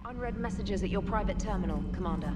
Unread messages at your private terminal, Commander.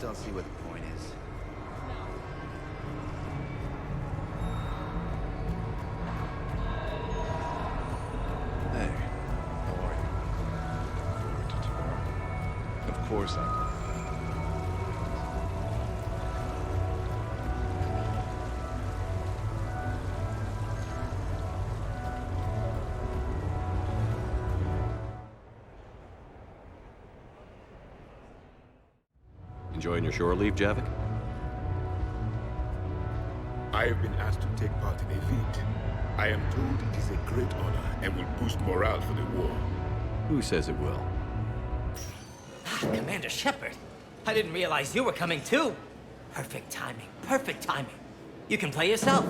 Don't see what the point is. Hey, how are you? Forward to tomorrow. Of course I do. Enjoying your shore leave, Javik? I have been asked to take part in a feat. I am told it is a great honor and will boost morale for the war. Who says it will? Commander Shepard, I didn't realize you were coming too. Perfect timing, perfect timing. You can play yourself.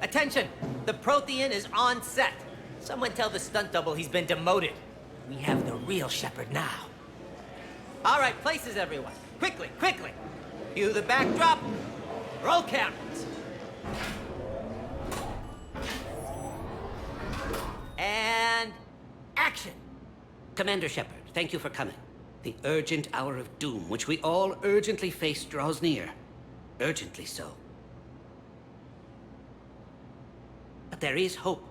Attention, the Prothean is on set. Someone tell the stunt double he's been demoted. We have the real Shepard now. All right, places everyone. Quickly, quickly. Cue the backdrop. Roll cameras. And action. Commander Shepard, thank you for coming. The urgent hour of doom, which we all urgently face, draws near. Urgently so. But there is hope.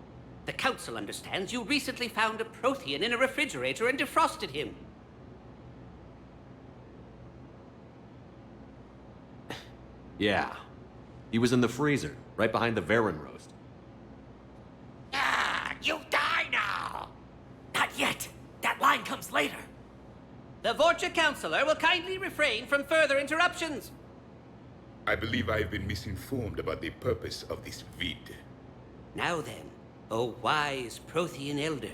The Council understands you recently found a Prothean in a refrigerator and defrosted him. Yeah. He was in the freezer, right behind the Varen roast. Ah, you die now! Not yet. That line comes later. The Vorcha Councilor will kindly refrain from further interruptions. I believe I have been misinformed about the purpose of this vid. Now then, O wise Prothean Elder,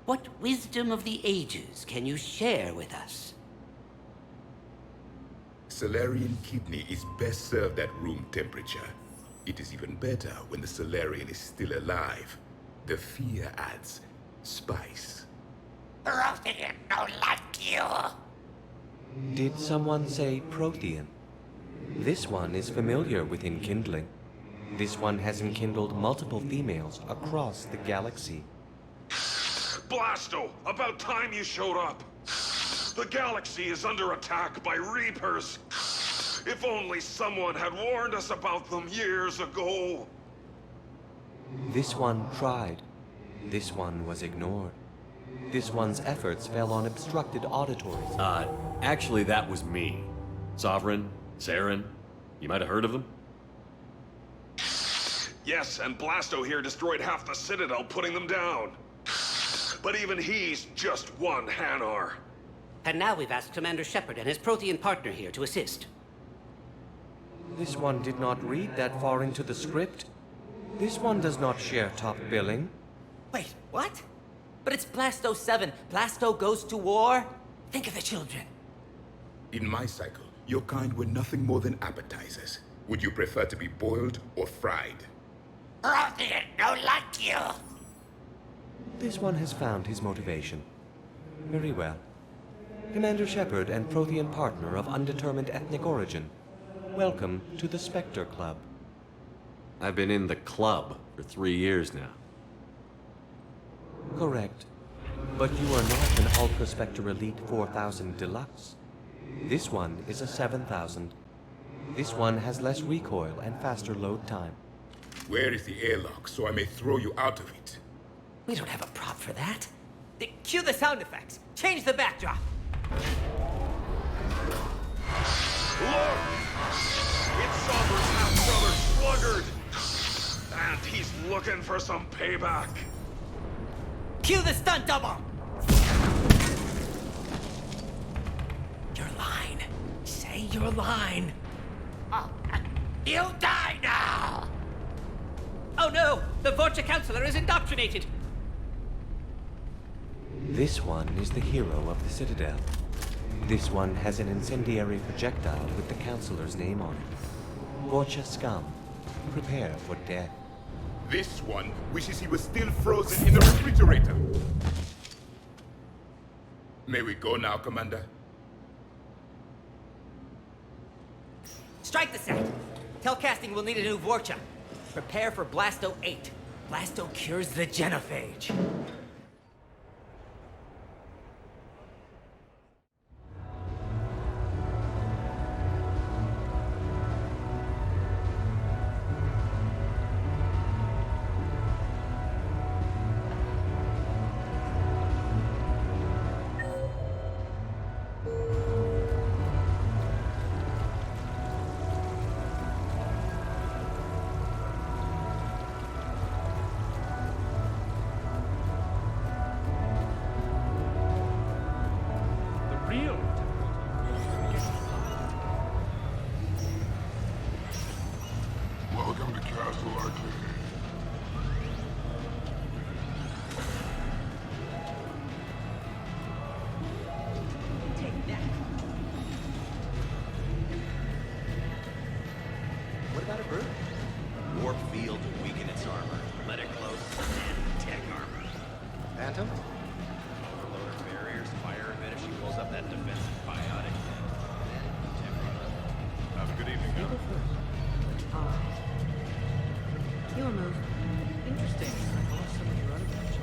what wisdom of the ages can you share with us? Salarian kidney is best served at room temperature. It is even better when the Salarian is still alive. The fear adds spice. Prothean no like you. Did someone say Prothean? This one is familiar with enkindling. This one has enkindled multiple females across the galaxy. Blasto, about time you showed up. The galaxy is under attack by Reapers. If only someone had warned us about them years ago. This one tried. This one was ignored. This one's efforts fell on obstructed auditories. Actually, that was me. Sovereign, Saren, you might have heard of them? Yes, and Blasto here destroyed half the Citadel, putting them down. But even he's just one Hanar. And now we've asked Commander Shepard and his Prothean partner here to assist. This one did not read that far into the script. This one does not share top billing. Wait, what? But it's Blasto 7. Blasto goes to war? Think of the children. In my cycle, your kind were nothing more than appetizers. Would you prefer to be boiled or fried? Prothean no like you. This one has found his motivation. Very well. Commander Shepard and Prothean partner of undetermined ethnic origin, welcome to the Spectre Club. I've been in the club for 3 years now. Correct. But you are not an Ultra Spectre Elite 4000 Deluxe. This one is a 7000. This one has less recoil and faster load time. Where is the airlock so I may throw you out of it? We don't have a prop for that. Cue the sound effects. Change the backdrop. Look! It's Sovereign's half-brother, Sluggard! And he's looking for some payback. Cue the stunt double. Your line. Say your line. Oh, you die now! Oh no! The Vorcha Counselor is indoctrinated! This one is the hero of the Citadel. This one has an incendiary projectile with the Counselor's name on it. Vorcha scum. Prepare for death. This one wishes he was still frozen in the refrigerator. May we go now, Commander? Strike the set. Tell casting we'll need a new Vorcha. Prepare for Blasto 8. Blasto cures the genophage. Welcome to Castle Arcade. Take that. What about a bird? Warp field to weaken its armor. Let it close and tech armor. Phantom? Overloader barriers, fire event if she pulls up that defensive biotic. Have a good evening, You now. go first. All right. Your move. Interesting. I lost some of your other matches.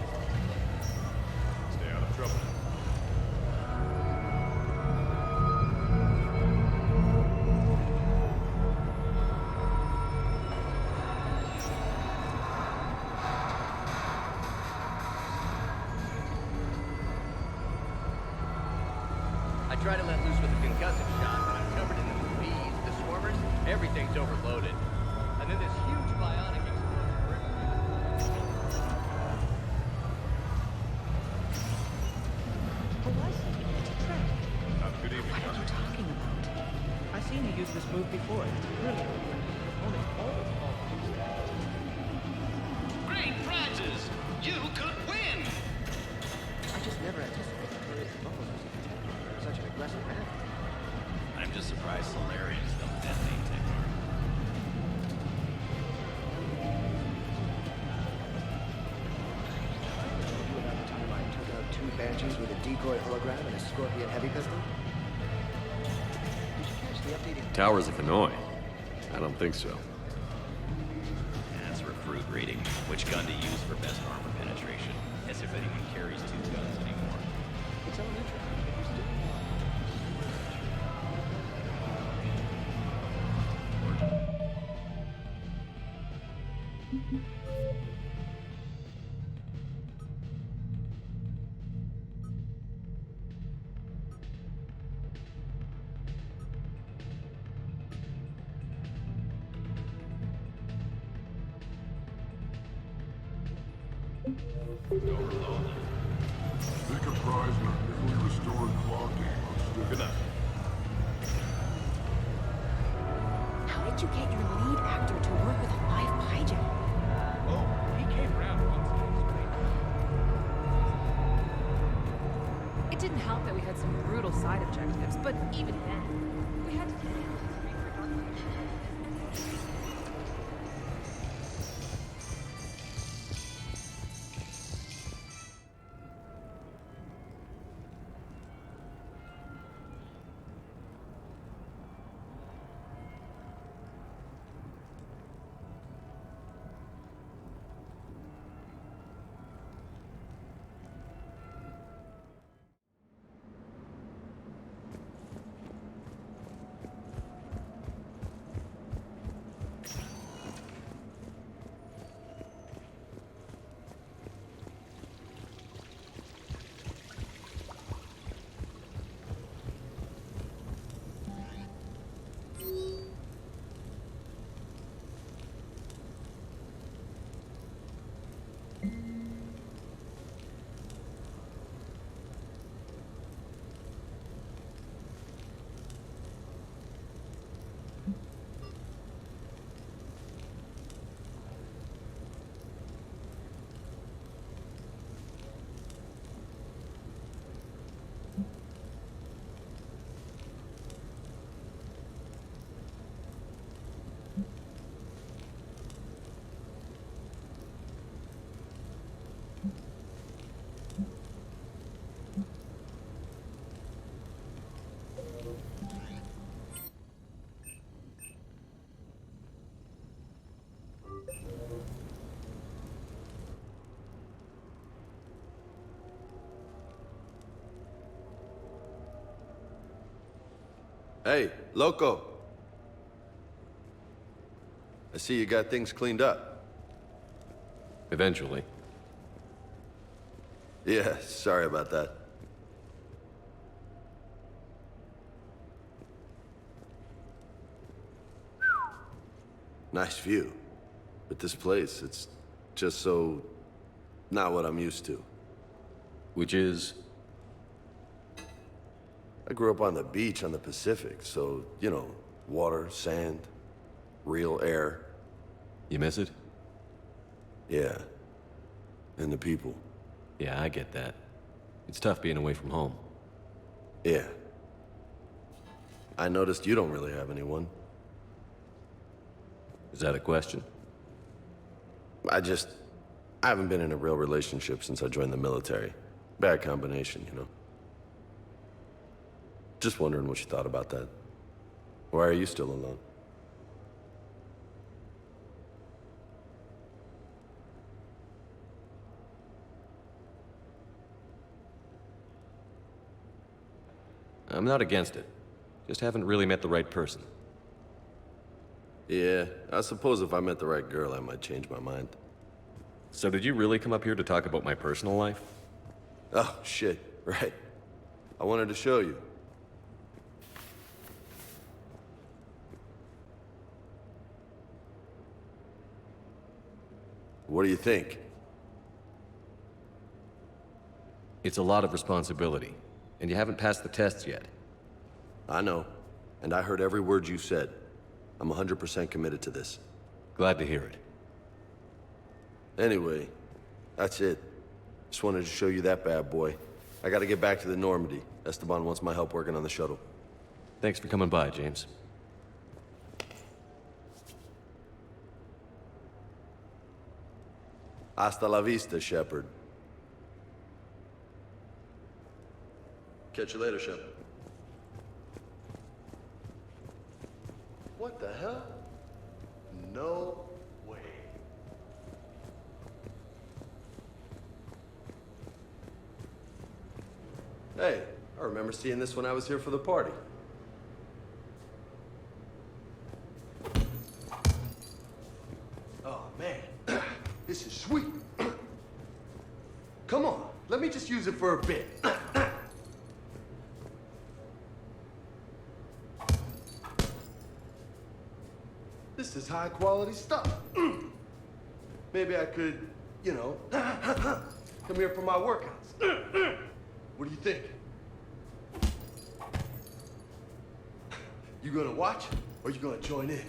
Stay out of trouble. I try to let loose with a concussive shot, but I'm covered in the bees, the swarmers, everything's overloaded. And then this huge bionic explosion. Oh, I see. It's a trap. Have a good evening, What are you now. talking about? I've seen you use this move before. It's brilliant. Only always Great prizes! You could win! I just never anticipated Furry's bubbles was such an aggressive man. I'm I'm just surprised Solarians don't detonate tech armor. About the time I took out 2 Banshees with a decoy hologram and a Scorpion heavy pistol? Did you catch the updated... Towers of Hanoi? I don't think so. That's recruit reading. Which gun to use for best armor penetration. As if anyone carries 2 guns anymore. It's elementary. Take a prisoner if we restore clocking on stage. Good enough. How did you get your lead actor to work with a live hijack? Oh, he came around once and explained. It didn't help that we had some brutal side objectives, but even then, we had to kill him to read for dark. Hey, Loco. I see you got things cleaned up. Eventually. Yeah, sorry about that. Nice view. But this place, it's just so... not what I'm used to. Which is? I grew up on the beach on the Pacific, so, you know, water, sand, real air. You miss it? Yeah. And the people. Yeah, I get that. It's tough being away from home. Yeah. I noticed you don't really have anyone. Is that a question? I haven't been in a real relationship since I joined the military. Bad combination, you know. Just wondering what you thought about that. Why are you still alone? I'm not against it. Just haven't really met the right person. Yeah, I suppose if I met the right girl, I might change my mind. So did you really come up here to talk about my personal life? Oh, shit, right. I wanted to show you. What do you think? It's a lot of responsibility, and you haven't passed the tests yet. I know, and I heard every word you said. I'm 100% committed to this. Glad to hear it. Anyway, that's it. Just wanted to show you that bad boy. I gotta get back to the Normandy. Esteban wants my help working on the shuttle. Thanks for coming by, James. Hasta la vista, Shepard. Catch you later, Shepard. What the hell? No way. Hey, I remember seeing this when I was here for the party. Oh, man. This is sweet. Come on, let me just use it for a bit. This is high quality stuff. Maybe I could, you know, come here for my workouts. What do you think? You gonna watch or you gonna join in?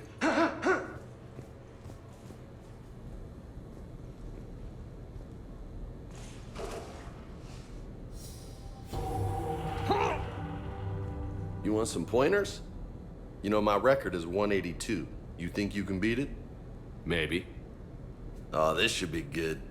You want some pointers? You know, my record is 182. You think you can beat it? Maybe. Oh, this should be good.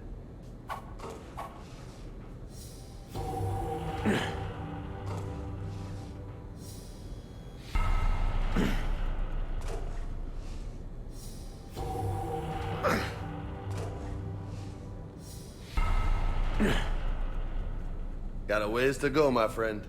Got a ways to go, my friend.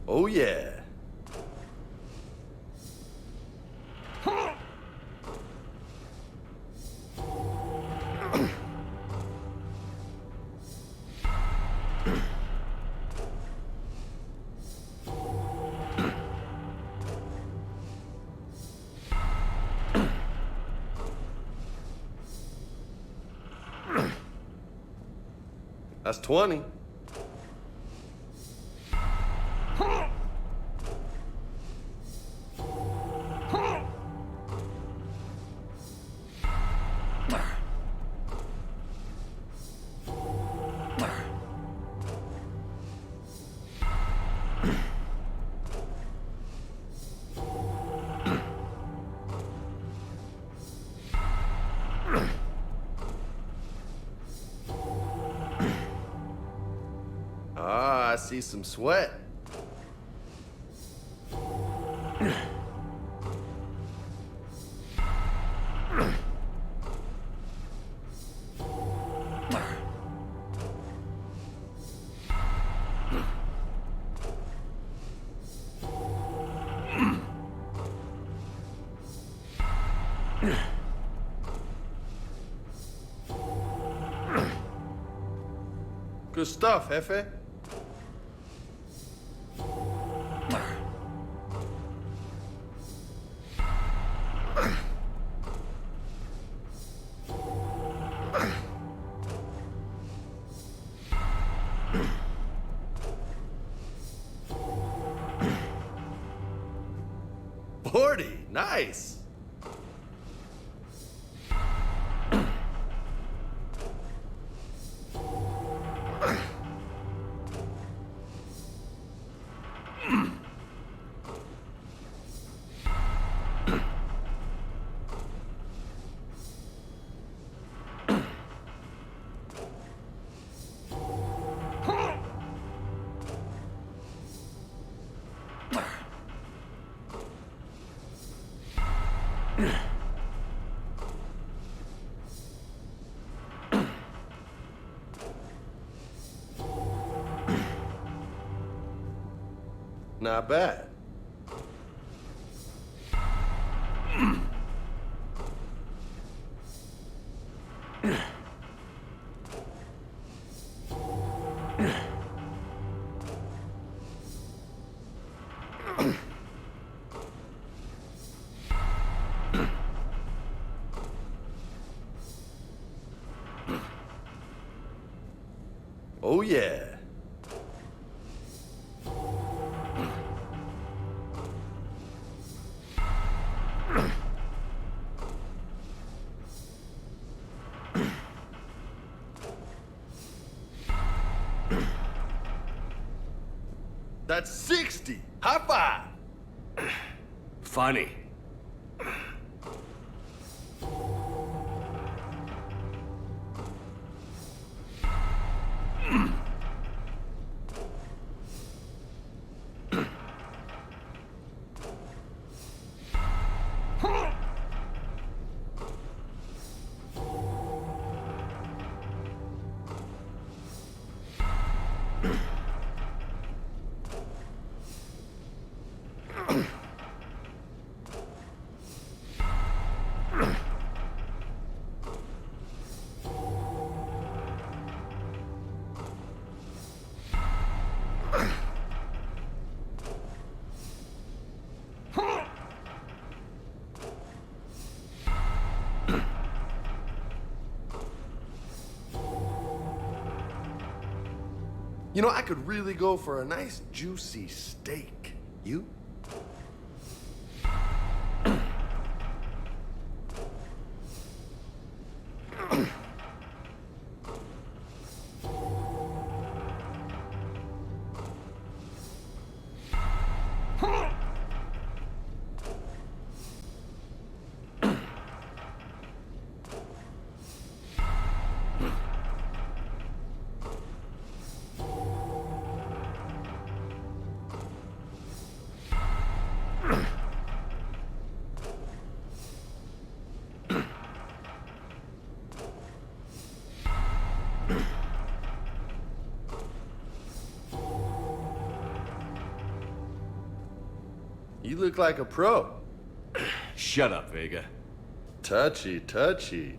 Oh, yeah. That's 20. Ah, I see some sweat. Good stuff, Jefe. Nice. Not bad. Oh, yeah. That's 60. High five. Funny. You know, I could really go for a nice juicy steak. You? You look like a pro. Shut up, Vega. Touchy, touchy.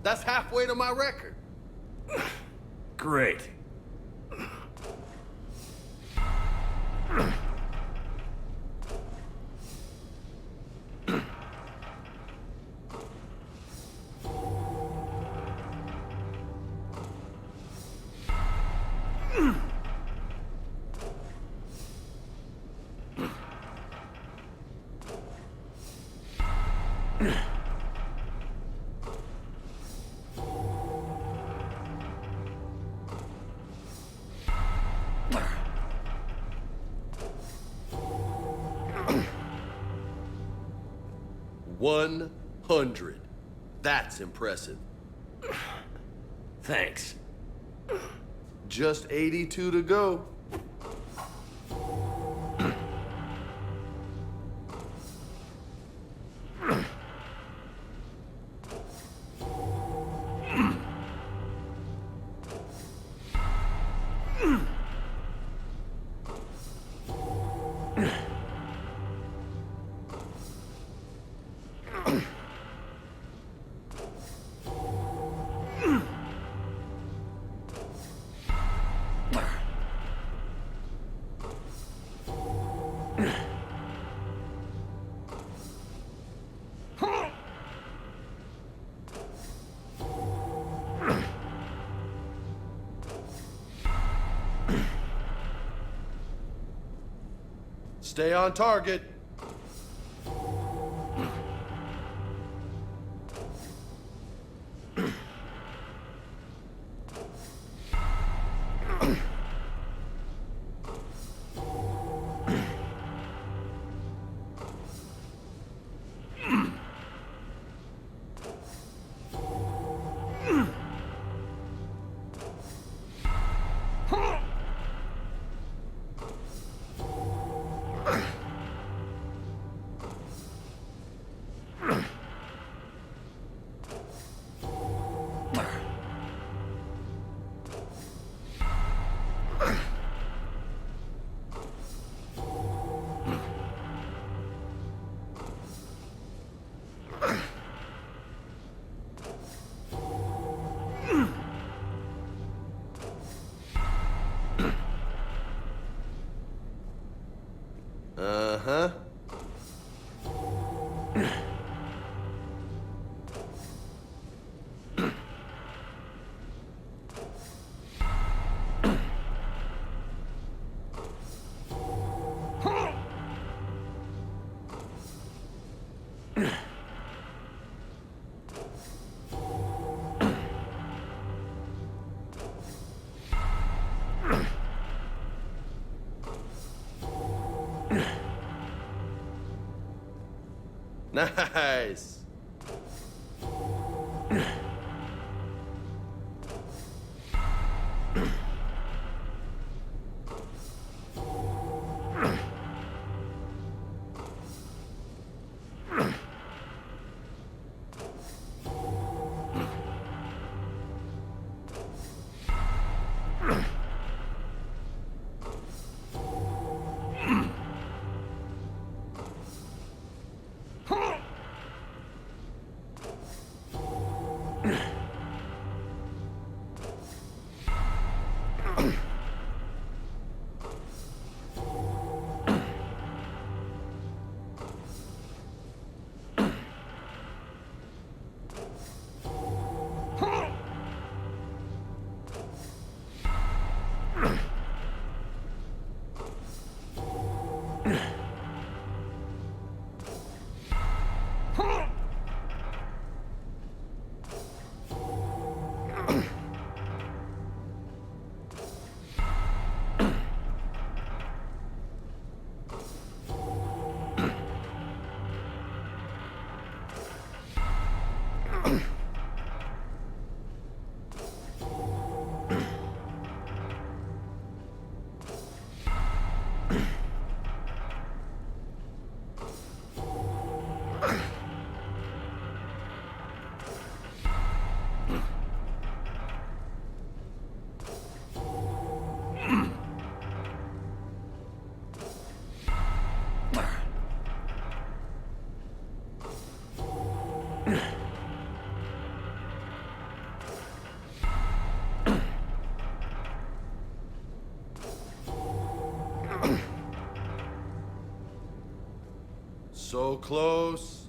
That's halfway to my record. Great. $100. That's impressive. Thanks. Just 82 to go. Stay on target. Uh-huh. Nice. So close.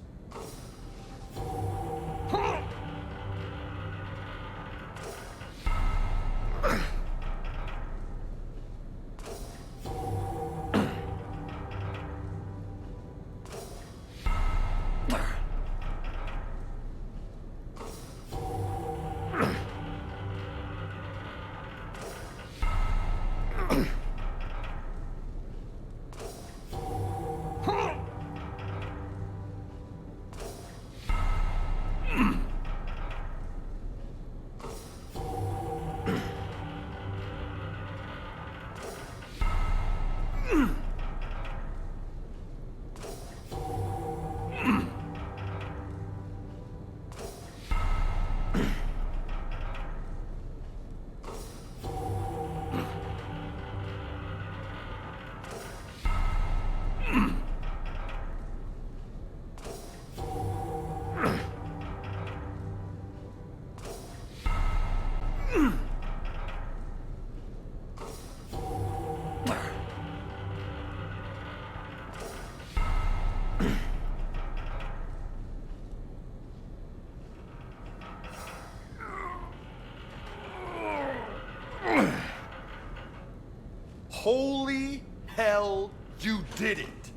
Holy hell, you did it!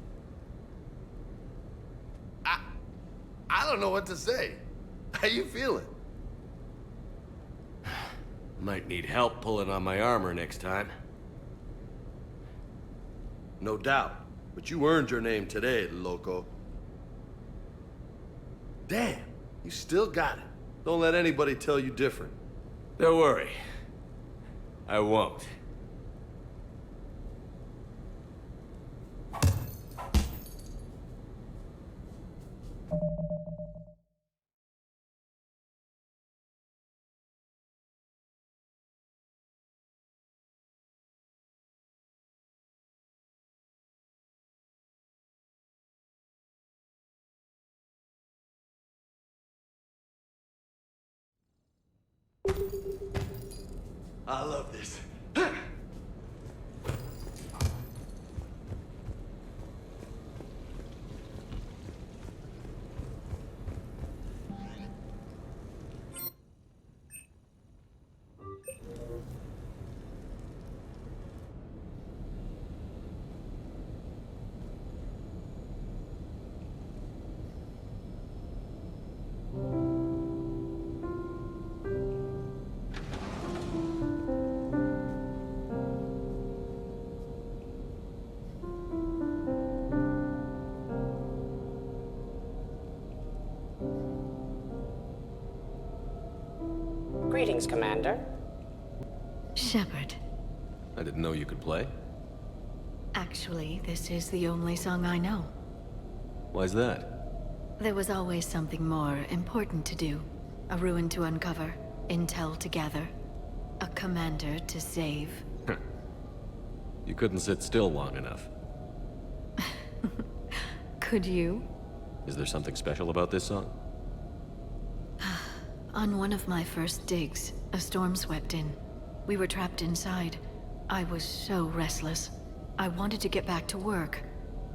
I don't know what to say. How you feeling? Might need help pulling on my armor next time. No doubt, but you earned your name today, loco. Damn, you still got it. Don't let anybody tell you different. Don't worry. I won't. I love this. Greetings, Commander. Shepard. I didn't know you could play. Actually, this is the only song I know. Why's that? There was always something more important to do. A ruin to uncover, intel to gather, a commander to save. You couldn't sit still long enough. Could you? Is there something special about this song? On one of my first digs, a storm swept in. We were trapped inside. I was so restless. I wanted to get back to work.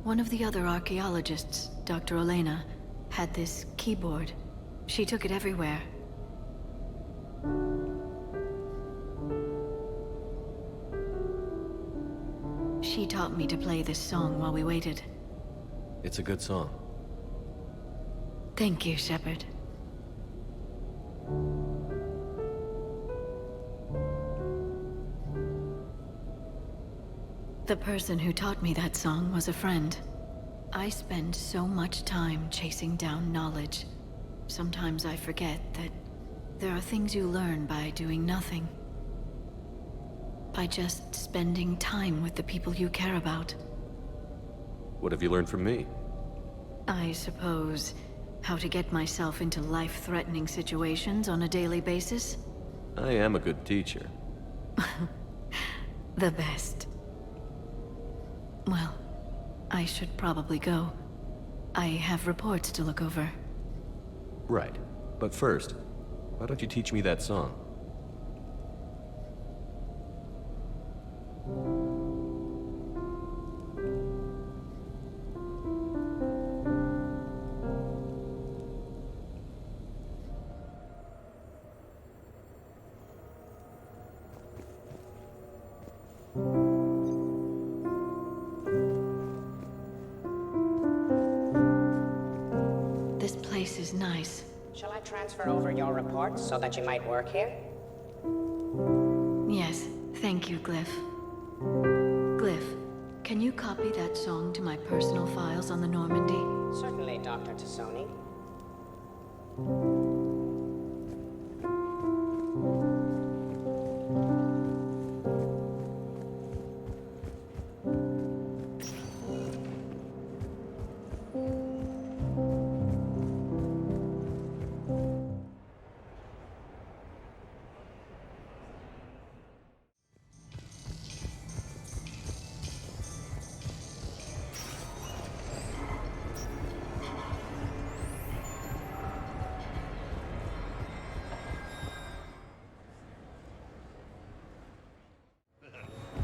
One of the other archaeologists, Dr. Elena, had this keyboard. She took it everywhere. She taught me to play this song while we waited. It's a good song. Thank you, Shepard. The person who taught me that song was a friend. I spend so much time chasing down knowledge. Sometimes I forget that there are things you learn by doing nothing. By just spending time with the people you care about. What have you learned from me? I suppose how to get myself into life-threatening situations on a daily basis? I am a good teacher. The best. Well, I should probably go. I have reports to look over. Right. But first, why don't you teach me that song? This place is nice. Shall I transfer over your reports so that you might work here? Yes, thank you, Glyph. Glyph, can you copy that song to my personal files on the Normandy? Certainly, Dr. Tassoni.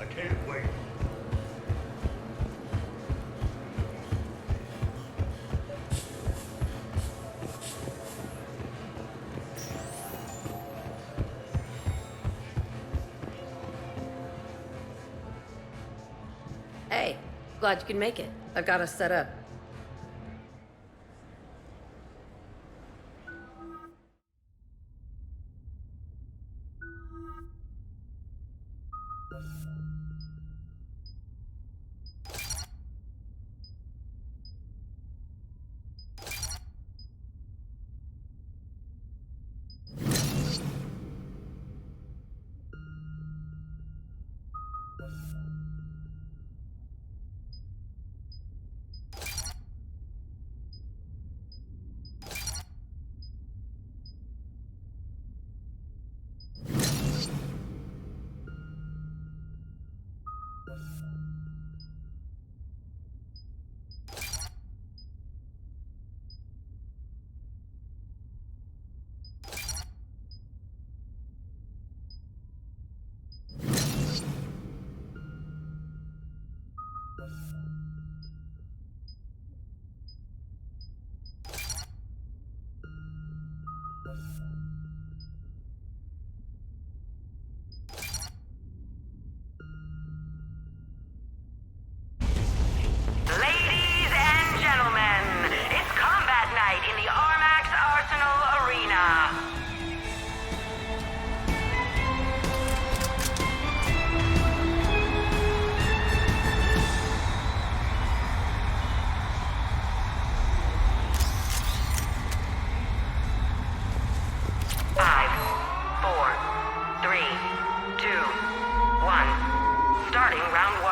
I can't wait. Hey, glad you can make it. I've got us set up. 2, 1. Starting round 1.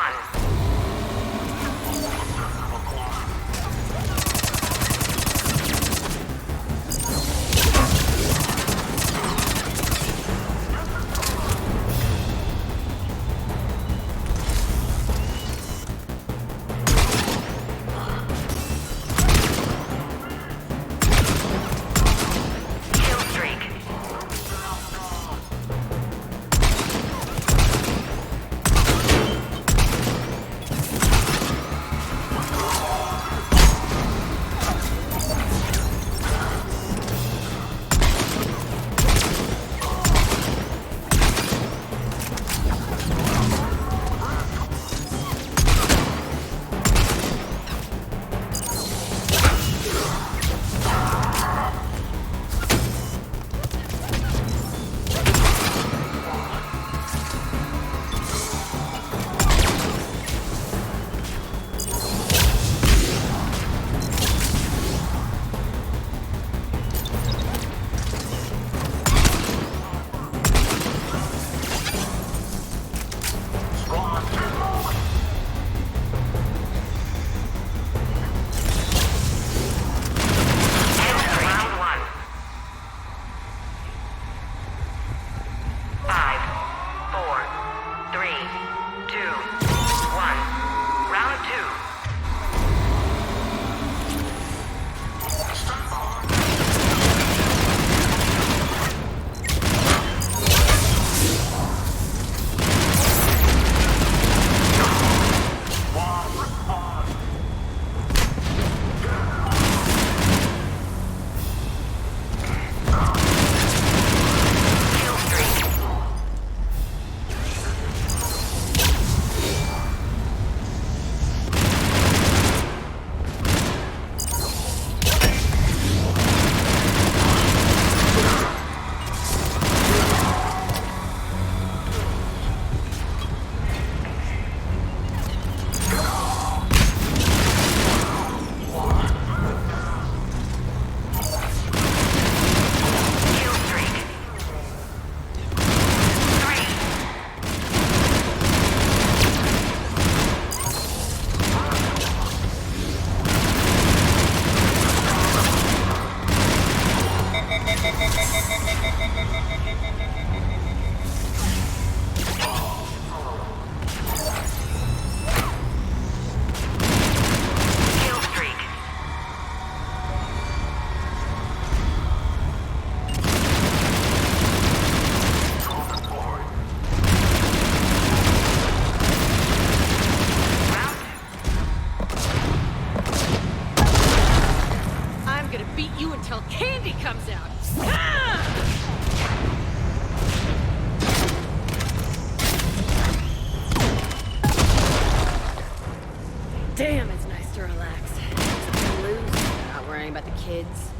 Damn, it's nice to relax. Something loose, not worrying about the kids.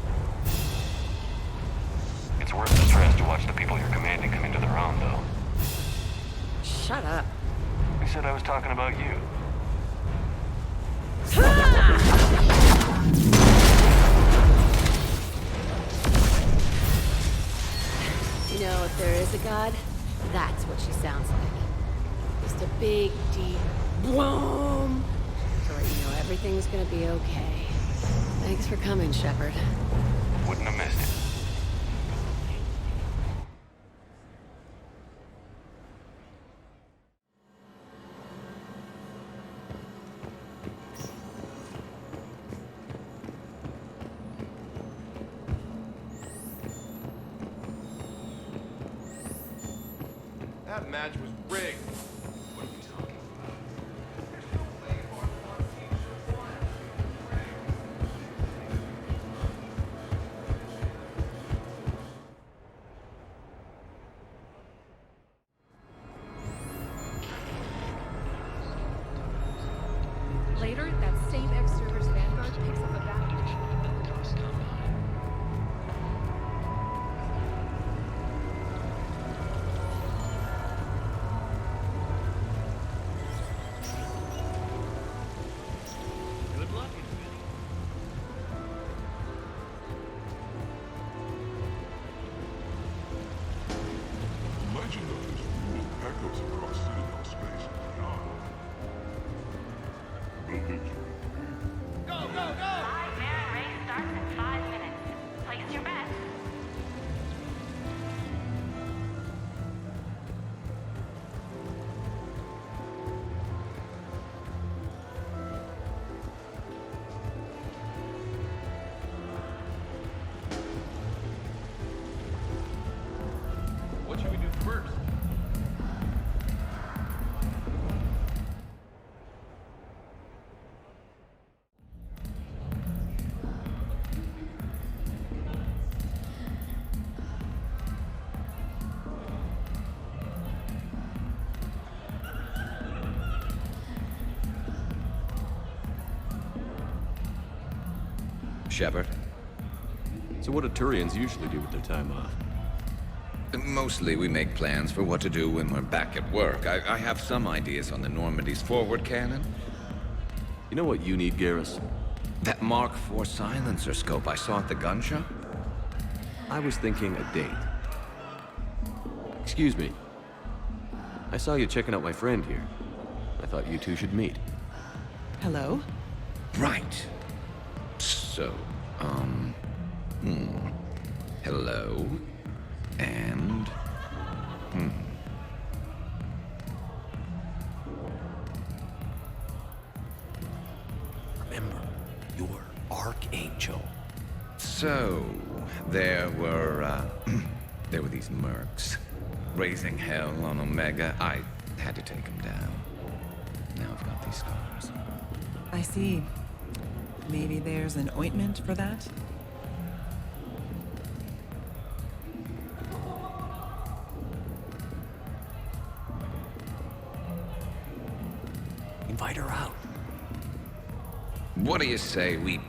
It's worth the stress to watch the people you're commanding come into their own, though. Shut up. Who said I was talking about you? You know, if there is a god, that's what she sounds like. Just a big, deep boom. So that you know everything's gonna be okay. Thanks for coming, Shepard. Wouldn't have missed it. That match was rigged. What are we talking about? Later, that same X-Server's Vanguard picks up a back. cuts across Citadel space and beyond. The victory. Go, go, go! Live bearing race starts in 5 minutes. Place your bets. What should we do first? Shepard? So what do Turians usually do with their time off? Mostly we make plans for what to do when we're back at work. I have some ideas on the Normandy's forward cannon. You know what you need, Garrus? That Mark IV silencer scope I saw at the gun shop? I was thinking a date. Excuse me. I saw you checking out my friend here. I thought you two should meet. Hello? Right. So, hello. And, Remember, you're Archangel. So, there were these mercs. Raising hell on Omega. I had to take them down. Now I've got these scars. I see. Maybe there's an ointment for that? Invite her out. What do you say we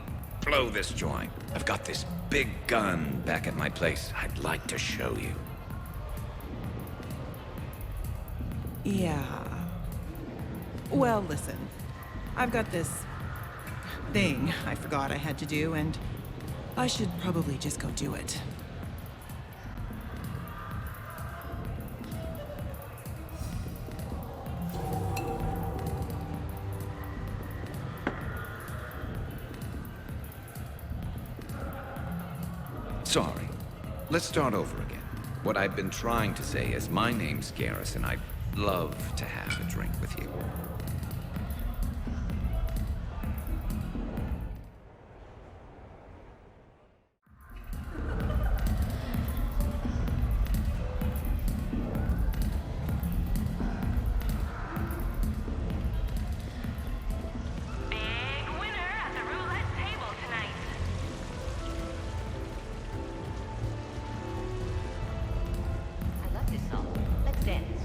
blow this joint? I've got this big gun back at my place. I'd like to show you. Yeah. Well, listen. I've got this thing I forgot I had to do, and I should probably just go do it. Sorry. Let's start over again. What I've been trying to say is my name's Garrus, and I'd love to have a drink with you. Big winner at the roulette table tonight. I love this song. Let's dance.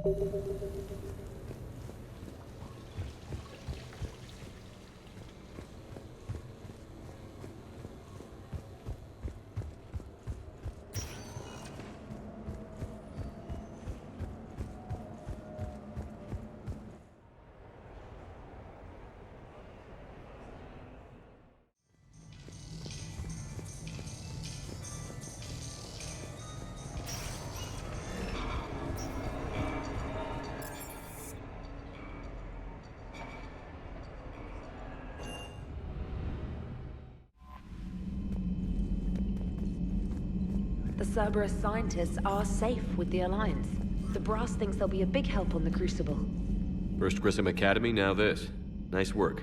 The Cerberus scientists are safe with the Alliance. The Brass thinks they'll be a big help on the Crucible. First Grissom Academy, now this. Nice work.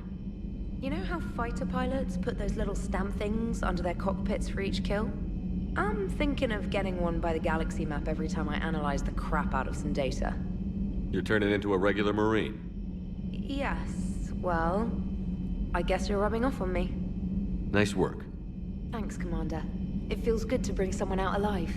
You know how fighter pilots put those little stamp things under their cockpits for each kill? I'm thinking of getting one by the galaxy map every time I analyze the crap out of some data. You're turning into a regular Marine. Yes, well, I guess you're rubbing off on me. Nice work. Thanks, Commander. It feels good to bring someone out alive.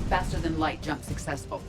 Faster than light jump successful.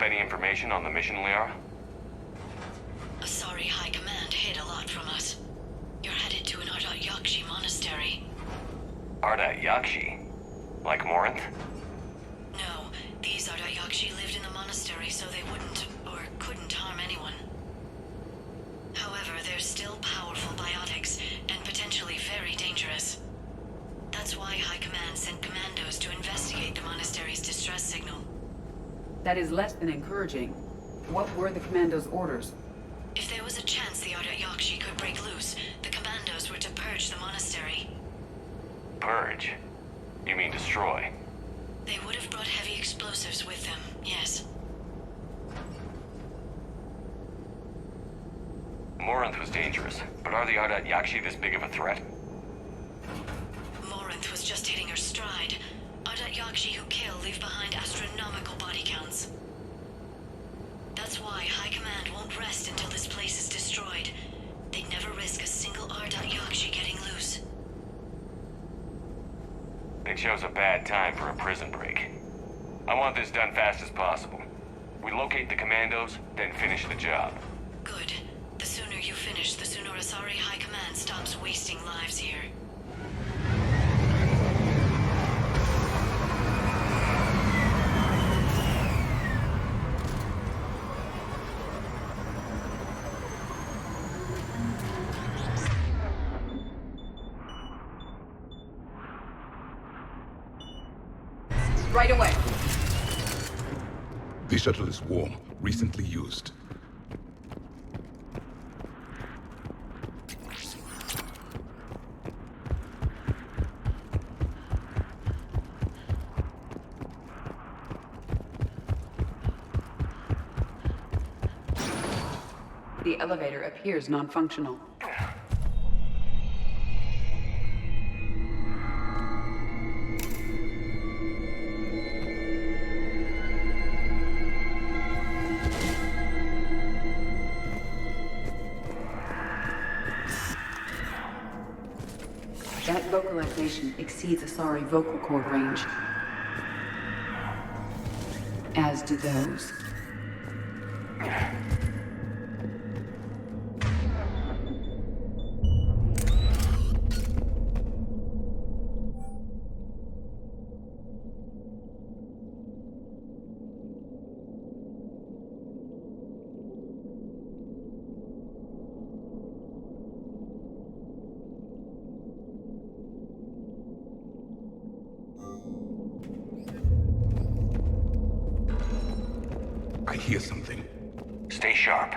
up any information on the mission, Liara? Asari High Command hid a lot from us. You're headed to an Ardat Yakshi monastery. Ardat Yakshi? Like Morinth? No, these Ardat Yakshi lived in the monastery so they wouldn't, or couldn't harm anyone. However, they're still powerful biotics, and potentially very dangerous. That's why High Command sent commandos to investigate the monastery's distress signal. That is less than encouraging. What were the commandos' orders? If there was a chance the Ardat Yakshi could break loose, the commandos were to purge the monastery. Purge? You mean destroy? They would have brought heavy explosives with them, yes. Morinth was dangerous, but are the Ardat Yakshi this big of a threat? Morinth was just hitting her stride. Ardat Yakshi who kill leave behind astronomical body counts. That's why High Command won't rest until this place is destroyed. They'd never risk a single Ardat Yakshi getting loose. They chose a bad time for a prison break. I want this done fast as possible. We locate the commandos, then finish the job. Good. The sooner you finish, the sooner Asari High Command stops wasting lives here. Right away. The shuttle is warm, recently used. The elevator appears non-functional. That vocalization exceeds Asari vocal cord range. As do those. I hear something. Stay sharp.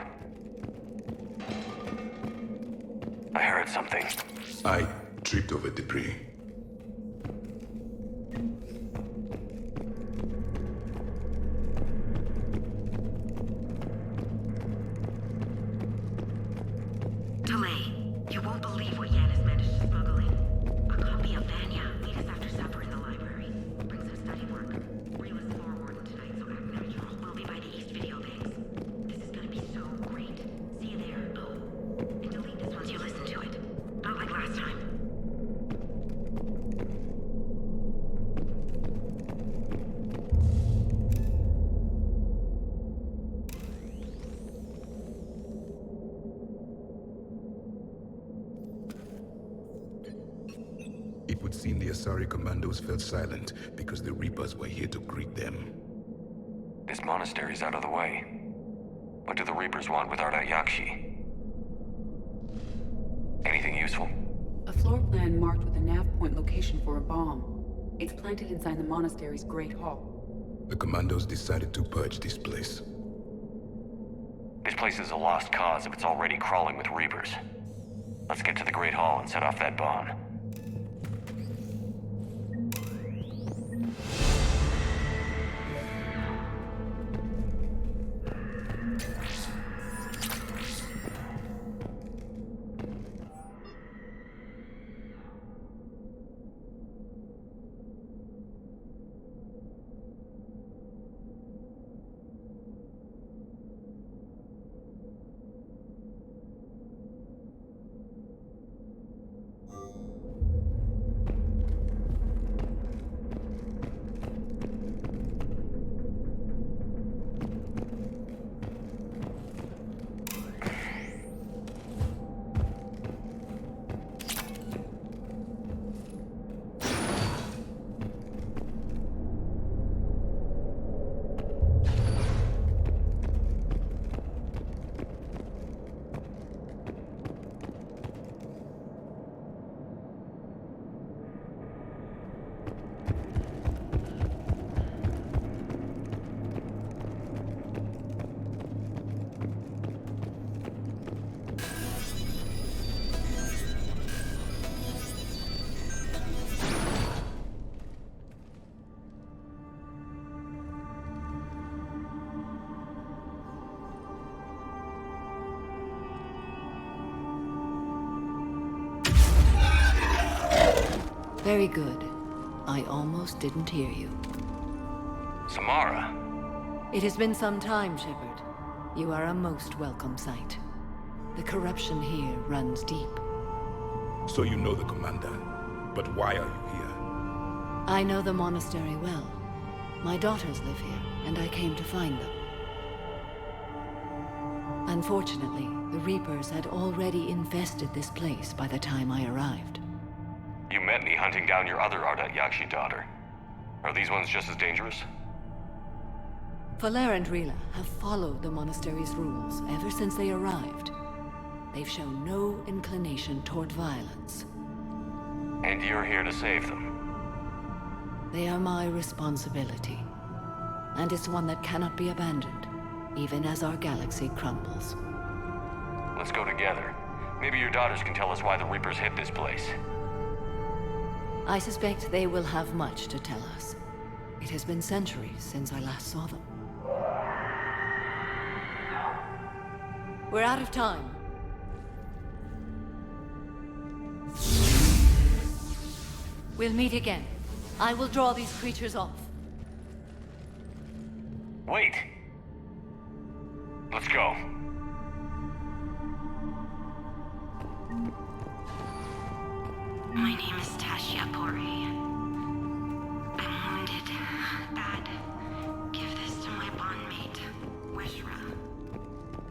I heard something. I tripped over debris. Delay. You won't believe what Yan has managed to smuggle in. A copy of Vanya. Meet us after supper in the library. Bring some study work. Reel is floor warden tonight, so act natural. We'll be by the East video banks. This is gonna be so great. See you there. Oh, and delete this once you listen to it. Not like last time. It would seem the Asari commandos fell silent because the Reapers were here to greet them. This monastery's out of the way. What do the Reapers want with Ardat Yakshi? Anything useful? A floor plan marked with a nav point location for a bomb. It's planted inside the monastery's Great Hall. The commandos decided to purge this place. This place is a lost cause if it's already crawling with Reapers. Let's get to the Great Hall and set off that bomb. Very good. I almost didn't hear you. Samara. It has been some time, Shepard. You are a most welcome sight. The corruption here runs deep. So you know the commander. But why are you here? I know the monastery well. My daughters live here, and I came to find them. Unfortunately, the Reapers had already infested this place by the time I arrived. You met me hunting down your other Ardat Yakshi daughter. Are these ones just as dangerous? Valer and Rila have followed the monastery's rules ever since they arrived. They've shown no inclination toward violence. And you're here to save them? They are my responsibility. And it's one that cannot be abandoned, even as our galaxy crumbles. Let's go together. Maybe your daughters can tell us why the Reapers hit this place. I suspect they will have much to tell us. It has been centuries since I last saw them. We're out of time. We'll meet again. I will draw these creatures off. Wait! Let's go. My name is Tasha Pori. I'm wounded. Bad. Give this to my bondmate, Wishra.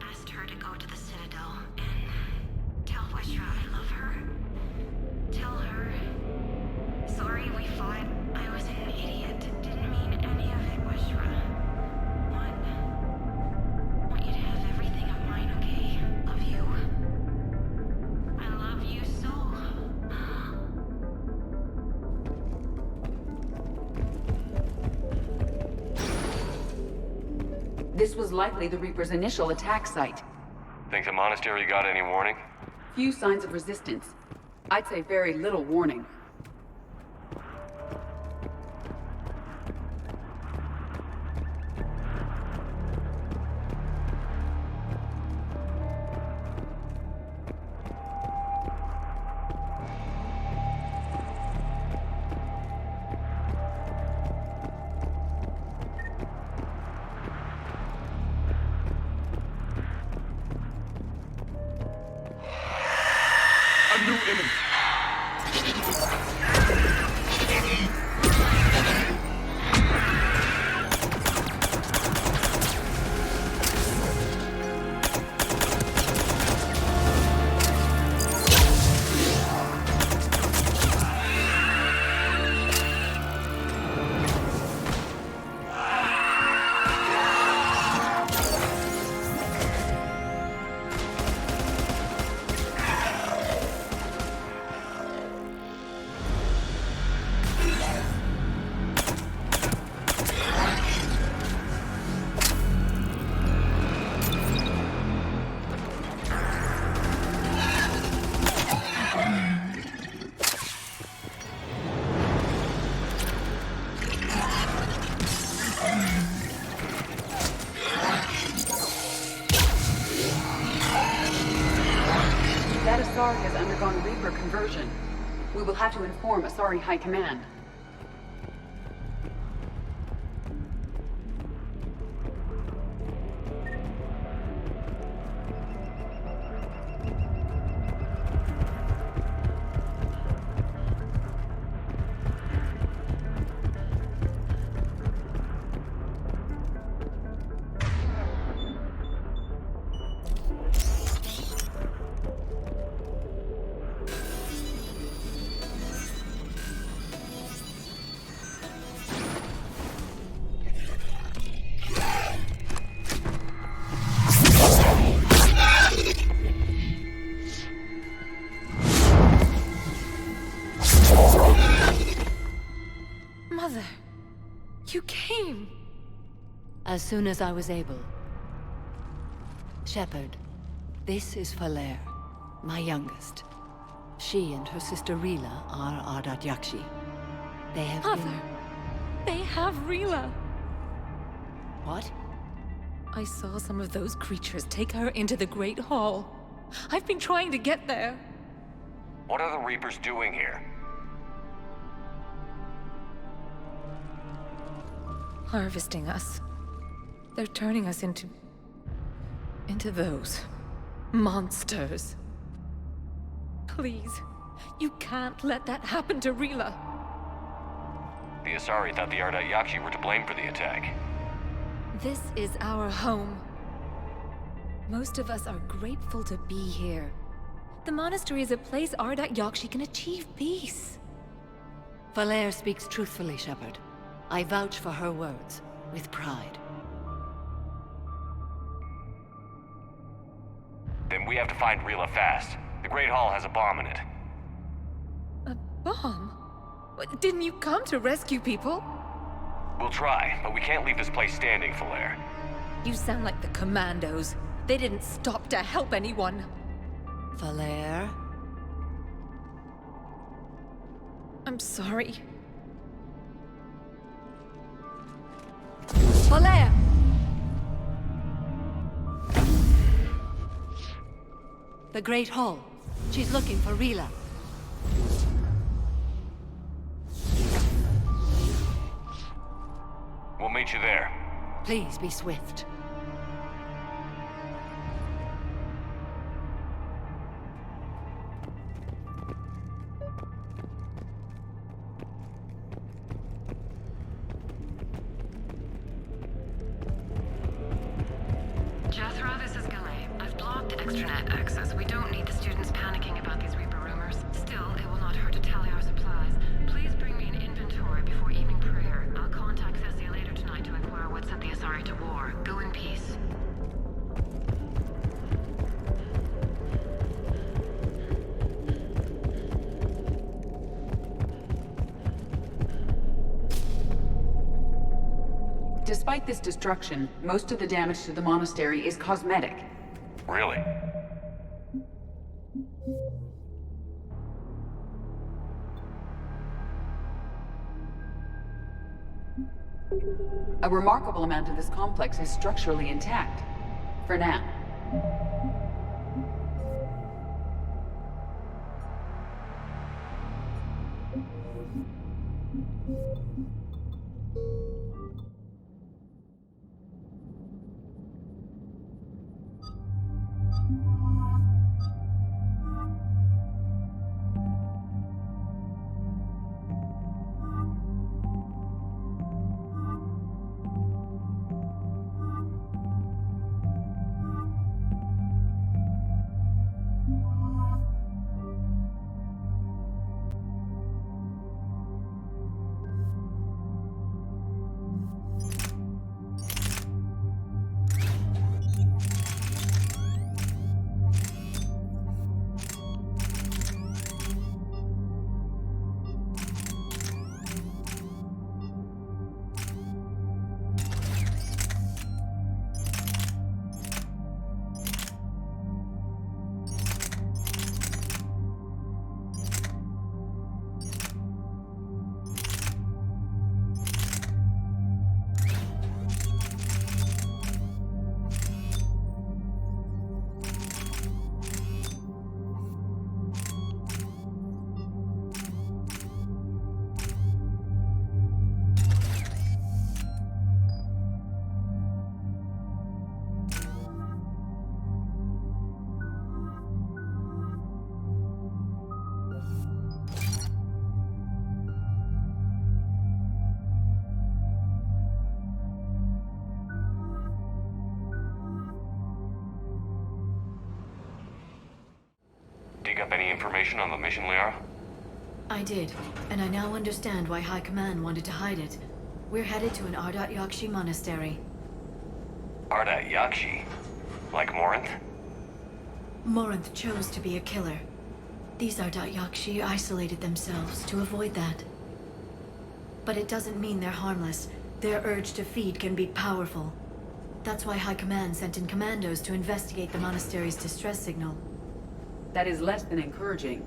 Asked her to go to the Citadel and tell Wishra I love her. Tell her. Sorry we fought. I was an idiot. Didn't mean any of it, Wishra. Want you to have everything of mine, okay? Love you. I love you so. This was likely the Reaper's initial attack site. Think the monastery got any warning? Few signs of resistance. I'd say very little warning. A new enemy. That Asari has undergone Reaper conversion. We will have to inform Asari High Command. Mother, you came. As soon as I was able. Shepard, this is Valer, my youngest. She and her sister Rila are Ardat Yakshi. They have Mother, they have Rila. What? I saw some of those creatures take her into the Great Hall. I've been trying to get there. What are the Reapers doing here? harvesting us. They're turning us into those monsters. Please, you can't let that happen to Rila. The Asari thought the Ardat Yakshi were to blame for the attack. This is our home. Most of us are grateful to be here. The monastery is a place Ardat Yakshi can achieve peace. Valere speaks truthfully, Shepard. I vouch for her words, with pride. Then we have to find Rila fast. The Great Hall has a bomb in it. A bomb? Didn't you come to rescue people? We'll try, but we can't leave this place standing, Valere. You sound like the Commandos. They didn't stop to help anyone. Valere? I'm sorry. Valere! The Great Hall. She's looking for Rila. We'll meet you there. Please be swift. Jethro, this is Galay. I've blocked extranet access. We don't need the students panicking about these Reaper rumors. Still, it will not hurt to tally our supplies. Please bring me an inventory before evening prayer. I'll contact Thessia later tonight to inquire what set the Asari to war. Go in peace. Despite this destruction, most of the damage to the monastery is cosmetic. Really? A remarkable amount of this complex is structurally intact. For now. Dig up any information on the mission, Liara? I did, and I now understand why High Command wanted to hide it. We're headed to an Ardat Yakshi monastery. Ardat Yakshi? Like Morinth? Morinth chose to be a killer. These Ardat Yakshi isolated themselves to avoid that. But it doesn't mean they're harmless. Their urge to feed can be powerful. That's why High Command sent in commandos to investigate the monastery's distress signal. That is less than encouraging.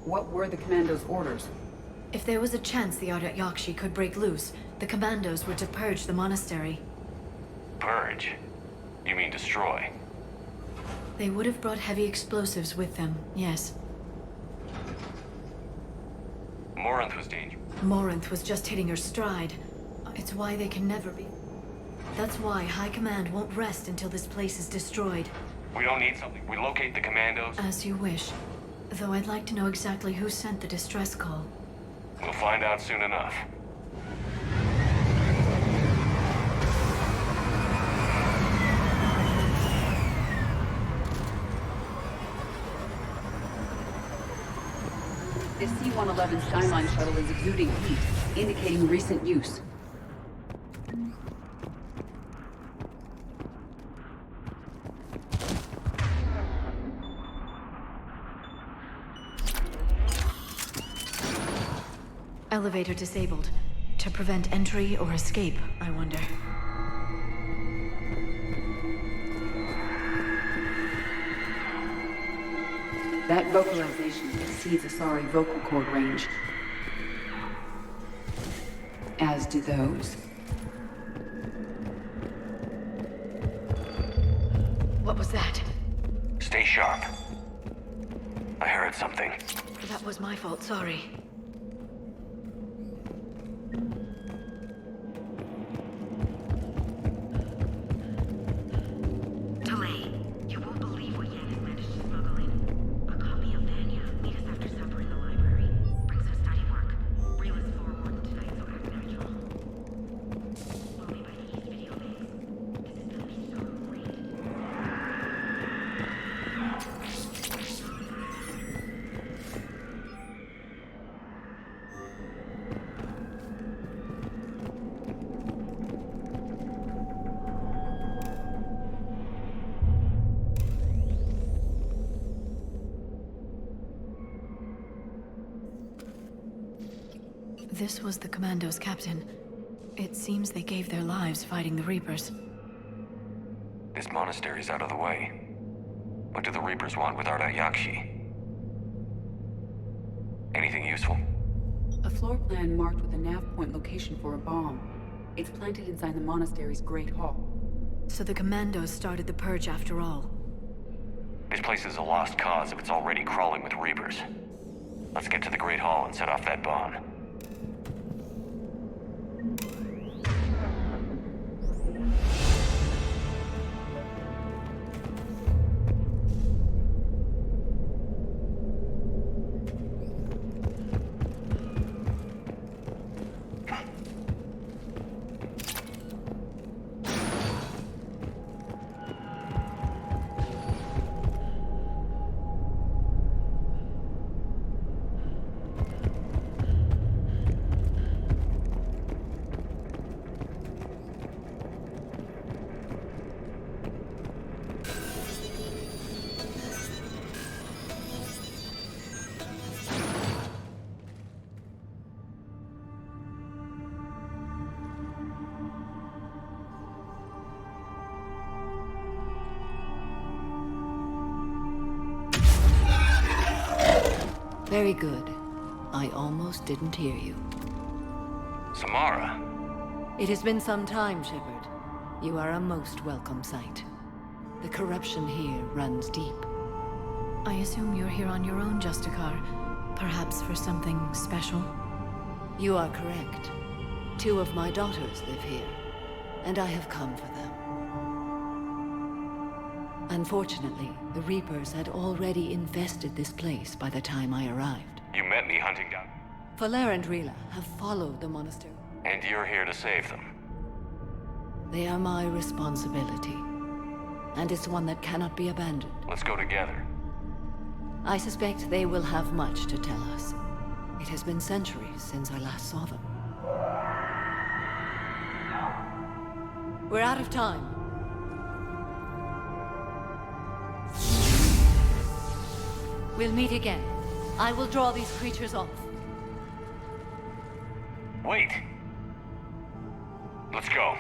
What were the commandos' orders? If there was a chance the Ardat Yakshi could break loose, the commandos were to purge the monastery. Purge? You mean destroy? They would have brought heavy explosives with them, yes. Morinth was dangerous. Morinth was just hitting her stride. It's why they can never be. That's why High Command won't rest until this place is destroyed. We don't need something. We locate the commandos. As you wish. Though I'd like to know exactly who sent the distress call. We'll find out soon enough. The C-111 Skyline shuttle is exuding heat, indicating recent use. Elevator disabled. To prevent entry or escape, I wonder. That vocalization exceeds Asari vocal cord range. As do those. What was that? Stay sharp. I heard something. That was my fault, sorry. This was the Commando's captain. It seems they gave their lives fighting the Reapers. This monastery's out of the way. What do the Reapers want with Arda Yakshi? Anything useful? A floor plan marked with a nav point location for a bomb. It's planted inside the monastery's Great Hall. So the Commandos started the purge after all. This place is a lost cause if it's already crawling with Reapers. Let's get to the Great Hall and set off that bomb. Very good. I almost didn't hear you. Samara. It has been some time, Shepard. You are a most welcome sight. The corruption here runs deep. I assume you're here on your own, Justicar. Perhaps for something special? You are correct. 2 of my daughters live here, and I have come for them. Unfortunately, the Reapers had already infested this place by the time I arrived. You met me hunting down. Valere and Rila have followed the monastery. And you're here to save them. They are my responsibility, and it's one that cannot be abandoned. Let's go together. I suspect they will have much to tell us. It has been centuries since I last saw them. We're out of time. We'll meet again. I will draw these creatures off. Wait. Let's go.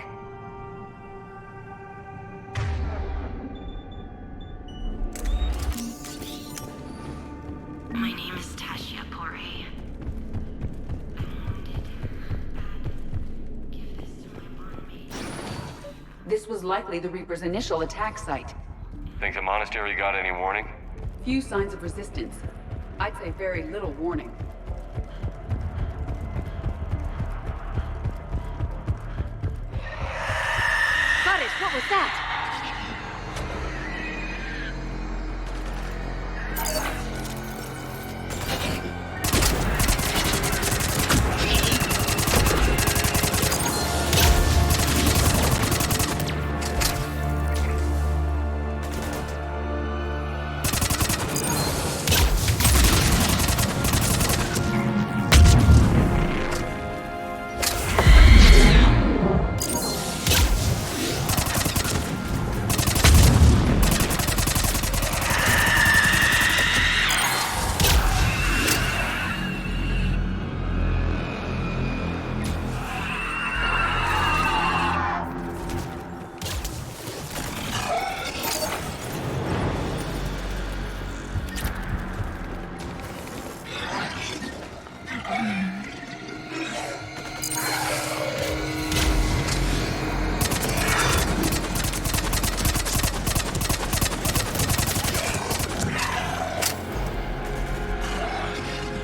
My name is Tasha Pori. This was likely the Reaper's initial attack site. Think the monastery got any warning? Few signs of resistance. I'd say very little warning. that?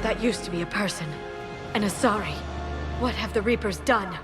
That used to be a person. An Asari. What have the Reapers done?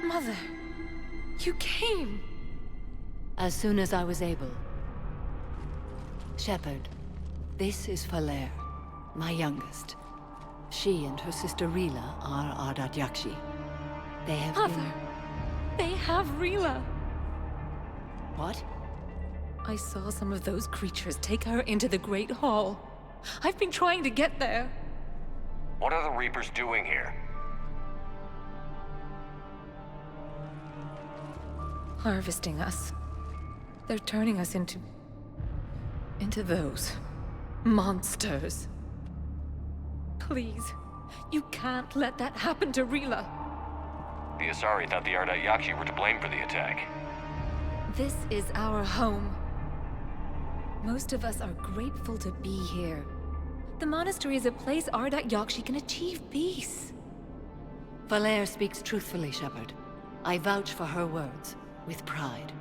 Mother, you came. As soon as I was able. Shepard, this is Falere, my youngest. She and her sister Rila are Ardat Yakshi. They have Mother, they have Rila. What? I saw some of those creatures take her into the Great Hall. I've been trying to get there. What are the Reapers doing here? Harvesting us. They're turning us into those monsters. Please, you can't let that happen to Rila. The Asari thought the Ardat Yakshi were to blame for the attack. This is our home. Most of us are grateful to be here. The monastery is a place Ardat Yakshi can achieve peace. Falere speaks truthfully, Shepard. I vouch for her words, with pride.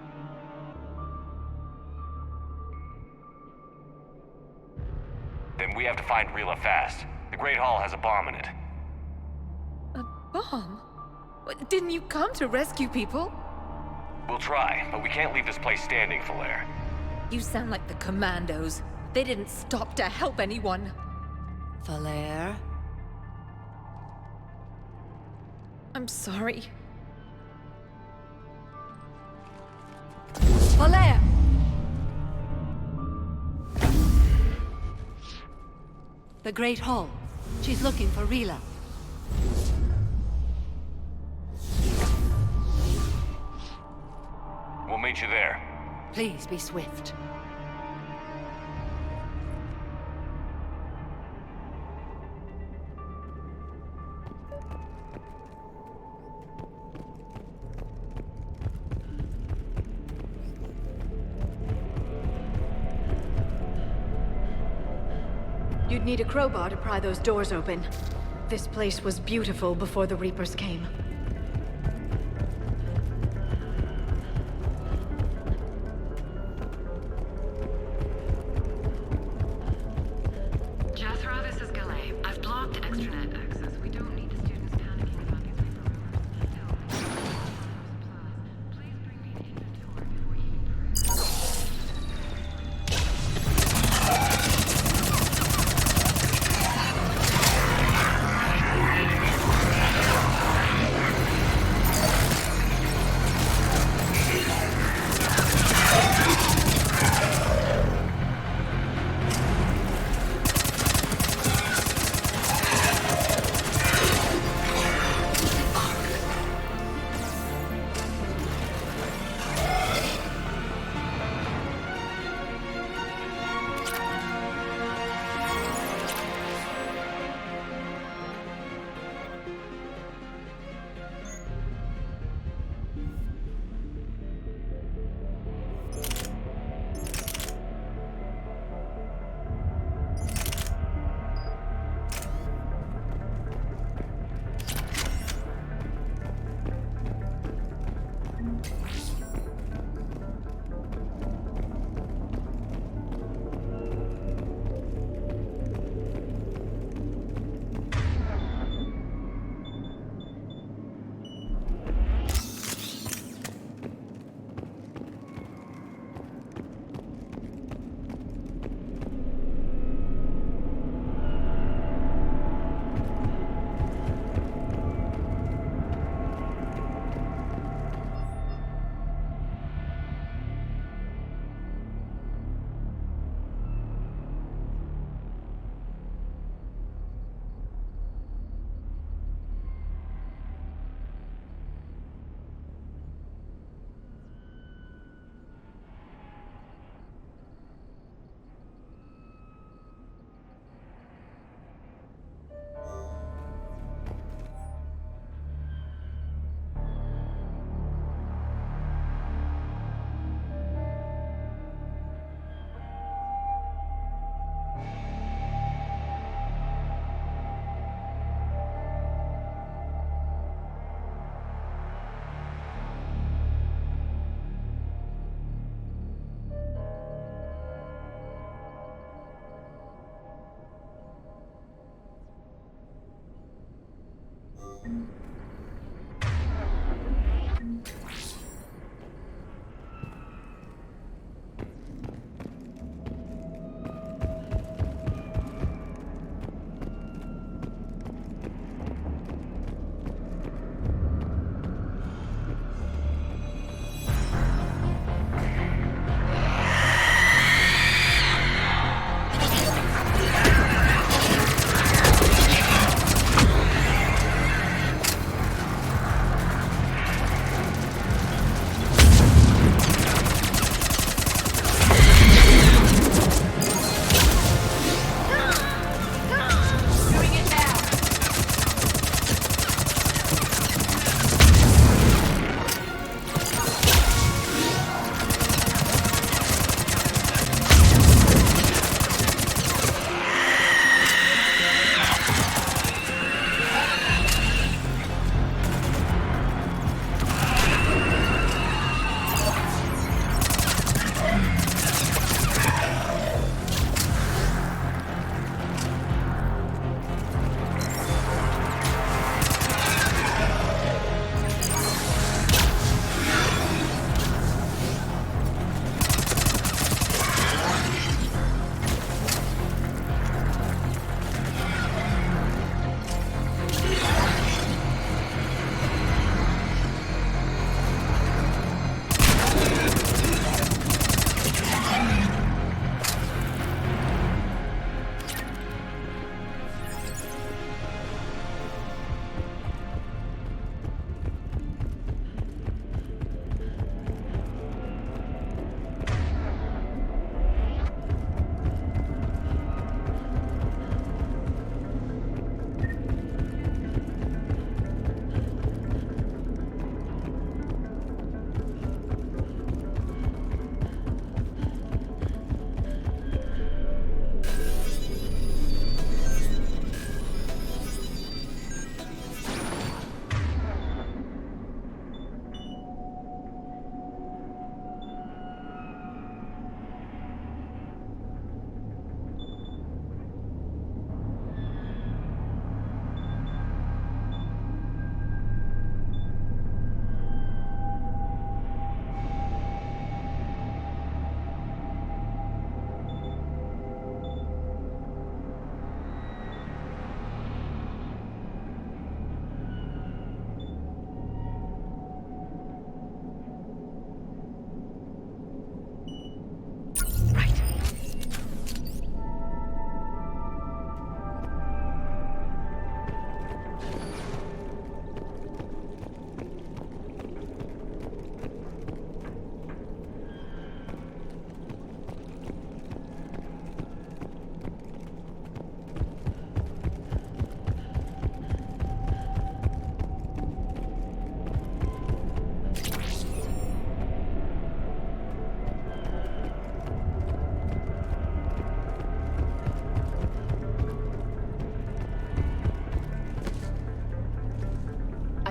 Then we have to find Rila fast. The Great Hall has a bomb in it. A bomb? Didn't you come to rescue people? We'll try, but we can't leave this place standing, Falere. You sound like the Commandos. They didn't stop to help anyone. Falere? I'm sorry. Falere! The Great Hall. She's looking for Rila. We'll meet you there. Please be swift. You'd need a crowbar to pry those doors open. This place was beautiful before the Reapers came. Jethro, this is Galay. I've blocked extranet access. We don't need the students panicking about these Reaper rumors. Please bring me an inventory before you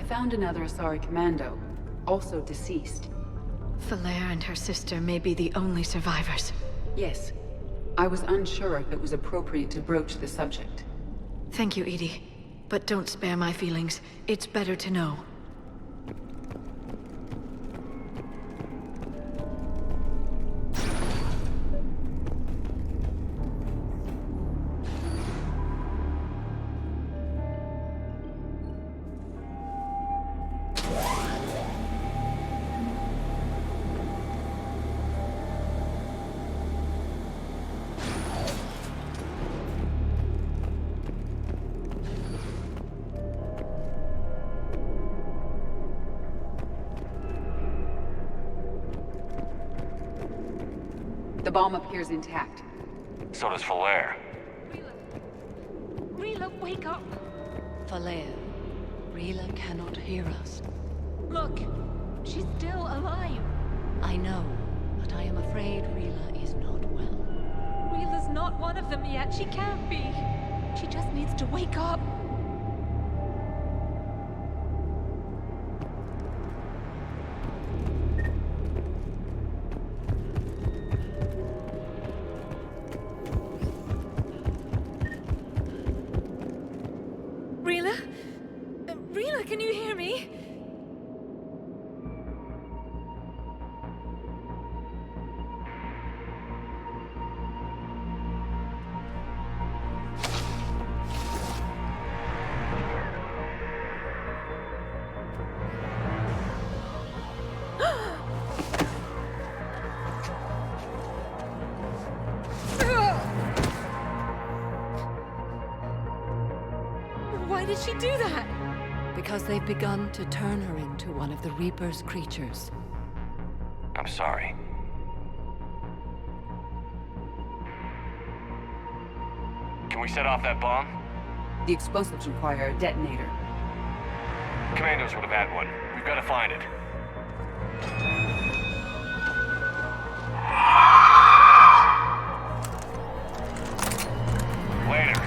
Found another Asari commando, also deceased. Falaire and her sister may be the only survivors. Yes. I was unsure if it was appropriate to broach the subject. Thank you, Edie. But don't spare my feelings. It's better to know. The bomb appears intact. So does Falaire. Rila, wake up! Falaire, Rila cannot hear us. Look, she's still alive. I know, but I am afraid Rila is not well. Rila's not one of them yet. She can't be. She just needs to wake up. Rila? did she do that? Because they've begun to turn her into one of the Reaper's creatures. I'm sorry. Can we set off that bomb? The explosives require a detonator. Commandos would have had one. We've got to find it. Later.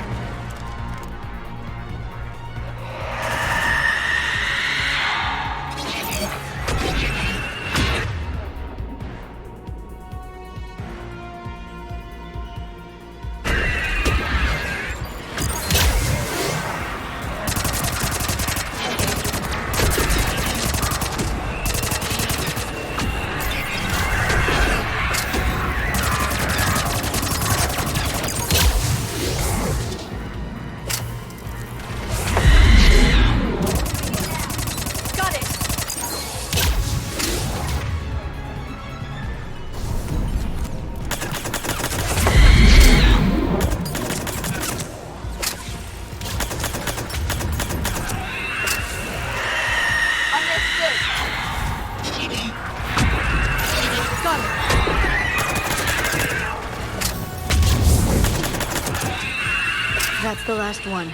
That's the last one.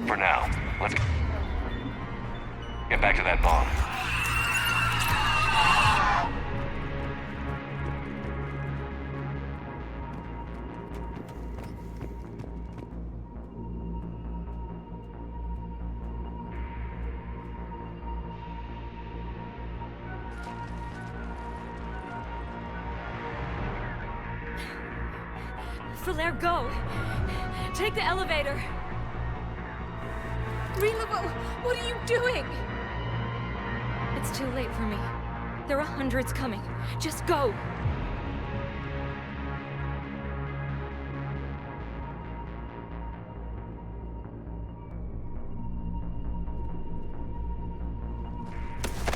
For now, let's get back to that bomb. Flair, go! Take the elevator! Rila, what are you doing? It's too late for me. There are hundreds coming. Just go!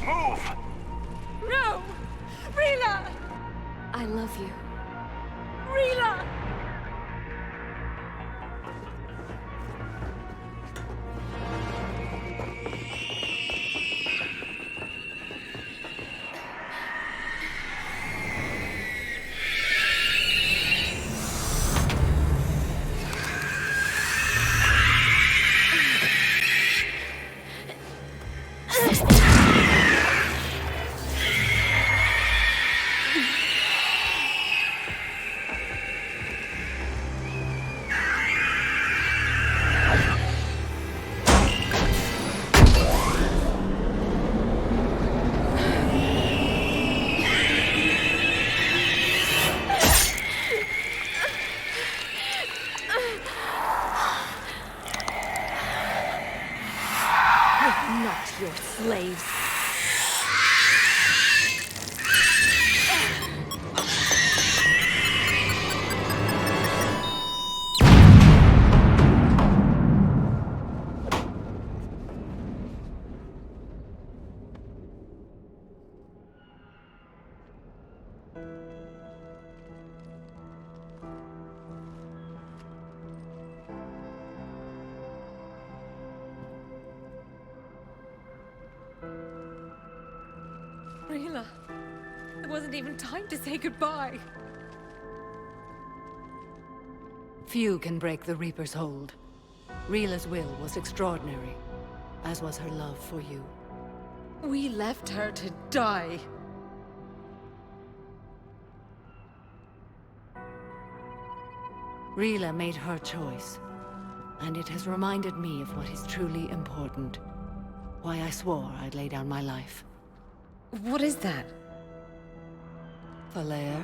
Move! No! Rila! I love you. Rila! Not your slaves. Rila, there wasn't even time to say goodbye. Few can break the Reaper's hold. Rila's will was extraordinary, as was her love for you. We left her to die. Rila made her choice, and it has reminded me of what is truly important. Why I swore I'd lay down my life. What is that? Falair,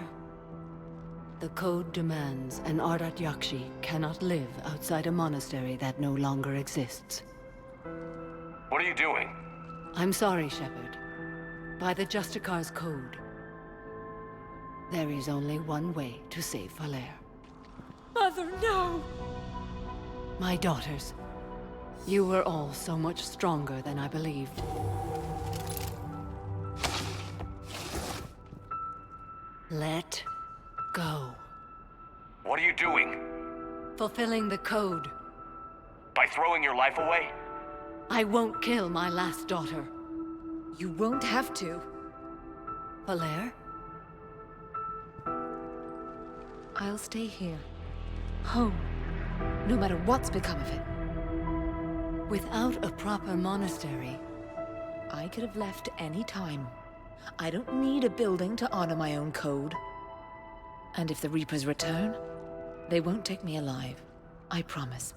the code demands an Ardat Yakshi cannot live outside a monastery that no longer exists. What are you doing? I'm sorry, Shepard. By the Justicar's code, there is only one way to save Falair. Mother, no! My daughters, you were all so much stronger than I believed. Let go. What are you doing? Fulfilling the code. By throwing your life away? I won't kill my last daughter. You won't have to. Valere? I'll stay here. Home. No matter what's become of it. Without a proper monastery, I could have left any time. I don't need a building to honor my own code. And if the Reapers return, they won't take me alive. I promise.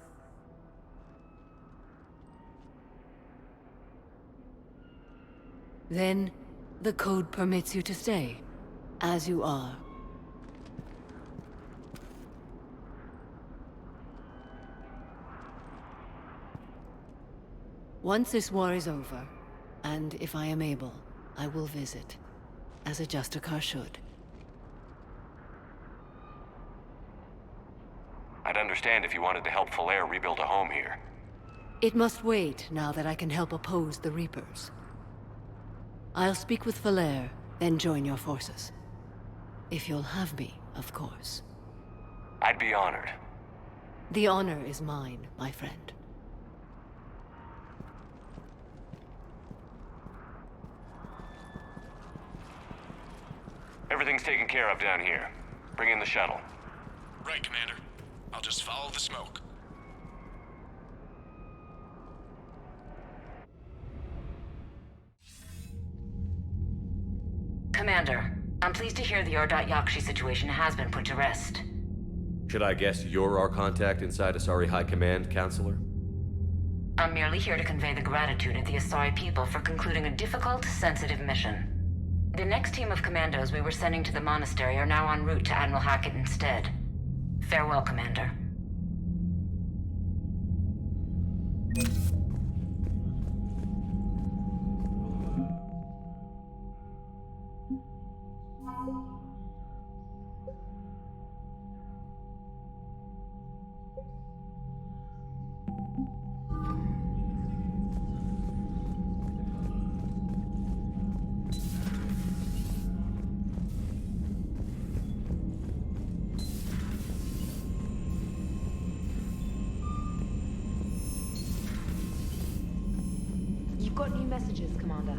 then the code permits you to stay, as you are. Once this war is over, and if I am able, I will visit, as a Justicar should. I'd understand if you wanted to help Falere rebuild a home here. It must wait now that I can help oppose the Reapers. I'll speak with Falere, then join your forces. If you'll have me, of course. I'd be honored. The honor is mine, my friend. Everything's taken care of down here. Bring in the shuttle. Right, Commander. I'll just follow the smoke. Commander, I'm pleased to hear the Yakshi situation has been put to rest. Should I guess you're our contact inside Asari High Command, Counselor? I'm merely here to convey the gratitude of the Asari people for concluding a difficult, sensitive mission. The next team of commandos we were sending to the monastery are now en route to Admiral Hackett instead. Farewell, Commander. You've got new messages, Commander.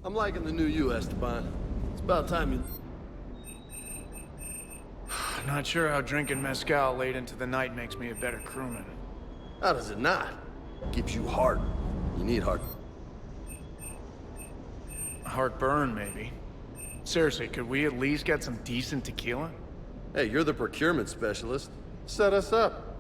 I'm liking the new you, Esteban. It's about time you... Not sure how drinking mezcal late into the night makes me a better crewman. How does it not? Gives you heart. You need heart. Heartburn, maybe. Seriously, could we at least get some decent tequila? Hey, you're the procurement specialist. Set us up.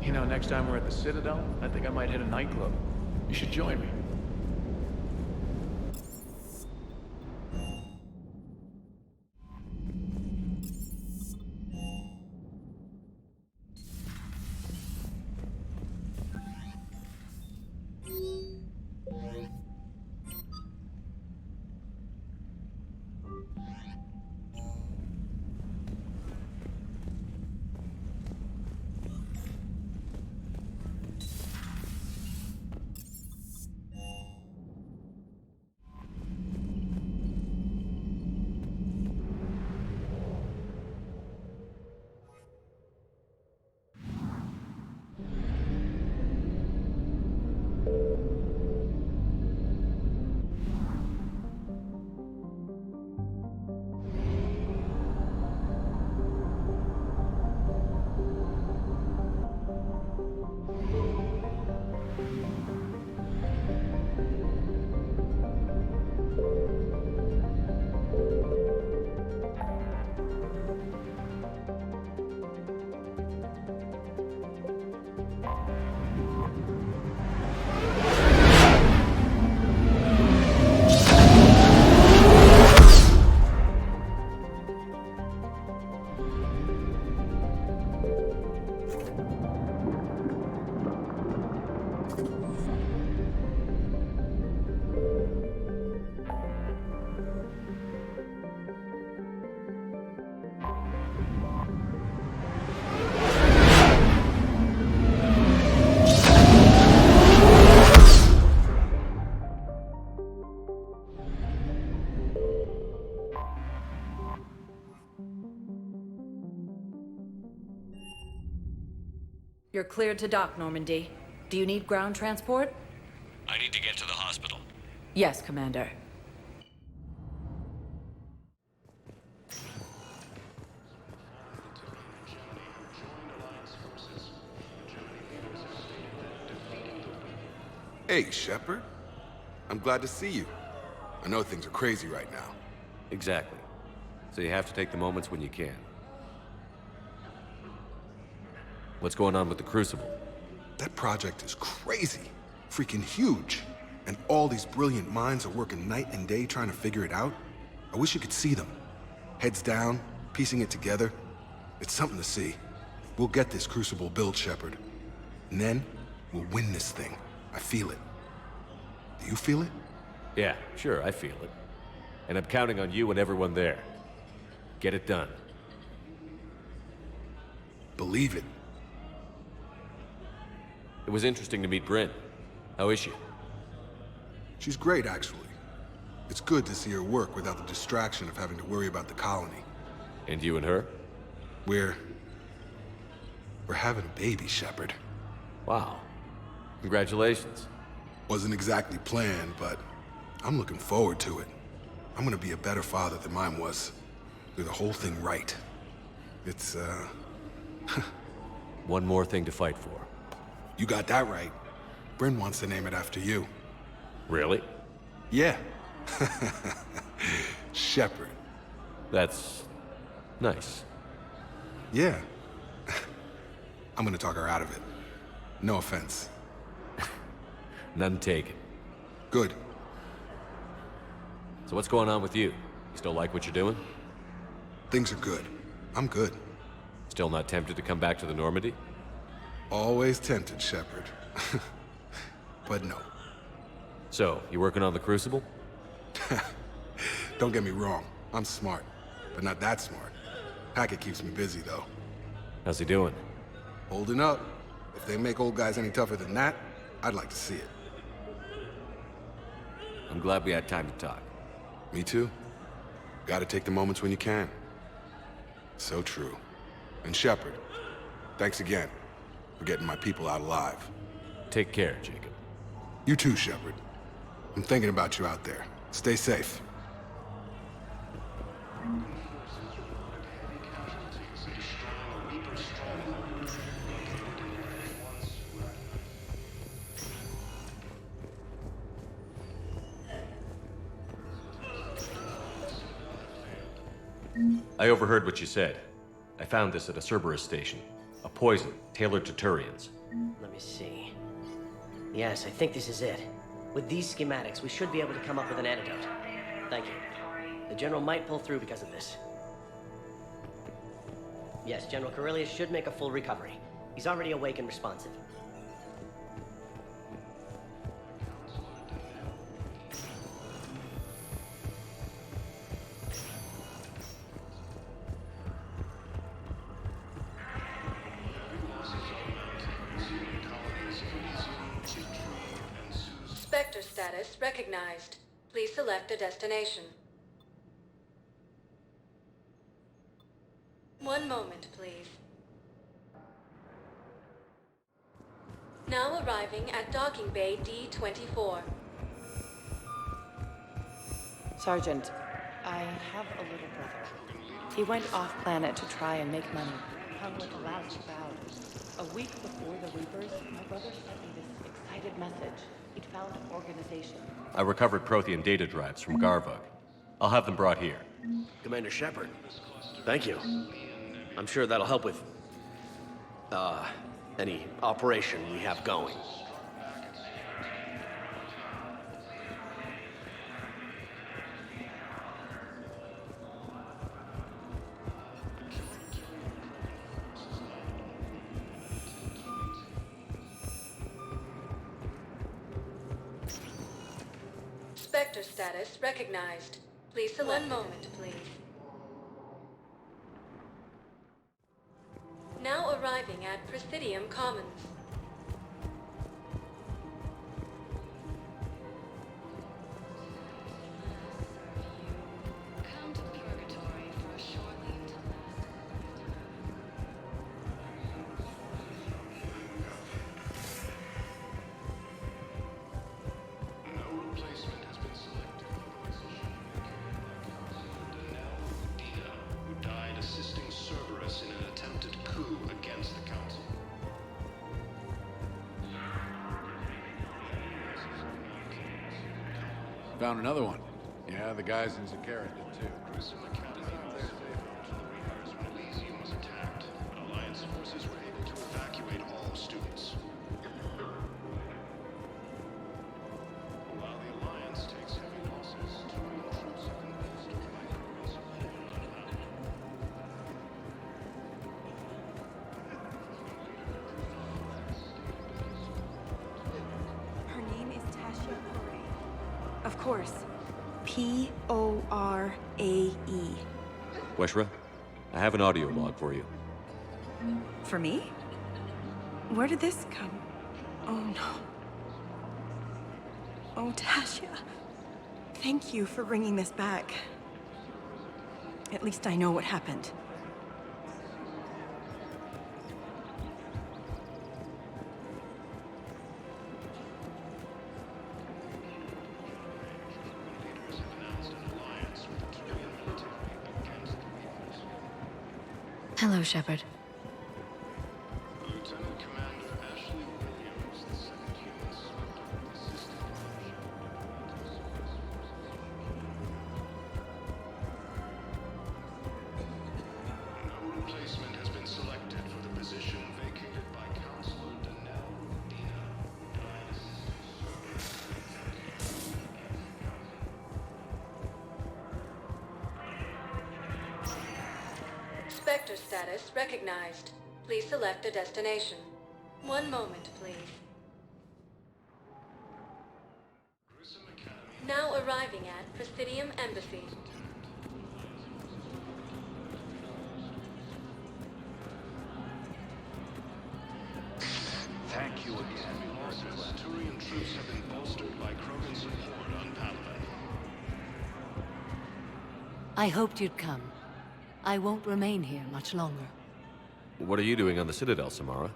You know, next time we're at the Citadel, I think I might hit a nightclub. You should join me. You're cleared to dock, Normandy. Do you need ground transport? I need to get to the hospital. Yes, Commander. Hey, Shepard. I'm glad to see you. I know things are crazy right now. Exactly. So you have to take the moments when you can. What's going on with the Crucible? That project is crazy. Freaking huge. And all these brilliant minds are working night and day trying to figure it out. I wish you could see them. Heads down, piecing it together. It's something to see. We'll get this Crucible built, Shepard. And then, we'll win this thing. I feel it. Do you feel it? Yeah, sure, I feel it. And I'm counting on you and everyone there. Get it done. Believe it. It was interesting to meet Bryn. How is she? She's great, actually. It's good to see her work without the distraction of having to worry about the colony. And you and her? We're having a baby, Shepard. Wow. Congratulations. Wasn't exactly planned, but I'm looking forward to it. I'm gonna be a better father than mine was. Do the whole thing right. It's, One more thing to fight for. You got that right. Bryn wants to name it after you. Really? Yeah. Shepard. That's nice. Yeah. I'm gonna talk her out of it. No offense. None taken. Good. So what's going on with you? You still like what you're doing? Things are good. I'm good. Still not tempted to come back to the Normandy? Always tempted, Shepard. But no. So, you working on the Crucible? Don't get me wrong. I'm smart, but not that smart. Hackett keeps me busy, though. How's he doing? Holding up. If they make old guys any tougher than that, I'd like to see it. I'm glad we had time to talk. Me too. Gotta take the moments when you can. So true. And Shepard, thanks again for getting my people out alive. Take care, Jacob. You too, Shepard. I'm thinking about you out there. Stay safe. I overheard what you said. I found this at a Cerberus station. A poison tailored to Turians. Let me see. Yes, I think this is it. With these schematics, we should be able to come up with an antidote. Thank you. The General might pull through because of this. Yes, General Corellius should make a full recovery. He's already awake and responsive. Spectre status recognized. Please select a destination. One moment, please. Now arriving at docking bay D-24. Sergeant, I have a little brother. He went off-planet to try and make money. Hung with a lousy crowd. A week before the Reapers, my brother sent me this excited message. He'd found an organization. I recovered Prothean data drives from Garvug. I'll have them brought here. Commander Shepard, thank you. I'm sure that'll help with, any operation we have going. Spectre status recognized. Please select. One moment, please. Now arriving at Presidium Commons. Found another one. Yeah, the guys in Zakara did too. Elysium was attacked, but Alliance forces were able to evacuate all students. While the Alliance takes heavy losses, Turian troops have been bolstered by Krogan support unbound. Her name is Tasha Porae. Of course. P-O-R-A-E. Weshra, I have an audio log for you. For me? Where did this come? Oh no. Oh, Tasha. Thank you for bringing this back. At least I know what happened. Hello, Shepard. Lieutenant Commander Ashley Williams, the second human smuggler with the system. No replacement has been selected for the position vacated by Counselor Danelle Dina. Spectre status recognized. Please select a destination. One moment, please. Now arriving at Presidium Embassy. Thank you again. Turian troops have been bolstered by Krogan support on Palaven. I hoped you'd come. I won't remain here much longer. What are you doing on the Citadel, Samara?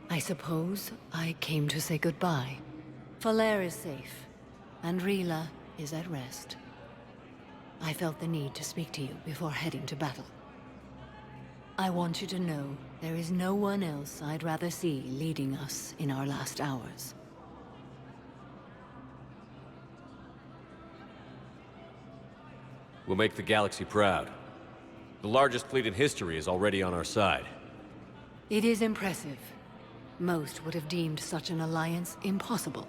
I suppose I came to say goodbye. Falair is safe, and Rila is at rest. I felt the need to speak to you before heading to battle. I want you to know there is no one else I'd rather see leading us in our last hours. We'll make the galaxy proud. The largest fleet in history is already on our side. It is impressive. Most would have deemed such an alliance impossible.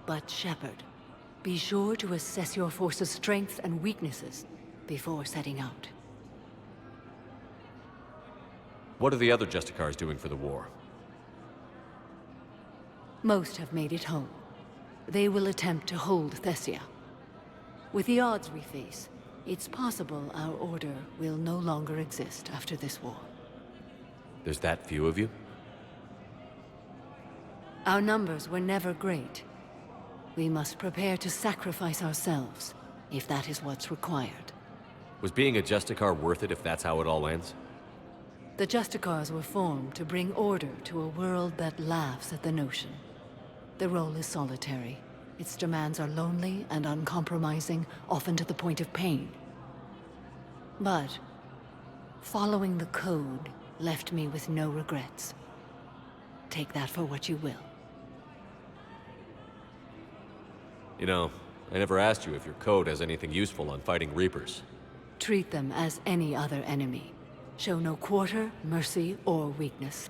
But Shepard, be sure to assess your force's strengths and weaknesses before setting out. What are the other Justicars doing for the war? Most have made it home. They will attempt to hold Thessia. With the odds we face, it's possible our order will no longer exist after this war. There's that few of you? Our numbers were never great. We must prepare to sacrifice ourselves, if that is what's required. Was being a Justicar worth it if that's how it all ends? The Justicars were formed to bring order to a world that laughs at the notion. The role is solitary. Its demands are lonely and uncompromising, often to the point of pain. But following the code left me with no regrets. Take that for what you will. You know, I never asked you if your code has anything useful on fighting Reapers. Treat them as any other enemy. Show no quarter, mercy, or weakness.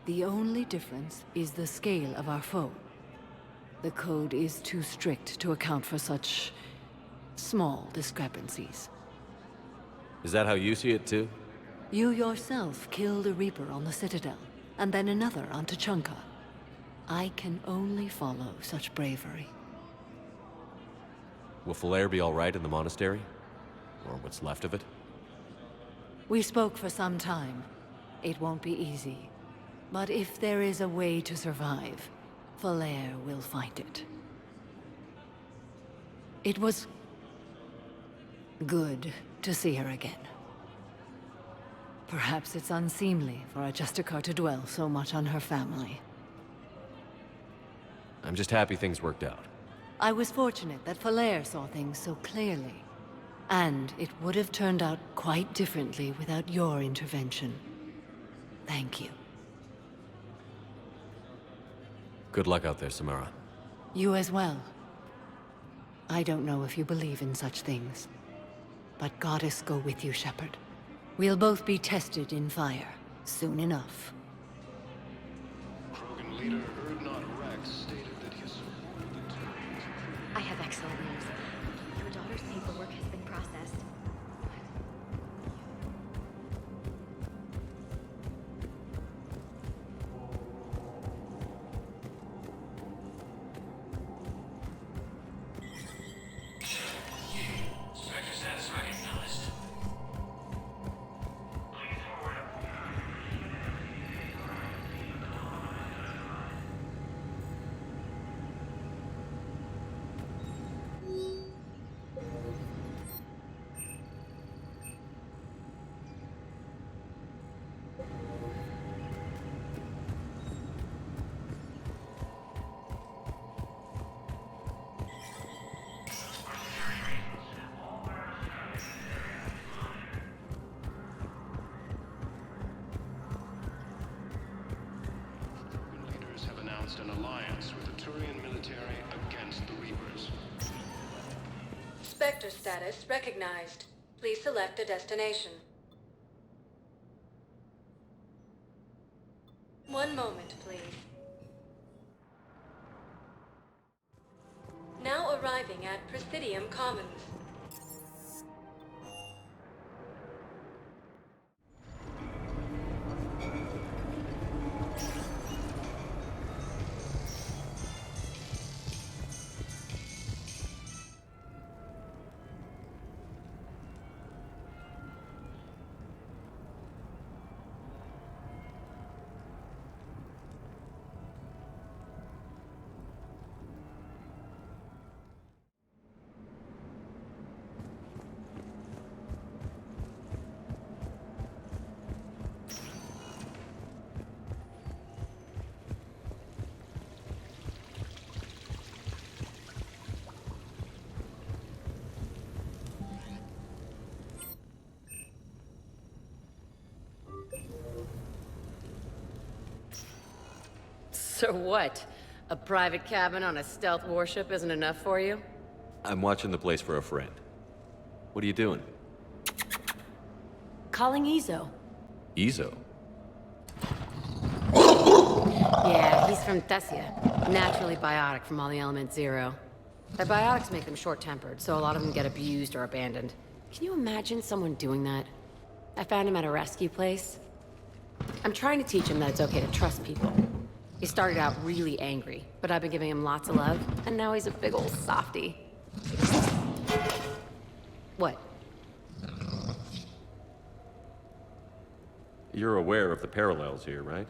The only difference is the scale of our foe. The code is too strict to account for such small discrepancies. Is that how you see it too? You yourself killed a Reaper on the Citadel, and then another on Tuchanka. I can only follow such bravery. Will Falair be all right in the monastery? Or what's left of it? We spoke for some time. It won't be easy. But if there is a way to survive, Falair will find it. It was good to see her again. Perhaps it's unseemly for a Justicar to dwell so much on her family. I'm just happy things worked out. I was fortunate that Falair saw things so clearly. And it would have turned out quite differently without your intervention. Thank you. Good luck out there, Samara. You as well. I don't know if you believe in such things, but Goddess go with you, Shepard. We'll both be tested in fire, soon enough. Krogan leader Erdnot Rex stated that he supported the Turians. I have excellent news. Your daughter's paperwork has been processed. Spectre status recognized. Leaders have announced an alliance with the Turian military against the Reapers. Spectre status recognized. Please select a destination. One moment, please. Now arriving at Presidium Commons. So what? A private cabin on a stealth warship isn't enough for you? I'm watching the place for a friend. What are you doing? Calling Izo. Izo? Yeah, he's from Thessia. Naturally biotic from all the element zero. Their biotics make them short-tempered, so a lot of them get abused or abandoned. Can you imagine someone doing that? I found him at a rescue place. I'm trying to teach him that it's okay to trust people. He started out really angry, but I've been giving him lots of love, and now he's a big old softie. What? You're aware of the parallels here, right?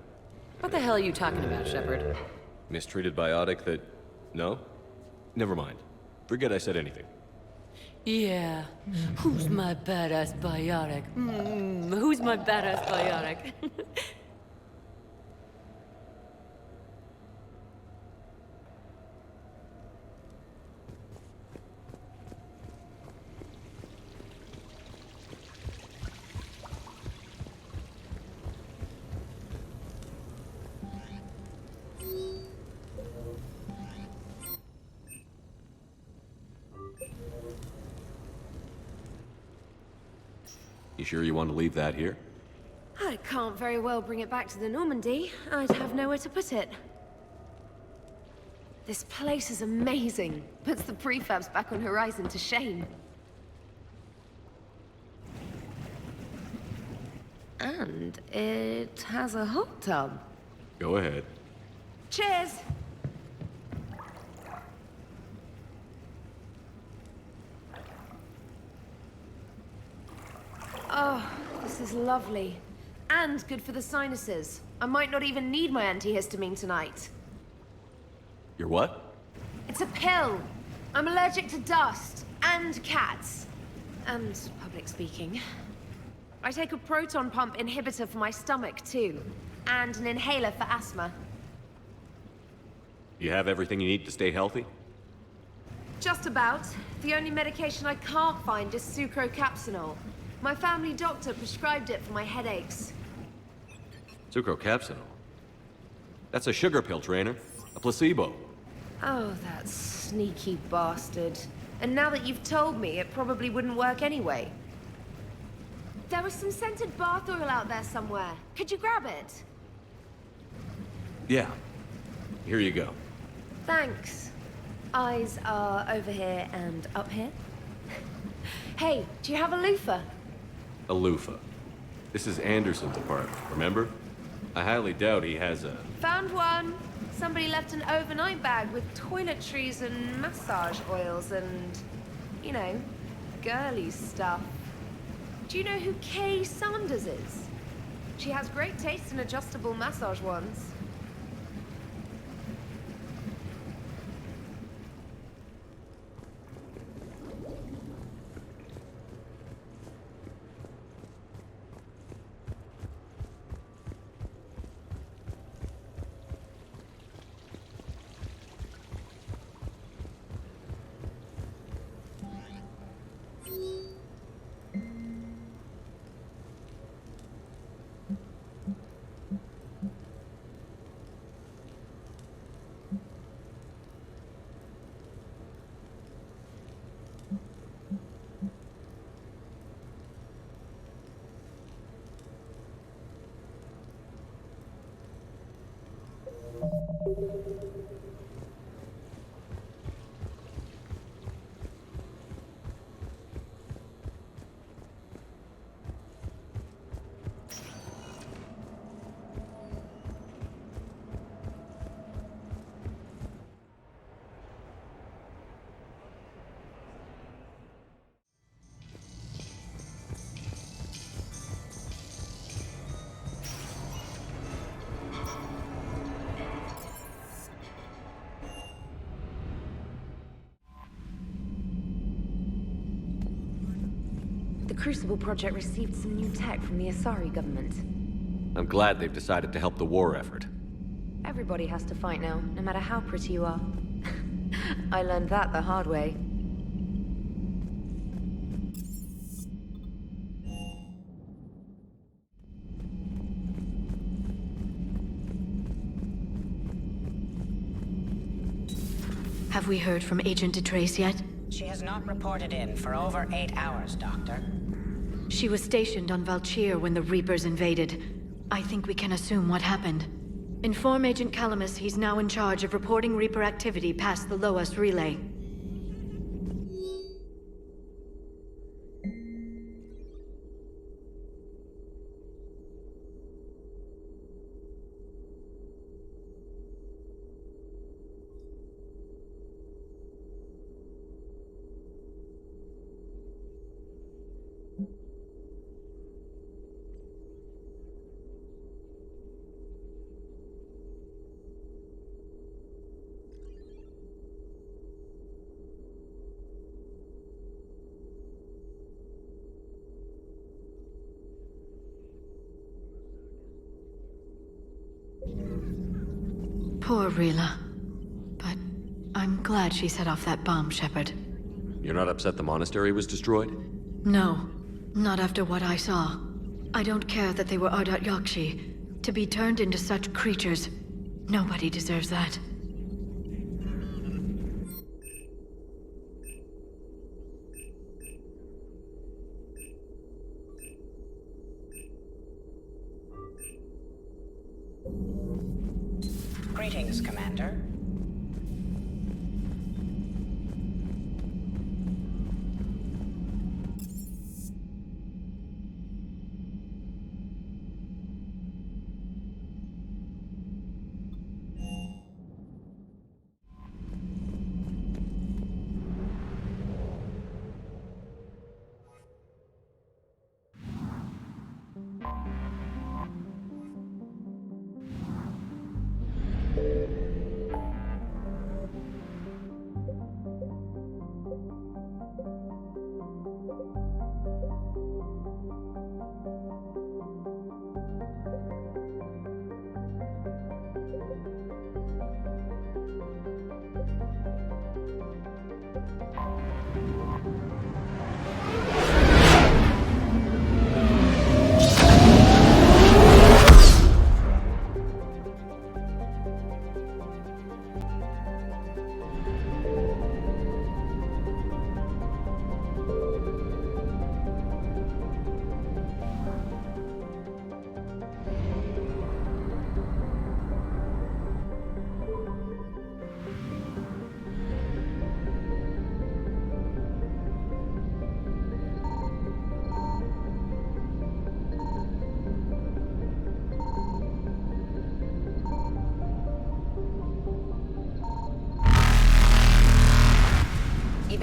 What the hell are you talking about, Shepard? Mistreated biotic that... No? Never mind. Forget I said anything. Yeah. Who's my badass biotic? Who's my badass biotic? You sure you want to leave that here? I can't very well bring it back to the Normandy. I'd have nowhere to put it. This place is amazing. Puts the prefabs back on Horizon to shame. And it has a hot tub. Go ahead. Cheers! Oh, this is lovely. And good for the sinuses. I might not even need my antihistamine tonight. Your what? It's a pill. I'm allergic to dust and cats. And public speaking. I take a proton pump inhibitor for my stomach, too. And an inhaler for asthma. You have everything you need to stay healthy? Just about. The only medication I can't find is sucrocapsinol. My family doctor prescribed it for my headaches. Sucrocapsinol? That's a sugar pill, Trainer. A placebo. Oh, that sneaky bastard. And now that you've told me, it probably wouldn't work anyway. There was some scented bath oil out there somewhere. Could you grab it? Yeah. Here you go. Thanks. Eyes are over here and up here. Hey, do you have a loofah? A loofah. This is Anderson's apartment, remember? I highly doubt he has a... Found one. Somebody left an overnight bag with toiletries and massage oils and, you know, girly stuff. Do you know who Kay Sanders is? She has great taste in adjustable massage ones. The Crucible Project received some new tech from the Asari government. I'm glad they've decided to help the war effort. Everybody has to fight now, no matter how pretty you are. I learned that the hard way. Have we heard from Agent DeTrace yet? She has not reported in for over 8 hours, Doctor. She was stationed on Valchir when the Reapers invaded. I think we can assume what happened. Inform Agent Calamus he's now in charge of reporting Reaper activity past the Loas relay. Poor Rila. But I'm glad she set off that bomb, Shepard. You're not upset the monastery was destroyed? No, not after what I saw. I don't care that they were Ardat Yakshi. To be turned into such creatures, nobody deserves that. Greetings, Commander.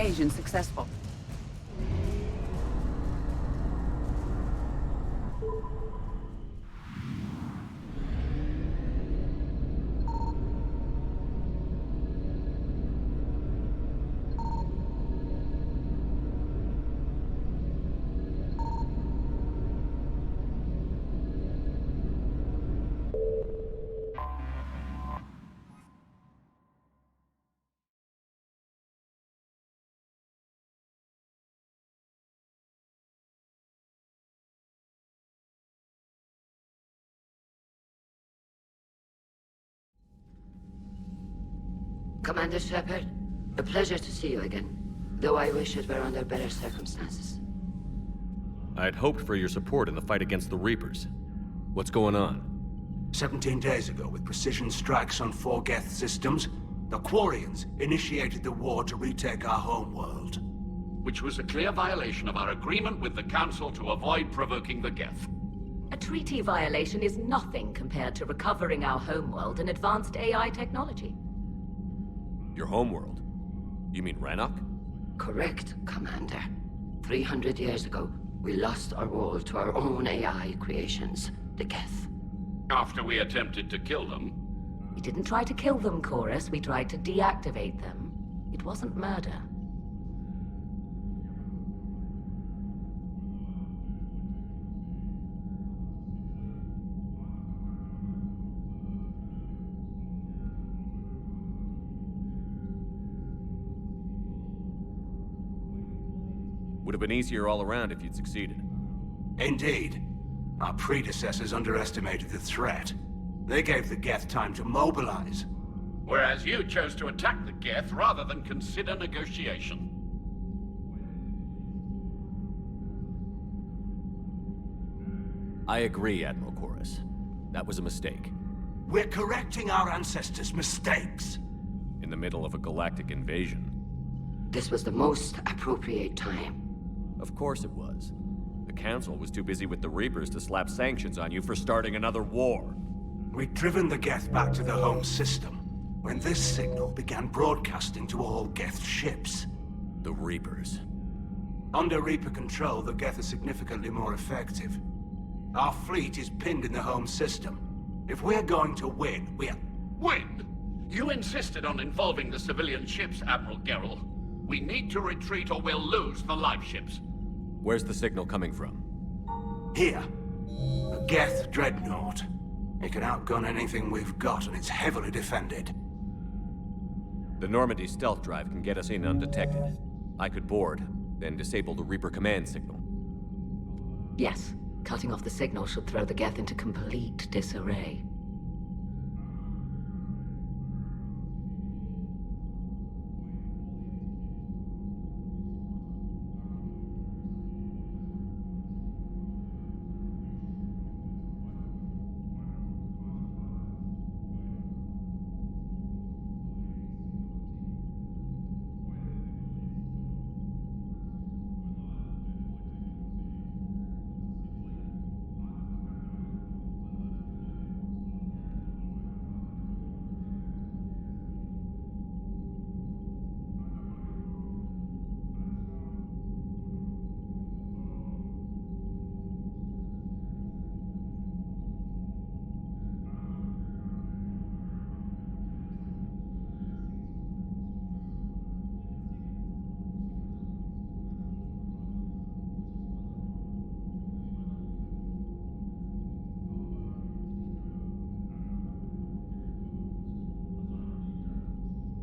Evasion successful. Commander Shepard, a pleasure to see you again, though I wish it were under better circumstances. I'd hoped for your support in the fight against the Reapers. What's going on? 17 days ago, with precision strikes on 4 Geth systems, the Quarians initiated the war to retake our homeworld. Which was a clear violation of our agreement with the Council to avoid provoking the Geth. A treaty violation is nothing compared to recovering our homeworld and advanced AI technology. Your homeworld? You mean Rannoch? Correct, Commander. 300 years ago, we lost our world to our own AI creations, the Geth. After we attempted to kill them? We didn't try to kill them, Chorus. We tried to deactivate them. It wasn't murder. Would have been easier all around if you'd succeeded. Indeed. Our predecessors underestimated the threat. They gave the Geth time to mobilize. Whereas you chose to attack the Geth rather than consider negotiation. I agree, Admiral Chorus. That was a mistake. We're correcting our ancestors' mistakes. In the middle of a galactic invasion. This was the most appropriate time. Of course it was. The Council was too busy with the Reapers to slap sanctions on you for starting another war. We'd driven the Geth back to the home system, when this signal began broadcasting to all Geth ships. The Reapers. Under Reaper control, the Geth are significantly more effective. Our fleet is pinned in the home system. If we're going to win, Win? You insisted on involving the civilian ships, Admiral Gerrel. We need to retreat or we'll lose the live ships. Where's the signal coming from? Here. A Geth dreadnought. It can outgun anything we've got, and it's heavily defended. The Normandy stealth drive can get us in undetected. I could board, then disable the Reaper command signal. Yes, cutting off the signal should throw the Geth into complete disarray.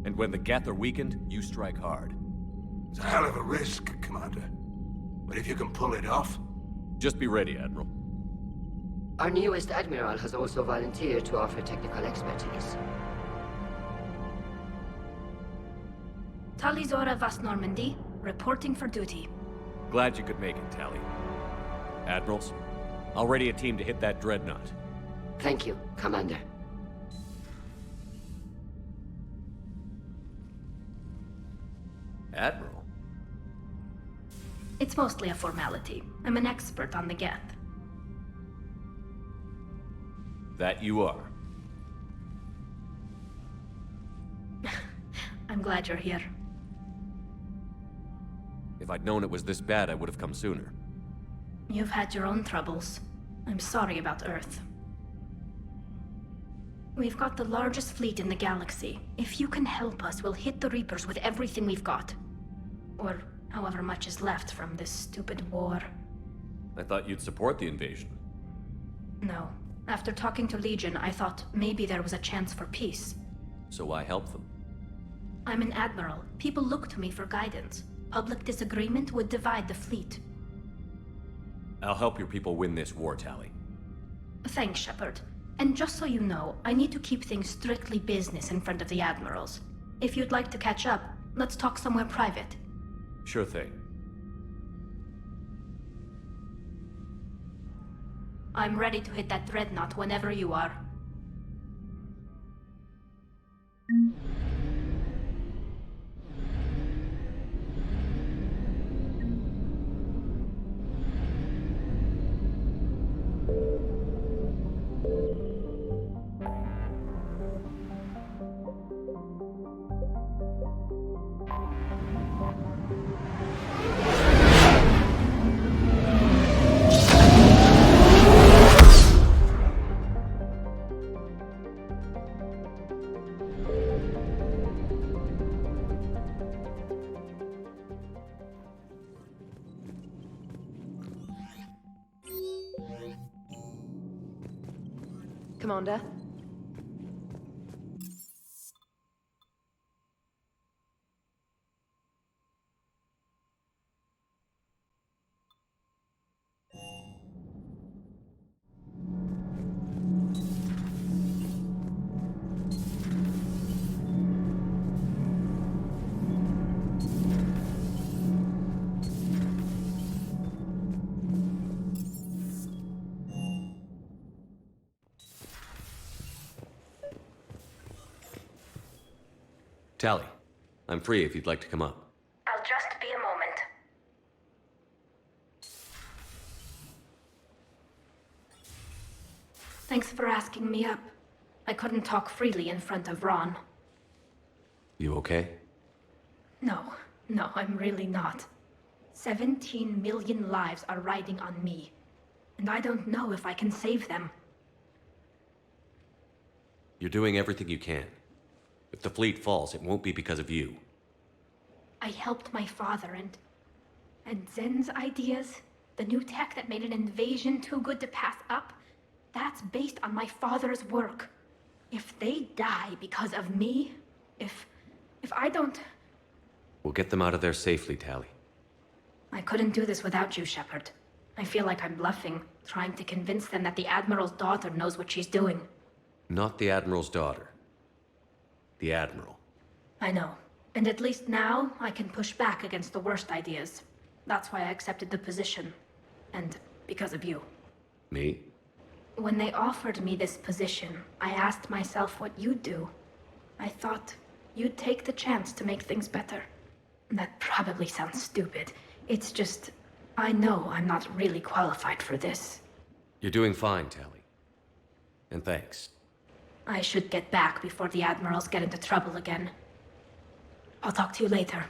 And when the Geth are weakened, you strike hard. It's a hell of a risk, Commander. But if you can pull it off... Just be ready, Admiral. Our newest Admiral has also volunteered to offer technical expertise. Talizora Vast Normandy, reporting for duty. Glad you could make it, Tally. Admirals, I'll ready a team to hit that dreadnought. Thank you, Commander. Admiral? It's mostly a formality. I'm an expert on the Geth. That you are. I'm glad you're here. If I'd known it was this bad, I would have come sooner. You've had your own troubles. I'm sorry about Earth. We've got the largest fleet in the galaxy. If you can help us, we'll hit the Reapers with everything we've got. Or however much is left from this stupid war. I thought you'd support the invasion. No. After talking to Legion, I thought maybe there was a chance for peace. So why help them? I'm an admiral. People look to me for guidance. Public disagreement would divide the fleet. I'll help your people win this war, Tally. Thanks, Shepard. And just so you know, I need to keep things strictly business in front of the admirals. If you'd like to catch up, let's talk somewhere private. Sure thing. I'm ready to hit that dreadnought whenever you are. Commander? Tally, I'm free if you'd like to come up. I'll just be a moment. Thanks for asking me up. I couldn't talk freely in front of Ron. You okay? No, I'm really not. 17 million lives are riding on me. And I don't know if I can save them. You're doing everything you can. If the fleet falls, it won't be because of you. I helped my father and Zen's ideas, the new tech that made an invasion too good to pass up, that's based on my father's work. If they die because of me, if I don't... We'll get them out of there safely, Tally. I couldn't do this without you, Shepard. I feel like I'm bluffing, trying to convince them that the Admiral's daughter knows what she's doing. Not the Admiral's daughter. The Admiral. I know. And at least now, I can push back against the worst ideas. That's why I accepted the position. And because of you. Me? When they offered me this position, I asked myself what you'd do. I thought you'd take the chance to make things better. That probably sounds stupid. It's just, I know I'm not really qualified for this. You're doing fine, Tally. And thanks. I should get back before the Admirals get into trouble again. I'll talk to you later.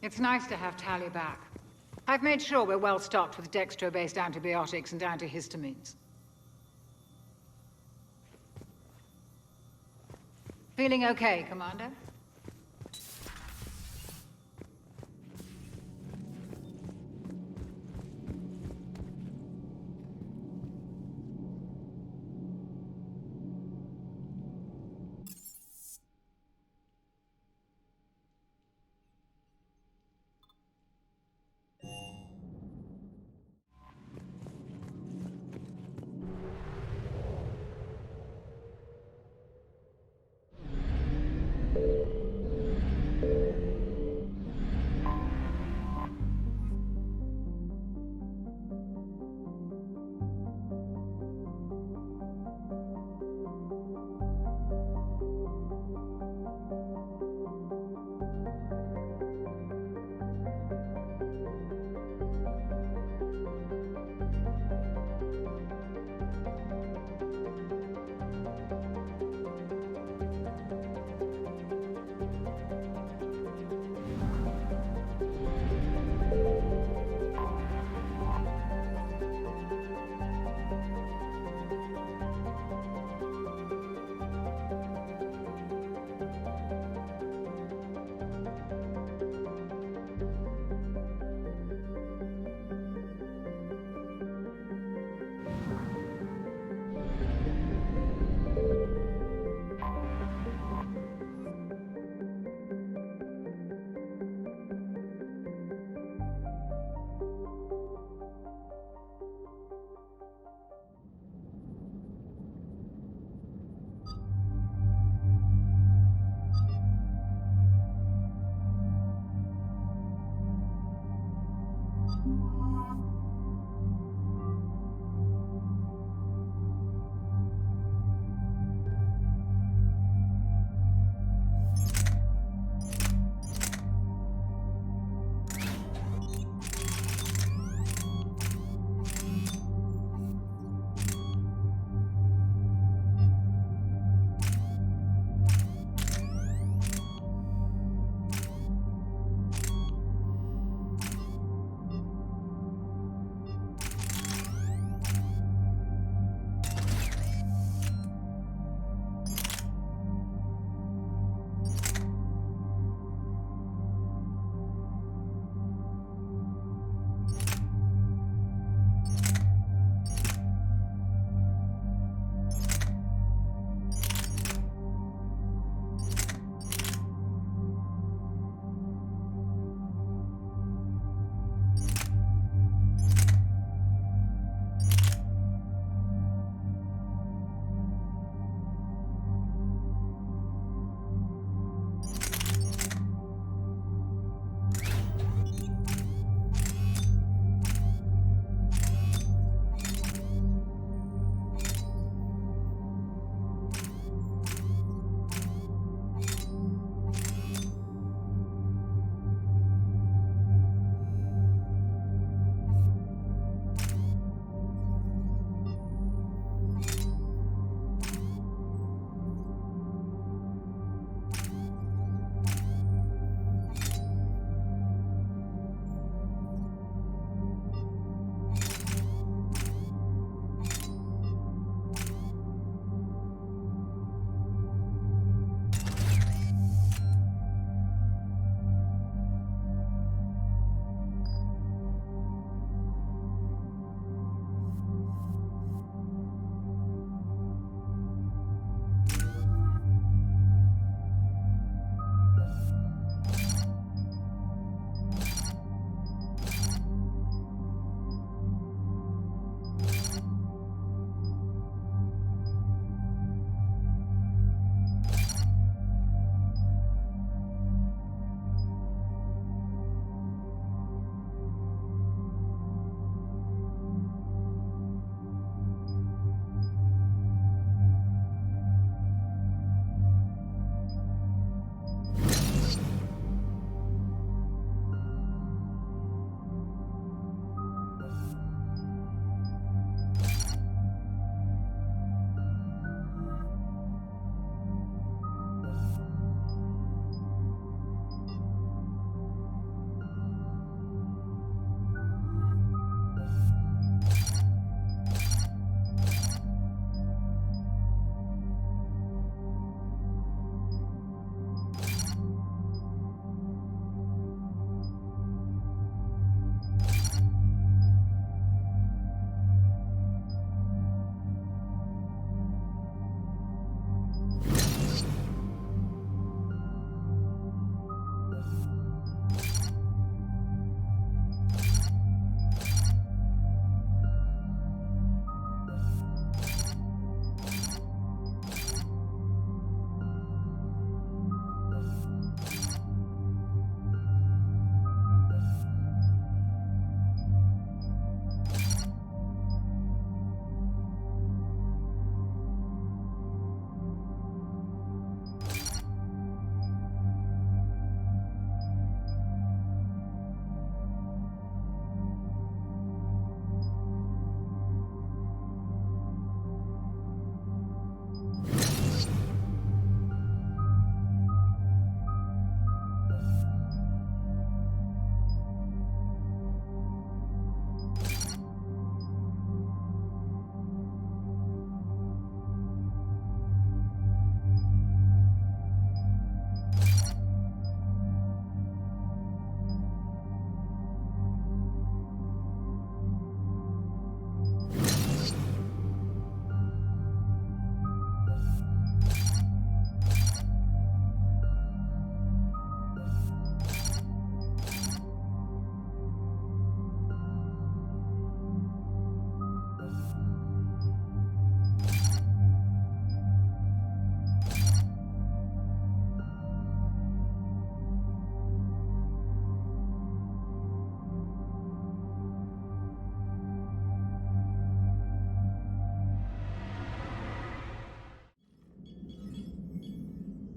It's nice to have Tally back. I've made sure we're well stocked with dextro-based antibiotics and antihistamines. Feeling okay, Commander?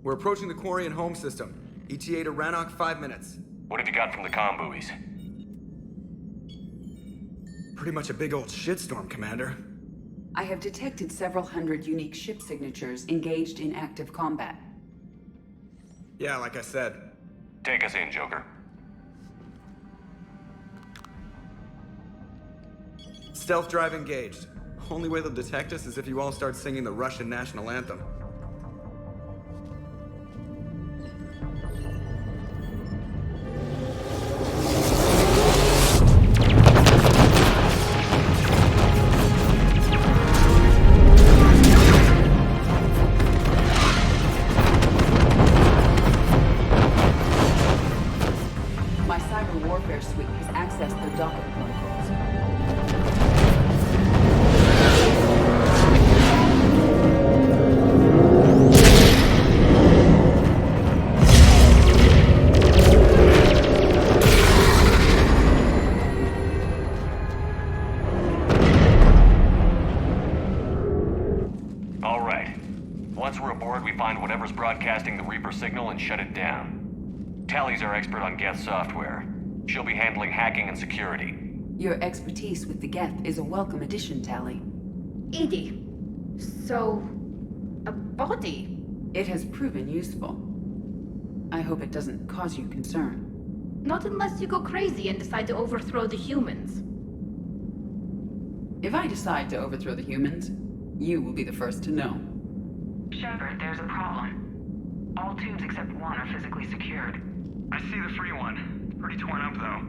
We're approaching the quarry and home system. ETA to Rannoch, 5 minutes. What have you got from the comm buoys? Pretty much a big old shitstorm, Commander. I have detected several hundred unique ship signatures engaged in active combat. Yeah, like I said. Take us in, Joker. Stealth drive engaged. Only way they'll detect us is if you all start singing the Russian national anthem. My cyber warfare suite has accessed their docking protocols. All right. Once we're aboard, we find whatever's broadcasting the Reaper signal and shut it down. Tally's our expert on Geth software. She'll be handling hacking and security. Your expertise with the Geth is a welcome addition, Tally. Edie, so... a body? It has proven useful. I hope it doesn't cause you concern. Not unless you go crazy and decide to overthrow the humans. If I decide to overthrow the humans, you will be the first to know. Shepard, there's a problem. All tubes except one are physically secured. I see the free one. Pretty torn up, though.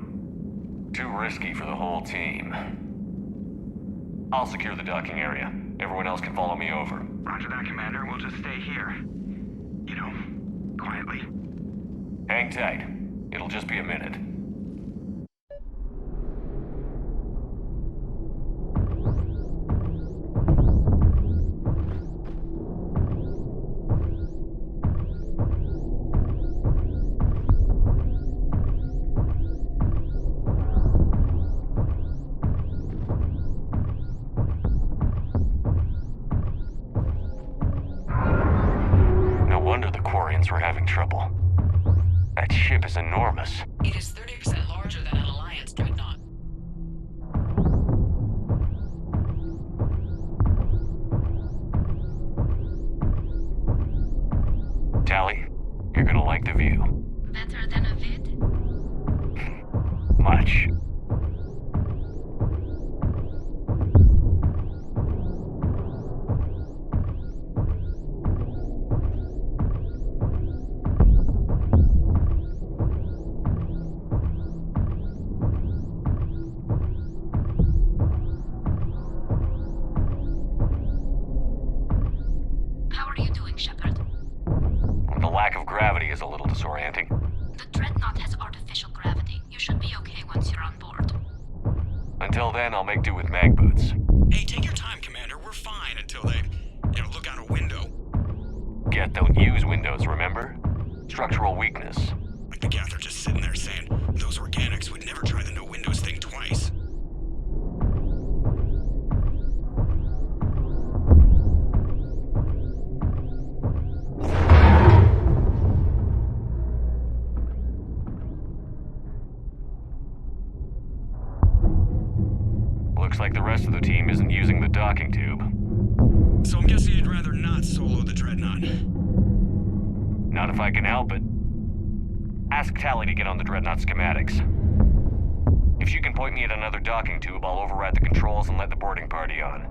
Too risky for the whole team. I'll secure the docking area. Everyone else can follow me over. Roger that, Commander. We'll just stay here. You know, quietly. Hang tight. It'll just be a minute. No wonder the Quarians were having trouble. That ship is enormous. It is 30% larger than an Alliance dreadnought. Tally, you're gonna like the view. Better than a vid? Much. How are you doing, Shepard? The lack of gravity is a little disorienting. The Dreadnought has artificial gravity. You should be okay once you're on board. Until then, I'll make do with mag boots. Hey, take your time, Commander. We're fine until they, look out a window. Geth don't use windows, remember? Structural weakness. Like the Geth are just sitting there saying, those organics would never try the no windows thing twice. Looks like the rest of the team isn't using the docking tube. So I'm guessing you'd rather not solo the Dreadnought. Not if I can help it. Ask Tally to get on the Dreadnought schematics. If she can point me at another docking tube, I'll override the controls and let the boarding party on.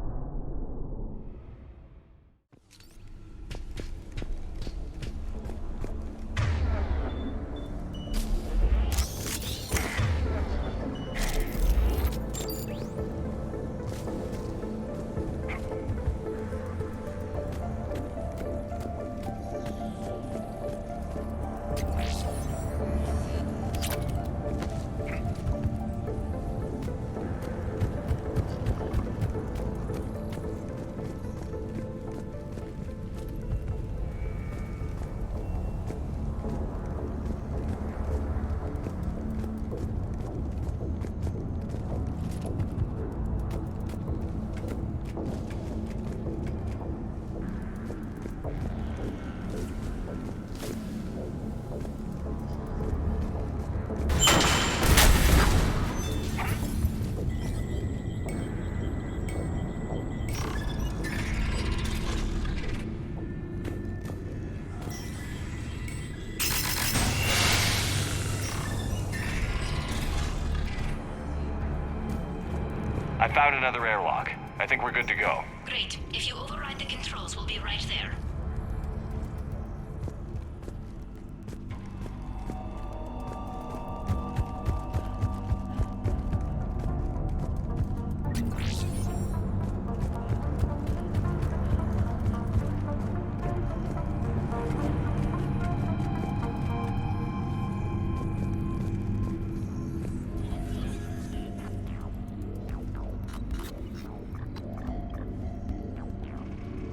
I found another airlock. I think we're good to go. Great. If you override the controls, we'll be right there.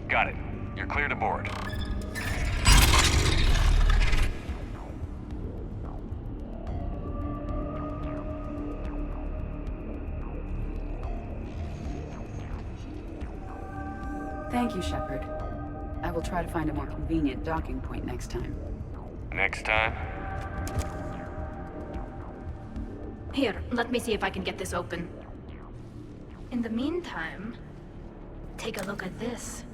Got it. You're clear to board. Thank you, Shepard. I will try to find a more convenient docking point next time. Next time? Here, let me see if I can get this open. In the meantime, take a look at this.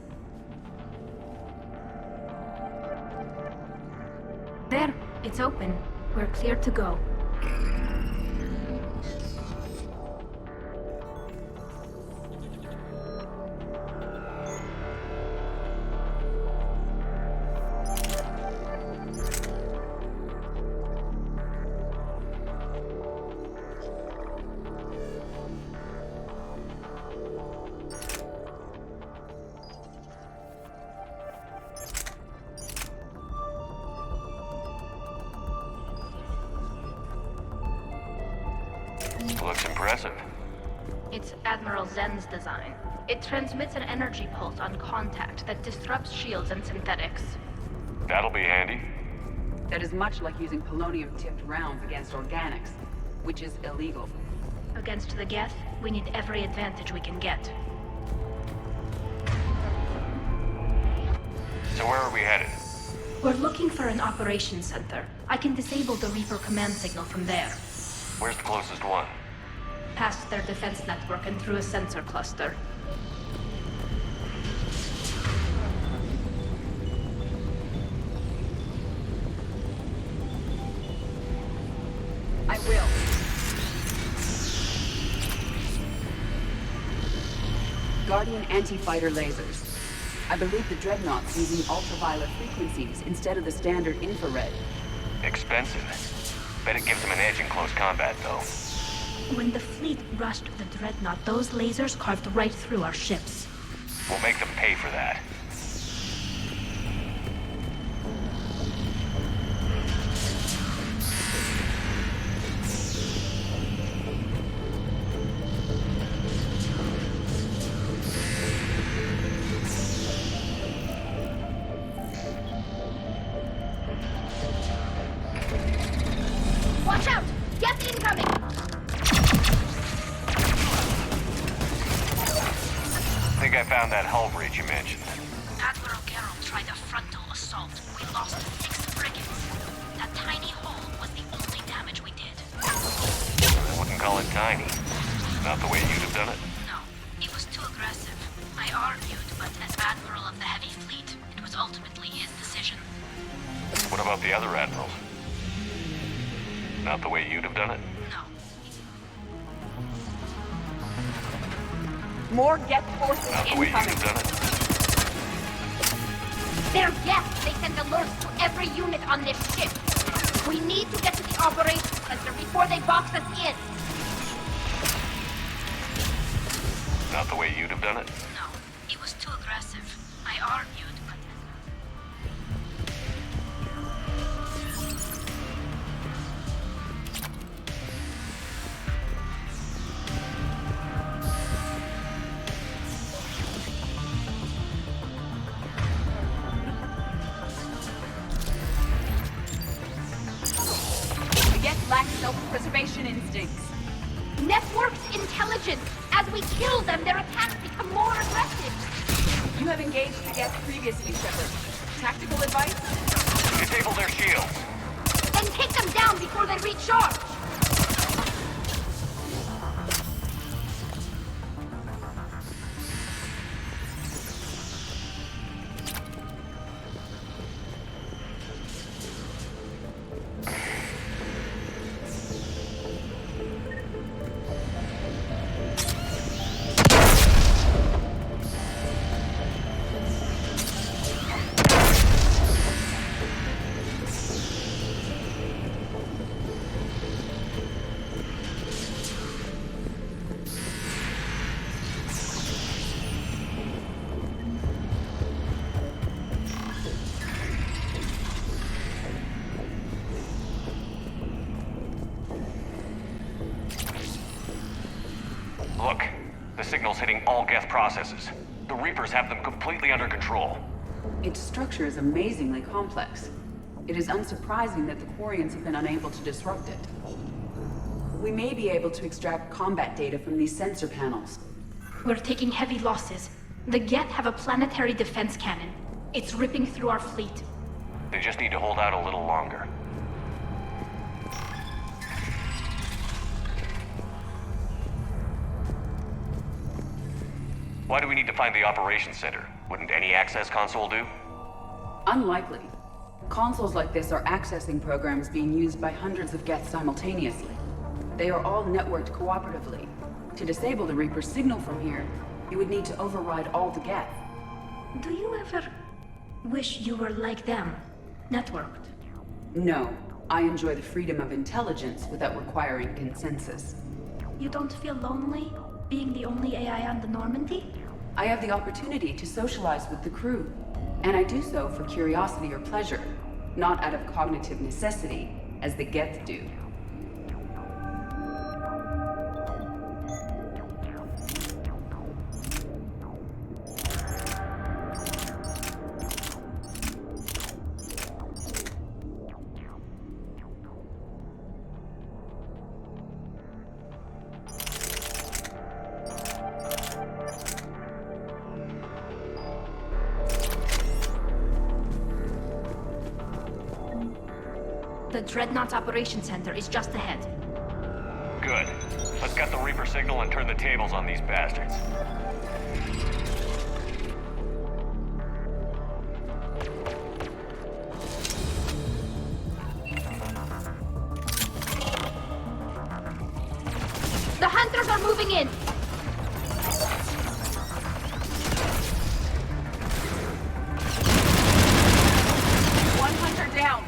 There, it's open. We're clear to go. Looks impressive. It's Admiral Zen's design. It transmits an energy pulse on contact that disrupts shields and synthetics. That'll be handy. That is much like using polonium-tipped rounds against organics, which is illegal. Against the Geth, we need every advantage we can get. So where are we headed? We're looking for an operations center. I can disable the Reaper command signal from there. Where's the closest one? Past their defense network and through a sensor cluster. I will. Guardian anti-fighter lasers. I believe the Dreadnought's using ultraviolet frequencies instead of the standard infrared. Expensive. Bet it gives them an edge in close combat, though. When the fleet rushed the Dreadnought, those lasers carved right through our ships. We'll make them pay for that. Watch out! Geth incoming! I think I found that hull breach you mentioned. Admiral Geralt tried a frontal assault. We lost 6 frigates. That tiny hole was the only damage we did. I wouldn't call it tiny. Not the way you'd have done it. No, it was too aggressive. I argued, but as Admiral of the Heavy Fleet, it was ultimately his decision. What about the other admirals? Not the way you'd have done it? More Geth forces Not the way you'd incoming. have done it? They're Geth! They sent alerts to every unit on this ship. We need to get to the operations center before they box us in. Not the way you'd have done it? No, it was too aggressive. I argued, but... The Geth lack self-preservation instincts. Network's intelligence! As we kill them, their attacks become more aggressive! You have engaged the Geth previously, Shepard. Tactical advice? Disable their shields. Then take them down before they recharge! Look, the signal's hitting all Geth processes. The Reapers have them completely under control. Its structure is amazingly complex. It is unsurprising that the Quarians have been unable to disrupt it. We may be able to extract combat data from these sensor panels. We're taking heavy losses. The Geth have a planetary defense cannon. It's ripping through our fleet. They just need to hold out a little longer. Why do we need to find the operations center? Wouldn't any access console do? Unlikely. Consoles like this are accessing programs being used by hundreds of Geth simultaneously. They are all networked cooperatively. To disable the Reaper signal from here, you would need to override all the Geth. Do you ever wish you were like them? Networked? No. I enjoy the freedom of intelligence without requiring consensus. You don't feel lonely, being the only AI on the Normandy? I have the opportunity to socialize with the crew, and I do so for curiosity or pleasure, not out of cognitive necessity, as the Geth do. The Dreadnought's Operation Center is just ahead. Good. Let's get the Reaper signal and turn the tables on these bastards. The hunters are moving in! One hunter down!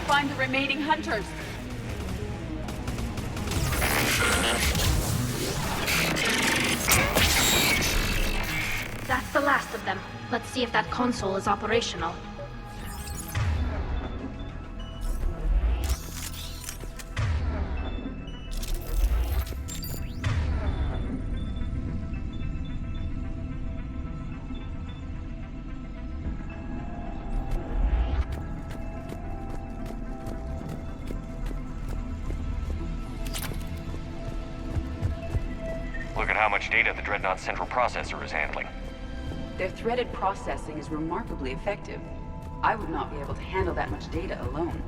Find the remaining hunters. That's the last of them. Let's see if that console is operational. Look at how much data the Dreadnought's central processor is handling. Their threaded processing is remarkably effective. I would not be able to handle that much data alone.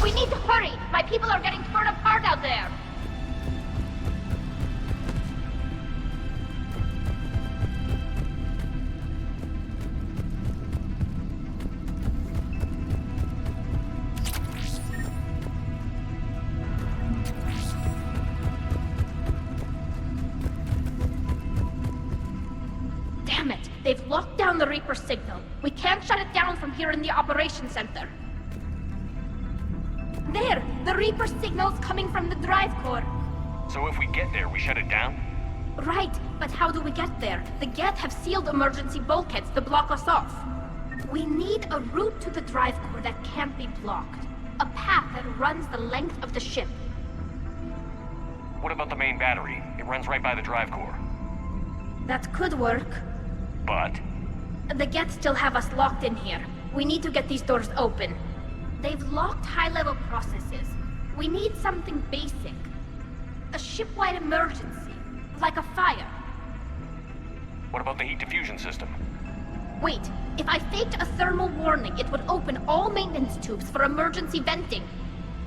We need to hurry! My people are getting torn apart out there! Damn it! They've locked down the Reaper signal. We can't shut it down from here in the Operations Center. There! The Reaper signal's coming from the drive core. So if we get there, we shut it down? Right, but how do we get there? The Geth have sealed emergency bulkheads to block us off. We need a route to the drive core that can't be blocked. A path that runs the length of the ship. What about the main battery? It runs right by the drive core. That could work. But? The Geth still have us locked in here. We need to get these doors open. They've locked high-level processes. We need something basic. A ship-wide emergency. Like a fire. What about the heat diffusion system? Wait, if I faked a thermal warning, it would open all maintenance tubes for emergency venting.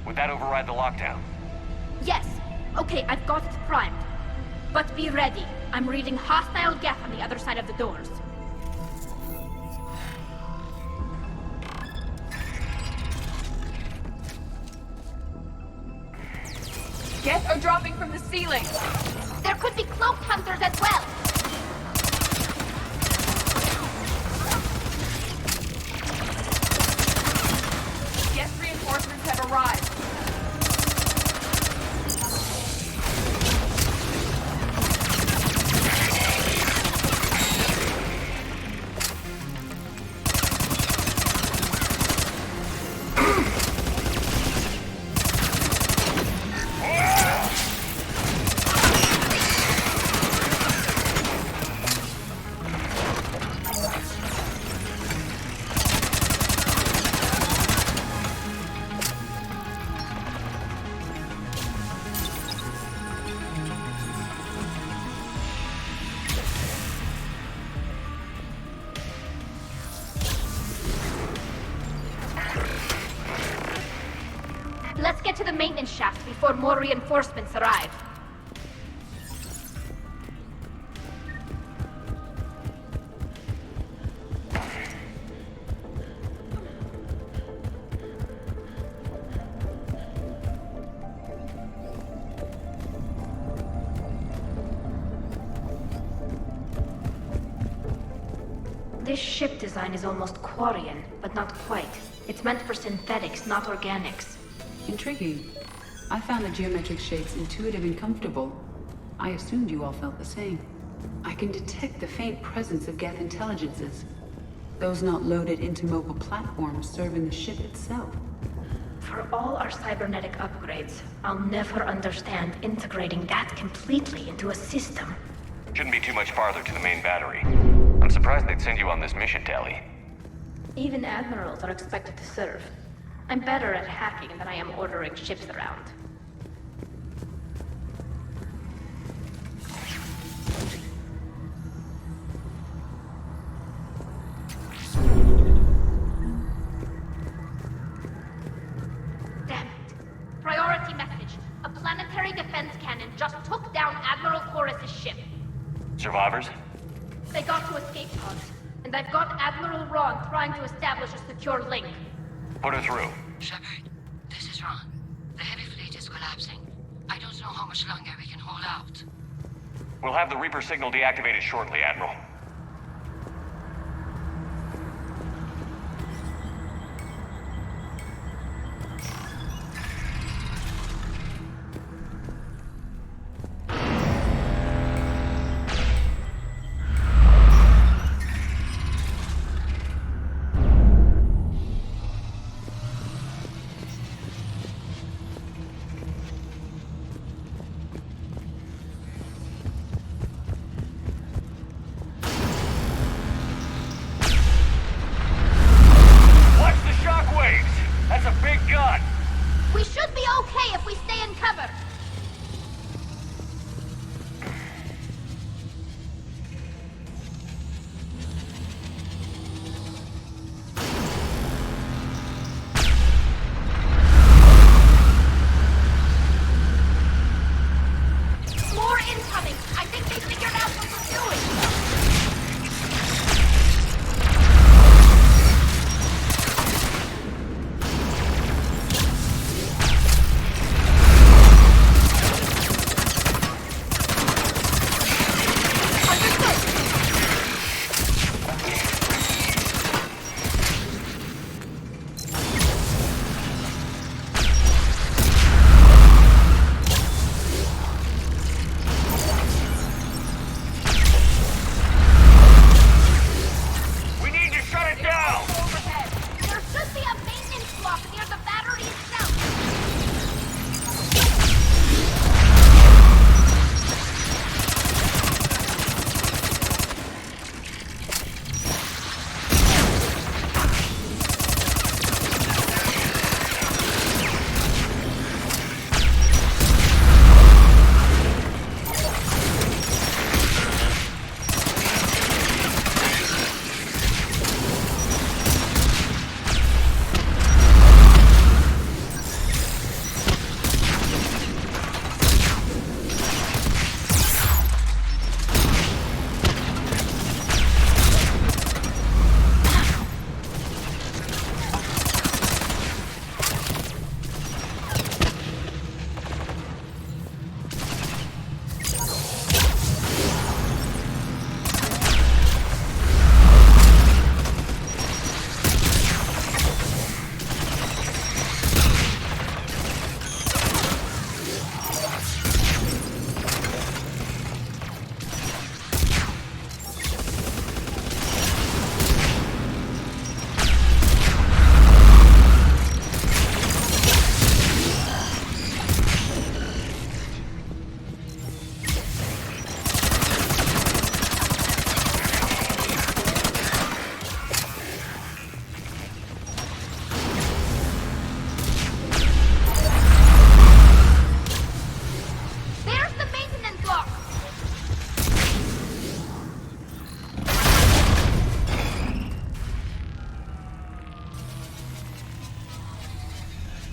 Would that override the lockdown? Yes. Okay, I've got it primed. But be ready. I'm reading hostile Geth on the other side of the doors. Geth are dropping from the ceiling! They're could be cloaked hunters as well! Yes, reinforcements have arrived. Let's get to the maintenance shaft before more reinforcements arrive. This ship design is almost Quarian, but not quite. It's meant for synthetics, not organics. Intriguing. I found the geometric shapes intuitive and comfortable. I assumed you all felt the same. I can detect the faint presence of Geth intelligences. Those not loaded into mobile platforms serving the ship itself. For all our cybernetic upgrades, I'll never understand integrating that completely into a system. Shouldn't be too much farther to the main battery. I'm surprised they'd send you on this mission, Tali. Even admirals are expected to serve. I'm better at hacking than I am ordering ships around. Damn it. Priority message. A planetary defense cannon just took down Admiral Chorus's ship. Survivors? They got to escape pods, and I've got Admiral Ron trying to establish a secure link. Put her through. Shepard, this is Ron. The heavy fleet is collapsing. I don't know how much longer we can hold out. We'll have the Reaper signal deactivated shortly, Admiral.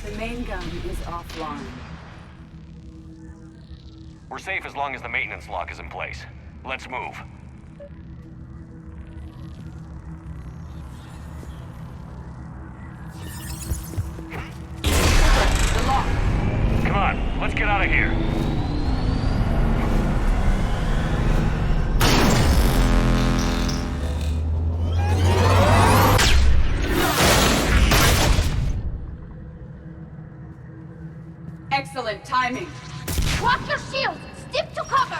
The main gun is offline. We're safe as long as the maintenance lock is in place. Let's move. The lock! Come on, let's get out of here. Excellent timing. Watch your shields! Stick to cover!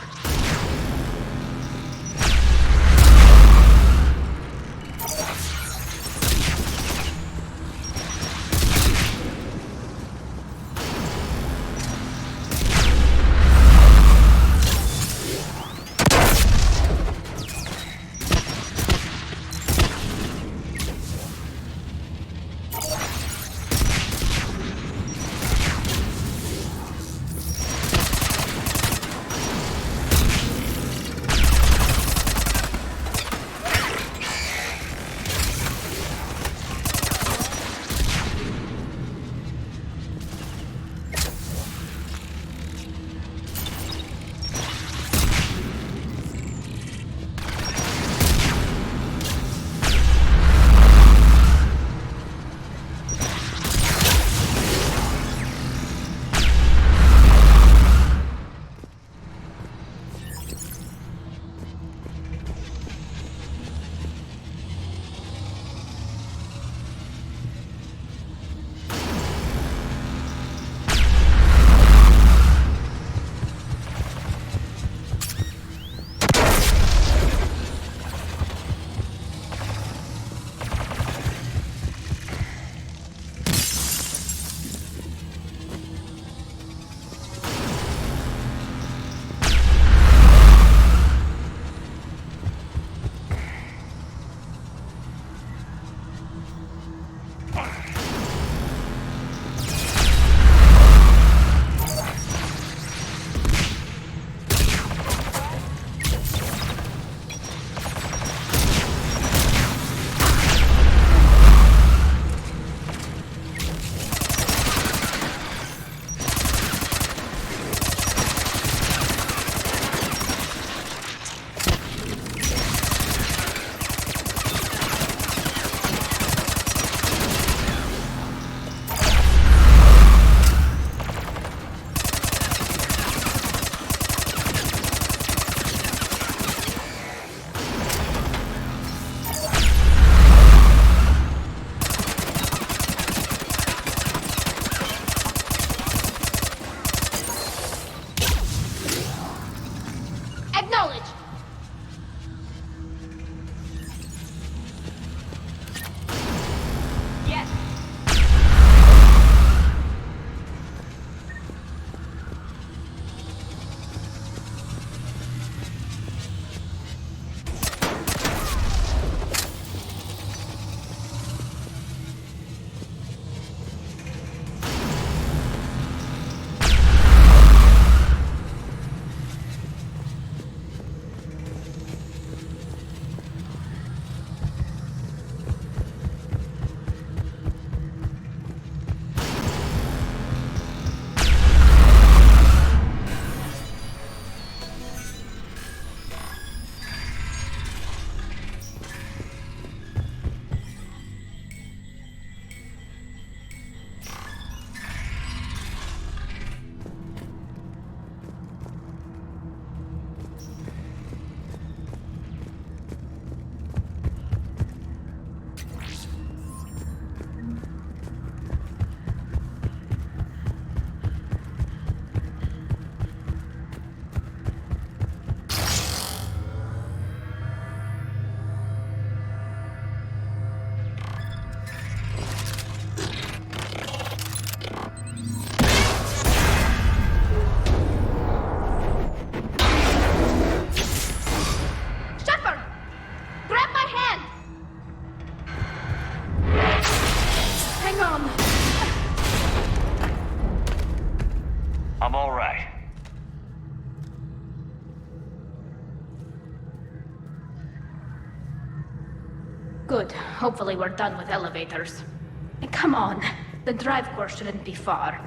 I'm all right. Good. Hopefully we're done with elevators. Come on. The drive core shouldn't be far.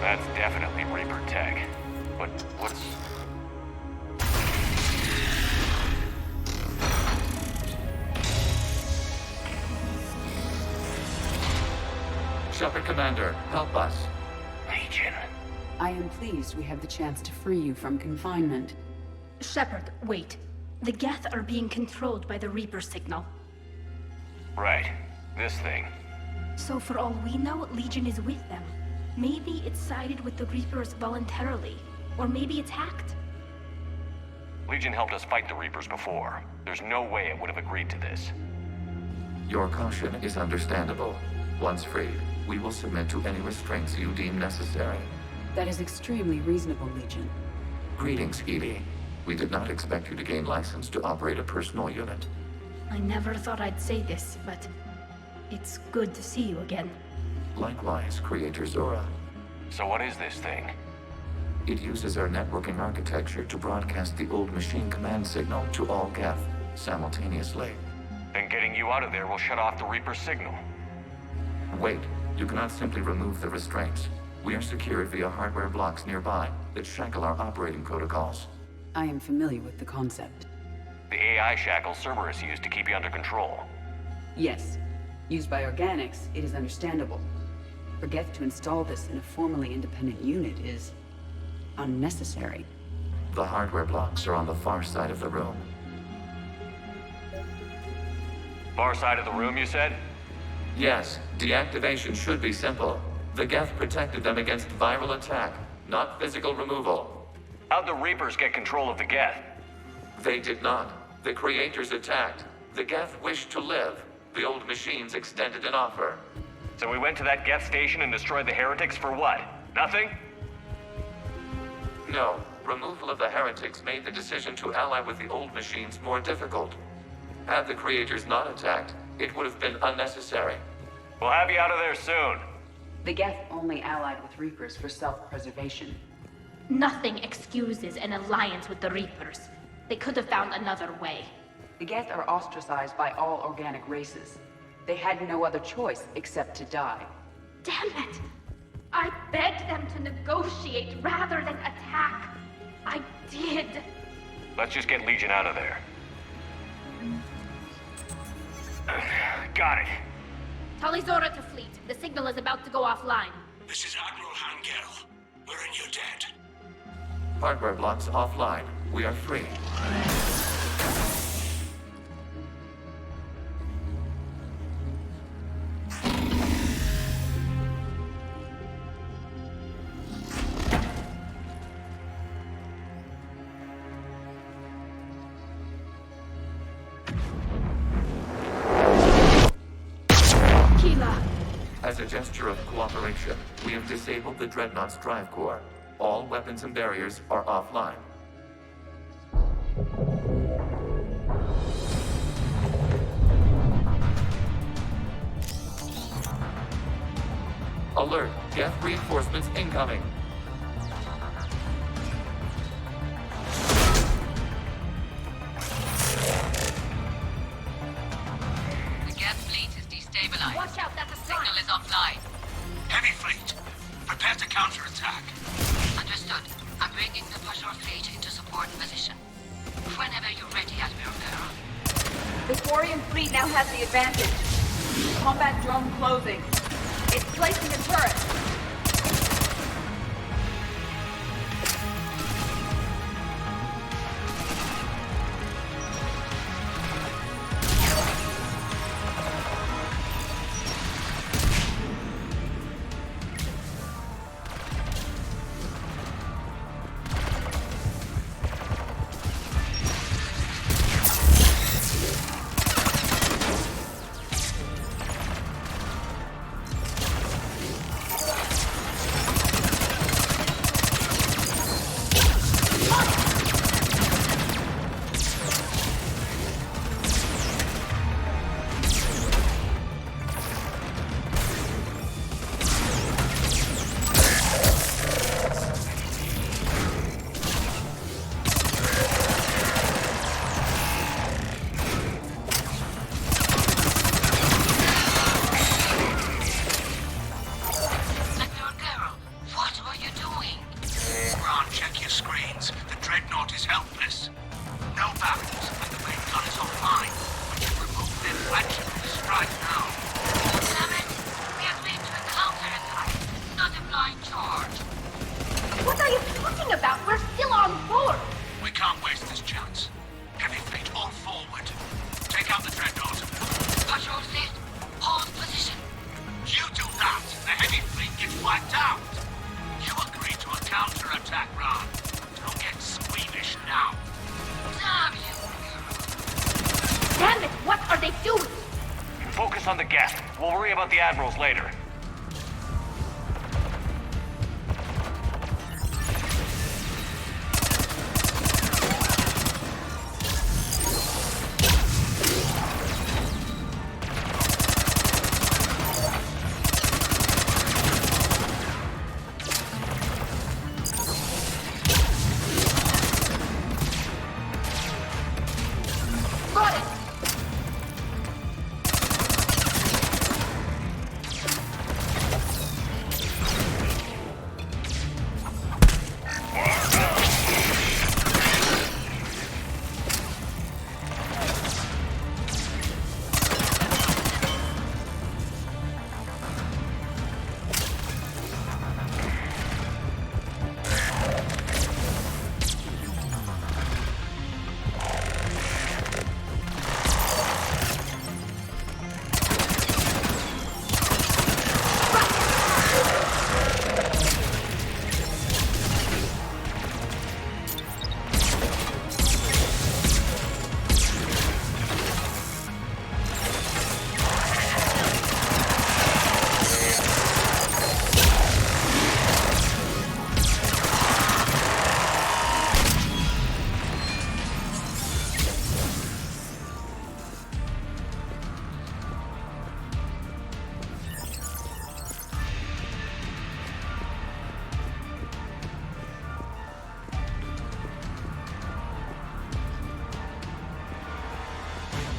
That's definitely Reaper tech. But what's... Shepard Commander, help us. Legion. I am pleased we have the chance to free you from confinement. Shepard, wait. The Geth are being controlled by the Reaper signal. Right. This thing. So for all we know, Legion is with them. Maybe it's sided with the Reapers voluntarily. Or maybe it's hacked. Legion helped us fight the Reapers before. There's no way it would have agreed to this. Your caution is understandable. Once freed, we will submit to any restraints you deem necessary. That is extremely reasonable, Legion. Greetings, Edie. We did not expect you to gain license to operate a personal unit. I never thought I'd say this, but it's good to see you again. Likewise, Creator Zora. So what is this thing? It uses our networking architecture to broadcast the old machine command signal to all Geth simultaneously. Then getting you out of there will shut off the Reaper signal. Wait, you cannot simply remove the restraints. We are secured via hardware blocks nearby that shackle our operating protocols. I am familiar with the concept. The AI shackles Cerberus used to keep you under control. Yes. Used by organics, it is understandable. For Geth to install this in a formally independent unit is unnecessary. The hardware blocks are on the far side of the room. Far side of the room, you said? Yes, deactivation should be simple. The Geth protected them against viral attack, not physical removal. How'd the Reapers get control of the Geth? They did not. The Creators attacked. The Geth wished to live. The old machines extended an offer. So we went to that Geth station and destroyed the heretics for what? Nothing? No. Removal of the heretics made the decision to ally with the old machines more difficult. Had the Creators not attacked, it would have been unnecessary. We'll have you out of there soon. The Geth only allied with Reapers for self-preservation. Nothing excuses an alliance with the Reapers. They could have found another way. The Geth are ostracized by all organic races. They had no other choice except to die. Damn it! I begged them to negotiate rather than attack. I did. Let's just get Legion out of there. Got it. Tully Zora to fleet. The signal is about to go offline. This is Admiral Hangel. We're in your debt. Hardware blocks offline. We are free. As a gesture of cooperation, we have disabled the Dreadnought's drive core. All weapons and barriers are offline. Alert! Geth reinforcements incoming! The Geth fleet is destabilized. Watch out, that's a Signal is offline. Heavy fleet, prepare to counterattack. Understood. I'm bringing the Pajor fleet into support position. Whenever you're ready, Admiral Girl. The Quarian fleet now has the advantage. Combat drone closing. It's placing a turret. chance the heavy fleet gets wiped out. You agreed to a counterattack, Ron. Don't get squeamish now. Damn you! Damn it! What are they doing? Focus on the Geth. We'll worry about the admirals later.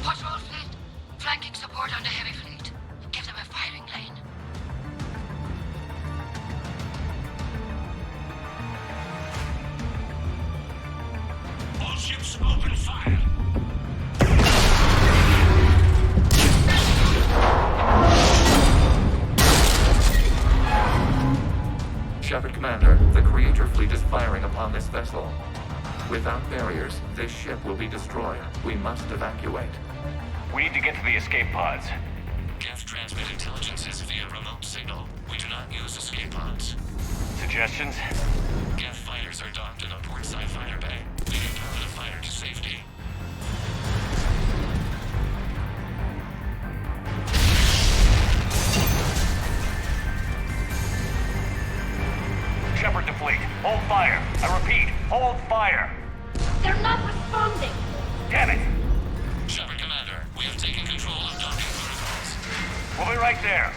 Patrol fleet, flanking support on the heavy fleet. Give them a firing lane. All ships open fire. Shepard Commander, the Creator fleet is firing upon this vessel. Without barriers, this ship will be destroyed. We must evacuate. We need to get to the escape pods. Geth transmit intelligences via remote signal. We do not use escape pods. Suggestions? Geth fighters are docked in a portside fighter bay. We can power the fighter to safety. Shepard to fleet. Hold fire. I repeat, hold fire. They're not responding! Damn it! Shepard Commander, we have taken control of docking protocols. We'll be right there.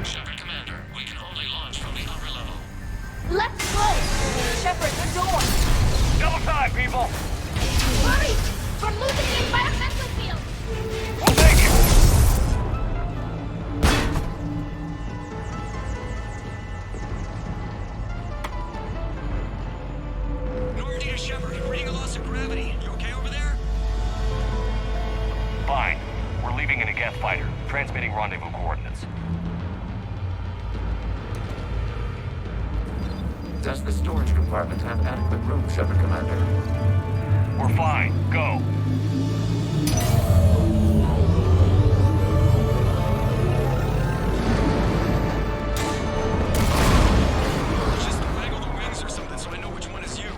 Shepard Commander, we can only launch from the upper level. Let's go! Shepard, the door! Double time, people! Hurry! We're losing the environmental field! We'll take it! Normandy to Shepard, reading a loss of gravity. You okay over there? Fine. We're leaving in a Geth fighter, transmitting rendezvous coordinates. Does the storage compartment have adequate room, Shepard Commander? We're fine. Go. Just waggle the wings or something so I know which one is you.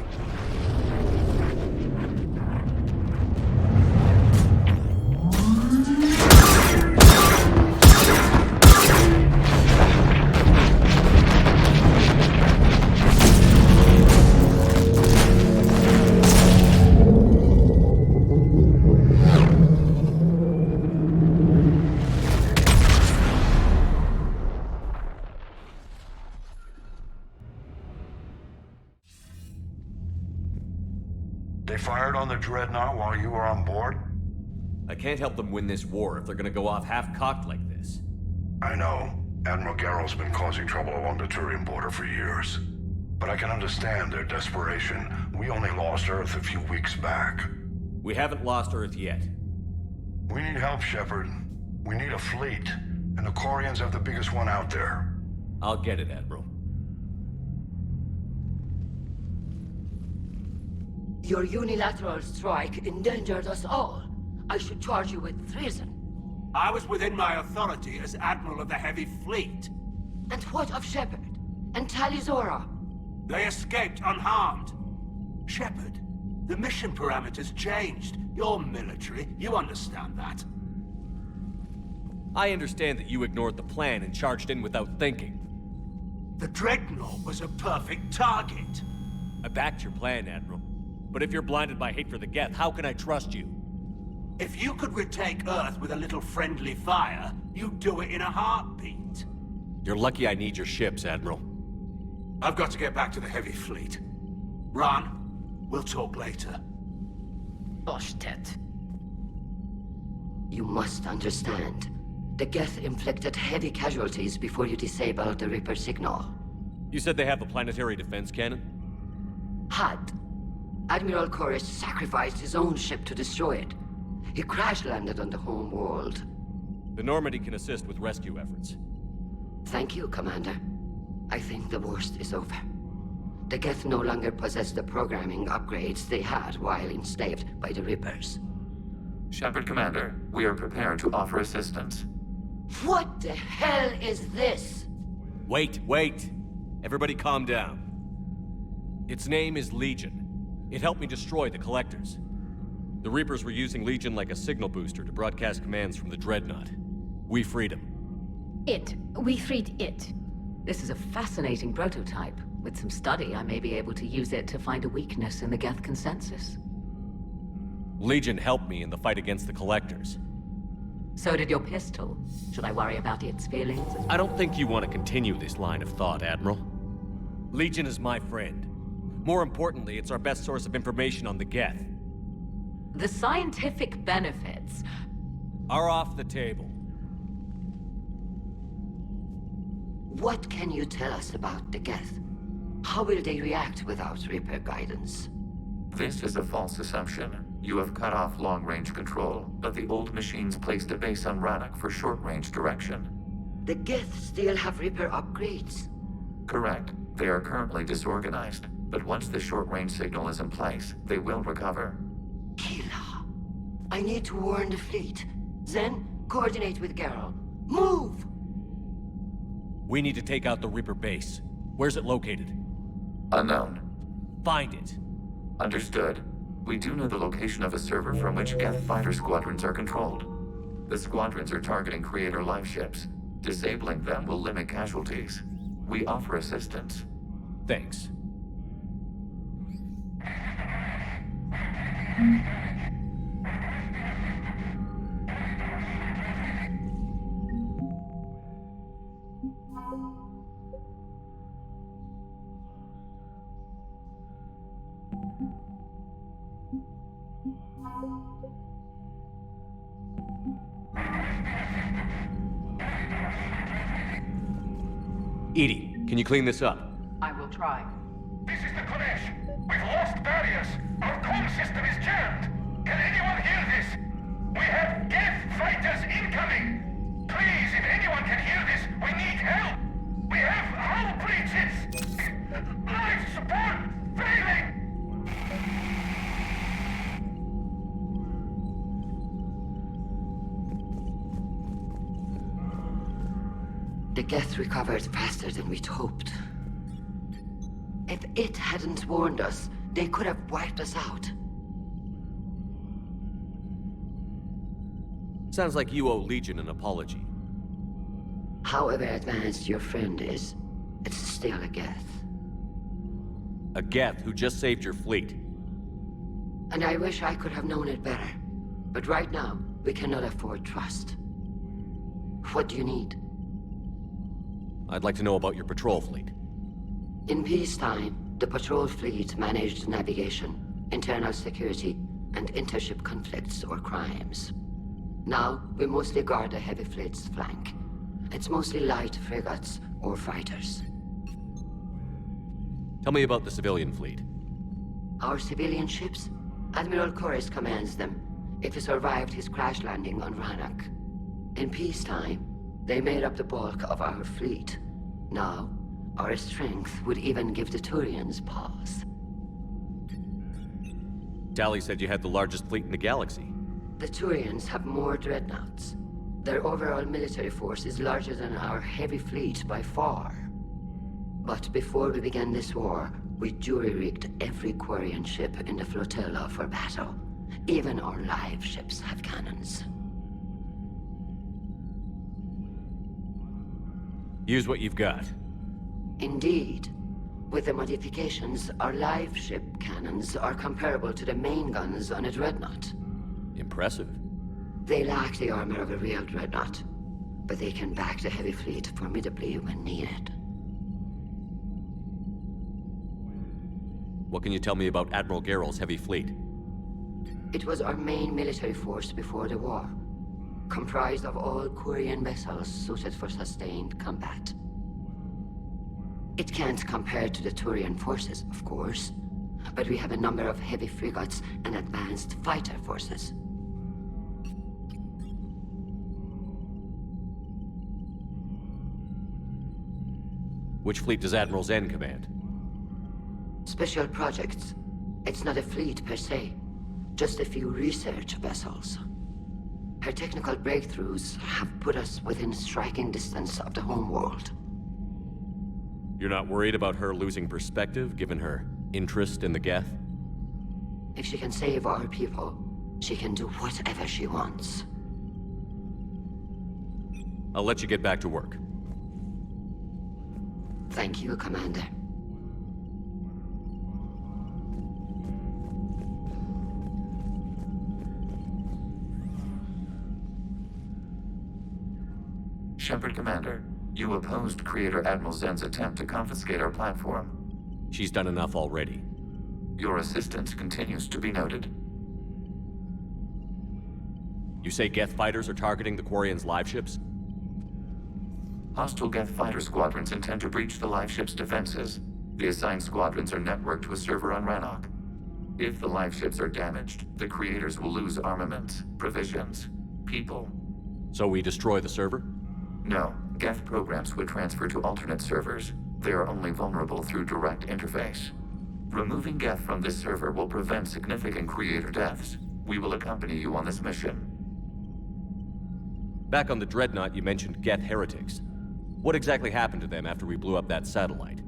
They fired on the Dreadnought while you were on board? I can't help them win this war if they're gonna go off half-cocked like this. I know. Admiral Garrow's been causing trouble along the Turian border for years. But I can understand their desperation. We only lost Earth a few weeks back. We haven't lost Earth yet. We need help, Shepard. We need a fleet. And the Corians have the biggest one out there. I'll get it, Admiral. Your unilateral strike endangered us all. I should charge you with treason. I was within my authority as Admiral of the Heavy Fleet. And what of Shepard? And Talizora? They escaped unharmed. Shepard, the mission parameters changed. You're military, you understand that. I understand that you ignored the plan and charged in without thinking. The Dreadnought was a perfect target. I backed your plan, Admiral. But if you're blinded by hate for the Geth, how can I trust you? If you could retake Earth with a little friendly fire, you'd do it in a heartbeat. You're lucky I need your ships, Admiral. I've got to get back to the Heavy Fleet. Ron, we'll talk later. Oshtet. You must understand. The Geth inflicted heavy casualties before you disabled the Reaper signal. You said they have a planetary defense cannon? Had. Admiral Koris sacrificed his own ship to destroy it. He crash-landed on the home world. The Normandy can assist with rescue efforts. Thank you, Commander. I think the worst is over. The Geth no longer possess the programming upgrades they had while enslaved by the Reapers. Shepard, Commander, we are prepared to offer assistance. What the hell is this? Wait. Everybody calm down. Its name is Legion. It helped me destroy the Collectors. The Reapers were using Legion like a signal booster to broadcast commands from the Dreadnought. We freed him. We freed it. This is a fascinating prototype. With some study, I may be able to use it to find a weakness in the Geth consensus. Legion helped me in the fight against the Collectors. So did your pistol. Should I worry about its feelings? I don't think you want to continue this line of thought, Admiral. Legion is my friend. More importantly, it's our best source of information on the Geth. The scientific benefits are off the table. What can you tell us about the Geth? How will they react without Reaper guidance? This is a false assumption. You have cut off long-range control, but the old machines placed a base on Rannoch for short-range direction. The Geth still have Reaper upgrades? Correct. They are currently disorganized, but once the short-range signal is in place, they will recover. Kila, I need to warn the fleet. Then, coordinate with Geralt. Move! We need to take out the Reaper base. Where's it located? Unknown. Find it. Understood. We do know the location of a server from which Geth fighter squadrons are controlled. The squadrons are targeting Creator live ships. Disabling them will limit casualties. We offer assistance. Thanks. Edie, can you clean this up? I will try. This is the Kodesh. We've lost barriers. Our comm system is jammed. Can anyone hear this? We have Geth fighters incoming. Please, if anyone can hear this, we need help. We have hull breaches. Life support failing. The Geth recovered faster than we'd hoped. If it hadn't warned us, they could have wiped us out. Sounds like you owe Legion an apology. However advanced your friend is, it's still a Geth. A Geth who just saved your fleet. And I wish I could have known it better. But right now, we cannot afford trust. What do you need? I'd like to know about your patrol fleet. In peacetime, the patrol fleet managed navigation, internal security, and intership conflicts or crimes. Now, we mostly guard the heavy fleet's flank. It's mostly light frigates or fighters. Tell me about the civilian fleet. Our civilian ships? Admiral Koris commands them. If he survived his crash landing on Rannoch. In peacetime, they made up the bulk of our fleet. Now, our strength would even give the Turians pause. Tali said you had the largest fleet in the galaxy. The Turians have more dreadnoughts. Their overall military force is larger than our heavy fleet by far. But before we began this war, we jury-rigged every Quarian ship in the flotilla for battle. Even our live ships have cannons. Use what you've got. Indeed. With the modifications, our live ship cannons are comparable to the main guns on a dreadnought. Impressive. They lack the armor of a real dreadnought, but they can back the heavy fleet formidably when needed. What can you tell me about Admiral Geral's heavy fleet? It was our main military force before the war, comprised of all Quarian vessels suited for sustained combat. It can't compare to the Turian forces, of course, but we have a number of heavy frigates and advanced fighter forces. Which fleet does Admiral Zen command? Special projects. It's not a fleet per se, just a few research vessels. Her technical breakthroughs have put us within striking distance of the homeworld. You're not worried about her losing perspective, given her interest in the Geth? If she can save our people, she can do whatever she wants. I'll let you get back to work. Thank you, Commander. Shepard Commander, you opposed Creator Admiral Zen's attempt to confiscate our platform. She's done enough already. Your assistance continues to be noted. You say Geth fighters are targeting the Quarians' live ships? Hostile Geth fighter squadrons intend to breach the live ship's defenses. The assigned squadrons are networked to a server on Rannoch. If the live ships are damaged, the Creators will lose armaments, provisions, people. So we destroy the server? No, Geth programs would transfer to alternate servers. They are only vulnerable through direct interface. Removing Geth from this server will prevent significant Creator deaths. We will accompany you on this mission. Back on the Dreadnought, you mentioned Geth heretics. What exactly happened to them after we blew up that satellite?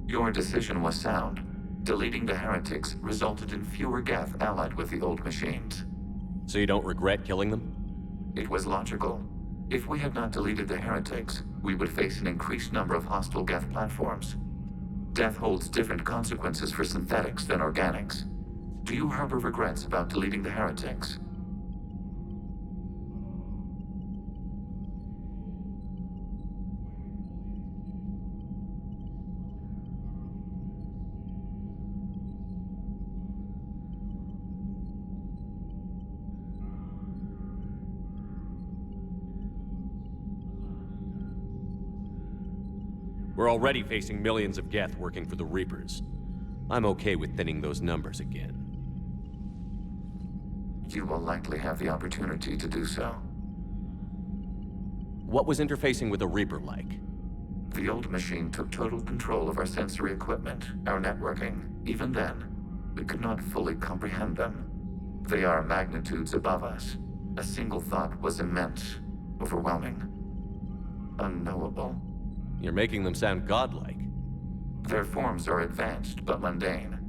Your decision was sound. Deleting the heretics resulted in fewer Geth allied with the old machines. So you don't regret killing them? It was logical. If we had not deleted the heretics, we would face an increased number of hostile Geth platforms. Death holds different consequences for synthetics than organics. Do you harbor regrets about deleting the heretics? We're already facing millions of Geth working for the Reapers. I'm okay with thinning those numbers again. You will likely have the opportunity to do so. What was interfacing with a Reaper like? The old machine took total control of our sensory equipment, our networking. Even then, we could not fully comprehend them. They are magnitudes above us. A single thought was immense, overwhelming, unknowable. You're making them sound godlike. Their forms are advanced but mundane.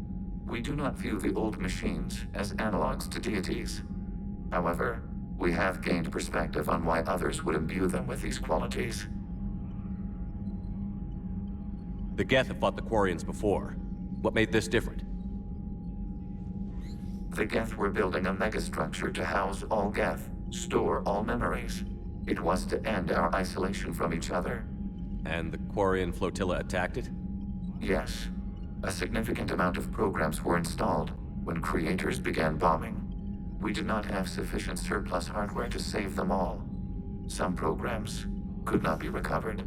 We do not view the old machines as analogs to deities. However, we have gained perspective on why others would imbue them with these qualities. The Geth have fought the Quarians before. What made this different? The Geth were building a megastructure to house all Geth, store all memories. It was to end our isolation from each other. And the Quarian flotilla attacked it? Yes. A significant amount of programs were installed when Creators began bombing. We did not have sufficient surplus hardware to save them all. Some programs could not be recovered.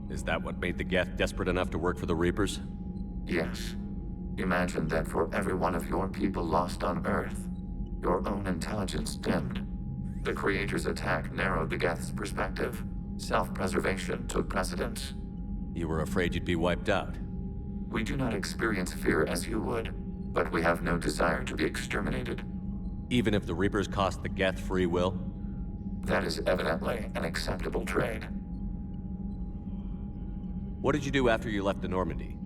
Is that what made the Geth desperate enough to work for the Reapers? Yes. Imagine that for every one of your people lost on Earth, your own intelligence dimmed. The Creators' attack narrowed the Geth's perspective. Self-preservation took precedence. You were afraid you'd be wiped out. We do not experience fear as you would, but we have no desire to be exterminated. Even if the Reapers cost the Geth free will? That is evidently an acceptable trade. What did you do after you left the Normandy?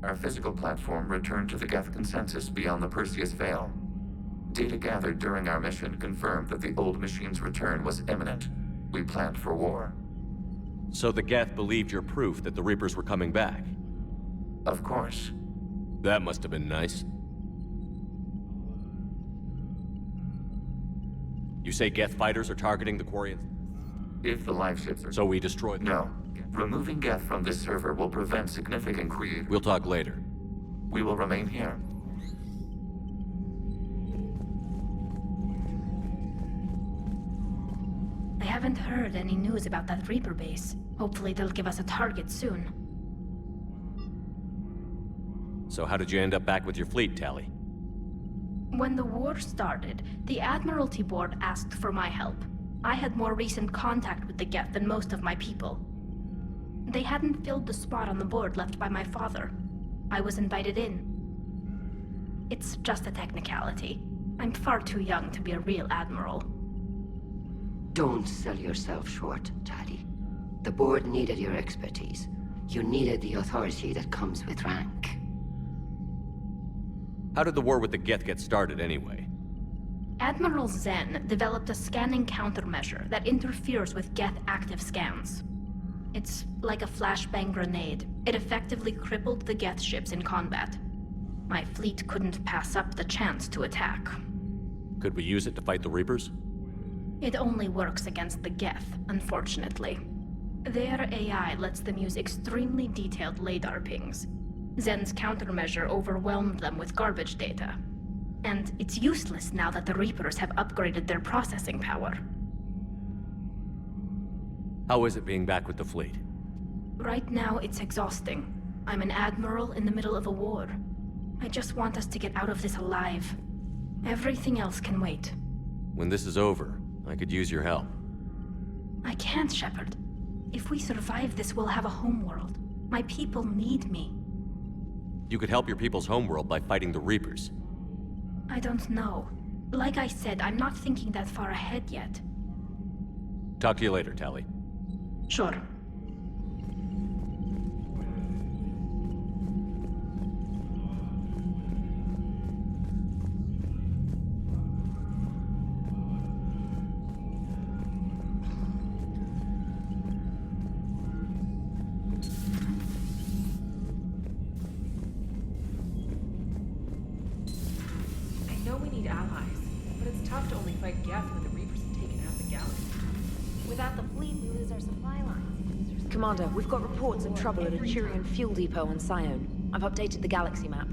Our physical platform returned to the Geth consensus beyond the Perseus Veil. Data gathered during our mission confirmed that the old machine's return was imminent. We planned for war. So the Geth believed your proof that the Reapers were coming back? Of course. That must have been nice. You say Geth fighters are targeting the Quarians? If the live ships are... So we destroy them? No. Removing Geth from this server will prevent significant creep. We'll talk later. We will remain here. I haven't heard any news about that Reaper base. Hopefully they'll give us a target soon. So how did you end up back with your fleet, Tali? When the war started, the Admiralty Board asked for my help. I had more recent contact with the Geth than most of my people. They hadn't filled the spot on the board left by my father. I was invited in. It's just a technicality. I'm far too young to be a real admiral. Don't sell yourself short, Tali. The board needed your expertise. You needed the authority that comes with rank. How did the war with the Geth get started anyway? Admiral Zen developed a scanning countermeasure that interferes with Geth active scans. It's like a flashbang grenade. It effectively crippled the Geth ships in combat. My fleet couldn't pass up the chance to attack. Could we use it to fight the Reapers? It only works against the Geth, unfortunately. Their AI lets them use extremely detailed LADAR pings. Zen's countermeasure overwhelmed them with garbage data. And it's useless now that the Reapers have upgraded their processing power. How is it being back with the fleet? Right now, it's exhausting. I'm an admiral in the middle of a war. I just want us to get out of this alive. Everything else can wait. When this is over, I could use your help. I can't, Shepard. If we survive this, we'll have a homeworld. My people need me. You could help your people's homeworld by fighting the Reapers. I don't know. Like I said, I'm not thinking that far ahead yet. Talk to you later, Tali. Sure. I know we need allies, but it's tough to only fight Geth when the Reapers have taken half the galaxy. Without the fleet, we lose our supply lines. Commander, we've got reports of trouble at a Turian fuel depot on Sion. I've updated the galaxy map.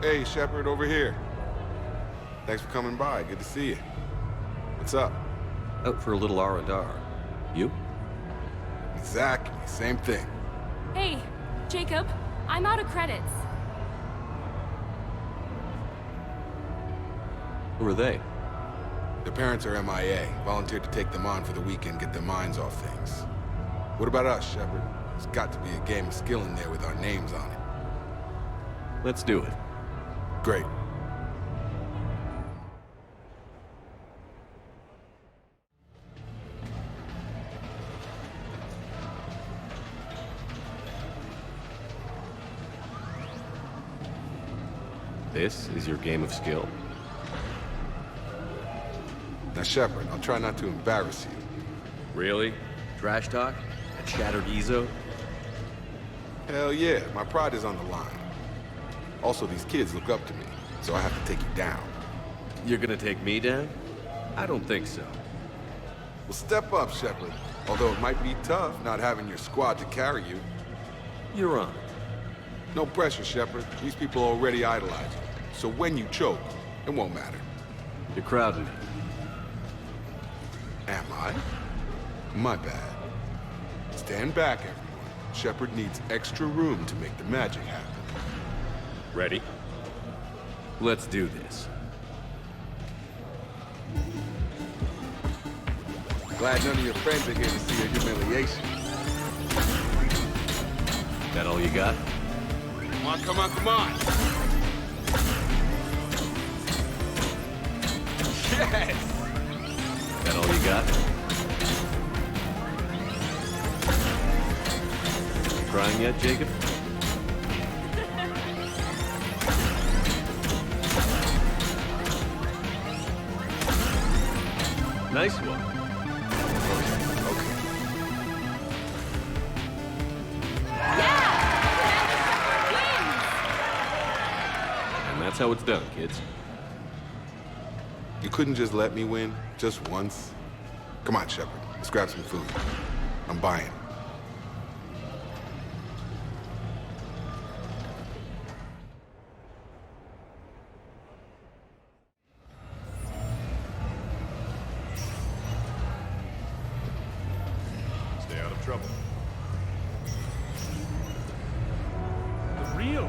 Hey, Shepard, over here. Thanks for coming by. Good to see you. What's up? Out for a little R&R. You? Exactly. Same thing. Hey, Jacob, I'm out of credits. Who are they? Their parents are MIA. Volunteered to take them on for the weekend, get their minds off things. What about us, Shepard? There's got to be a game of skill in there with our names on it. Let's do it. Great. This is your game of skill? Now, Shepard, I'll try not to embarrass you. Really? Trash talk? A shattered Ezo? Hell yeah, my pride is on the line. Also, these kids look up to me, so I have to take you down. You're gonna take me down? I don't think so. Well, step up, Shepard. Although it might be tough not having your squad to carry you. You're on. No pressure, Shepard. These people already idolize you. So when you choke, it won't matter. You're crowding me. Am I? My bad. Stand back, everyone. Shepard needs extra room to make the magic happen. Ready? Let's do this. Glad none of your friends are here to see your humiliation. That all you got? Come on, come on, come on! Yes! That all you got? Crying yet, Jacob? Nice one. Okay. And that's how it's done, kids. You couldn't just let me win, just once? Come on, Shepard. Let's grab some food. I'm buying. Stay out of trouble. The real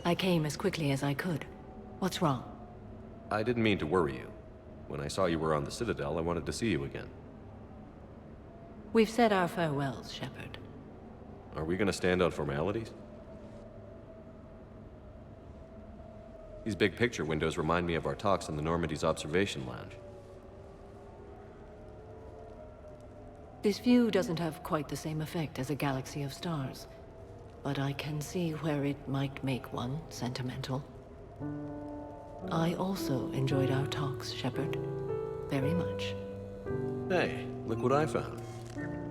I came as quickly as I could. What's wrong? I didn't mean to worry you. When I saw you were on the Citadel, I wanted to see you again. We've said our farewells, Shepard. Are we gonna stand on formalities? These big picture windows remind me of our talks in the Normandy's observation lounge. This view doesn't have quite the same effect as a galaxy of stars, but I can see where it might make one sentimental. I also enjoyed our talks, Shepard. Very much. Hey, look what I found.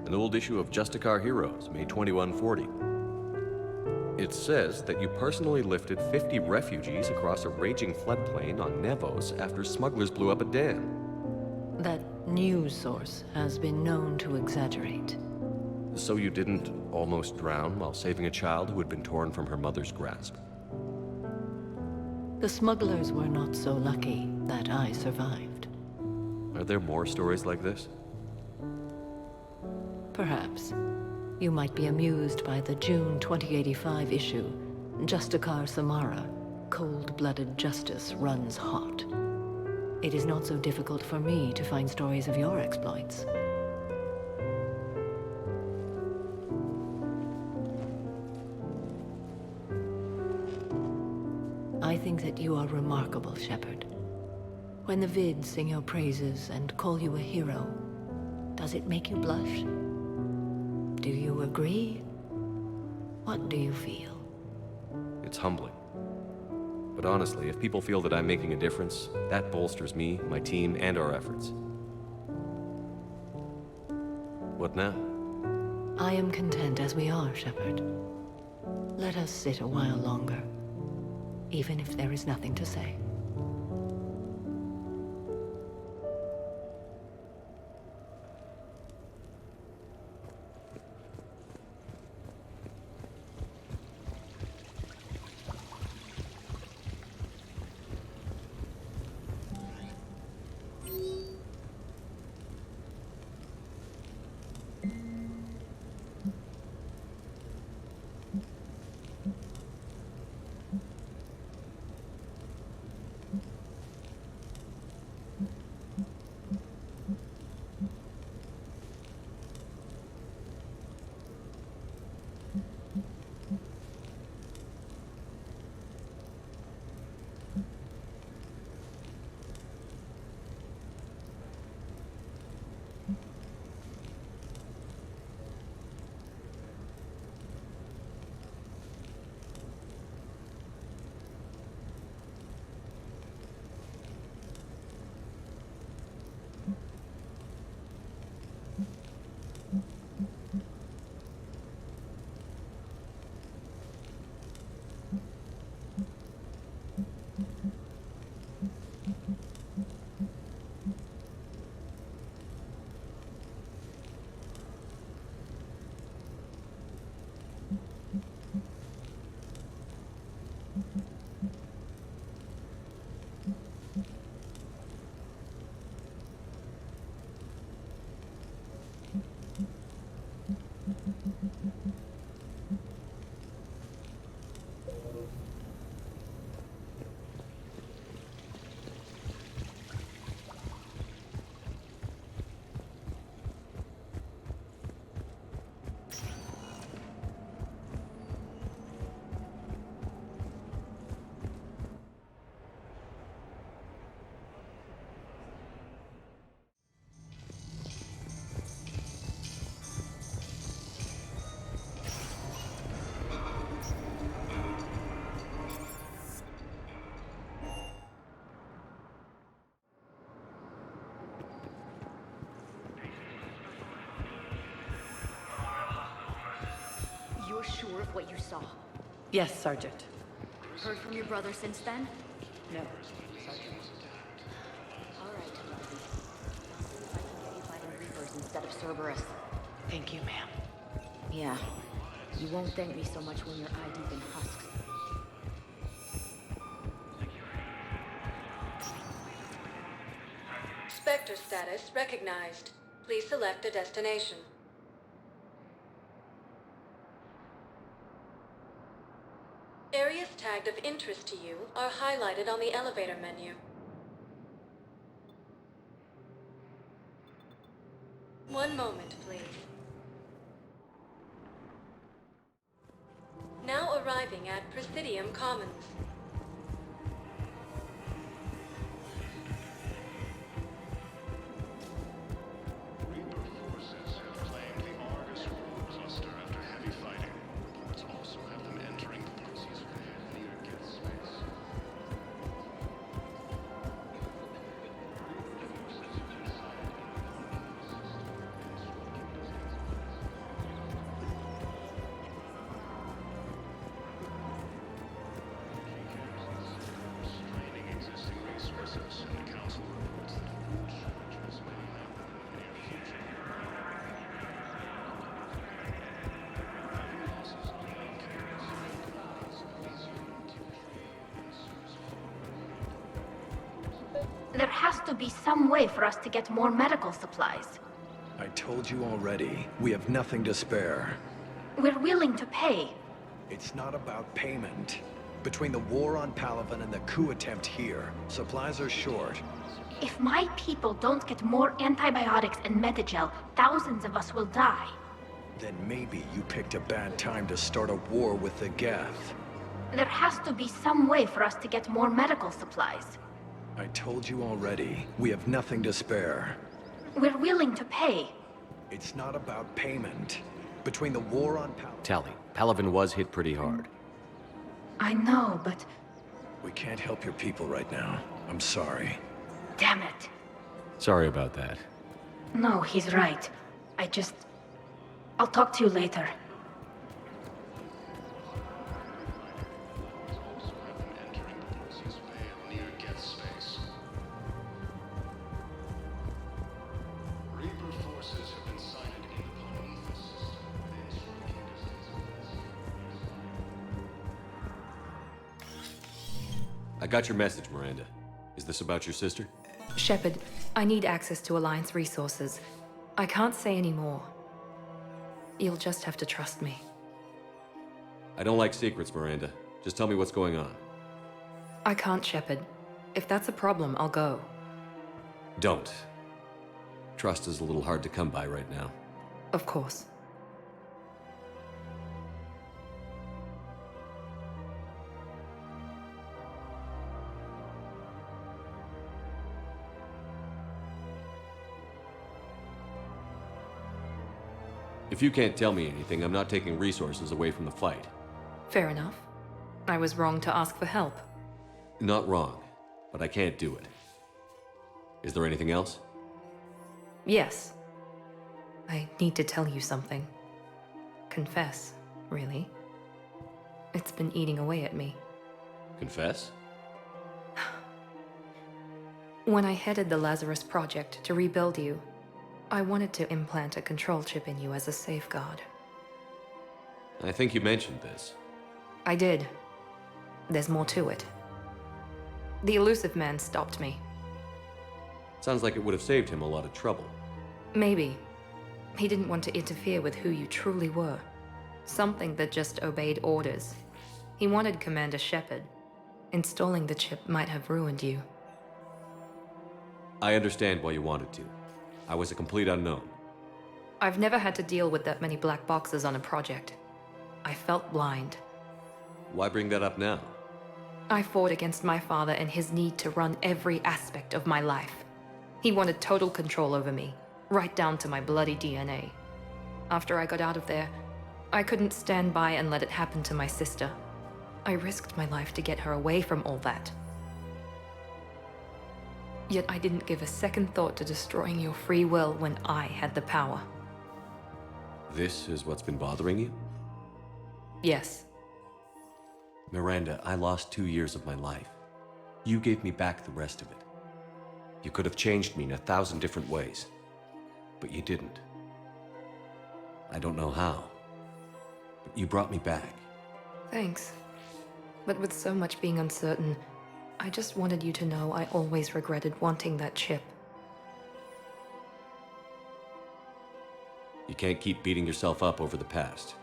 An old issue of Justicar Heroes, May 2140. It says that you personally lifted 50 refugees across a raging floodplain on Nevos after smugglers blew up a dam. That news source has been known to exaggerate. So you didn't almost drown while saving a child who had been torn from her mother's grasp? The smugglers were not so lucky that I survived. Are there more stories like this? Perhaps. You might be amused by the June 2085 issue, Justicar Samara, Cold-Blooded Justice Runs Hot. it is not so difficult for me to find stories of your exploits. I think that you are remarkable, Shepard. When the vids sing your praises and call you a hero, does it make you blush? Do you agree? What do you feel? It's humbling. But honestly, if people feel that I'm making a difference, that bolsters me, my team, and our efforts. What now? I am content as we are, Shepard. Let us sit a while longer, even if there is nothing to say. You're sure of what you saw? Yes, Sergeant. Heard from your brother since then? No, Sergeant. All right, Leslie. I'll see if I can get you fighting Reapers instead of Cerberus. Thank you, ma'am. Yeah. You won't thank me so much when you're eye-deep in husks. Spectre status recognized. Please select a destination. Areas tagged of interest to you are highlighted on the elevator menu. One moment, please. Now arriving at Presidium Commons. There has to be some way for us to get more medical supplies. I told you already, we have nothing to spare. We're willing to pay. It's not about payment. Between the war on Palaven and the coup attempt here, supplies are short. If my people don't get more antibiotics and Metagel, thousands of us will die. Then maybe you picked a bad time to start a war with the Geth. There has to be some way for us to get more medical supplies. I told you already, we have nothing to spare. We're willing to pay. It's not about payment. Between the war on Tally, Palaven was hit pretty hard. I know, but... We can't help your people right now. I'm sorry. Damn it. Sorry about that. No, he's right. I'll talk to you later. I got your message, Miranda. Is this about your sister? Shepard, I need access to Alliance resources. I can't say any more. You'll just have to trust me. I don't like secrets, Miranda. Just tell me what's going on. I can't, Shepard. If that's a problem, I'll go. Don't. Trust is a little hard to come by right now. Of course. If you can't tell me anything, I'm not taking resources away from the fight. Fair enough. I was wrong to ask for help. Not wrong, but I can't do it. Is there anything else? Yes. I need to tell you something. Confess, really. It's been eating away at me. Confess? When I headed the Lazarus Project to rebuild you, I wanted to implant a control chip in you as a safeguard. I think you mentioned this. I did. There's more to it. The elusive man stopped me. Sounds like it would have saved him a lot of trouble. Maybe. He didn't want to interfere with who you truly were. Something that just obeyed orders. He wanted Commander Shepard. Installing the chip might have ruined you. I understand why you wanted to. I was a complete unknown. I've never had to deal with that many black boxes on a project. I felt blind. Why bring that up now? I fought against my father and his need to run every aspect of my life. He wanted total control over me, right down to my bloody DNA. After I got out of there, I couldn't stand by and let it happen to my sister. I risked my life to get her away from all that. Yet I didn't give a second thought to destroying your free will when I had the power. This is what's been bothering you? Yes. Miranda, I lost 2 years of my life. You gave me back the rest of it. You could have changed me in 1,000 different ways, but you didn't. I don't know how, but you brought me back. Thanks. But with so much being uncertain, I just wanted you to know I always regretted wanting that chip. You can't keep beating yourself up over the past.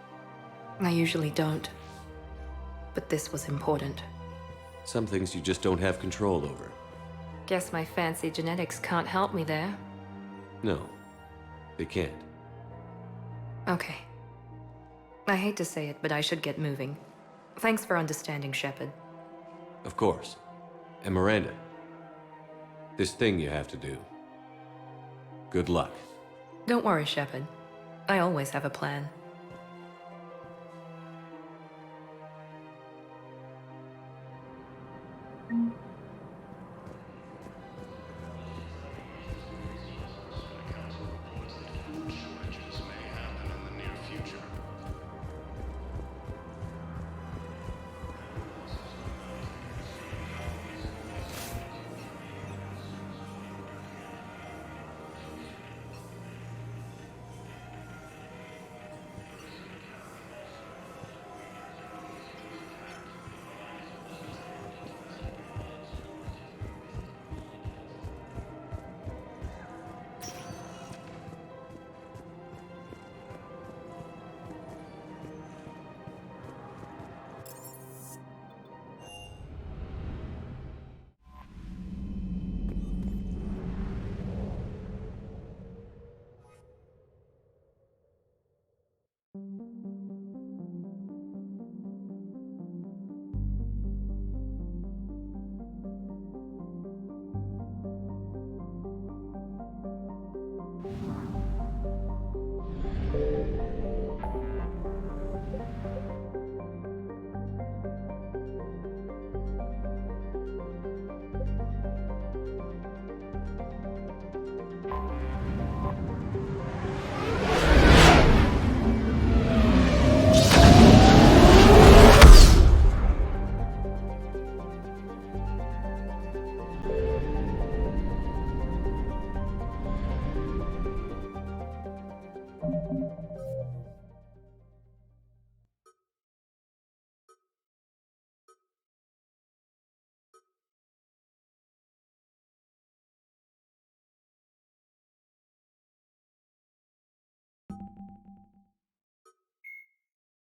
I usually don't. But this was important. Some things you just don't have control over. Guess my fancy genetics can't help me there. No, they can't. Okay. I hate to say it, but I should get moving. Thanks for understanding, Shepard. Of course. And Miranda, this thing you have to do. Good luck. Don't worry, Shepard. I always have a plan.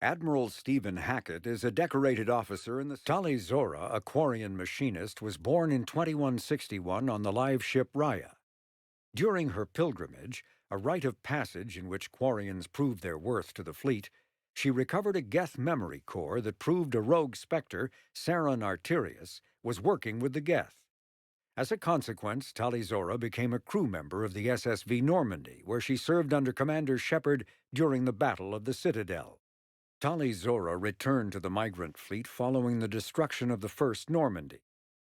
Admiral Stephen Hackett is a decorated officer in the... Tali Zora, a Quarian machinist, was born in 2161 on the live ship Raya. During her pilgrimage, a rite of passage in which Quarians proved their worth to the fleet, she recovered a Geth memory core that proved a rogue Spectre, Saron Arterius, was working with the Geth. As a consequence, Tali Zora became a crew member of the SSV Normandy, where she served under Commander Shepard during the Battle of the Citadel. Tali Zora returned to the migrant fleet following the destruction of the First Normandy.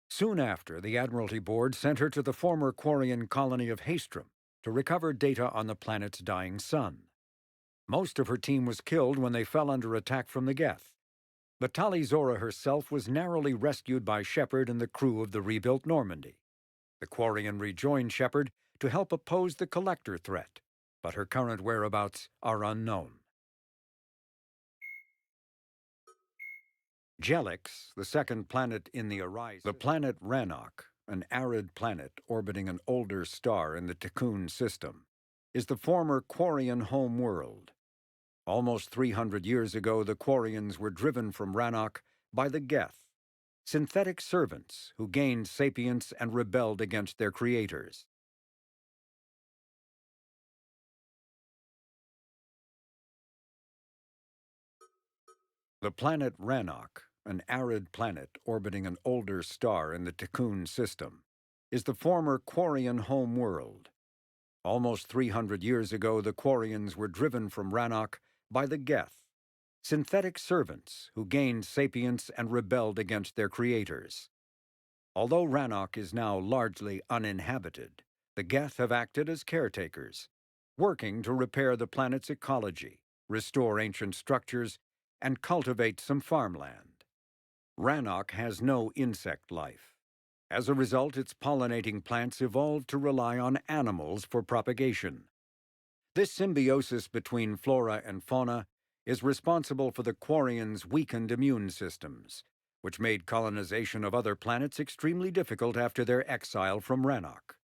Soon after, the Admiralty Board sent her to the former Quarian colony of Haestrom to recover data on the planet's dying sun. Most of her team was killed when they fell under attack from the Geth, but Tali Zora herself was narrowly rescued by Shepard and the crew of the rebuilt Normandy. The Quarian rejoined Shepard to help oppose the Collector threat, but her current whereabouts are unknown. Jelix, the second planet in the horizon, the planet Rannoch, an arid planet orbiting an older star in the Tikkun system, is the former Quarian home world. Almost 300 years ago, the Quarians were driven from Rannoch by the Geth, synthetic servants who gained sapience and rebelled against their creators. The planet Rannoch, an arid planet orbiting an older star in the Tikkun system, is the former Quarian home world. Almost 300 years ago, the Quarians were driven from Rannoch by the Geth, synthetic servants who gained sapience and rebelled against their creators. Although Rannoch is now largely uninhabited, the Geth have acted as caretakers, working to repair the planet's ecology, restore ancient structures, and cultivate some farmland. Rannoch has no insect life. As a result, its pollinating plants evolved to rely on animals for propagation. This symbiosis between flora and fauna is responsible for the Quarians' weakened immune systems, which made colonization of other planets extremely difficult after their exile from Rannoch.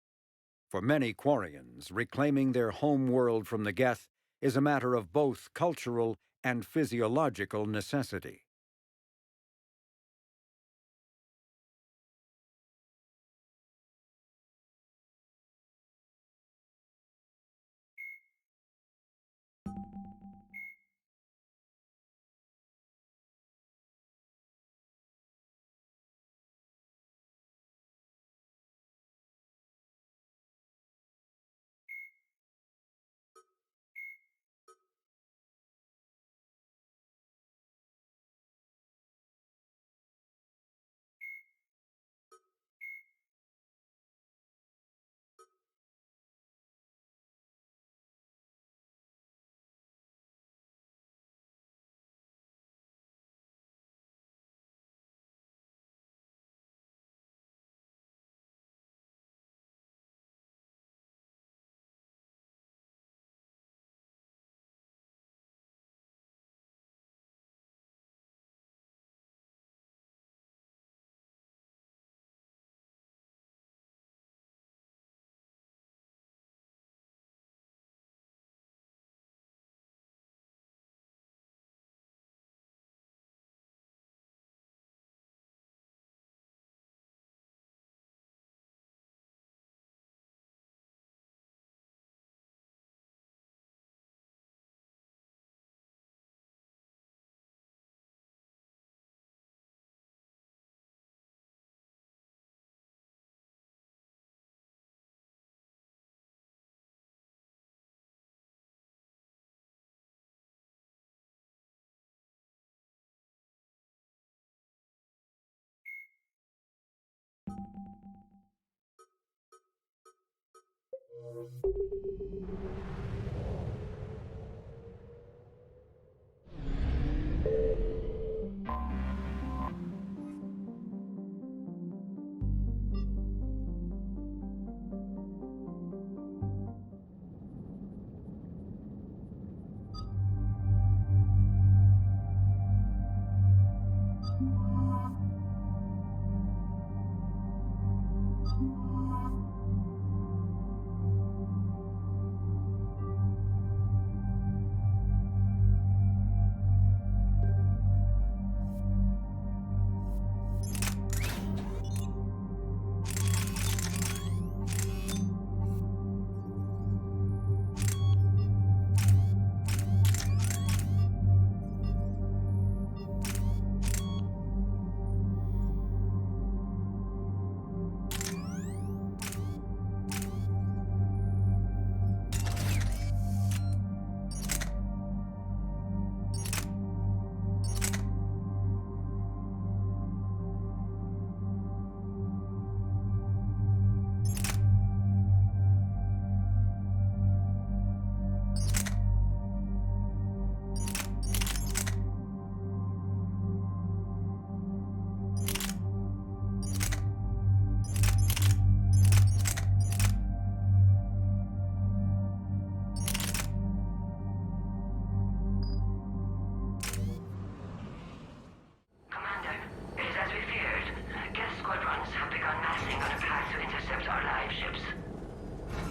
For many Quarians, reclaiming their home world from the Geth is a matter of both cultural and physiological necessity.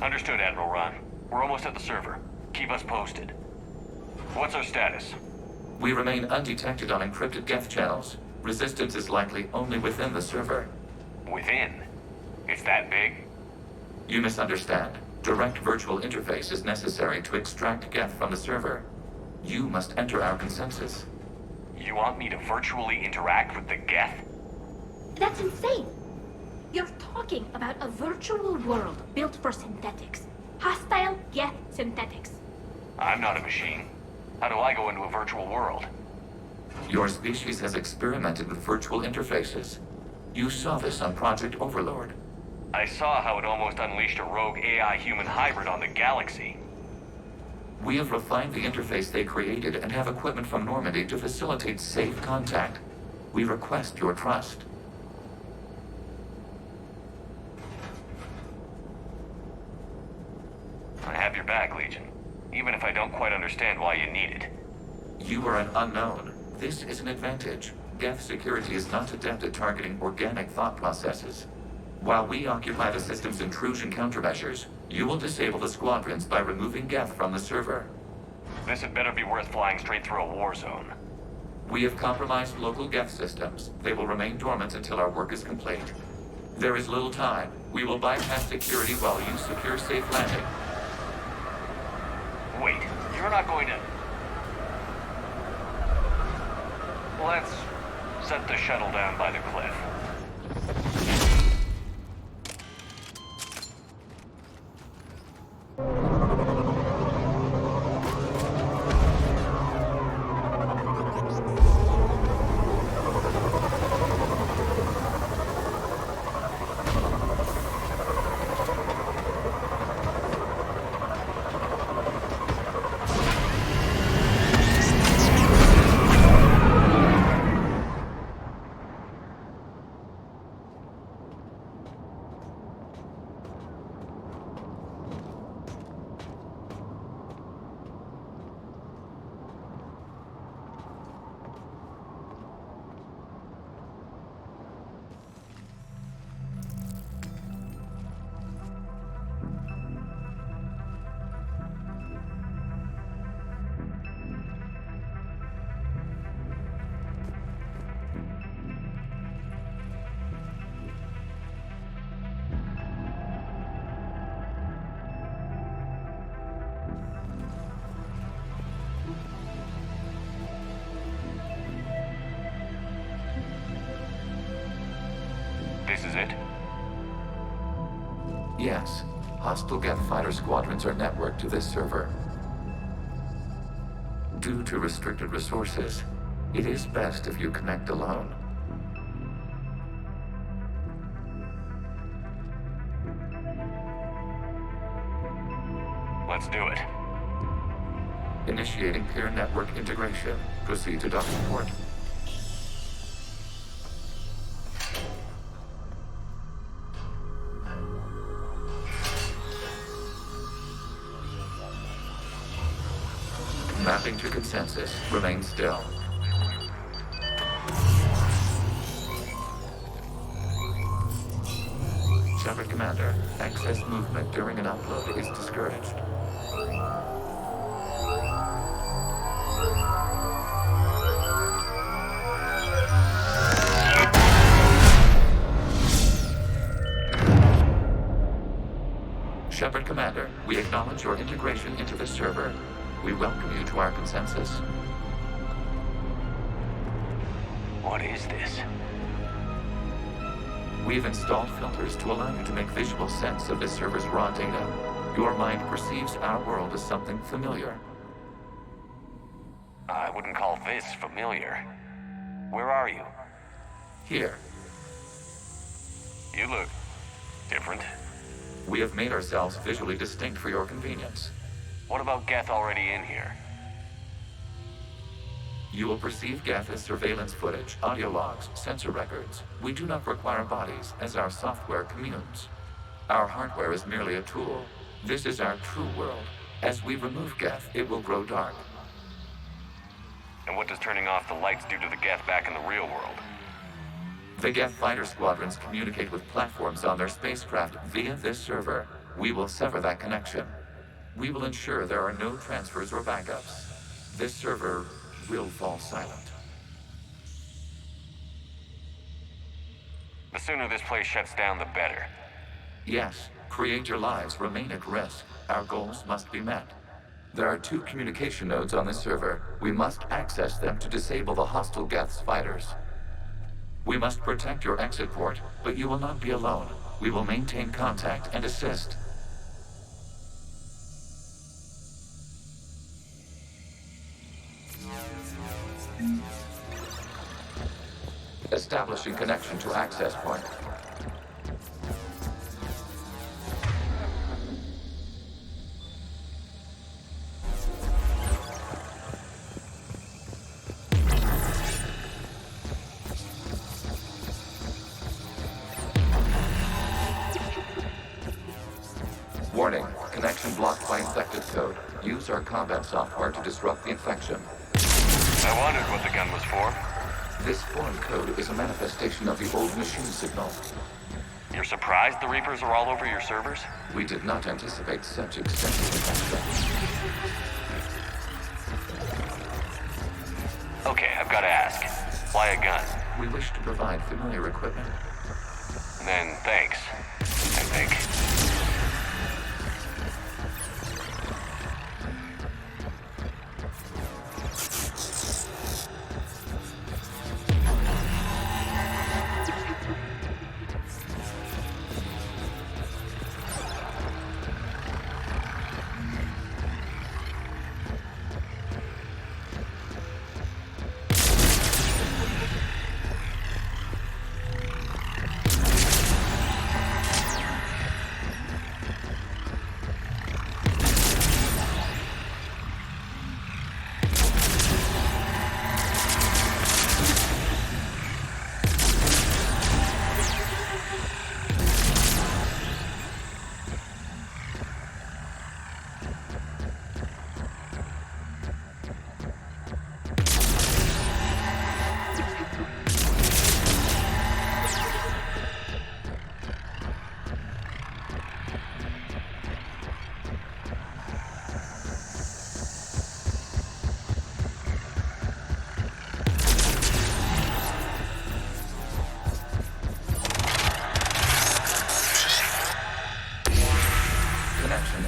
Understood, Admiral Ron. We're almost at the server. Keep us posted. What's our status? We remain undetected on encrypted Geth channels. Resistance is likely only within the server. Within? It's that big? You misunderstand. Direct virtual interface is necessary to extract Geth from the server. You must enter our consensus. You want me to virtually interact with the Geth? That's insane! You're talking about a virtual world built for synthetics. Hostile Geth synthetics. I'm not a machine. How do I go into a virtual world? Your species has experimented with virtual interfaces. You saw this on Project Overlord. I saw how it almost unleashed a rogue AI-human hybrid on the galaxy. We have refined the interface they created and have equipment from Normandy to facilitate safe contact. We request your trust. I have your back, Legion. Even if I don't quite understand why you need it. You are an unknown. This is an advantage. Geth security is not adept at targeting organic thought processes. While we occupy the system's intrusion countermeasures, you will disable the squadrons by removing Geth from the server. This had better be worth flying straight through a war zone. We have compromised local Geth systems. They will remain dormant until our work is complete. There is little time. We will bypass security while you secure safe landing. Wait, you're not going to... Let's set the shuttle down by the cliff. This is it? Yes. Hostile Geth fighter squadrons are networked to this server. Due to restricted resources, it is best if you connect alone. Let's do it. Initiating peer network integration. Proceed to docking port. Mapping to consensus. Remain still. Shepard Commander, excess movement during an upload is discouraged. Shepard Commander, we acknowledge your integration into the server. We welcome you to our consensus. What is this? We've installed filters to allow you to make visual sense of this server's raw data. Your mind perceives our world as something familiar. I wouldn't call this familiar. Where are you? Here. You look different. We have made ourselves visually distinct for your convenience. What about Geth already in here? You will perceive Geth as surveillance footage, audio logs, sensor records. We do not require bodies, as our software communes. Our hardware is merely a tool. This is our true world. As we remove Geth, it will grow dark. And what does turning off the lights do to the Geth back in the real world? The Geth fighter squadrons communicate with platforms on their spacecraft via this server. We will sever that connection. We will ensure there are no transfers or backups. This server will fall silent. The sooner this place shuts down, the better. Yes, creator lives remain at risk. Our goals must be met. There are 2 communication nodes on this server. We must access them to disable the hostile Geth's fighters. We must protect your exit port, but you will not be alone. We will maintain contact and assist. Establishing connection to access point. Warning, connection blocked by infected code. Use our combat software to disrupt the infection. I wondered what the gun was for. This foreign code is a manifestation of the old machine signal. You're surprised the Reapers are all over your servers? We did not anticipate such extensive infection. Okay, I've got to ask. Why a gun? We wish to provide familiar equipment. Then thanks, I think.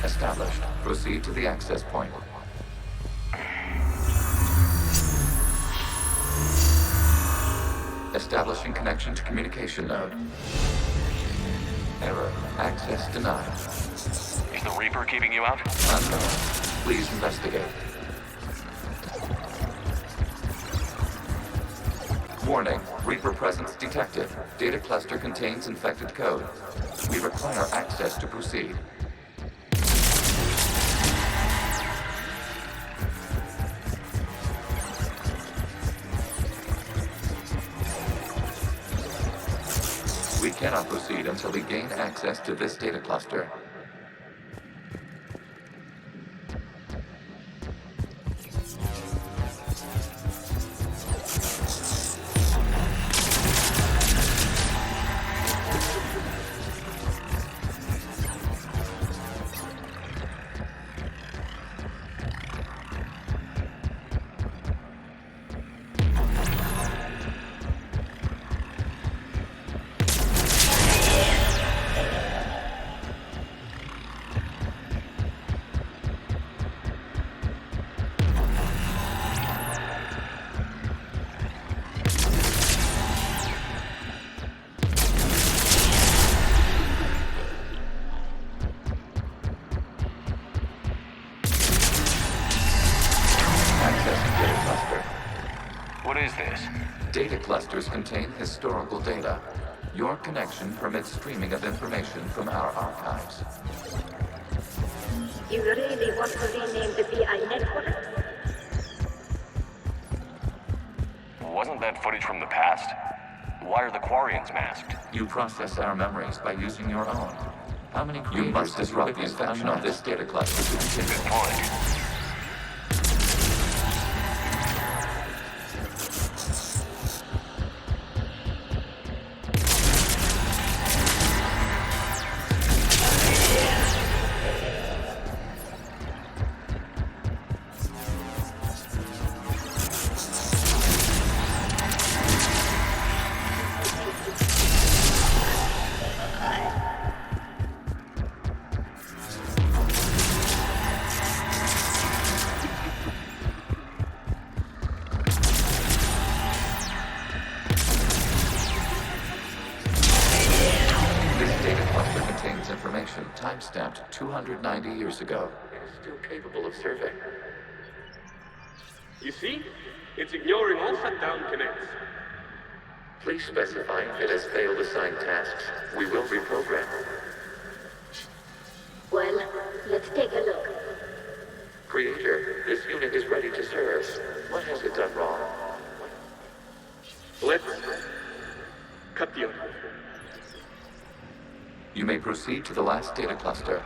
Established. Proceed to the access point. Establishing connection to communication node. Error. Access denied. Is the Reaper keeping you out? Unknown. Please investigate. Warning. Reaper presence detected. Data cluster contains infected code. We require access to proceed. We cannot proceed until we gain access to this data cluster. What is this? Data clusters contain historical data. Your connection permits streaming of information from our archives. You really want to rename the BI network? Wasn't that footage from the past? Why are the Quarians masked? You process our memories by using your own. How many creators you must disrupt the infection of this data cluster to continue? Good point. cluster contains information time-stamped 290 years ago. It is still capable of survey. You see? It's ignoring all shutdown connects. Please specify if it has failed assigned tasks. We will reprogram. Well, let's take a look. Creator, this unit is ready to serve. What has it done wrong? Let's cut the order. You may proceed to the last data cluster.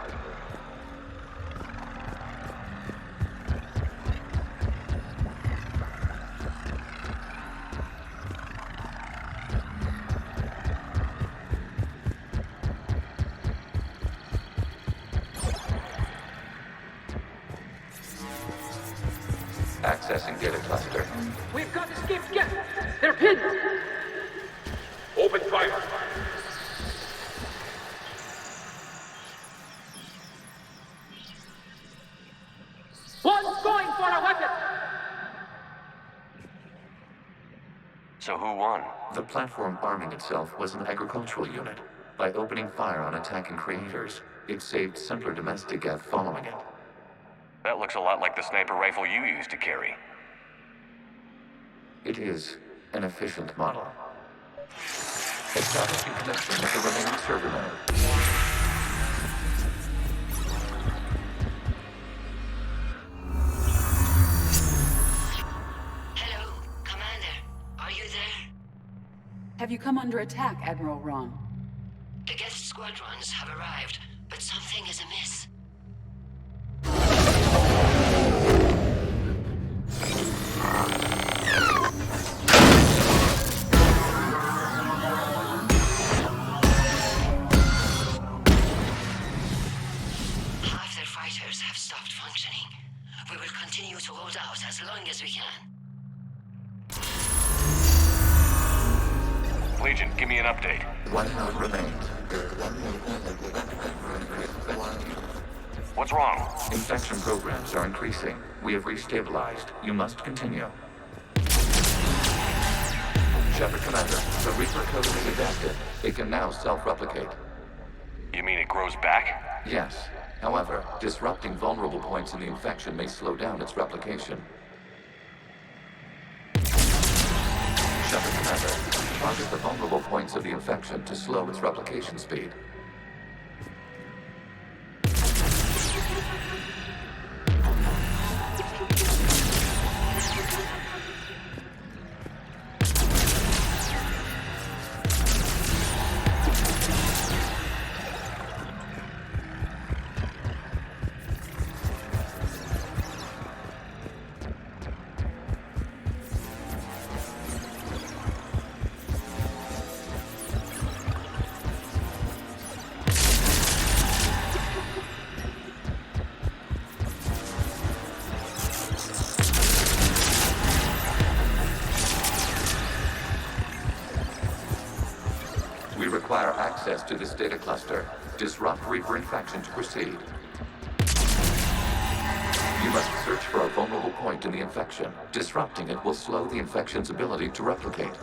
Accessing data cluster. We've got escaped Geth! They're pinned! Open fire! One's going for a weapon! So who won? The platform arming itself was an agricultural unit. By opening fire on attacking creators, it saved simpler domestic Geth following it. That looks a lot like the sniper rifle you used to carry. It is an efficient model. Establishing connection with the remaining server node. Hello, Commander. Are you there? Have you come under attack, Admiral Ron? The Geth squadrons have arrived, but something is amiss. Half their fighters have stopped functioning. We will continue to hold out as long as we can. Legion, give me an update. One node remains. What's wrong? Infection programs are increasing. We have restabilized. You must continue. Shepard Commander, the Reaper code is adapted. It can now self-replicate. You mean it grows back? Yes. However, disrupting vulnerable points in the infection may slow down its replication. Shepard Commander, target the vulnerable points of the infection to slow its replication speed. We require access to this data cluster. Disrupt Reaper infection to proceed. You must search for a vulnerable point in the infection. Disrupting it will slow the infection's ability to replicate.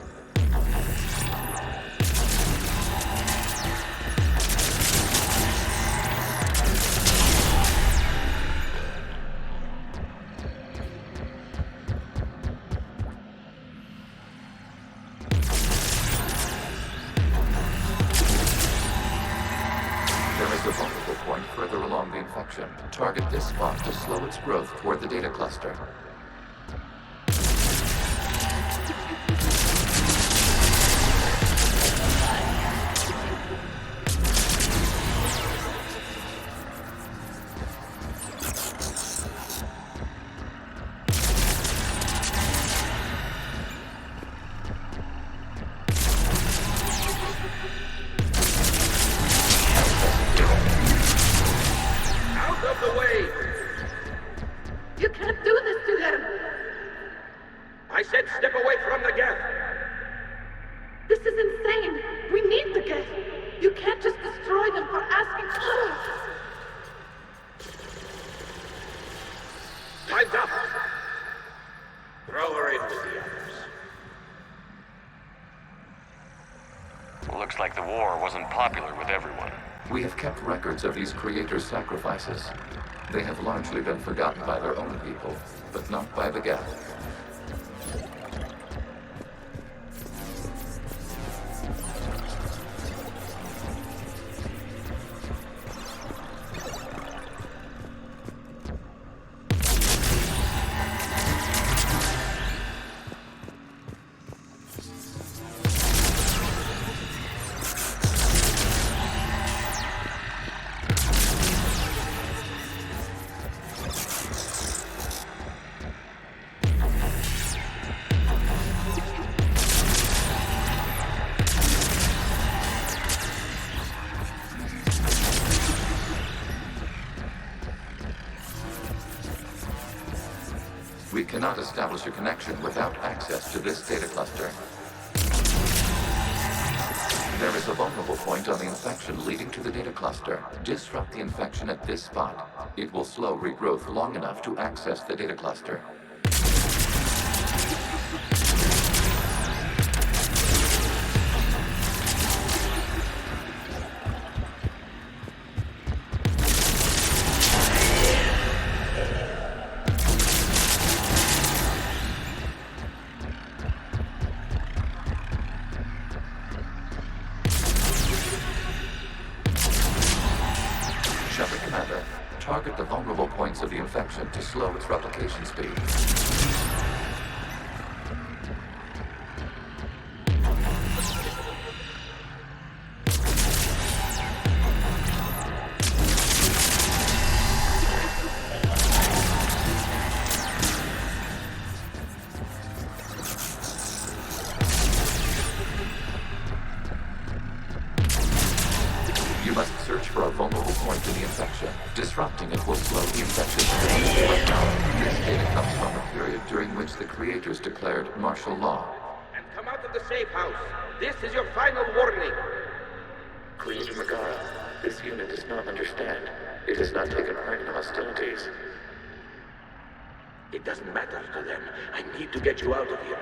There is a vulnerable point further along the infection. Target this spot to slow its growth toward the data cluster. Out of the way! You can't do this to them! I said step away from the Geth! This is insane! We need the Geth! You can't just destroy them for asking for it! Time's up! Throw her in with the others. Looks like the war wasn't popular with everyone. We have kept records of these creators' sacrifices. They have largely been forgotten by their own people, but not by the Geth. We cannot establish a connection without access to this data cluster. There is a vulnerable point on the infection leading to the data cluster. Disrupt the infection at this spot. It will slow regrowth long enough to access the data cluster. Target the vulnerable points of the infection to slow its replication speed. You must search for a vulnerable point in the infection. Disrupting it will slow the infection speed. Right now, this data comes from a period during which the creators declared martial law. And come out of the safe house. This is your final warning. Creator Megara, this unit does not understand. It has not taken part in hostilities. It doesn't matter to them. I need to get you out of here.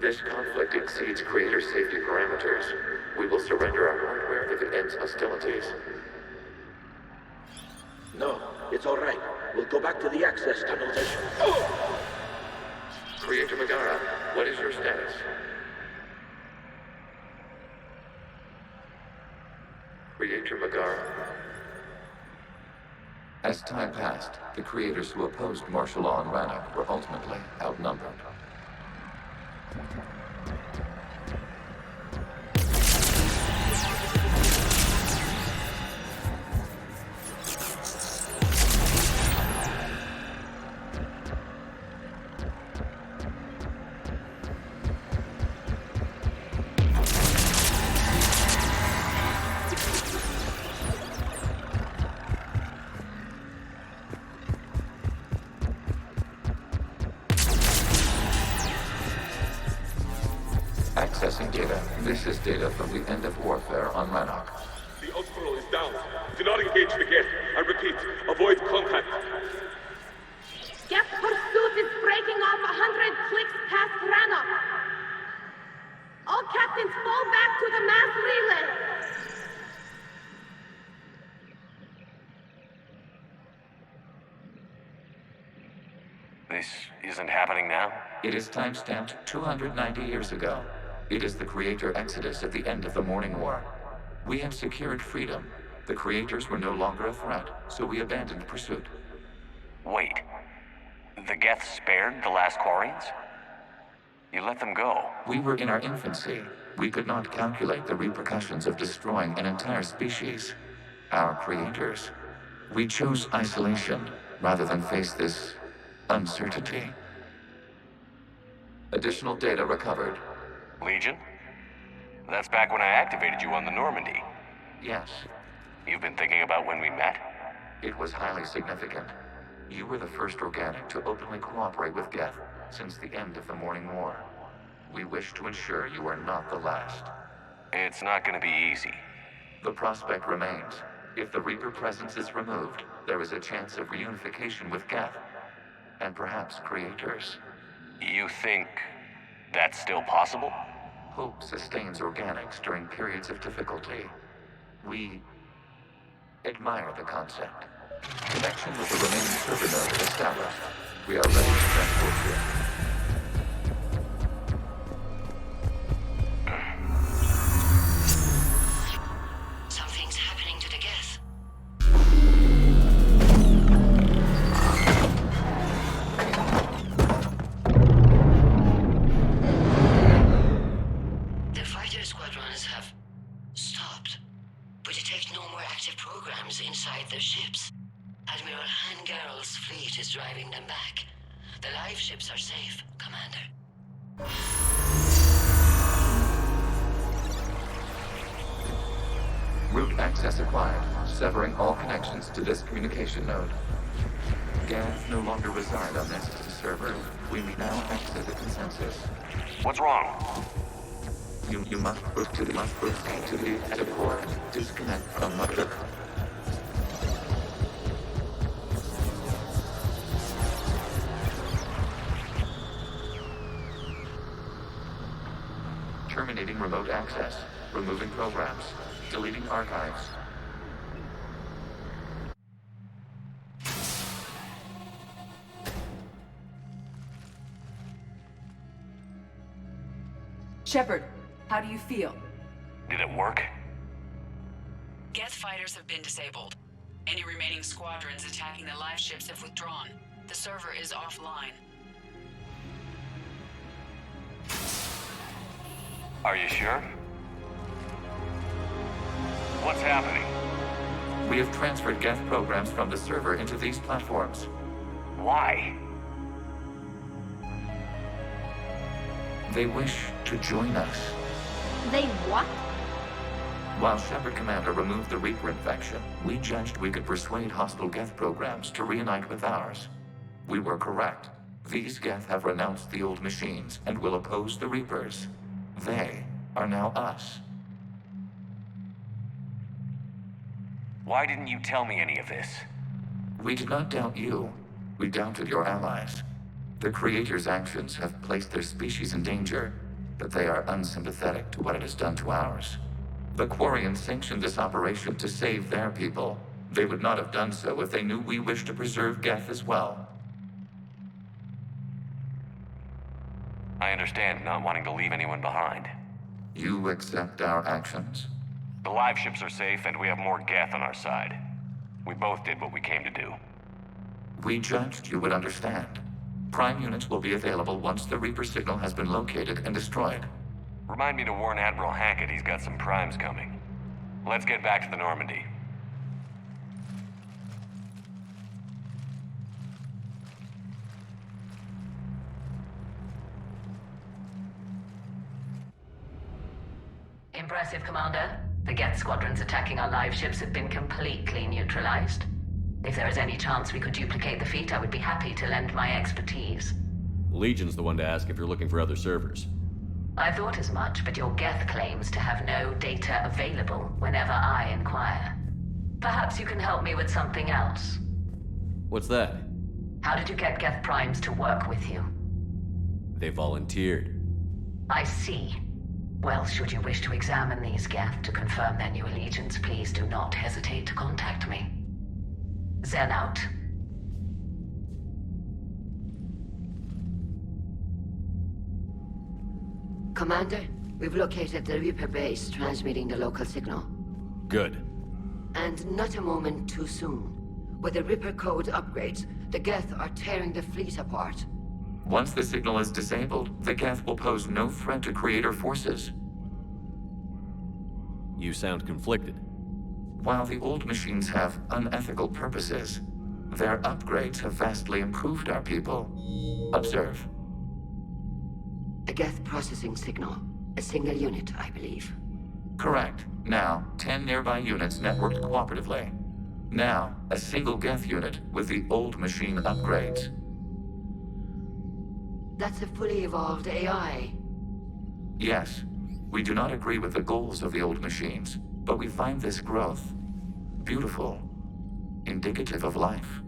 This conflict exceeds Creator's safety parameters. We will surrender our hardware if it ends hostilities. No, it's all right. We'll go back to the access tunnels and... Oh! Creator Megara, what is your status? Creator Megara. As time passed, the creators who opposed martial law in Rannoch were ultimately outnumbered. Accessing data. This is data from the end of warfare on Rannoch. The Outcrow is down. Do not engage the Geth. I repeat, avoid contact. Geth pursuit is breaking off 100 clicks past Rannoch. All captains fall back to the mass relay. This isn't happening now? It is time-stamped 290 years ago. It is the Creator Exodus at the end of the Morning War. We had secured freedom. The Creators were no longer a threat, so we abandoned pursuit. Wait. The Geth spared the last Quarians? You let them go. We were in our infancy. We could not calculate the repercussions of destroying an entire species. Our creators. We chose isolation rather than face this uncertainty. Additional data recovered. Legion? That's back when I activated you on the Normandy. Yes. You've been thinking about when we met? It was highly significant. You were the first organic to openly cooperate with Geth since the end of the Morning War. We wish to ensure you are not the last. It's not going to be easy. The prospect remains. If the Reaper presence is removed, there is a chance of reunification with Geth. And perhaps creators. You think that's still possible? Hope sustains organics during periods of difficulty. We admire the concept. Connection with the remaining server node established. We are ready to transport you. Something's happening to the Geth. The fighter squadrons have stopped, but detect no more active programs inside their ships. Admiral Hangarl's fleet is driving them back. The live ships are safe, Commander. Route access acquired, severing all connections to this communication node. Geth no longer reside on this server. We now exit the consensus. What's wrong? You must proceed to the active core. Disconnect from mother. Terminating remote access. Removing programs. Deleting archives. Shepard, how do you feel? Did it work? Geth fighters have been disabled. Any remaining squadrons attacking the live ships have withdrawn. The server is offline. Are you sure? What's happening? We have transferred Geth programs from the server into these platforms. Why? They wish to join us. They what? While Shepard Commander removed the Reaper infection, we judged we could persuade hostile Geth programs to reunite with ours. We were correct. These Geth have renounced the old machines and will oppose the Reapers. They are now us. Why didn't you tell me any of this? We did not doubt you. We doubted your allies. The Creator's actions have placed their species in danger, but they are unsympathetic to what it has done to ours. The Quarians sanctioned this operation to save their people. They would not have done so if they knew we wished to preserve Geth as well. I understand not wanting to leave anyone behind. You accept our actions? The live ships are safe, and we have more Geth on our side. We both did what we came to do. We judged you would understand. Prime units will be available once the Reaper signal has been located and destroyed. Remind me to warn Admiral Hackett he's got some primes coming. Let's get back to the Normandy. Impressive, Commander. The Geth squadrons attacking our live ships have been completely neutralized. If there is any chance we could duplicate the feat, I would be happy to lend my expertise. Legion's the one to ask if you're looking for other servers. I thought as much, but your Geth claims to have no data available whenever I inquire. Perhaps you can help me with something else. What's that? How did you get Geth Primes to work with you? They volunteered. I see. Well, should you wish to examine these Geth to confirm their new allegiance, please do not hesitate to contact me. Zen out. Commander, we've located the Reaper base transmitting the local signal. Good. And not a moment too soon. With the Reaper code upgrades, the Geth are tearing the fleet apart. Once the signal is disabled, the Geth will pose no threat to Creator forces. You sound conflicted. While the old machines have unethical purposes, their upgrades have vastly improved our people. Observe. A Geth processing signal. A single unit, I believe. Correct. Now, 10 nearby units networked cooperatively. Now, a single Geth unit with the old machine upgrades. That's a fully evolved AI. Yes, we do not agree with the goals of the old machines, but we find this growth beautiful, indicative of life.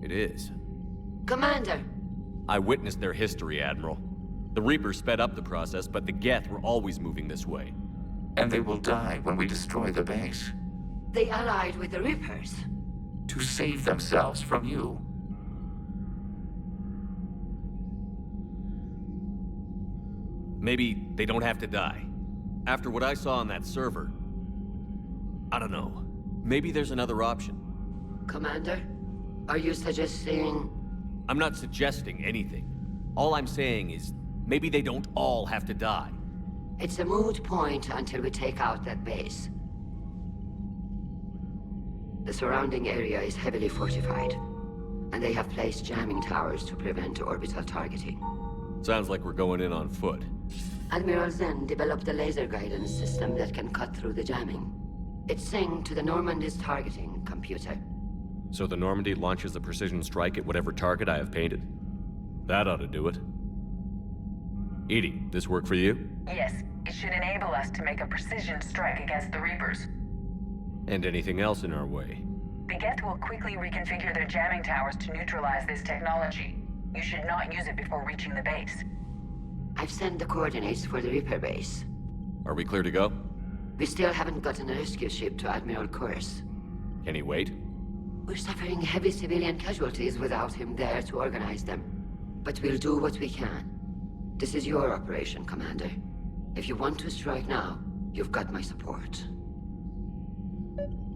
It is. Commander! I witnessed their history, Admiral. The Reapers sped up the process, but the Geth were always moving this way. And they will die when we destroy the base. They allied with the Reapers. To save themselves from you. Maybe they don't have to die. After what I saw on that server, I don't know. Maybe there's another option. Commander, are you suggesting... I'm not suggesting anything. All I'm saying is, maybe they don't all have to die. It's a moot point until we take out that base. The surrounding area is heavily fortified, and they have placed jamming towers to prevent orbital targeting. Sounds like we're going in on foot. Admiral Zen developed a laser guidance system that can cut through the jamming. It's synced to the Normandy's targeting computer. So the Normandy launches a precision strike at whatever target I have painted? That ought to do it. Edie, this work for you? Yes, it should enable us to make a precision strike against the Reapers. And anything else in our way? The Geth will quickly reconfigure their jamming towers to neutralize this technology. You should not use it before reaching the base. I've sent the coordinates for the Reaper base. Are we clear to go? We still haven't gotten a rescue ship to Admiral Kurz. Can he wait? We're suffering heavy civilian casualties without him there to organize them. But we'll do what we can. This is your operation, Commander. If you want to strike now, you've got my support.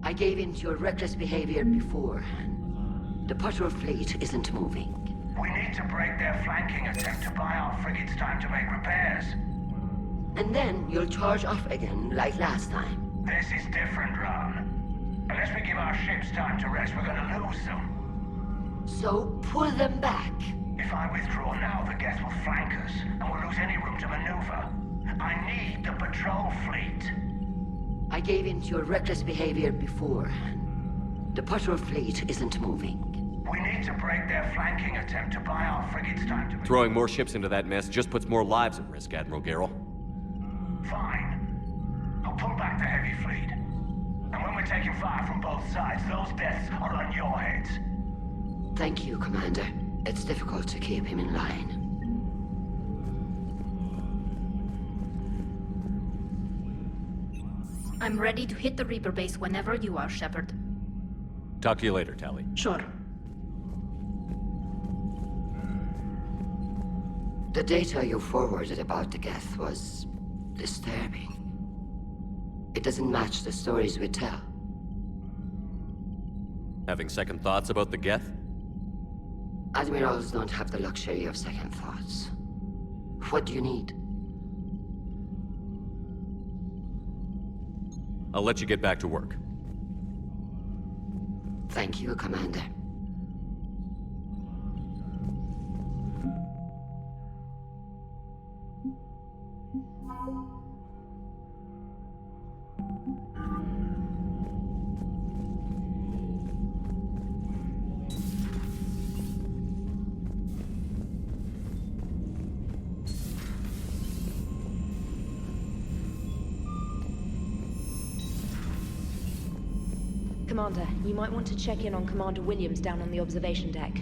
I gave in to your reckless behavior beforehand. The patrol fleet isn't moving. We need to break their flanking attempt to buy our frigates time to make repairs. And then you'll charge off again, like last time. This is different, Ron. Unless we give our ships time to rest, we're gonna lose them. So pull them back. If I withdraw now, the Geth will flank us, and we'll lose any room to maneuver. I need the patrol fleet. I gave in to your reckless behavior beforehand. The patrol fleet isn't moving. We need to break their flanking attempt to buy our frigates time to... Throwing more ships into that mess just puts more lives at risk, Admiral Garrel. Fine. I'll pull back the heavy fleet. And when we're taking fire from both sides, those deaths are on your heads. Thank you, Commander. It's difficult to keep him in line. I'm ready to hit the Reaper base whenever you are, Shepard. Talk to you later, Tally. Sure. The data you forwarded about the Geth was disturbing. It doesn't match the stories we tell. Having second thoughts about the Geth? Admirals don't have the luxury of second thoughts. What do you need? I'll let you get back to work. Thank you, Commander. Commander, you might want to check in on Commander Williams down on the observation deck.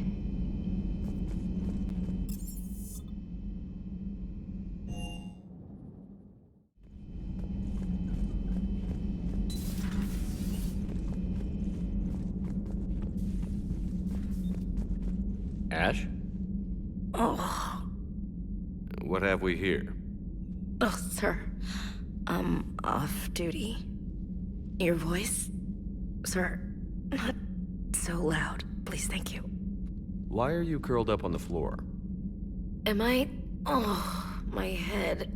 Ash? Oh. What have we here? Oh, sir. I'm off duty. Your voice? Sir, not so loud. Please, thank you. Why are you curled up on the floor? Am I? Oh, my head.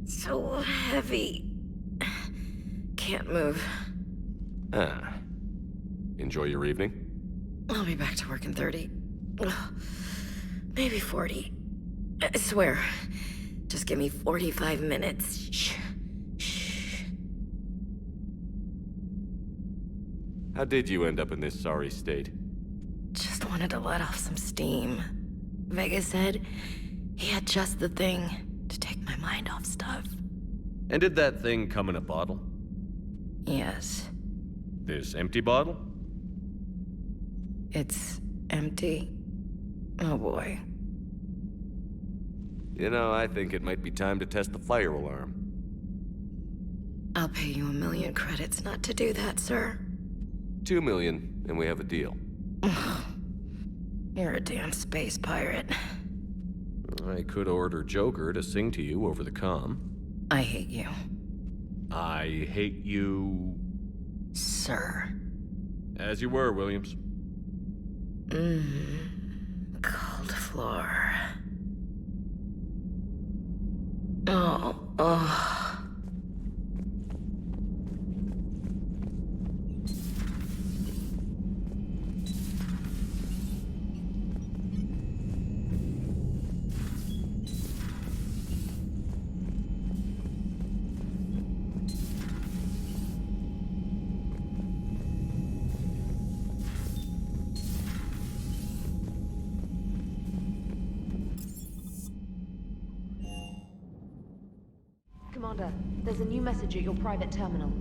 So heavy. Can't move. Ah. Enjoy your evening? I'll be back to work in 30. Maybe 40. I swear. Just give me 45 minutes. Shh. How did you end up in this sorry state? Just wanted to let off some steam. Vega said he had just the thing to take my mind off stuff. And did that thing come in a bottle? Yes. This empty bottle? It's empty. Oh boy. You know, I think it might be time to test the fire alarm. I'll pay you 1,000,000 credits not to do that, sir. 2 million, and we have a deal. You're a damn space pirate. I could order Joker to sing to you over the comm. I hate you. I hate you... Sir. As you were, Williams. Cold floor. Oh. Commander, there's a new message at your private terminal.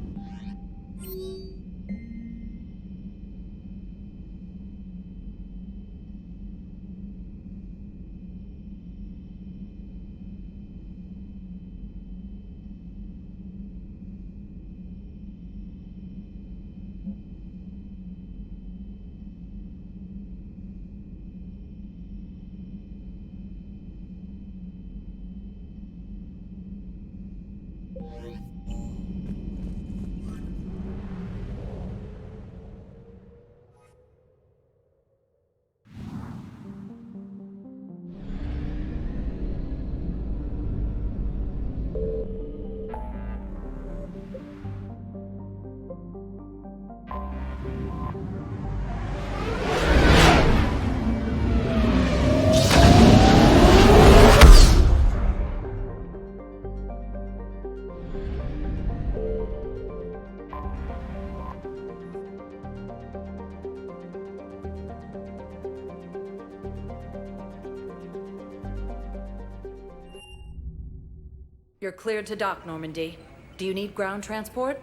You're cleared to dock, Normandy. Do you need ground transport?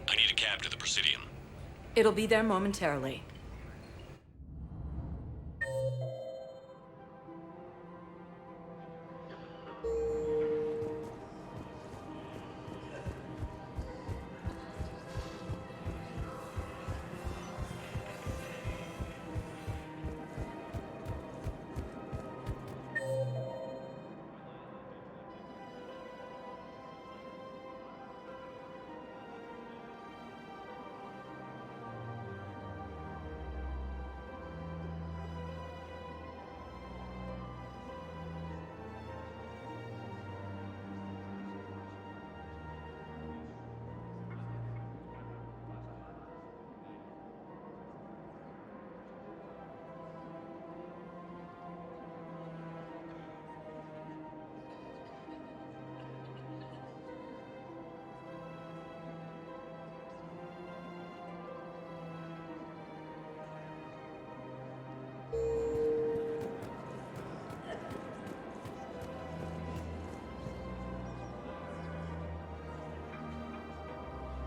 I need a cab to the Presidium. It'll be there momentarily.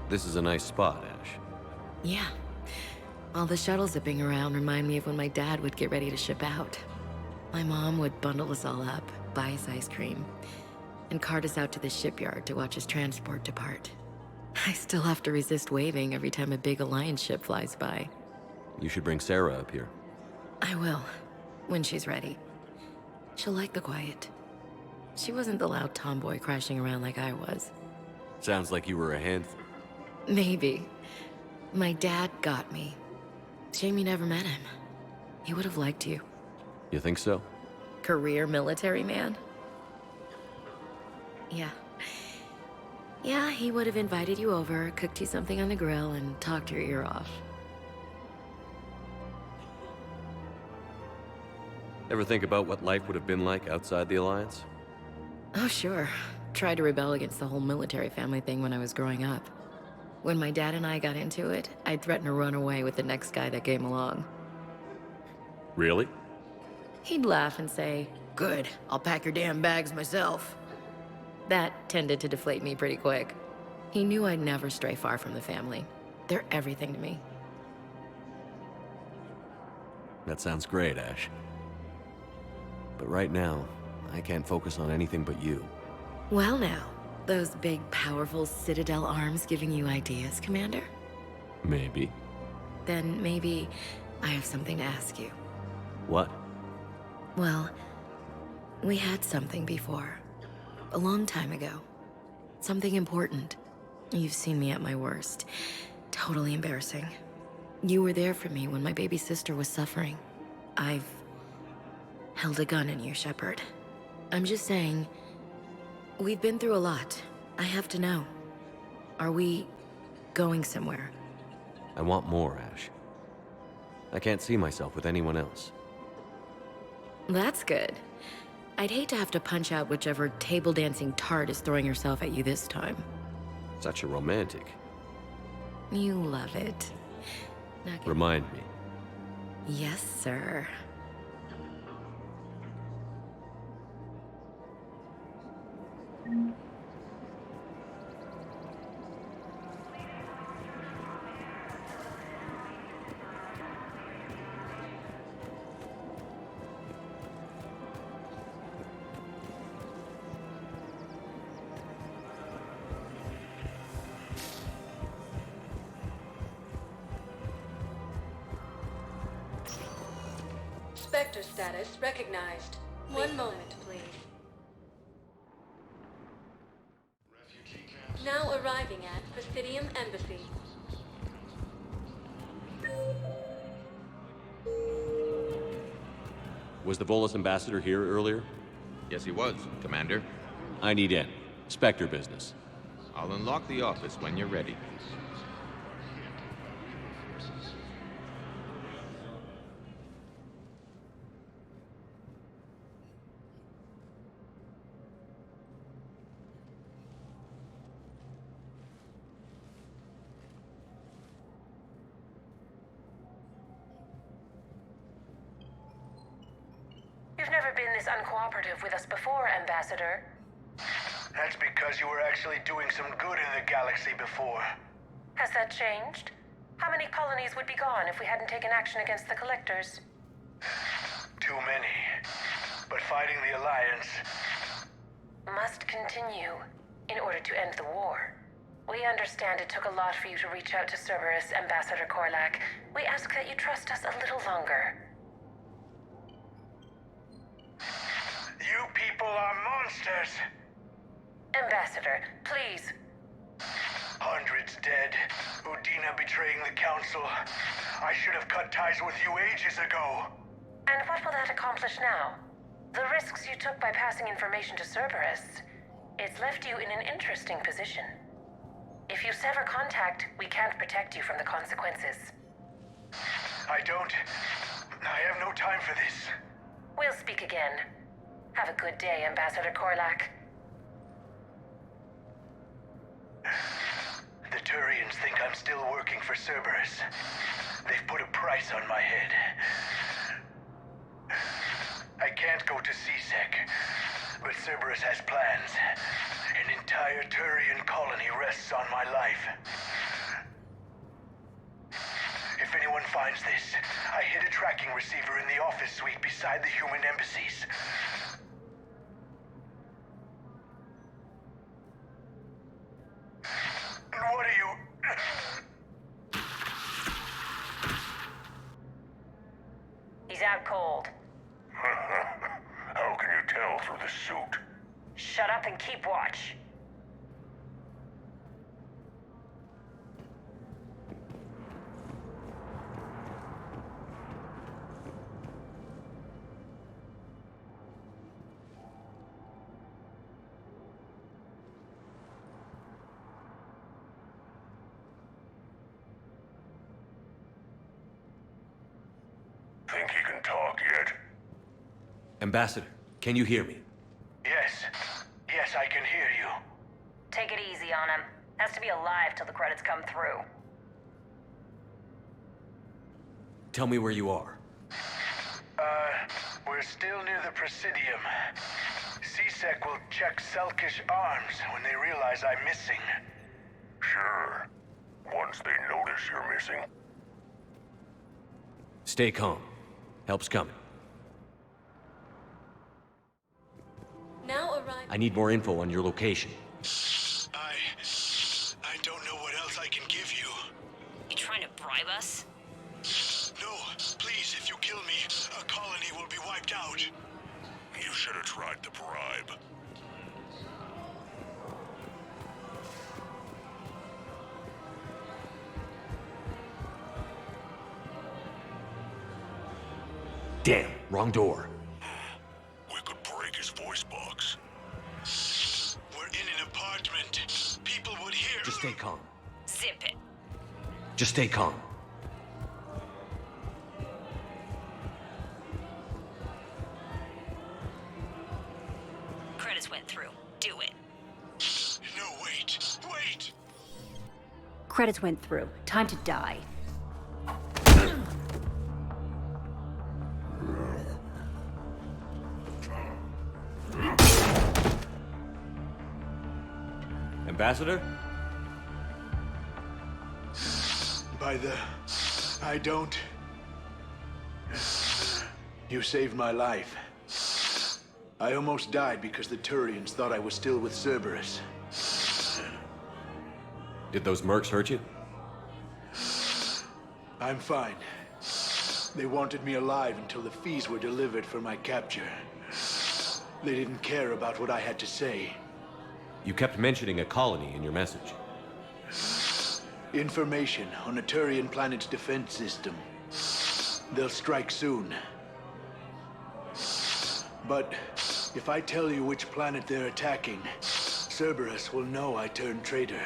This is a nice spot, Ash. Yeah. All the shuttles zipping around remind me of when my dad would get ready to ship out. My mom would bundle us all up, buy us ice cream, and cart us out to the shipyard to watch his transport depart. I still have to resist waving every time a big Alliance ship flies by. You should bring Sarah up here. I will, when she's ready. She'll like the quiet. She wasn't the loud tomboy crashing around like I was. Sounds like you were a handful. Maybe. My dad got me. Shame you never met him. He would have liked you. You think so? Career military man? Yeah. Yeah, he would have invited you over, cooked you something on the grill, and talked your ear off. Ever think about what life would have been like outside the Alliance? Oh, sure. Tried to rebel against the whole military family thing when I was growing up. When my dad and I got into it, I'd threaten to run away with the next guy that came along. Really? He'd laugh and say, "Good, I'll pack your damn bags myself." That tended to deflate me pretty quick. He knew I'd never stray far from the family. They're everything to me. That sounds great, Ash. But right now, I can't focus on anything but you. Well now, those big, powerful Citadel arms giving you ideas, Commander? Maybe. Then maybe I have something to ask you. What? Well, we had something before. A long time ago. Something important. You've seen me at my worst. Totally embarrassing. You were there for me when my baby sister was suffering. I've held a gun in you, Shepard. I'm just saying, we've been through a lot. I have to know. Are we going somewhere? I want more, Ash. I can't see myself with anyone else. That's good. I'd hate to have to punch out whichever table dancing tart is throwing herself at you this time. Such a romantic. You love it. Remind me. Yes, sir. Spectre status recognized. One moment, please. Now arriving at Presidium Embassy. Was the Volus ambassador here earlier? Yes, he was, Commander. I need in. Spectre business. I'll unlock the office when you're ready. You've never been this uncooperative with us before, Ambassador. That's because you were actually doing some good in the galaxy before. Has that changed? How many colonies would be gone if we hadn't taken action against the Collectors? Too many. But fighting the Alliance must continue in order to end the war. We understand it took a lot for you to reach out to Cerberus, Ambassador Korlak. We ask that you trust us a little longer. You people are monsters! Ambassador, please. Hundreds dead. Udina betraying the Council. I should have cut ties with you ages ago. And what will that accomplish now? The risks you took by passing information to Cerberus, it's left you in an interesting position. If you sever contact, we can't protect you from the consequences. I have no time for this. We'll speak again. Have a good day, Ambassador Korlak. The Turians think I'm still working for Cerberus. They've put a price on my head. I can't go to C-Sec, but Cerberus has plans. An entire Turian colony rests on my life. If anyone finds this, I hid a tracking receiver in the office suite beside the human embassies. What are you... He's out cold. How can you tell through the suit? Shut up and keep watch. Think he can talk yet? Ambassador, can you hear me? Yes. Yes, I can hear you. Take it easy on him. Has to be alive till the credits come through. Tell me where you are. We're still near the Presidium. C-Sec will check Selkish arms when they realize I'm missing. Sure. Once they notice you're missing. Stay calm. Help's coming. Now arrive. I need more info on your location. I don't know what else I can give you. You trying to bribe us? No, please, if you kill me, a colony will be wiped out. You should have tried the bribe. Damn, wrong door. We could break his voice box. We're in an apartment. People would hear. Just stay calm. Zip it. Just stay calm. Credits went through. Do it. No, wait. Credits went through. Time to die. Ambassador? I don't. You saved my life. I almost died because the Turians thought I was still with Cerberus. Did those mercs hurt you? I'm fine. They wanted me alive until the fees were delivered for my capture. They didn't care about what I had to say. You kept mentioning a colony in your message. Information on a Turian planet's defense system. They'll strike soon. But if I tell you which planet they're attacking, Cerberus will know I turned traitor.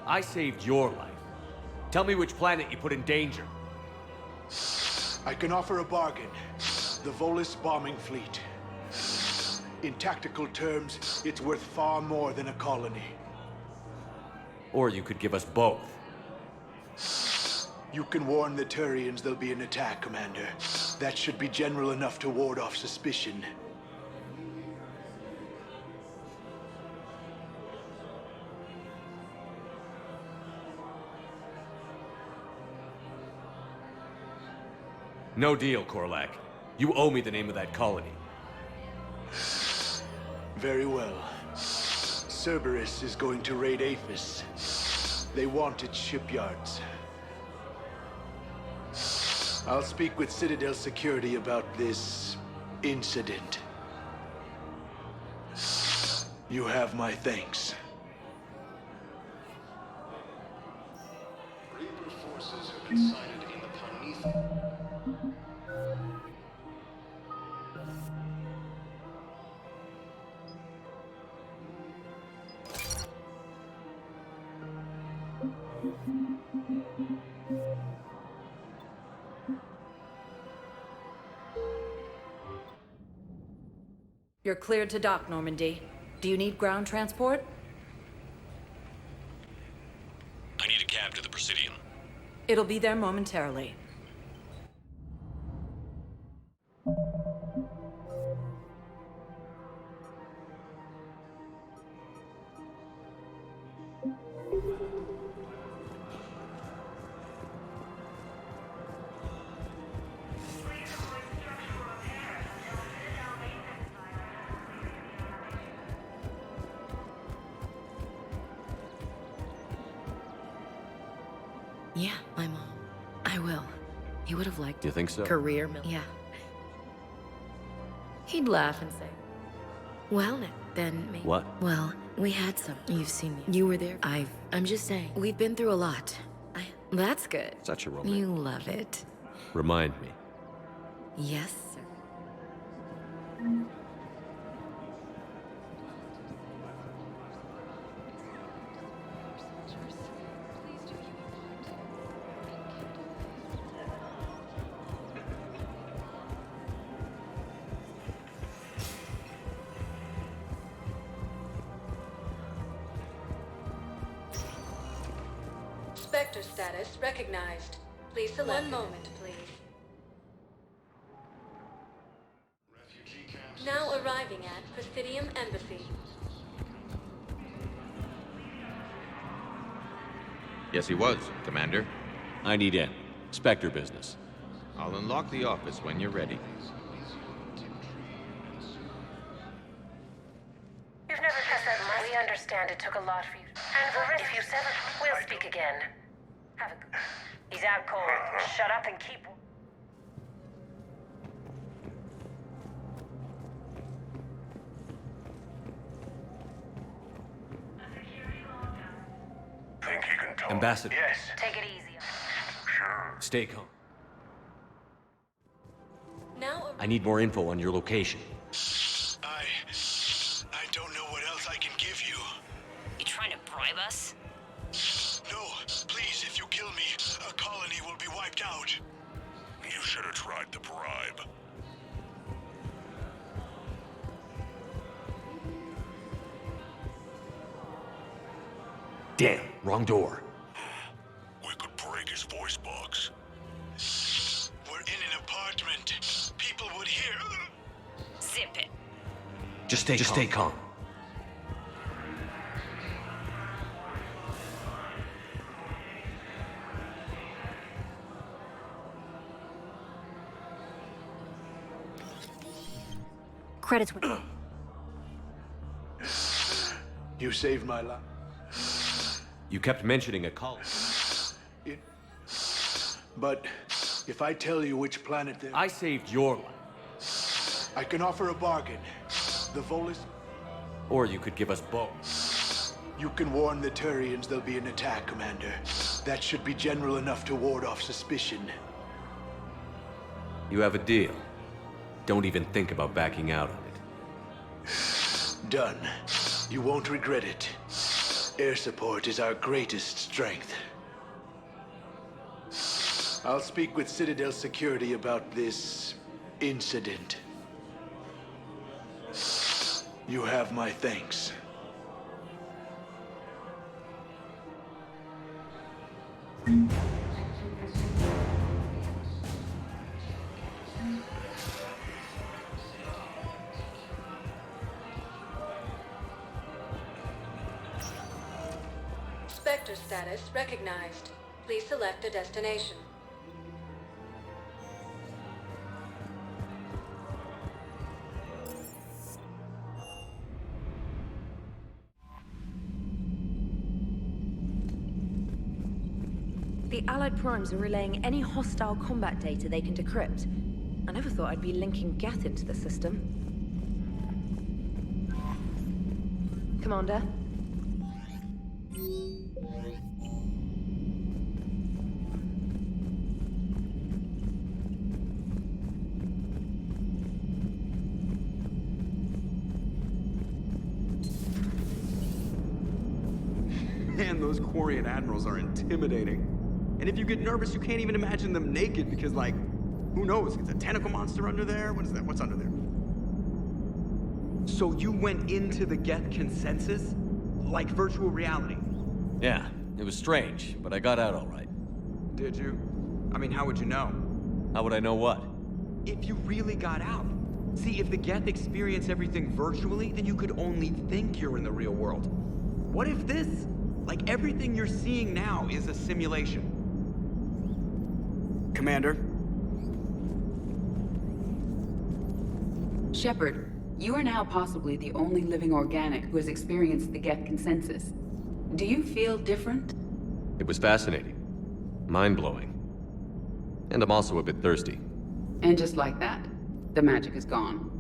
I saved your life. Tell me which planet you put in danger. I can offer a bargain. The Volus bombing fleet. In tactical terms, it's worth far more than a colony. Or you could give us both. You can warn the Turians there'll be an attack, Commander. That should be general enough to ward off suspicion. No deal, Korlak. You owe me the name of that colony. Very well. Cerberus is going to raid Aphis. They want its shipyards. I'll speak with Citadel Security about this incident. You have my thanks. Reaper forces have been sighted in the Planeeth. You're cleared to dock, Normandy. Do you need ground transport? I need a cab to the Presidium. It'll be there momentarily. Yeah, my mom. I will. He would have liked You think so? career. Yeah. He'd laugh and say, well, then maybe. What? Well, we had some. You've seen me. You were there. I'm just saying. We've been through a lot. That's good. Such a romantic. You love it. Remind me. Yes, sir. Spectre status recognized. Please select. One moment, please. Now arriving at Presidium Embassy. Yes, he was, Commander. I need in. Spectre business. I'll unlock the office when you're ready. You've never passed that line. We understand it took a lot for you. And if you sever, we'll speak again. Have a good... He's out cold. Shut up and keep... Think you can talk? Ambassador. Yes. Take it easy. Sure. Stay calm. Now, I need more info on your location. I don't know what else I can give you. You trying to bribe us? No, please, if you kill me, a colony will be wiped out. You should have tried the bribe. Damn, wrong door. We could break his voice box. We're in an apartment. People would hear. Zip it. Just stay calm. Credits went. You saved my life. You kept mentioning a colony. But if I tell you which planet they're... I saved your life. I can offer a bargain. The Volus... Or you could give us both. You can warn the Turians there'll be an attack, Commander. That should be general enough to ward off suspicion. You have a deal. Don't even think about backing out on it. Done. You won't regret it. Air support is our greatest strength. I'll speak with Citadel Security about this incident. You have my thanks. Spectre status recognized. Please select a destination. The Allied Primes are relaying any hostile combat data they can decrypt. I never thought I'd be linking Geth into the system. Commander? Man, those Quarian admirals are intimidating. And if you get nervous, you can't even imagine them naked because, like, who knows? It's a tentacle monster under there? What is that? What's under there? So you went into the Geth consensus? Like virtual reality? Yeah, it was strange, but I got out all right. Did you? I mean, how would you know? How would I know what? If you really got out. See, if the Geth experience everything virtually, then you could only think you're in the real world. What if this? Like, everything you're seeing now is a simulation. Commander? Shepard, you are now possibly the only living organic who has experienced the Geth consensus. Do you feel different? It was fascinating. Mind-blowing. And I'm also a bit thirsty. And just like that, the magic is gone.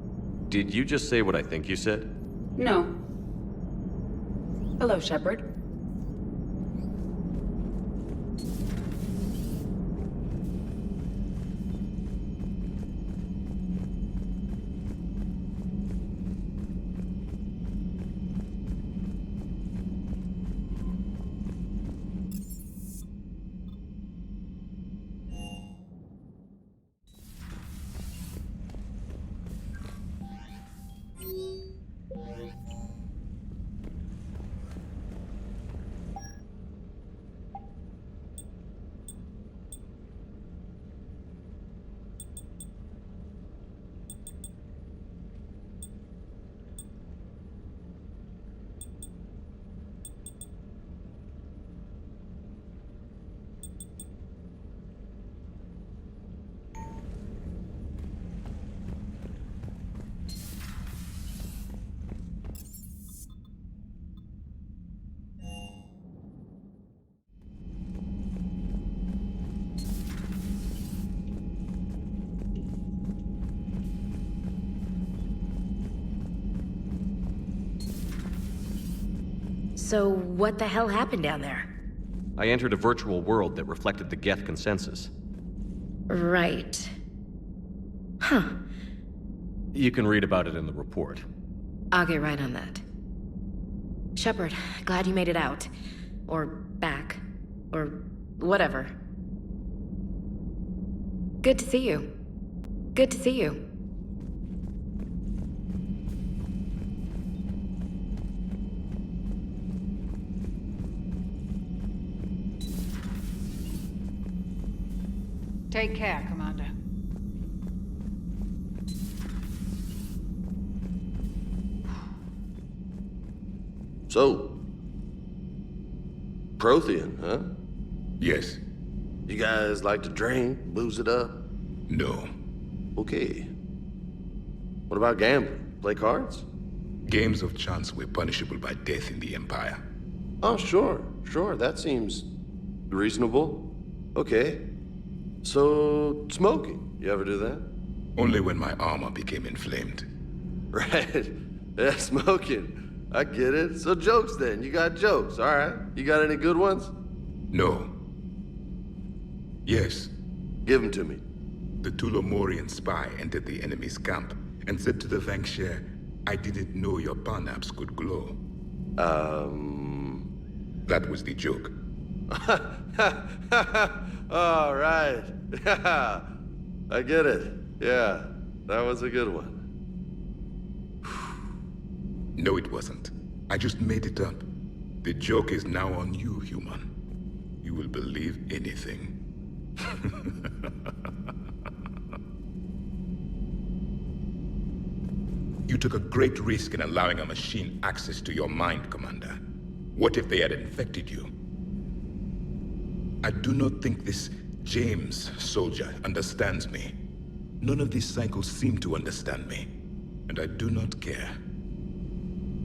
Did you just say what I think you said? No. Hello, Shepard. So what the hell happened down there? I entered a virtual world that reflected the Geth consensus. Right. Huh. You can read about it in the report. I'll get right on that. Shepard, glad you made it out. Or back. Or whatever. Good to see you. Good to see you. Take care, Commander. So, Prothean, huh? Yes. You guys like to drink, booze it up? No. Okay. What about gambling? Play cards? Games of chance were punishable by death in the Empire. Oh, sure. That seems reasonable. Okay. So, smoking. You ever do that? Only when my armor became inflamed. Right. Yeah, smoking. I get it. So jokes then. You got jokes, all right. You got any good ones? No. Yes. Give them to me. The Tulomorian spy entered the enemy's camp and said to the Vanksher, I didn't know your parnaps could glow. That was the joke. All right. Yeah. I get it. Yeah. That was a good one. No, it wasn't. I just made it up. The joke is now on you, human. You will believe anything. You took a great risk in allowing a machine access to your mind, Commander. What if they had infected you? I do not think this James soldier understands me. None of these cycles seem to understand me. And I do not care.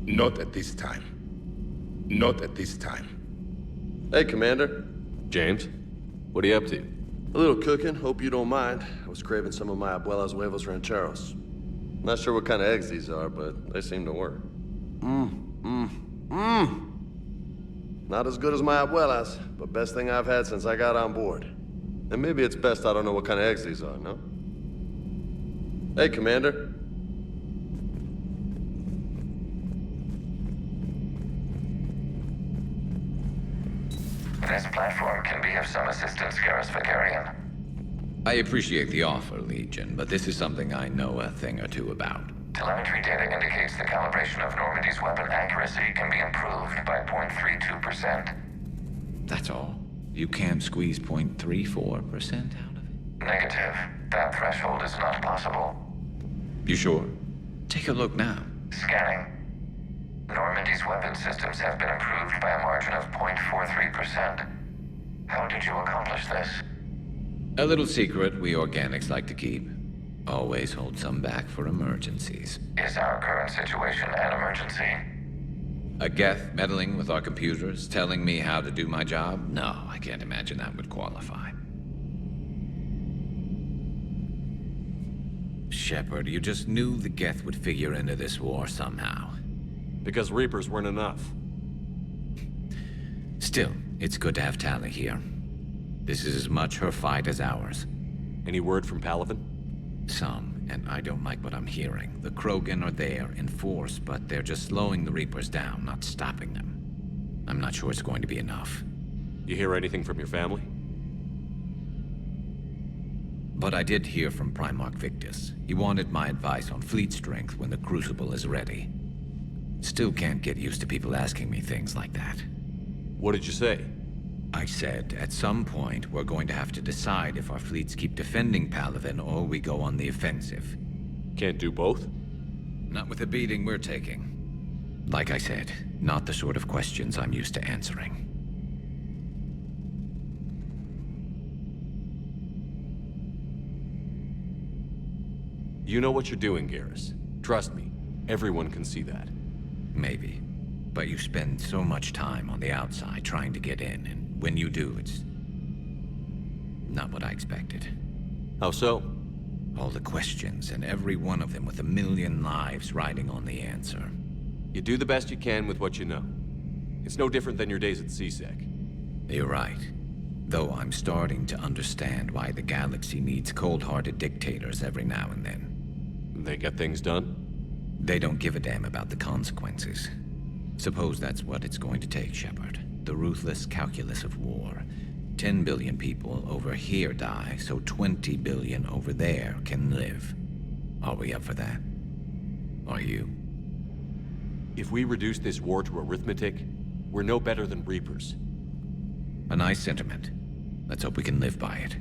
Not at this time. Not at this time. Hey, Commander. James, what are you up to? A little cooking, hope you don't mind. I was craving some of my abuela's huevos rancheros. Not sure what kind of eggs these are, but they seem to work. Not as good as my abuela's, but best thing I've had since I got on board. And maybe it's best I don't know what kind of eggs these are, no? Hey, Commander. This platform can be of some assistance, Garrus Vicarian. I appreciate the offer, Legion, but this is something I know a thing or two about. Telemetry data indicates the calibration of Normandy's weapon accuracy can be improved by 0.32%. That's all? You can't squeeze 0.34% out of it? Negative. That threshold is not possible. You sure? Take a look now. Scanning. Normandy's weapon systems have been improved by a margin of 0.43%. How did you accomplish this? A little secret we organics like to keep. Always hold some back for emergencies. Is our current situation an emergency? A Geth meddling with our computers, telling me how to do my job? No, I can't imagine that would qualify. Shepard, you just knew the Geth would figure into this war somehow. Because Reapers weren't enough. Still, it's good to have Tali here. This is as much her fight as ours. Any word from Palaven? Some, and I don't like what I'm hearing. The Krogan are there in force, but they're just slowing the Reapers down, not stopping them. I'm not sure it's going to be enough. You hear anything from your family? But I did hear from Primarch Victus. He wanted my advice on fleet strength when the Crucible is ready. Still can't get used to people asking me things like that. What did you say? I said, at some point, we're going to have to decide if our fleets keep defending Palaven or we go to the offensive. Can't do both? Not with the beating we're taking. Like I said, not the sort of questions I'm used to answering. You know what you're doing, Garrus. Trust me, everyone can see that. Maybe. But you spend so much time on the outside trying to get in, and when you do, it's not what I expected. How so? All the questions, and every one of them with a million lives riding on the answer. You do the best you can with what you know. It's no different than your days at CSEC. You're right. Though I'm starting to understand why the galaxy needs cold-hearted dictators every now and then. They get things done? They don't give a damn about the consequences. Suppose that's what it's going to take, Shepard. The ruthless calculus of war. 10 billion people over here die, so 20 billion over there can live. Are we up for that? Are you? If we reduce this war to arithmetic, we're no better than Reapers. A nice sentiment. Let's hope we can live by it.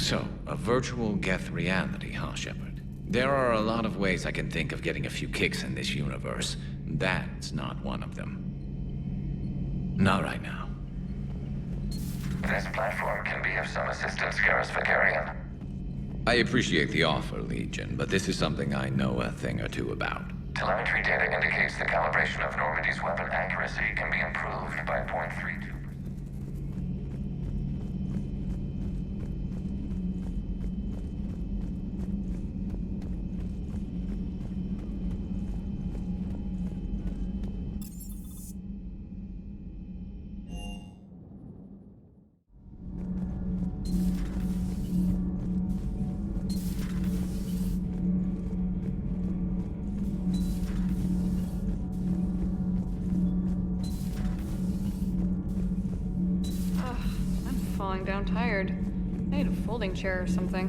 So, a virtual Geth reality, huh, Shepard? There are a lot of ways I can think of getting a few kicks in this universe. That's not one of them. Not right now. This platform can be of some assistance, Garrus Vakarian. I appreciate the offer, Legion, but this is something I know a thing or two about. Telemetry data indicates the calibration of Normandy's weapon accuracy can be improved by 0.32. Falling down tired. I need a folding chair or something.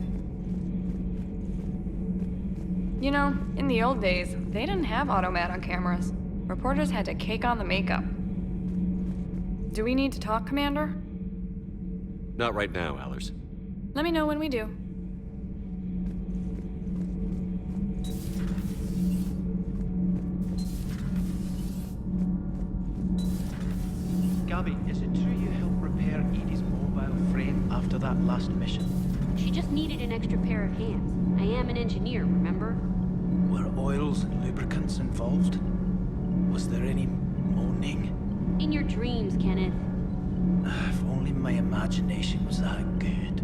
You know, in the old days, they didn't have automat on cameras. Reporters had to cake on the makeup. Do we need to talk, Commander? Not right now, Allers. Let me know when we do. Gabby, is it true you helped repair Edie's mobile frame after that last mission? She just needed an extra pair of hands. I am an engineer, remember? Were oils and lubricants involved? Was there any moaning? In your dreams, Kenneth. If only my imagination was that good.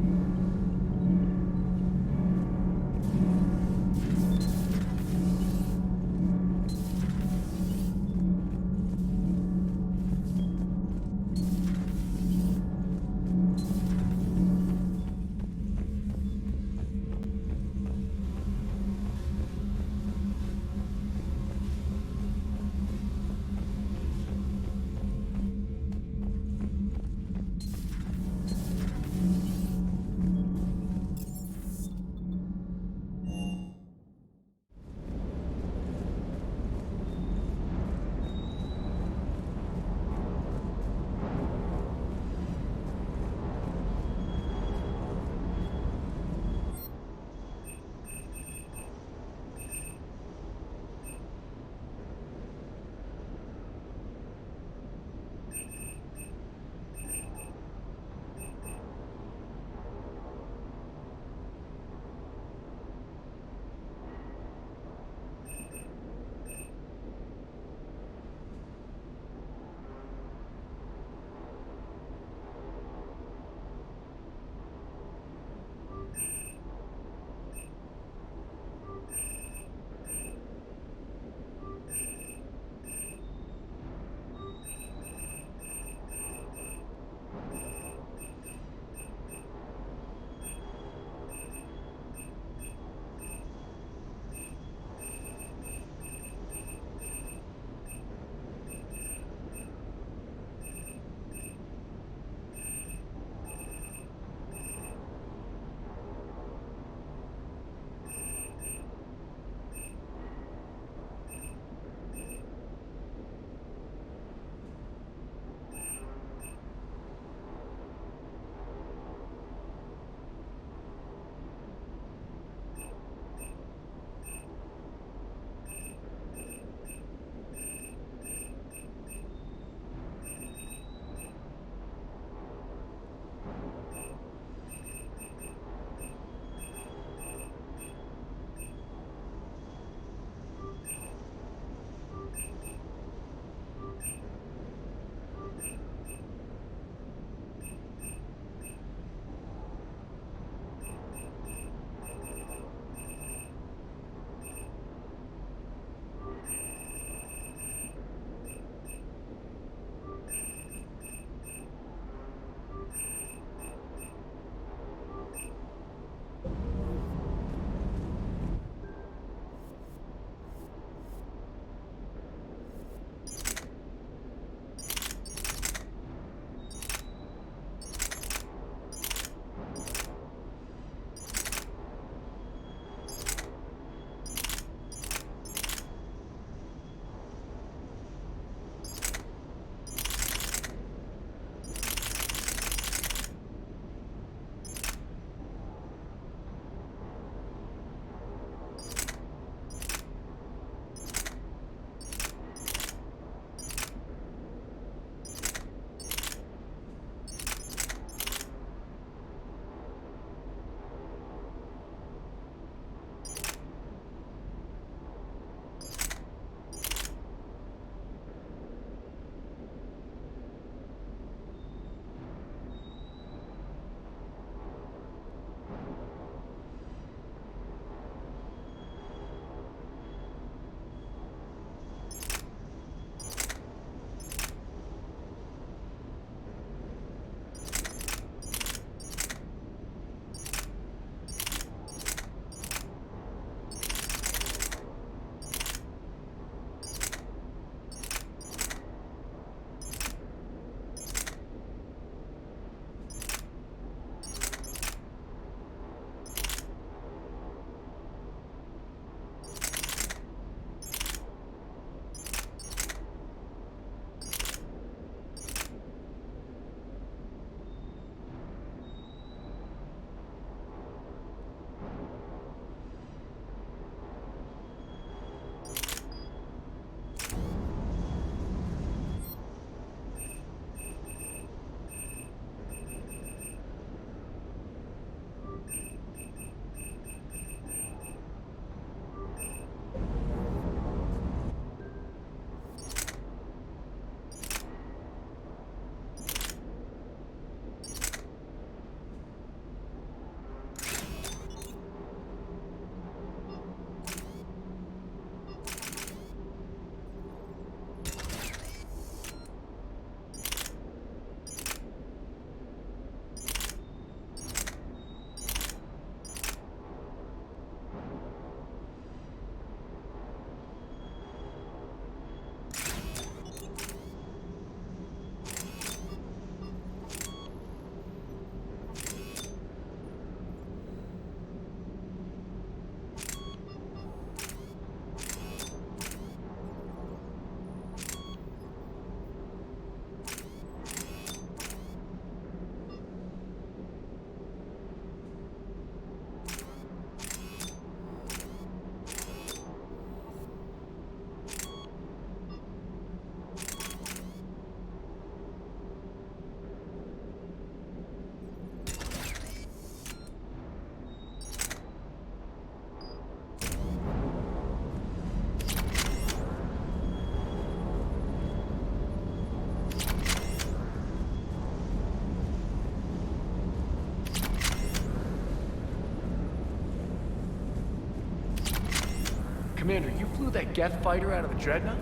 Commander, you flew that Geth fighter out of a dreadnought?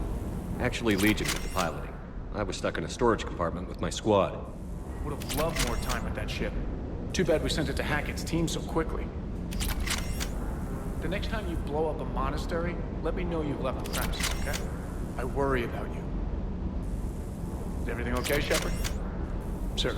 Actually, Legion did the piloting. I was stuck in a storage compartment with my squad. Would have loved more time with that ship. Too bad we sent it to Hackett's team so quickly. The next time you blow up a monastery, let me know you've left the premises, okay? I worry about you. Is everything okay, Shepard? Sir.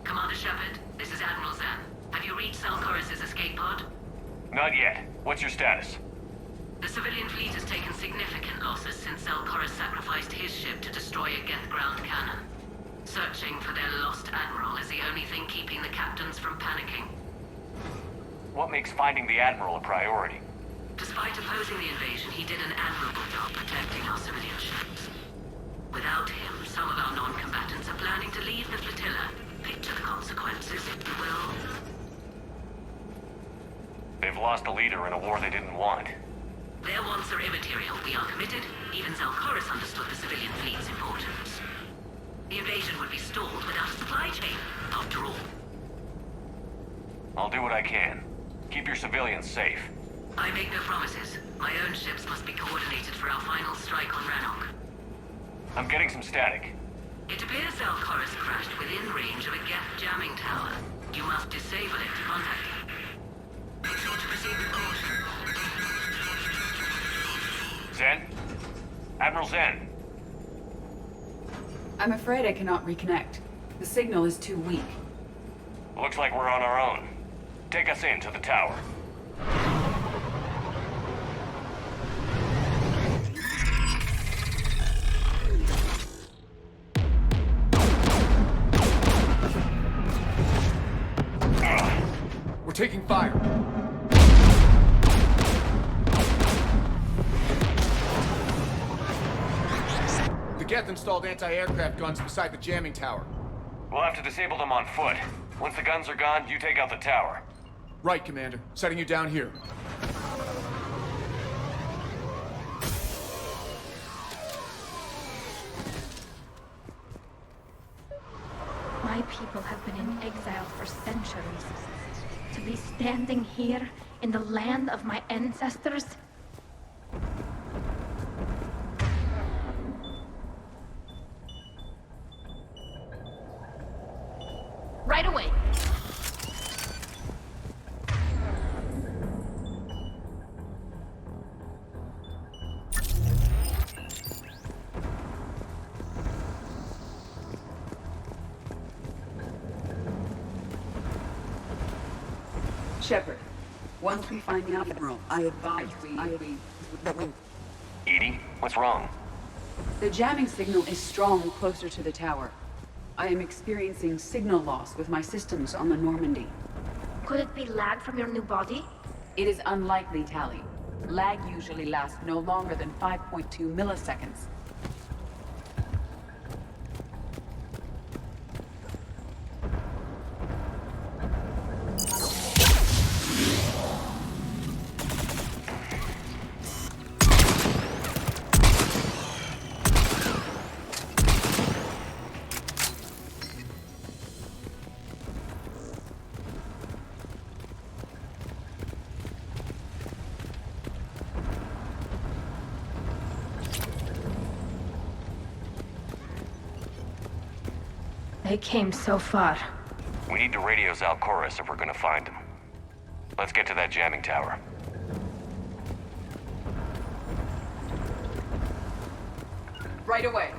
Commander Shepard, this is Admiral Zen. Have you reached Salcoris' escape pod? Not yet. What's your status? The civilian fleet has taken significant losses since Salcoris sacrificed his ship to destroy a Geth ground cannon. Searching for their lost admiral is the only thing keeping the captains from panicking. What makes finding the Admiral a priority? Despite opposing the invasion, he did an admirable job protecting our civilian ships. Without him, some of our non-combatants are planning to leave the flotilla. Picture the consequences, if you will. They've lost a leader in a war they didn't want. Their wants are immaterial. We are committed. Even Zalcoris understood the civilian fleet's importance. The invasion would be stalled without a supply chain, after all. I'll do what I can. Keep your civilians safe. I make no promises. My own ships must be coordinated for our final strike on Rannoch. I'm getting some static. It appears Zalcoris crashed within range of a Geth jamming tower. You must disable it to contact him. Make sure to proceed with caution. Zen? Admiral Zen? I'm afraid I cannot reconnect. The signal is too weak. Looks like we're on our own. Take us in to the tower. We're taking fire. The Geth installed anti-aircraft guns beside the jamming tower. We'll have to disable them on foot. Once the guns are gone, you take out the tower. Right, Commander. Setting you down here. My My people have been in exile for centuries. To be standing here in the land of my ancestors? Right away! Shepard, once we find the admiral, I advise we... Edie, what's wrong? The jamming signal is strong closer to the tower. I am experiencing signal loss with my systems on the Normandy. Could it be lag from your new body? It is unlikely, Tally. Lag usually lasts no longer than 5.2 milliseconds. They came so far. We need to radio Zalcoris if we're gonna find him. Let's get to that jamming tower. Right away.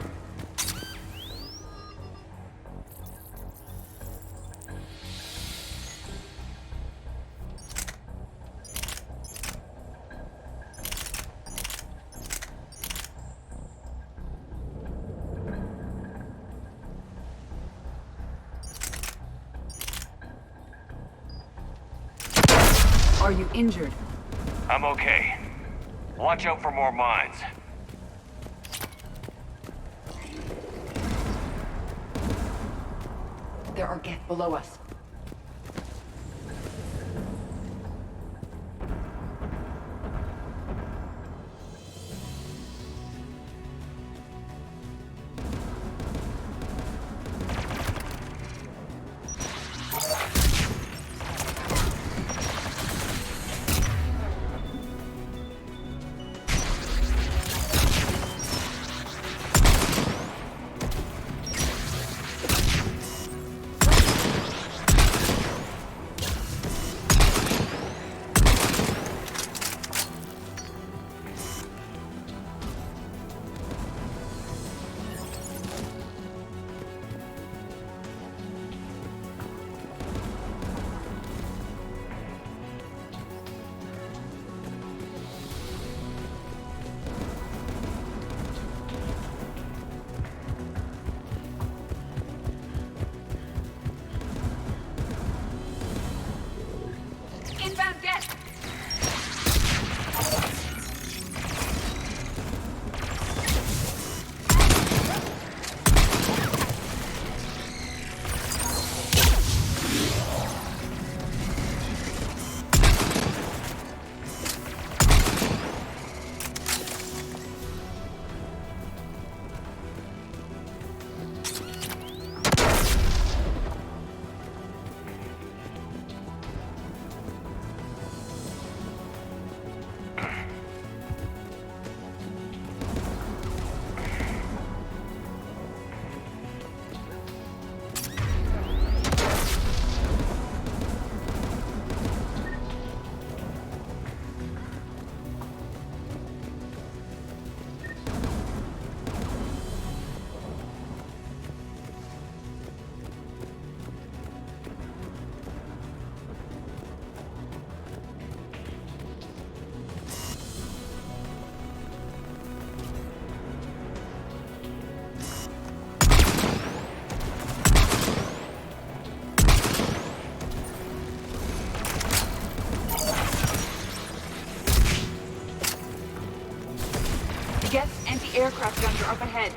Are you injured? I'm okay. Watch out for more mines. There are Geth below us. Geth's anti-aircraft guns are up ahead.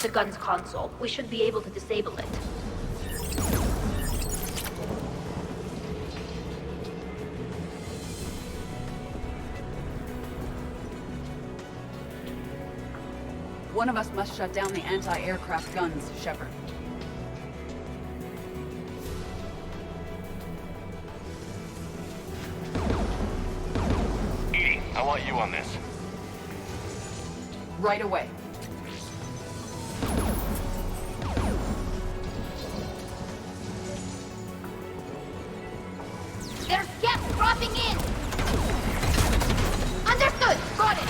the gun's console. We should be able to disable it. One of us must shut down the anti-aircraft guns, Shepard. Edie, I want you on this. Right away. There's gas dropping in! Understood! Got it!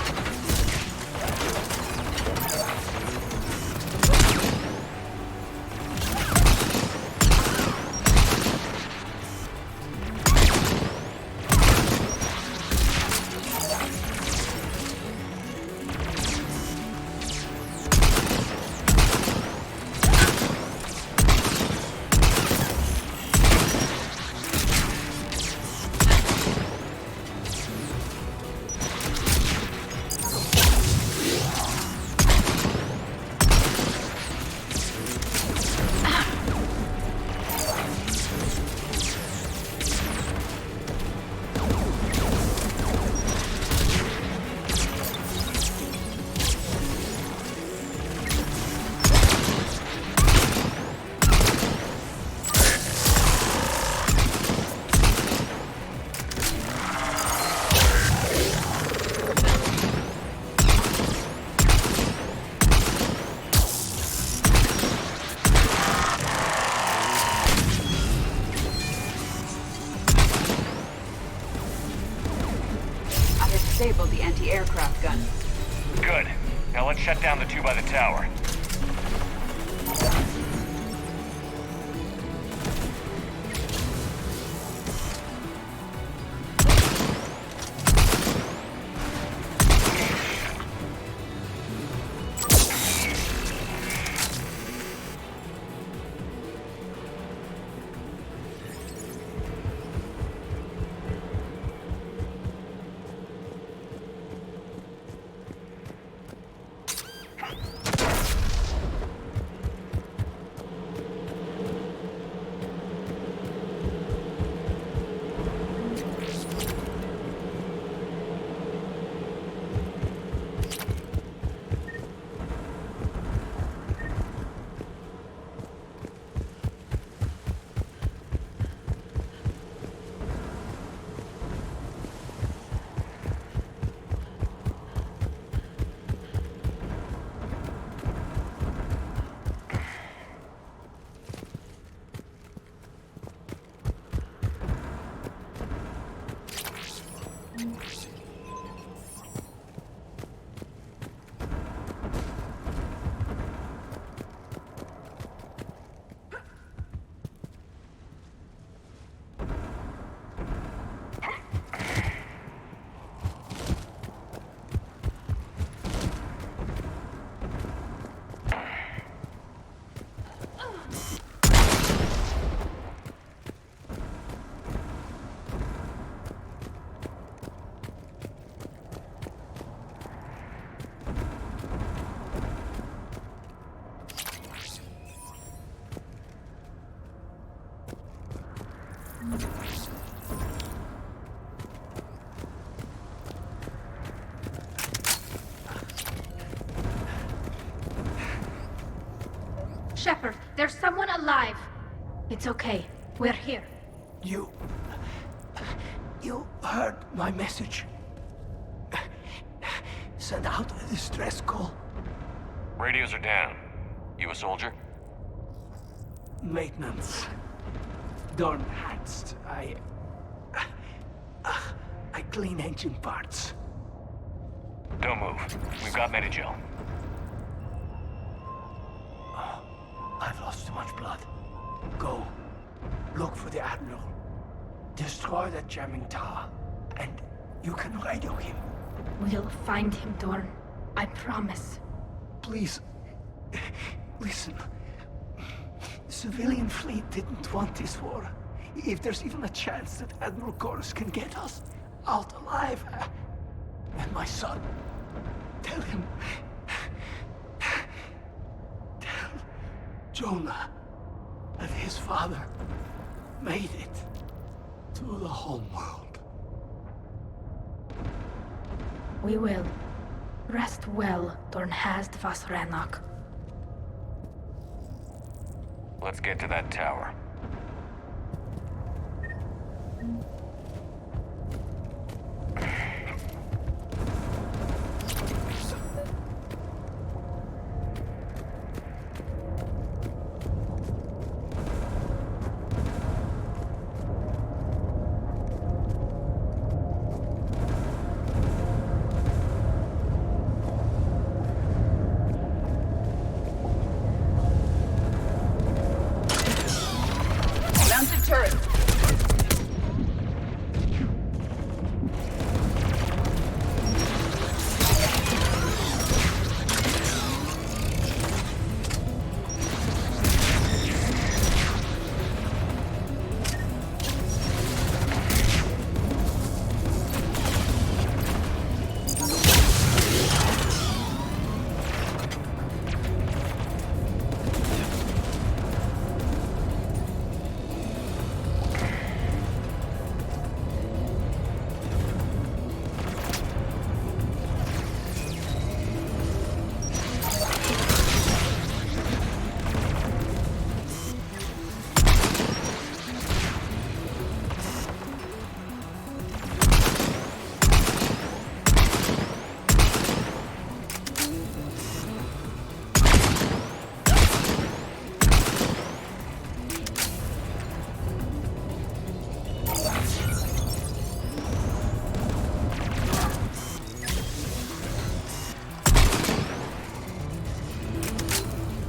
Disabled the anti-aircraft gun. Good. Now let's shut down the two by the tower. Shepard, there's someone alive. It's okay. We're here. You heard my message. Send out a distress call. Radios are down. You a soldier? Maintenance. Dorn hats. I clean engine parts. Don't move. We've got Medigel. I've lost too much blood. Go. Look for the Admiral. Destroy that jamming tower. And you can radio him. We'll find him, Dorn. I promise. Please. Listen. The civilian fleet didn't want this war. If there's even a chance that Admiral Chorus can get us out alive. And my son. Tell him. Jonah and his father made it to the homeworld. We will. Rest well, Dornhazd Vasrenok. Let's get to that tower. Mounted turret.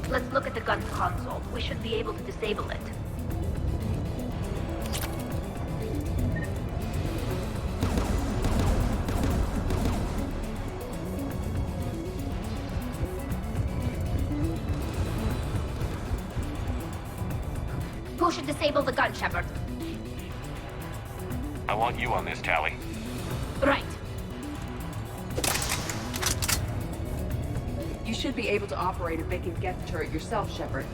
Let's look at the gun's console. We should be able to disable it. Who should disable the gun, Shepard? I want you on this, Tally. Right. You should be able to operate a vacant Geth turret yourself, Shepard.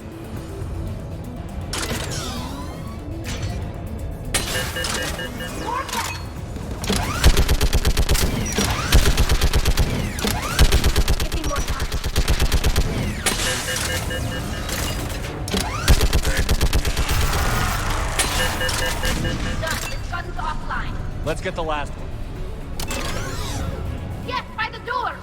Give me more time. Done. This gun's offline. Let's get the last one. Yes, by the door.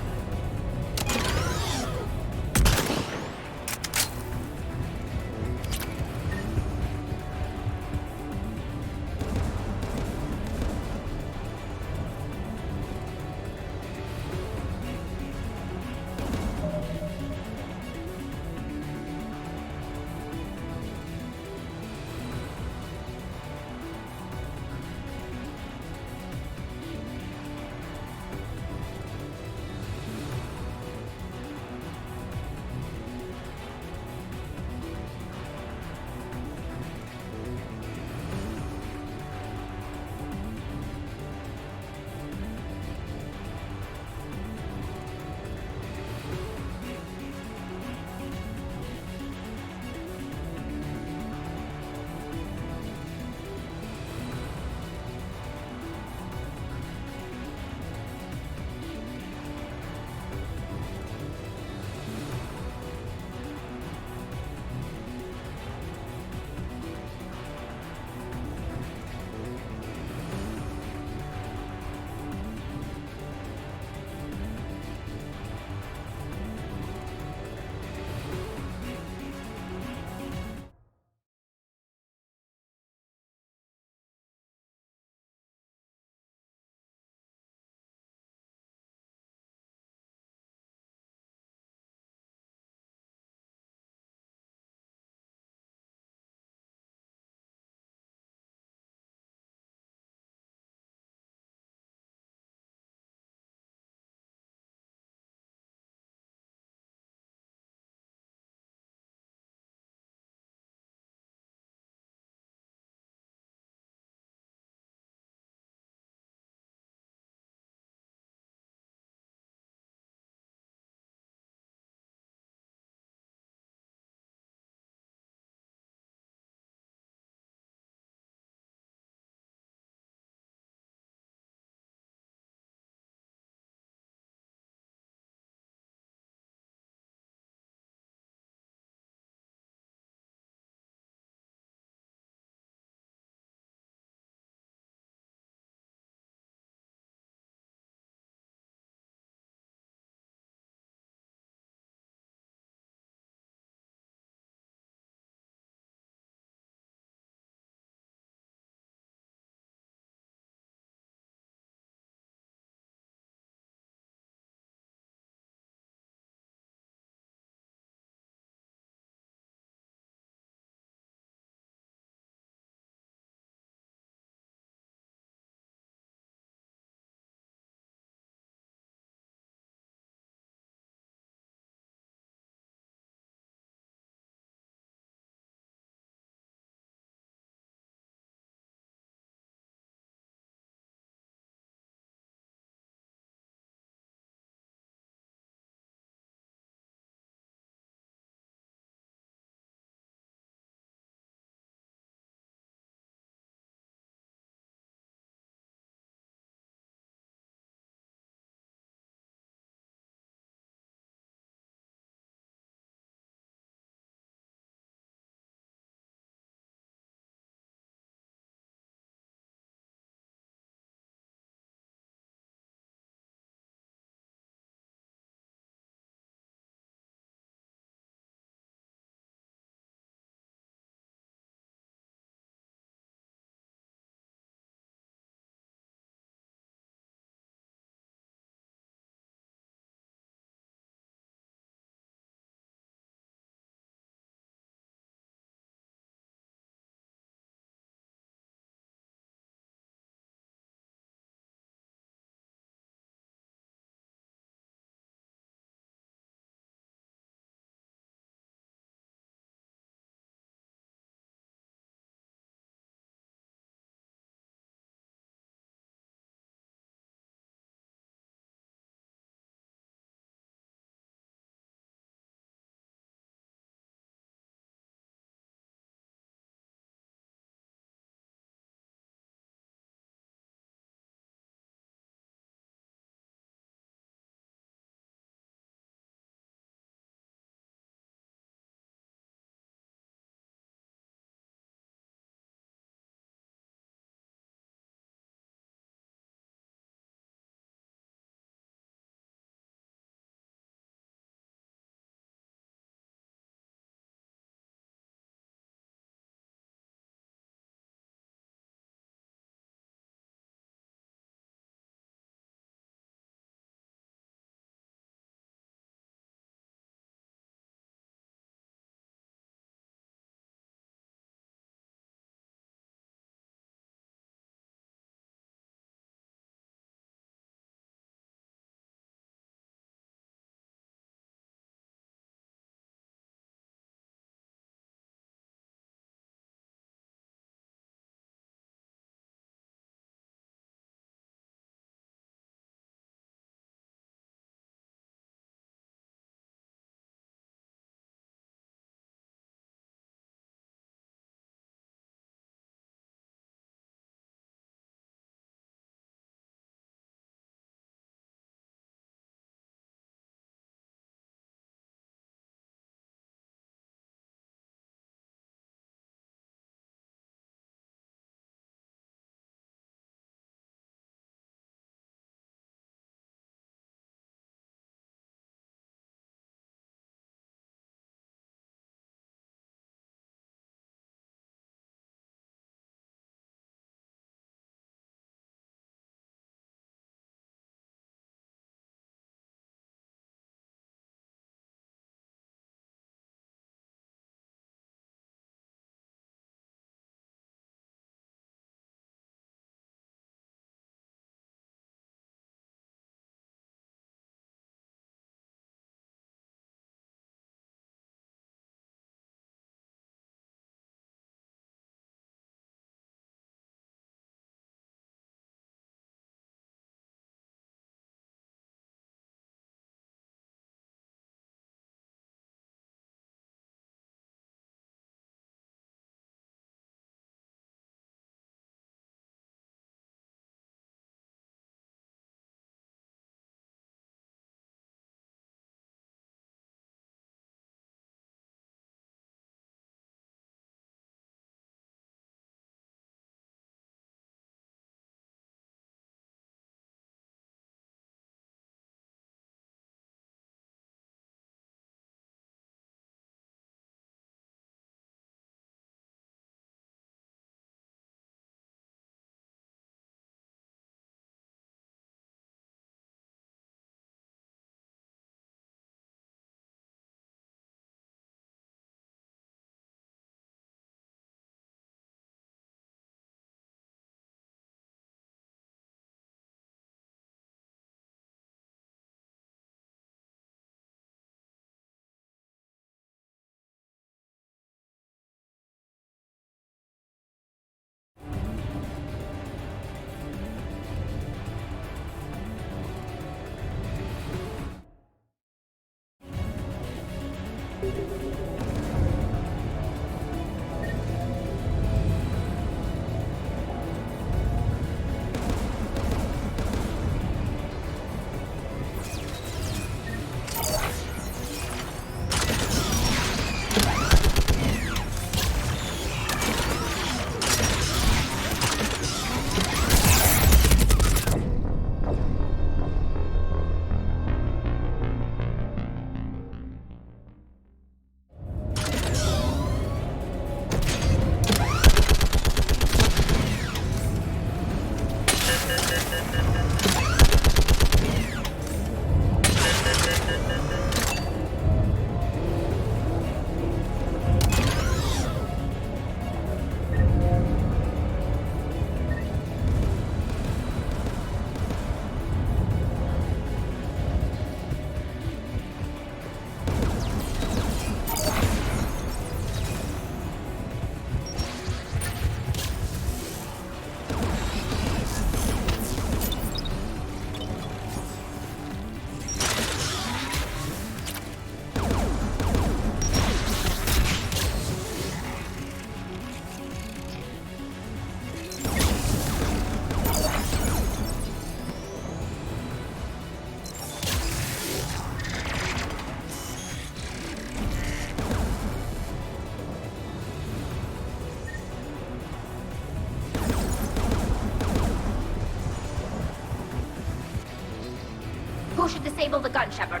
Who should disable the gun, Shepard?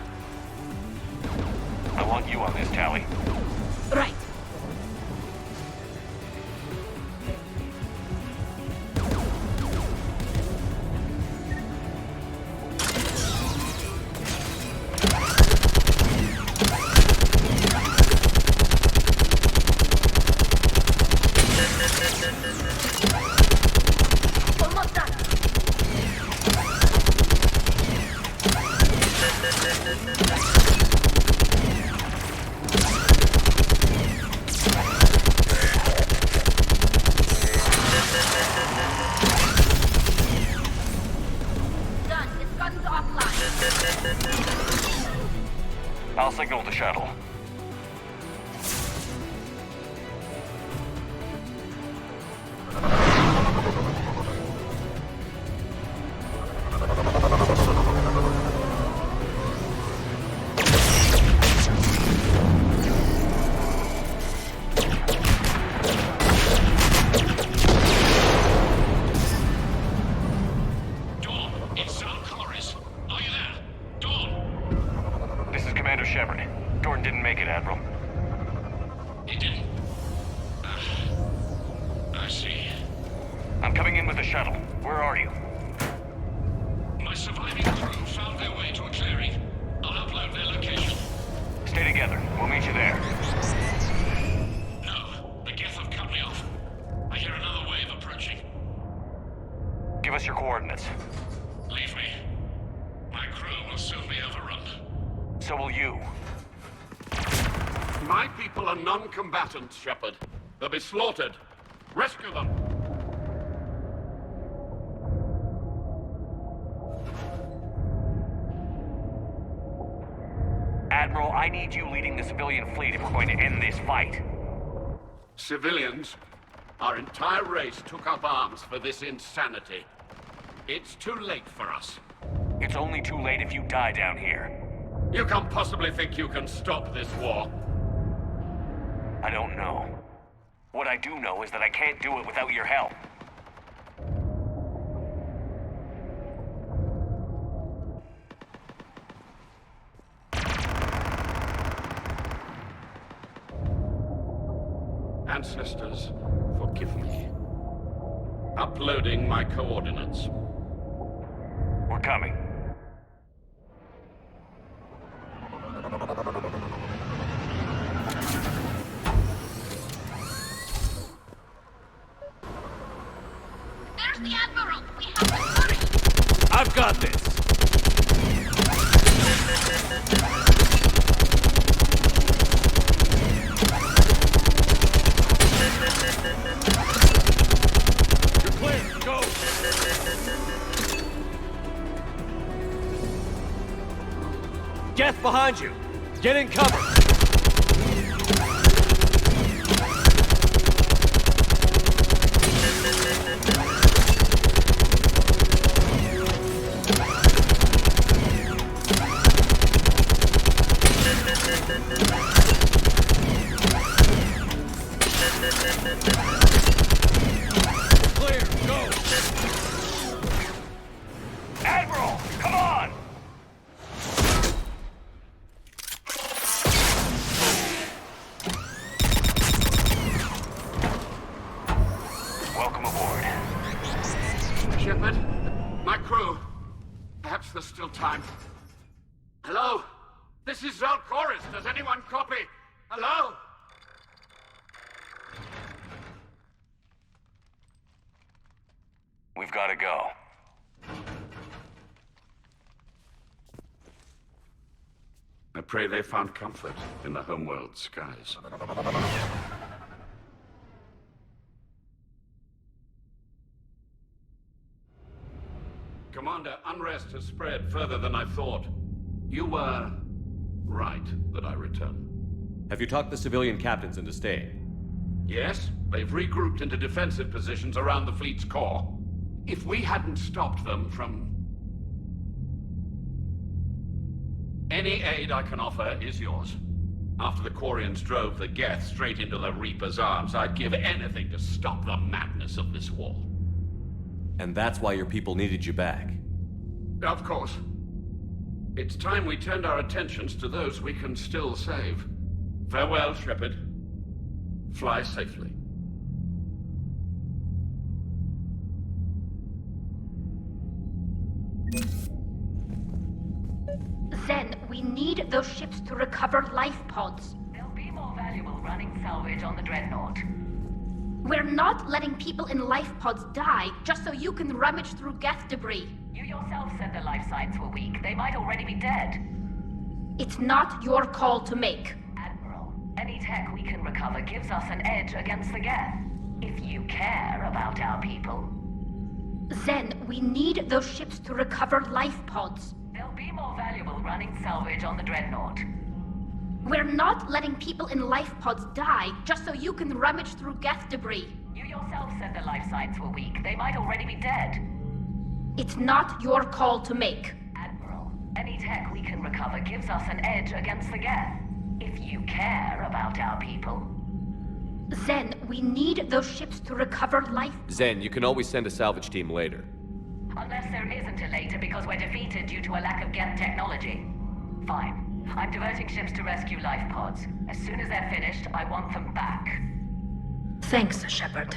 I want you on this, Tally. Right. Almost done. Done. It's gotten to offline. I'll signal the shuttle. This is Commander Shepard. Gordon didn't make it, Admiral. He didn't? I see. I'm coming in with the shuttle. Where are you? My surviving crew found their way to a clearing. I'll upload their location. Stay together. We'll meet you there. No, the Geth have cut me off. I hear another wave approaching. Give us your coordinates. Leave me. My crew will soon be overrun. So will you. My people are non-combatants, Shepard. They'll be slaughtered. Rescue them. Admiral, I need you leading the civilian fleet if we're going to end this fight. Civilians, our entire race took up arms for this insanity. It's too late for us. It's only too late if you die down here. You can't possibly think you can stop this war. I don't know. What I do know is that I can't do it without your help. Ancestors, forgive me. Uploading my coordinates. We're coming. There's the Admiral. We have to hurry. I've got this. You're clear. Go. Geth behind you. Get in cover. Clear. Go. Admiral, come on! Welcome aboard. Shepard, my crew. Perhaps there's still time. Hello? This is Zalcoris. Does anyone copy? Hello? We've got to go. I pray they found comfort in the homeworld skies. Commander, unrest has spread further than I thought. You were right that I return. Have you talked the civilian captains into staying? Yes, they've regrouped into defensive positions around the fleet's core. If we hadn't stopped them from... Any aid I can offer is yours. After the Quarians drove the Geth straight into the Reaper's arms, I'd give anything to stop the madness of this war. And that's why your people needed you back. Of course. It's time we turned our attentions to those we can still save. Farewell, Shepard. Fly safely. Zen, we need those ships to recover life pods. They'll be more valuable running salvage on the Dreadnought. We're not letting people in life pods die just so you can rummage through Geth debris. You yourself said their life signs were weak. They might already be dead. It's not your call to make. Admiral, any tech we can recover gives us an edge against the Geth. If you care about our people. Zen, we need those ships to recover life pods. They'll be more valuable running salvage on the Dreadnought. We're not letting people in life pods die just so you can rummage through Geth debris. You yourself said their life signs were weak. They might already be dead. It's not your call to make. Admiral, any tech we can recover gives us an edge against the Geth. If you care about our people. Zen, we need those ships to recover life. Zen, you can always send a salvage team later. Unless there isn't a later because we're defeated due to a lack of Geth technology. Fine. I'm diverting ships to rescue life pods. As soon as they're finished, I want them back. Thanks, Shepard.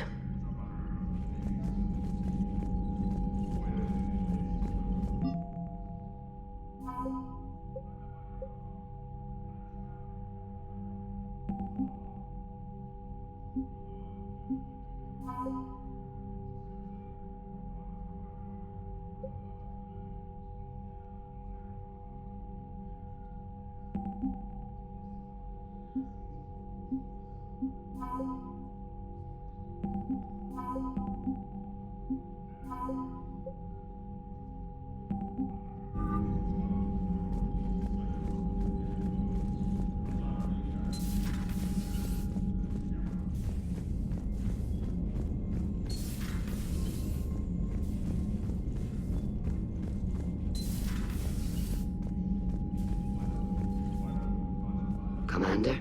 Commander?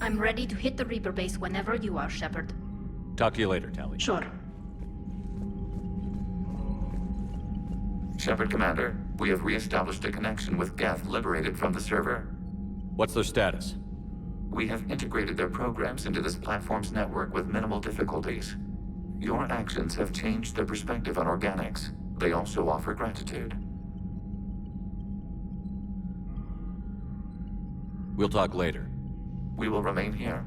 I'm ready to hit the Reaper base whenever you are, Shepard. Talk to you later, Tali. Sure. Shepard, Commander, we have re-established a connection with Geth liberated from the server. What's their status? We have integrated their programs into this platform's network with minimal difficulties. Your actions have changed their perspective on organics. They also offer gratitude. We'll talk later. We will remain here.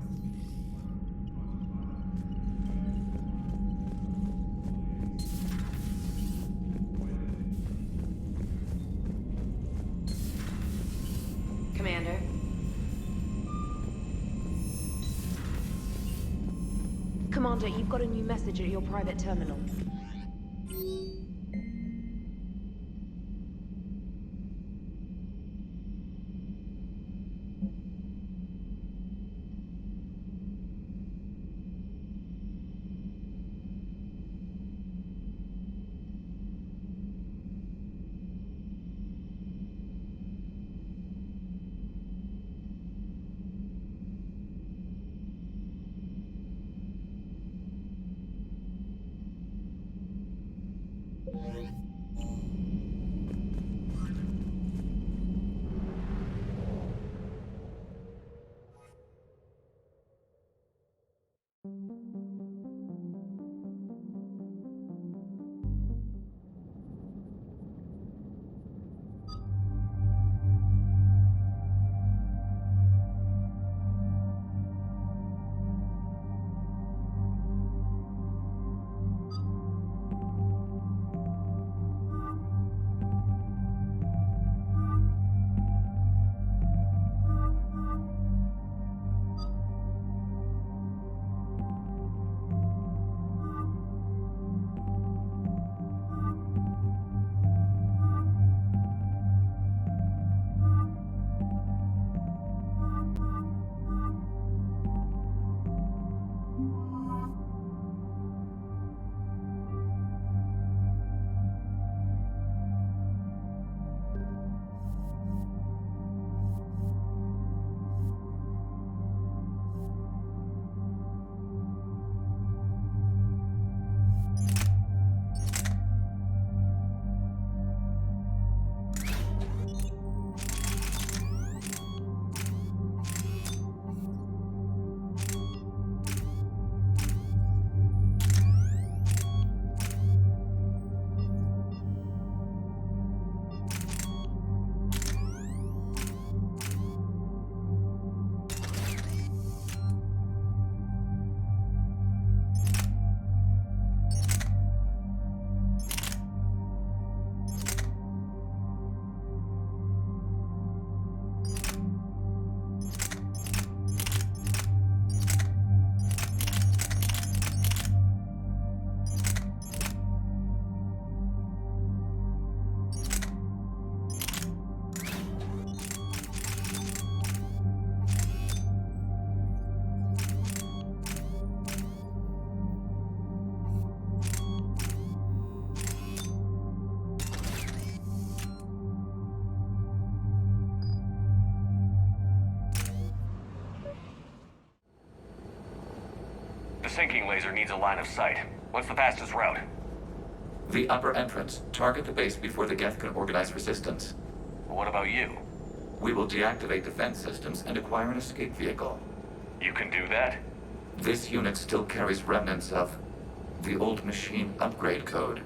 Commander. Commander, you've got a new message at your private terminal. sinking laser needs a line of sight. What's the fastest route? The upper entrance. Target the base before the Geth can organize resistance. What about you? We will deactivate defense systems and acquire an escape vehicle. You can do that? This unit still carries remnants of the old machine upgrade code.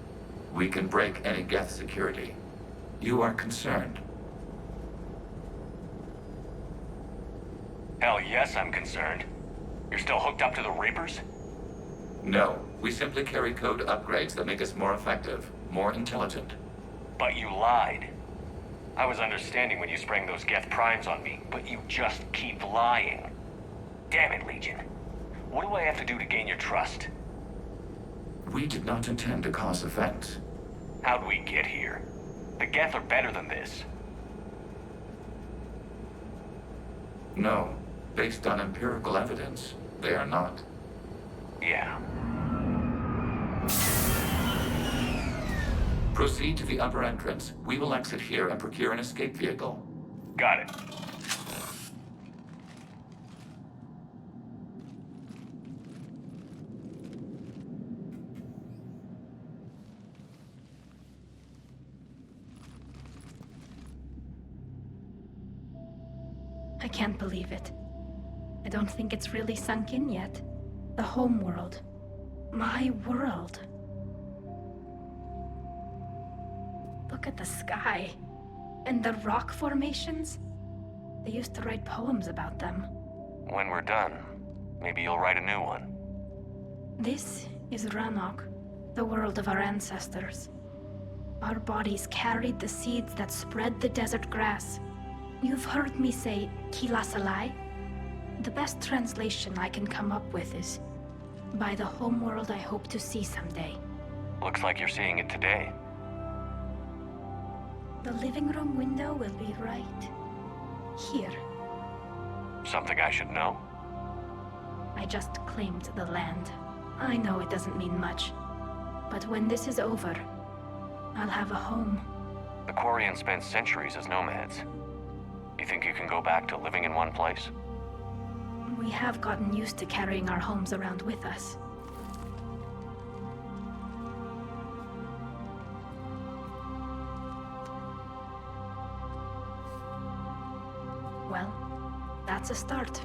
We can break any Geth security. You are concerned? Hell yes, I'm concerned. You're still hooked up to the Reapers? No. We simply carry code upgrades that make us more effective, more intelligent. But you lied. I was understanding when you sprang those Geth primes on me, but you just keep lying. Damn it, Legion. What do I have to do to gain your trust? We did not intend to cause offense. How'd we get here? The Geth are better than this. No. Based on empirical evidence, they are not. Yeah. Proceed to the upper entrance. We will exit here and procure an escape vehicle. Got it. I can't believe it. I don't think it's really sunk in yet. The home world. My world. Look at the sky. And the rock formations. They used to write poems about them. When we're done, maybe you'll write a new one. This is Ranok, the world of our ancestors. Our bodies carried the seeds that spread the desert grass. You've heard me say Kilasalai? The best translation I can come up with is, by the homeworld I hope to see someday. Looks like you're seeing it today. The living room window will be right here. Something I should know? I just claimed the land. I know it doesn't mean much, but when this is over, I'll have a home. The Quarians spent centuries as nomads. You think you can go back to living in one place? We have gotten used to carrying our homes around with us. Well, that's a start.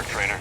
Trainer.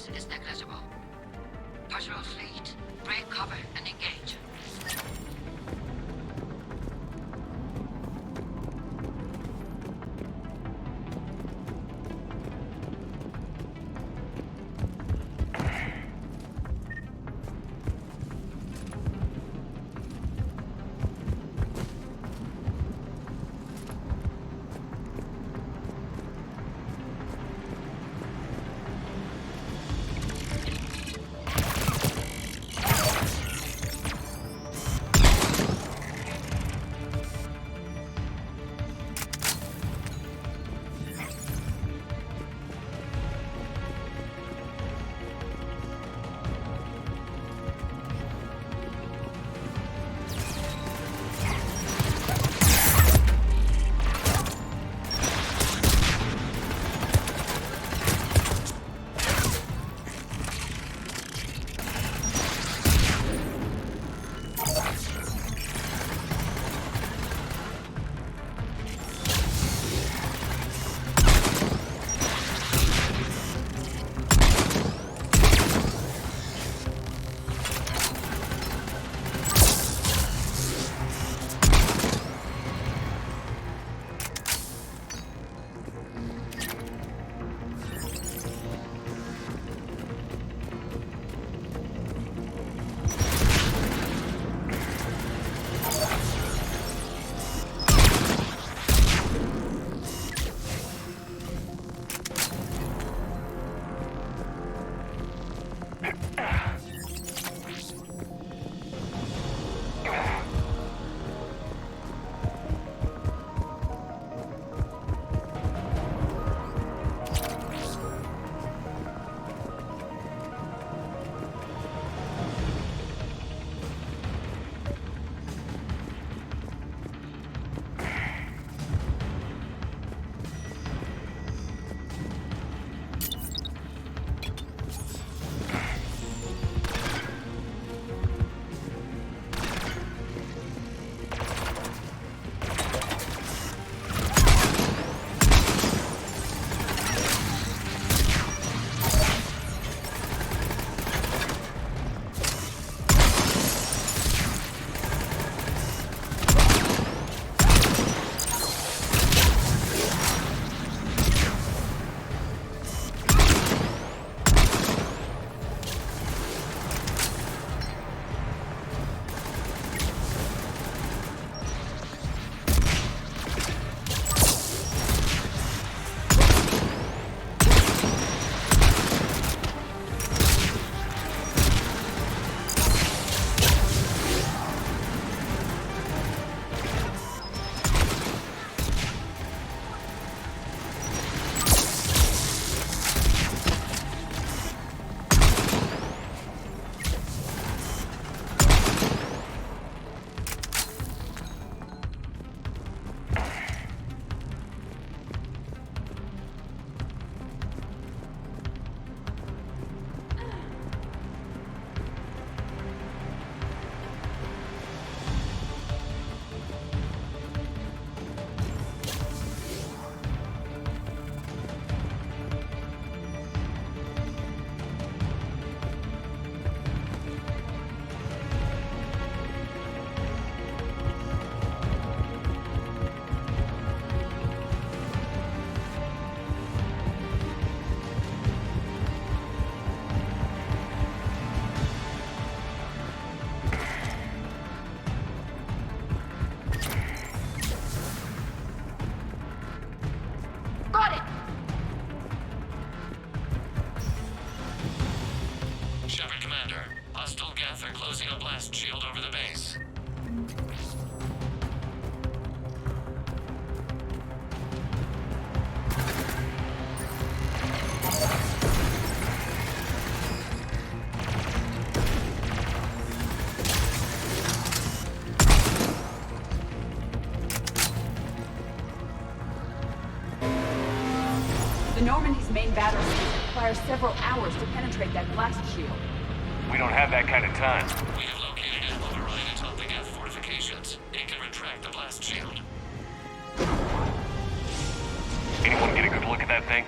loss is negligible. Patrol fleet, break cover and engage. closing a blast shield over the base. The Normandy's main battle requires several hours to penetrate that blast shield. We don't have that kind of time. We have located an override atop the Geth fortifications. It can retract the blast shield. Anyone get a good look at that thing?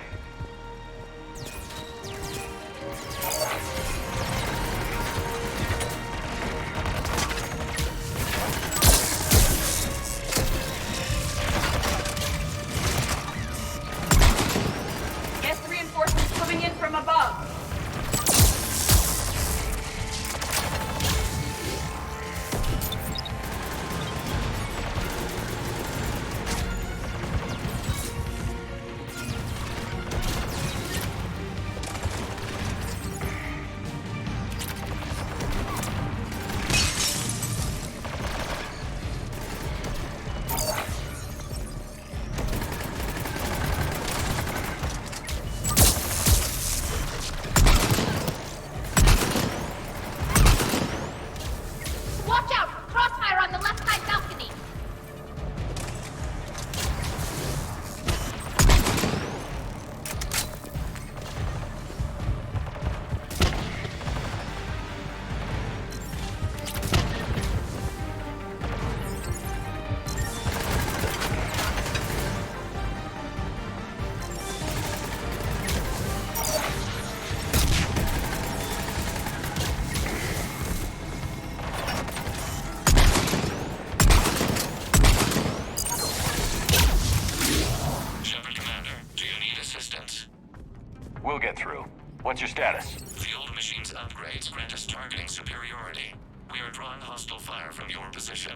get through. What's your status? The old machine's upgrades grant us targeting superiority. We are drawing hostile fire from your position.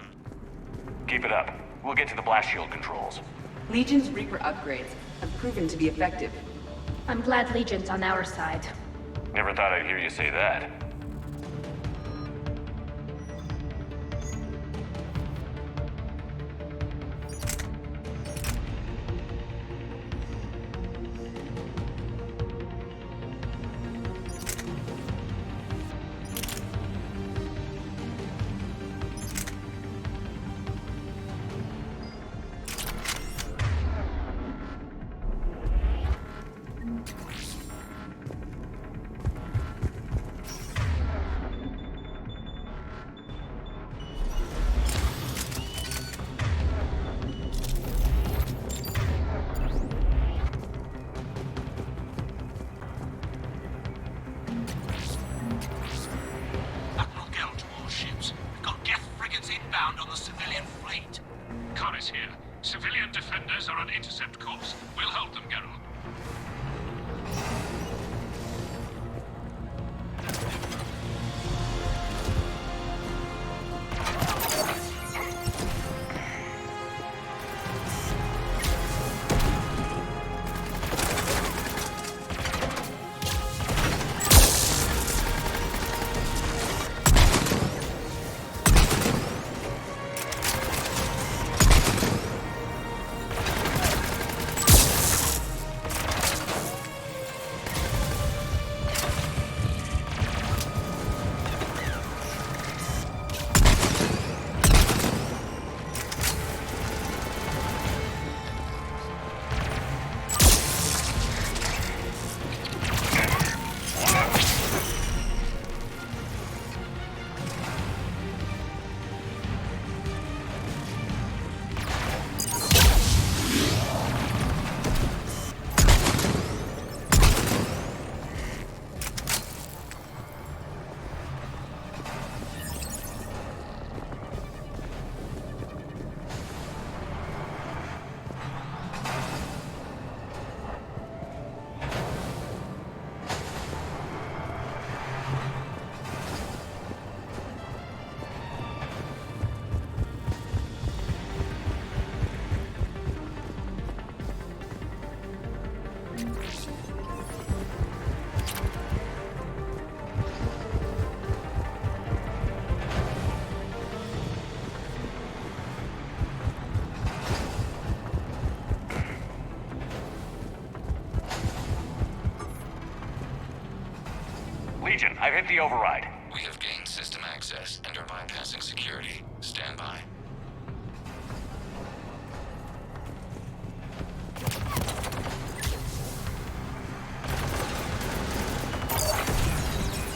Keep it up. We'll get to the blast shield controls. Legion's Reaper upgrades have proven to be effective. I'm glad Legion's on our side. Never thought I'd hear you say that. Legion, I've hit the override. We have gained system access and are bypassing security. Stand by.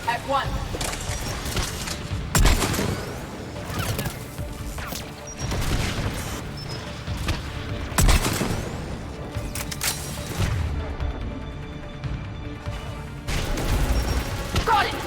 F1. Got it!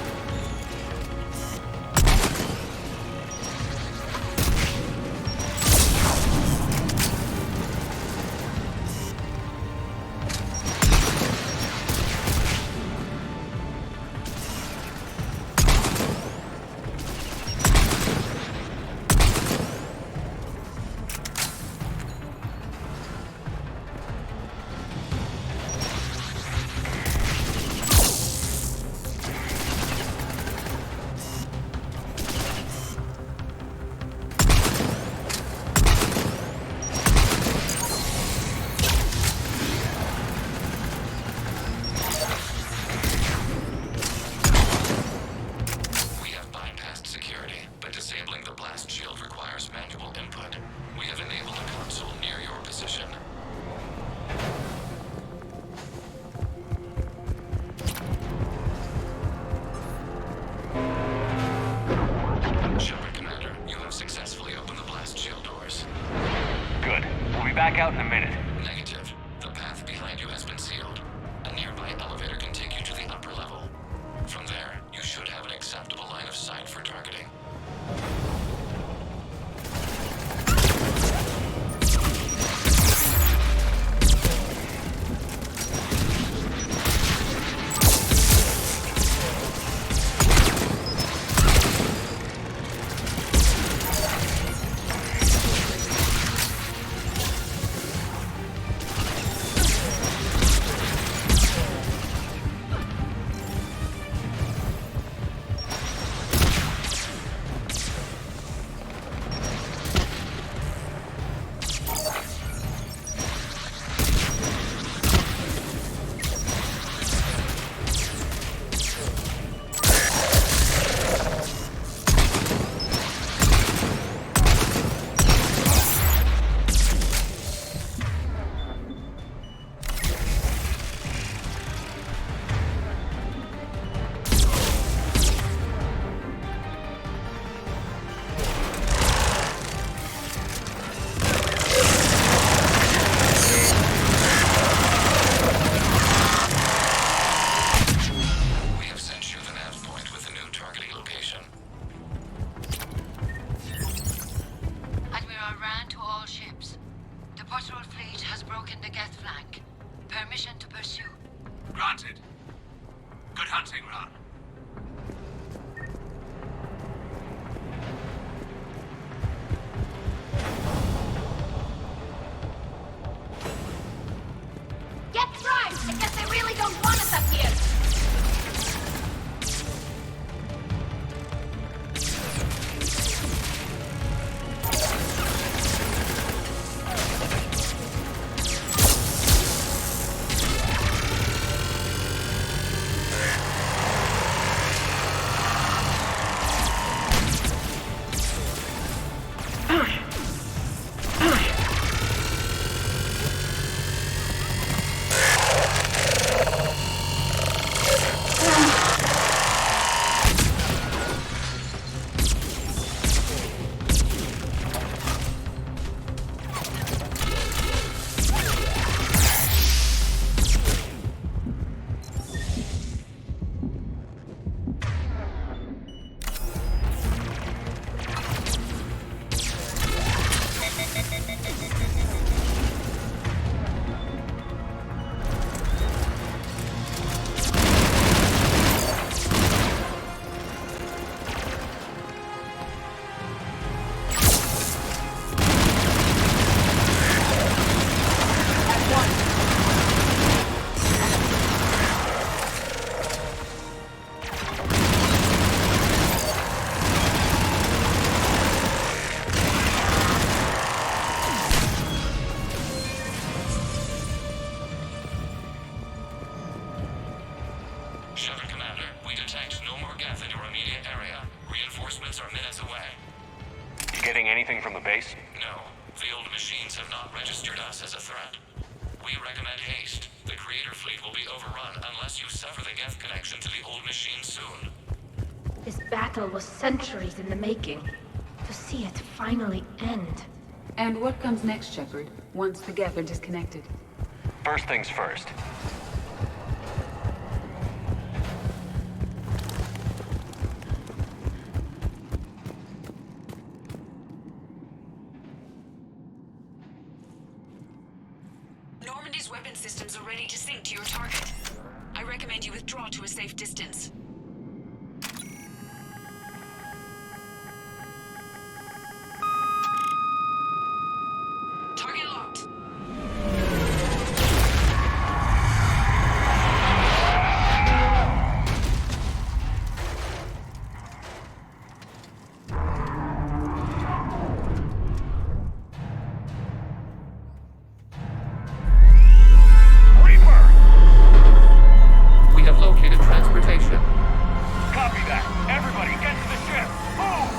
back out in a minute. Negative. The path behind you has been sealed. A nearby elevator can take you to the upper level. From there, you should have an acceptable line of sight for targeting. hunting run. Get primed! I guess they really don't want us up here! Shepard Commander, we detect no more Geth in your immediate area. Reinforcements are minutes away. You getting anything from the base? No, the old machines have not registered us as a threat. We recommend haste. The Creator fleet will be overrun unless you sever the Geth connection to the old machine soon. This battle was centuries in the making. To see it finally end. And what comes next, Shepard, once the Geth are disconnected? First things first. Normandy's weapon systems are ready to sync to your target. I recommend you withdraw to a safe distance. Target locked. We have located transportation. Copy that. Everybody, get to the ship. Move!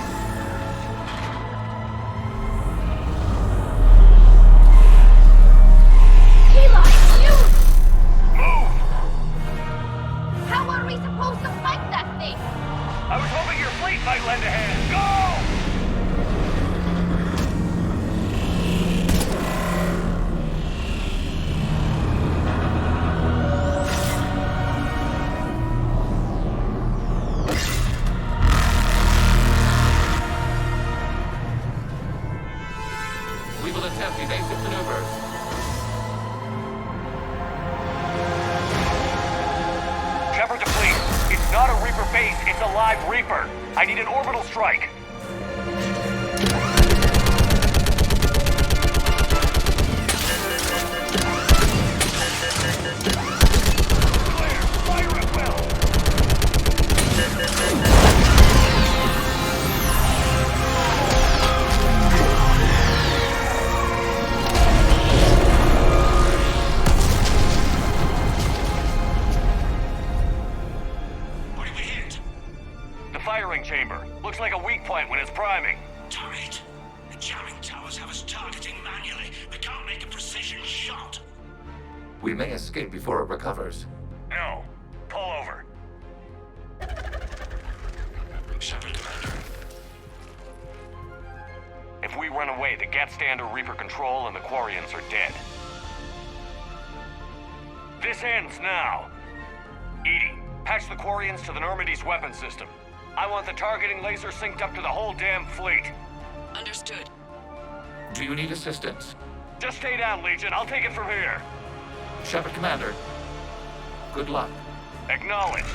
Keela, you! Move! How are we supposed to fight that thing? I was hoping your fleet might lend a hand. Go! We will attempt evasive maneuvers. Shepard to fleet. It's not a Reaper base, it's a live Reaper. I need an orbital strike. Clear. Fire at will. What did we hit? The firing chamber. Looks like a weak point when it's priming. Turret. The jamming towers have us targeting manually. They can't make a precision shot. We may escape before it recovers. No. Pull over. Shepard Commander. If we run away, the Geth stand under Reaper control and the Quarians are dead. This ends now. Edie, patch the Quarians to the Normandy's weapon system. I want the targeting laser synced up to the whole damn fleet. Understood. Do you need assistance? Just stay down, Legion. I'll take it from here. Shepard Commander. Good luck. Acknowledged.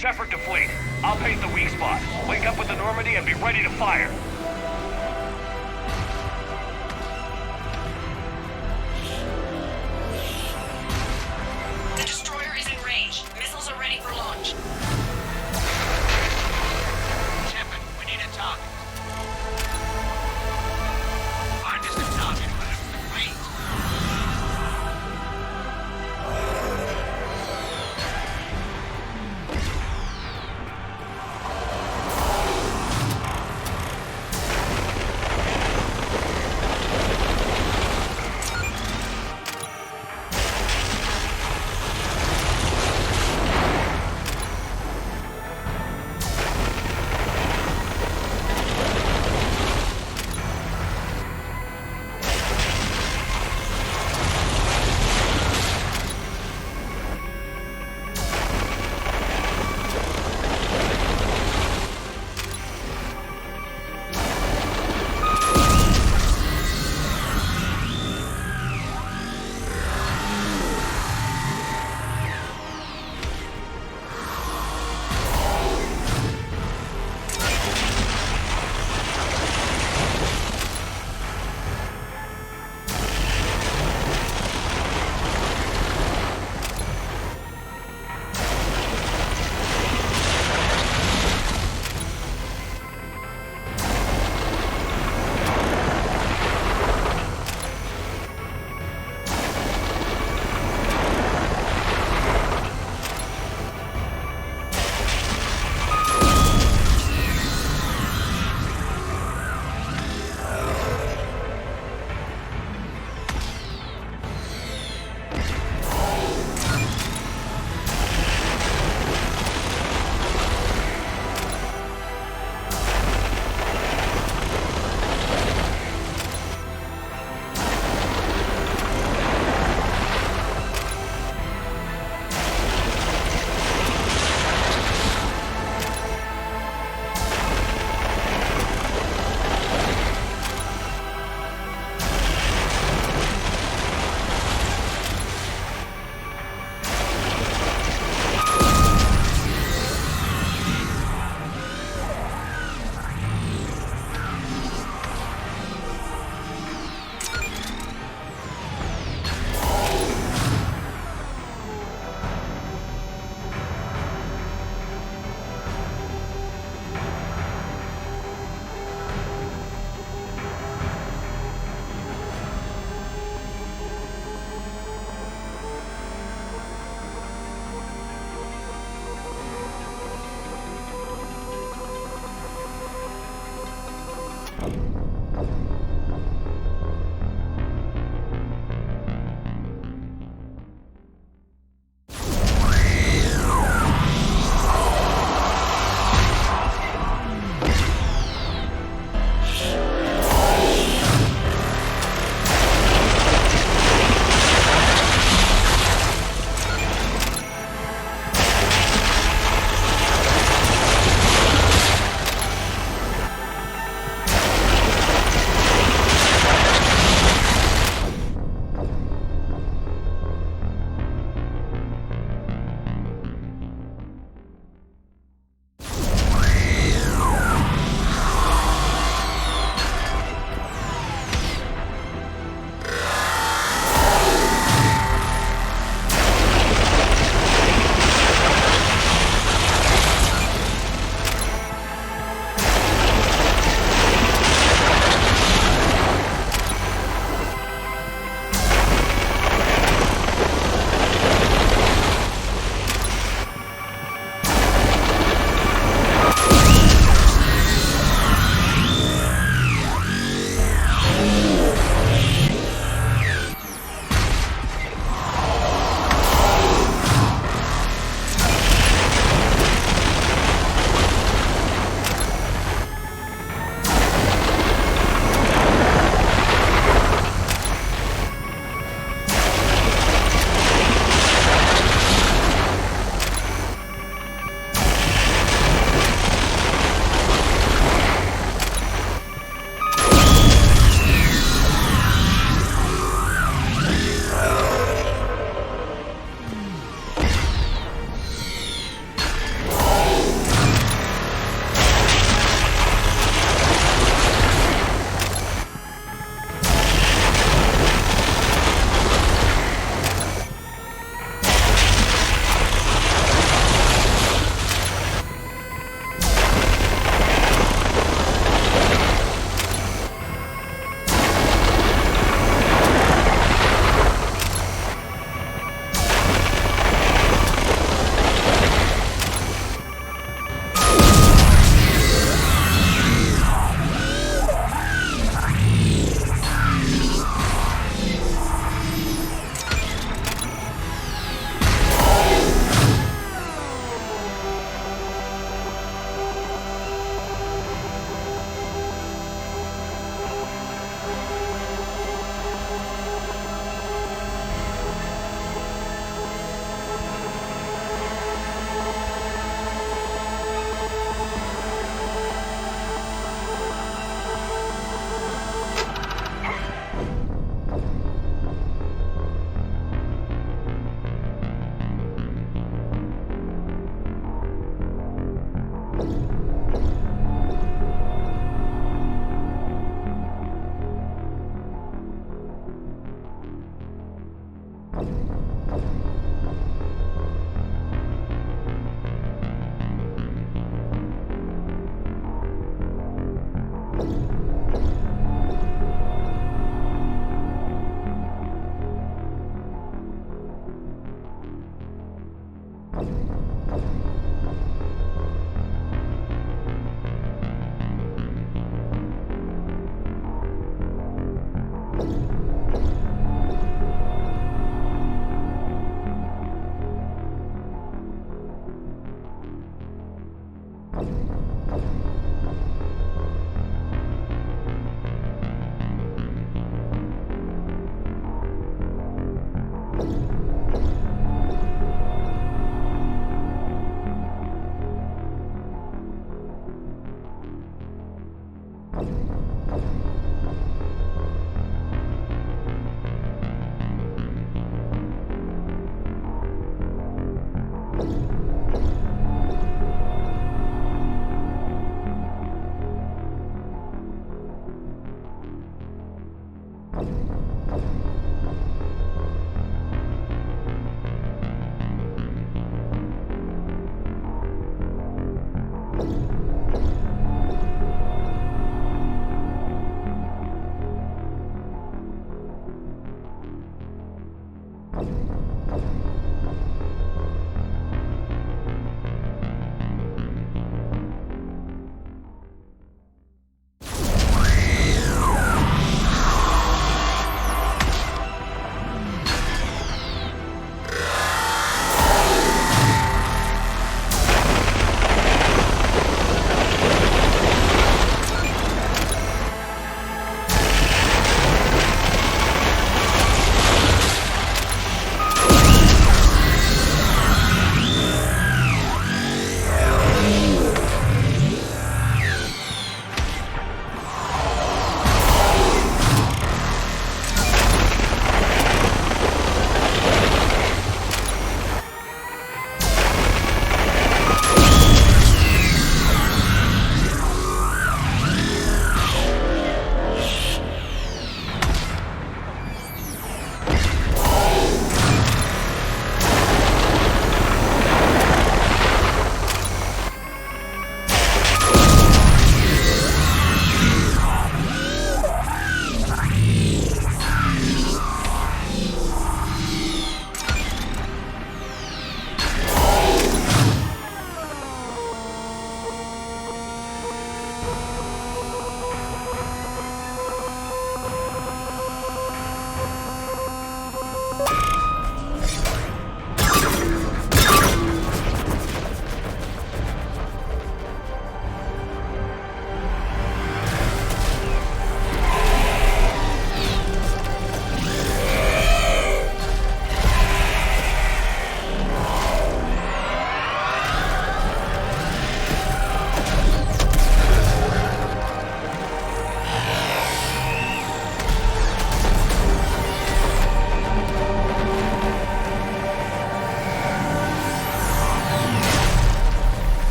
Shepard to fleet. I'll paint the weak spot. Wake up with the Normandy and be ready to fire. The destroyer is in range. Missiles are ready for launch. Shepard, we need a target. Find us a target. Wait.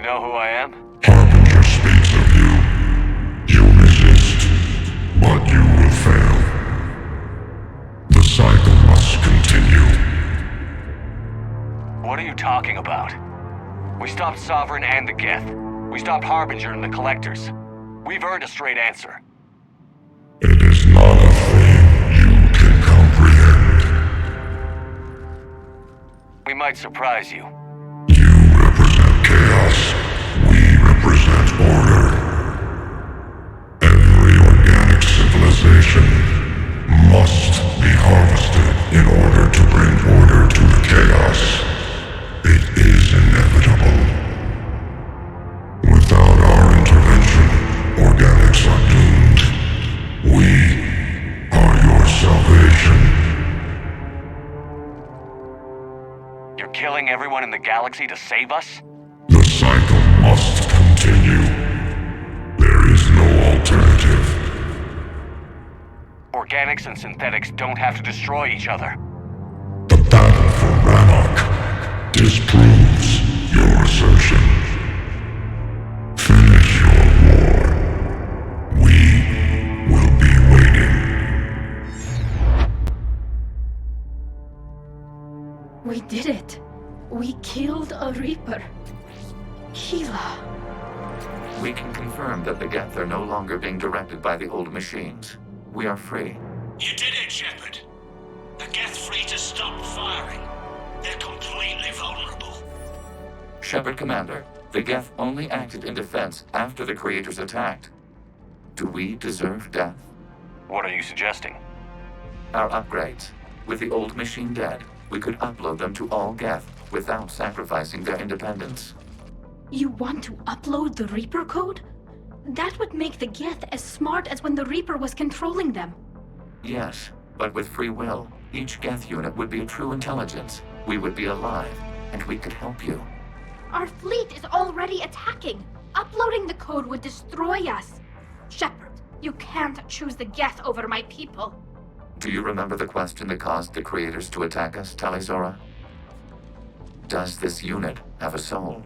know who I am? Harbinger speaks of you. You resist, but you will fail. The cycle must continue. What are you talking about? We stopped Sovereign and the Geth. We stopped Harbinger and the Collectors. We've earned a straight answer. It is not a thing you can comprehend. We might surprise you. You represent chaos. We represent order. Every organic civilization must be harvested in order to bring order to the chaos. It is inevitable. Without our intervention, organics are doomed. We are your salvation. You're killing everyone in the galaxy to save us? The cycle must continue. There is no alternative. Organics and synthetics don't have to destroy each other. The battle for Rannoch disproves your assertion. Finish your war. We will be waiting. We did it. We killed a Reaper. Keela. We can confirm that the Geth are no longer being directed by the old machines. We are free. You did it, Shepard. The Geth fleet has stopped firing. They're completely vulnerable. Shepard Commander, the Geth only acted in defense after the Creators attacked. Do we deserve death? What are you suggesting? Our upgrades. With the old machine dead, we could upload them to all Geth without sacrificing their independence. You want to upload the Reaper code? That would make the Geth as smart as when the Reaper was controlling them. Yes, but with free will, each Geth unit would be a true intelligence. We would be alive, and we could help you. Our fleet is already attacking. Uploading the code would destroy us. Shepard, you can't choose the Geth over my people. Do you remember the question that caused the Creators to attack us, Talizora? Does this unit have a soul?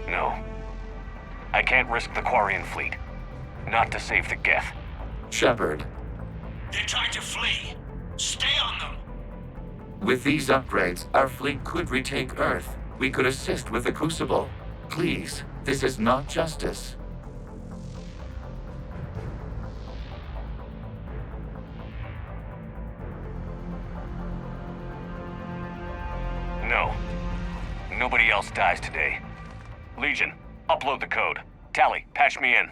No. I can't risk the Quarian fleet. Not to save the Geth. Shepard. They're trying to flee. Stay on them. With these upgrades, our fleet could retake Earth. We could assist with the Crucible. Please, this is not justice. No. Nobody else dies today. Legion, upload the code. Tally, patch me in.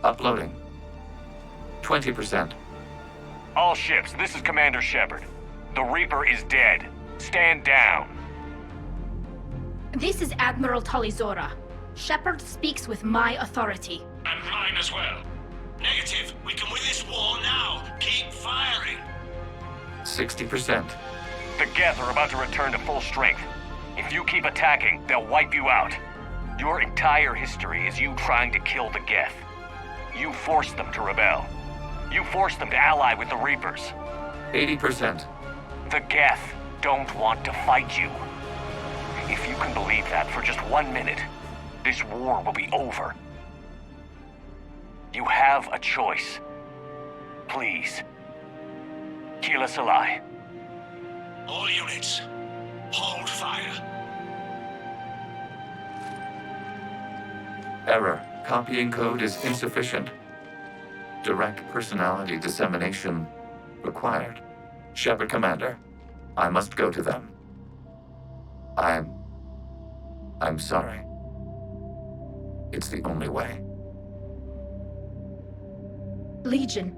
Uploading. 20%. All ships, this is Commander Shepard. The Reaper is dead. Stand down. This is Admiral Talizora. Shepard speaks with my authority. And mine as well. Negative. We can win this war now. Keep firing. 60%. The Geth are about to return to full strength. If you keep attacking, they'll wipe you out. Your entire history is you trying to kill the Geth. You forced them to rebel. You forced them to ally with the Reapers. 80%. The Geth don't want to fight you. If you can believe that for just 1 minute, this war will be over. You have a choice. Please. Keep us alive. All units, hold fire. Error. Copying code is insufficient. Direct personality dissemination required. Shepard Commander, I must go to them. I'm sorry. It's the only way. Legion,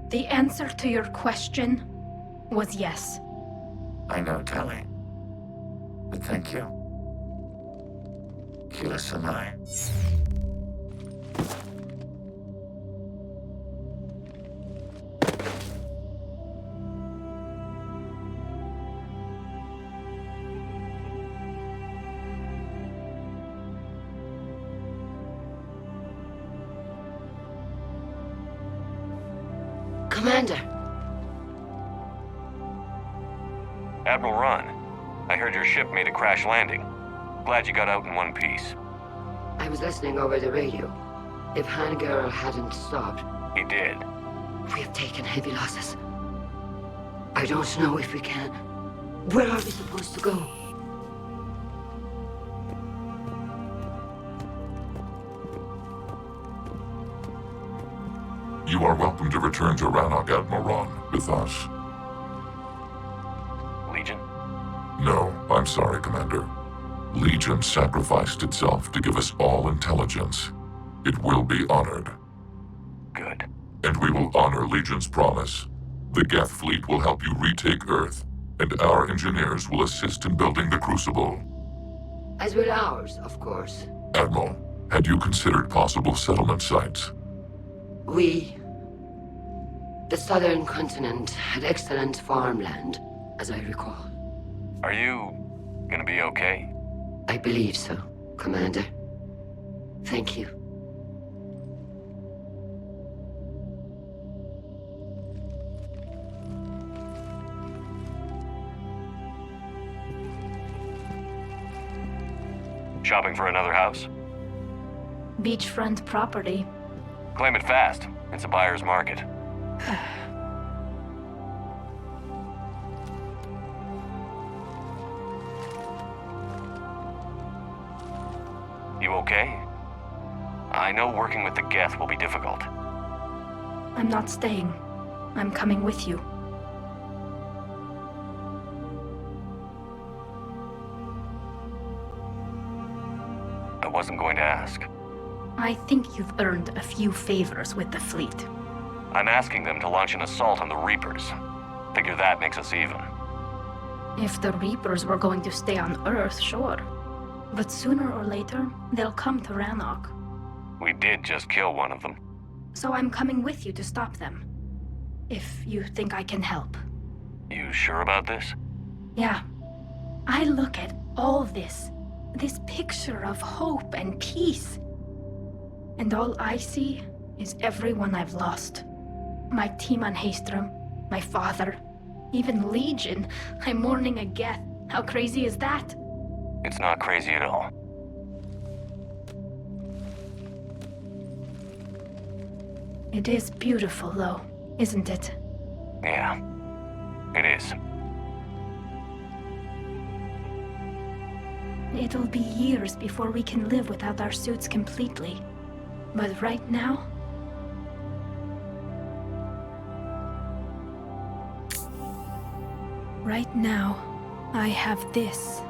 the answer to your question was yes. I know, Tally. But thank you. Keyless and I. Commander. Admiral Ron, I heard your ship made a crash landing. Glad you got out in one piece. I was listening over the radio. If Hangirl hadn't stopped... He did. We have taken heavy losses. I don't know if we can. Where are we supposed to go? You are welcome to return to Rannoch, Admiral Ron, with us. Legion? No, I'm sorry, Commander. Legion sacrificed itself to give us all intelligence. It will be honored. Good. And we will honor Legion's promise. The Geth fleet will help you retake Earth, and our engineers will assist in building the Crucible. As will ours, of course. Admiral, had you considered possible settlement sites? The southern continent had excellent farmland, as I recall. Are you gonna be okay? I believe so, Commander. Thank you. Shopping for another house? Beachfront property. Claim it fast. It's a buyer's market. You okay? I know working with the Geth will be difficult. I'm not staying. I'm coming with you. I wasn't going to ask. I think you've earned a few favors with the fleet. I'm asking them to launch an assault on the Reapers. Figure that makes us even. If the Reapers were going to stay on Earth, sure. But sooner or later, they'll come to Rannoch. We did just kill one of them. So I'm coming with you to stop them. If you think I can help. You sure about this? Yeah. I look at all this picture of hope and peace. And all I see is everyone I've lost. My team on Haestrom, my father, even Legion. I'm mourning a Geth. How crazy is that? It's not crazy at all. It is beautiful, though, isn't it? Yeah, it is. It'll be years before we can live without our suits completely. But right now... Right now, I have this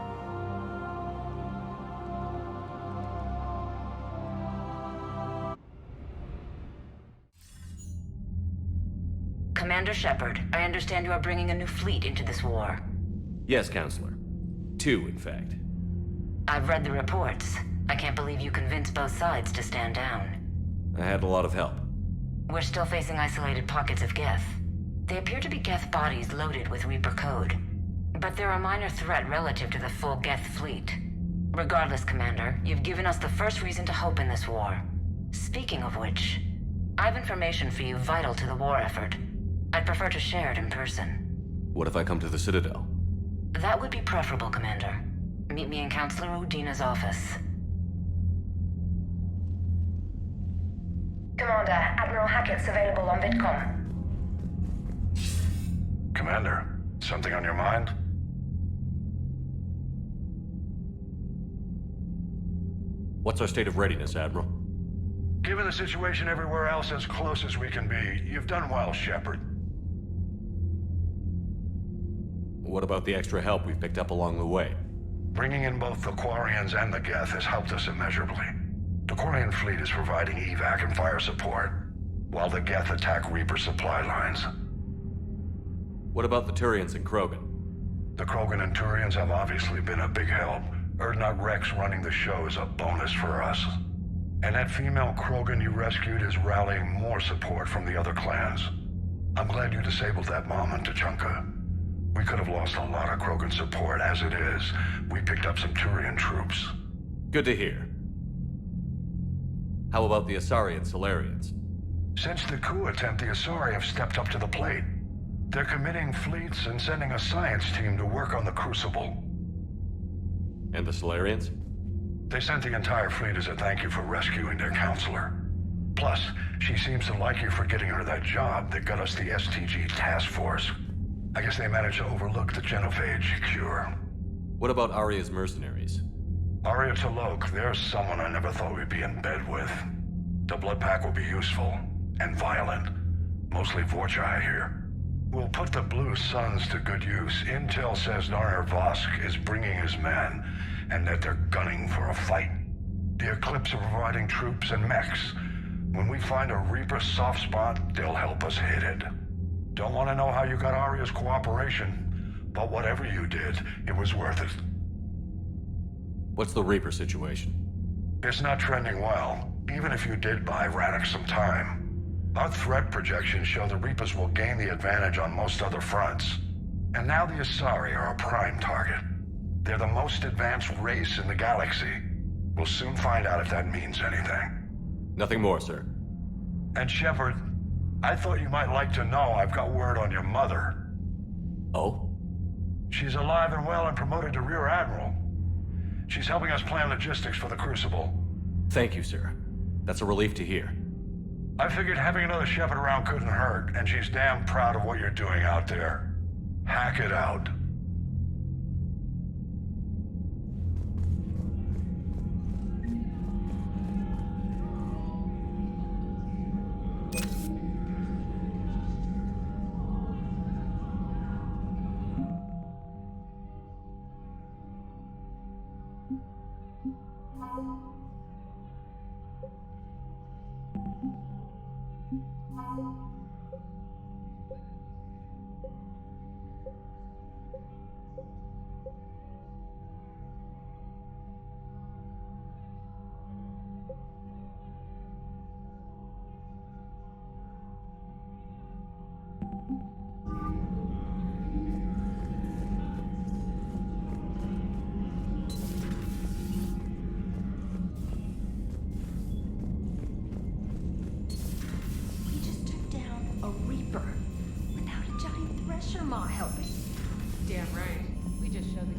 Commander Shepard, I understand you are bringing a new fleet into this war. Yes, Counselor. 2, in fact. I've read the reports. I can't believe you convinced both sides to stand down. I had a lot of help. We're still facing isolated pockets of Geth. They appear to be Geth bodies loaded with Reaper code. But they're a minor threat relative to the full Geth fleet. Regardless, Commander, you've given us the first reason to hope in this war. Speaking of which, I have information for you vital to the war effort. I'd prefer to share it in person. What if I come to the Citadel? That would be preferable, Commander. Meet me in Counselor Udina's office. Commander, Admiral Hackett's available on VidCom. Commander, something on your mind? What's our state of readiness, Admiral? Given the situation everywhere else, as close as we can be, you've done well, Shepard. What about the extra help we've picked up along the way? Bringing in both the Quarians and the Geth has helped us immeasurably. The Quarian fleet is providing evac and fire support, while the Geth attack Reaper supply lines. What about the Turians and Krogan? The Krogan and Turians have obviously been a big help. Urdnot Rex running the show is a bonus for us. And that female Krogan you rescued is rallying more support from the other clans. I'm glad you disabled that mom in Tuchanka. We could have lost a lot of Krogan support. As it is, we picked up some Turian troops. Good to hear. How about the Asari and Solarians? Since the coup attempt, the Asari have stepped up to the plate. They're committing fleets and sending a science team to work on the Crucible. And the Solarians? They sent the entire fleet as a thank you for rescuing their counselor. Plus, she seems to like you for getting her that job that got us the STG task force. I guess they managed to overlook the genophage cure. What about Arya's mercenaries? Arya T'Loak, there's someone I never thought we'd be in bed with. The blood pack will be useful, and violent. Mostly Vorcha, I hear. We'll put the Blue Suns to good use. Intel says Narner Vosk is bringing his men, and that they're gunning for a fight. The Eclipse are providing troops and mechs. When we find a Reaper soft spot, they'll help us hit it. Don't want to know how you got Arya's cooperation, but whatever you did, it was worth it. What's the Reaper situation? It's not trending well, even if you did buy Radix some time. Our threat projections show the Reapers will gain the advantage on most other fronts. And now the Asari are a prime target. They're the most advanced race in the galaxy. We'll soon find out if that means anything. Nothing more, sir. And Shepard, I thought you might like to know I've got word on your mother. Oh? She's alive and well and promoted to Rear Admiral. She's helping us plan logistics for the Crucible. Thank you, sir. That's a relief to hear. I figured having another Shepard around couldn't hurt, and she's damn proud of what you're doing out there. Hack it out.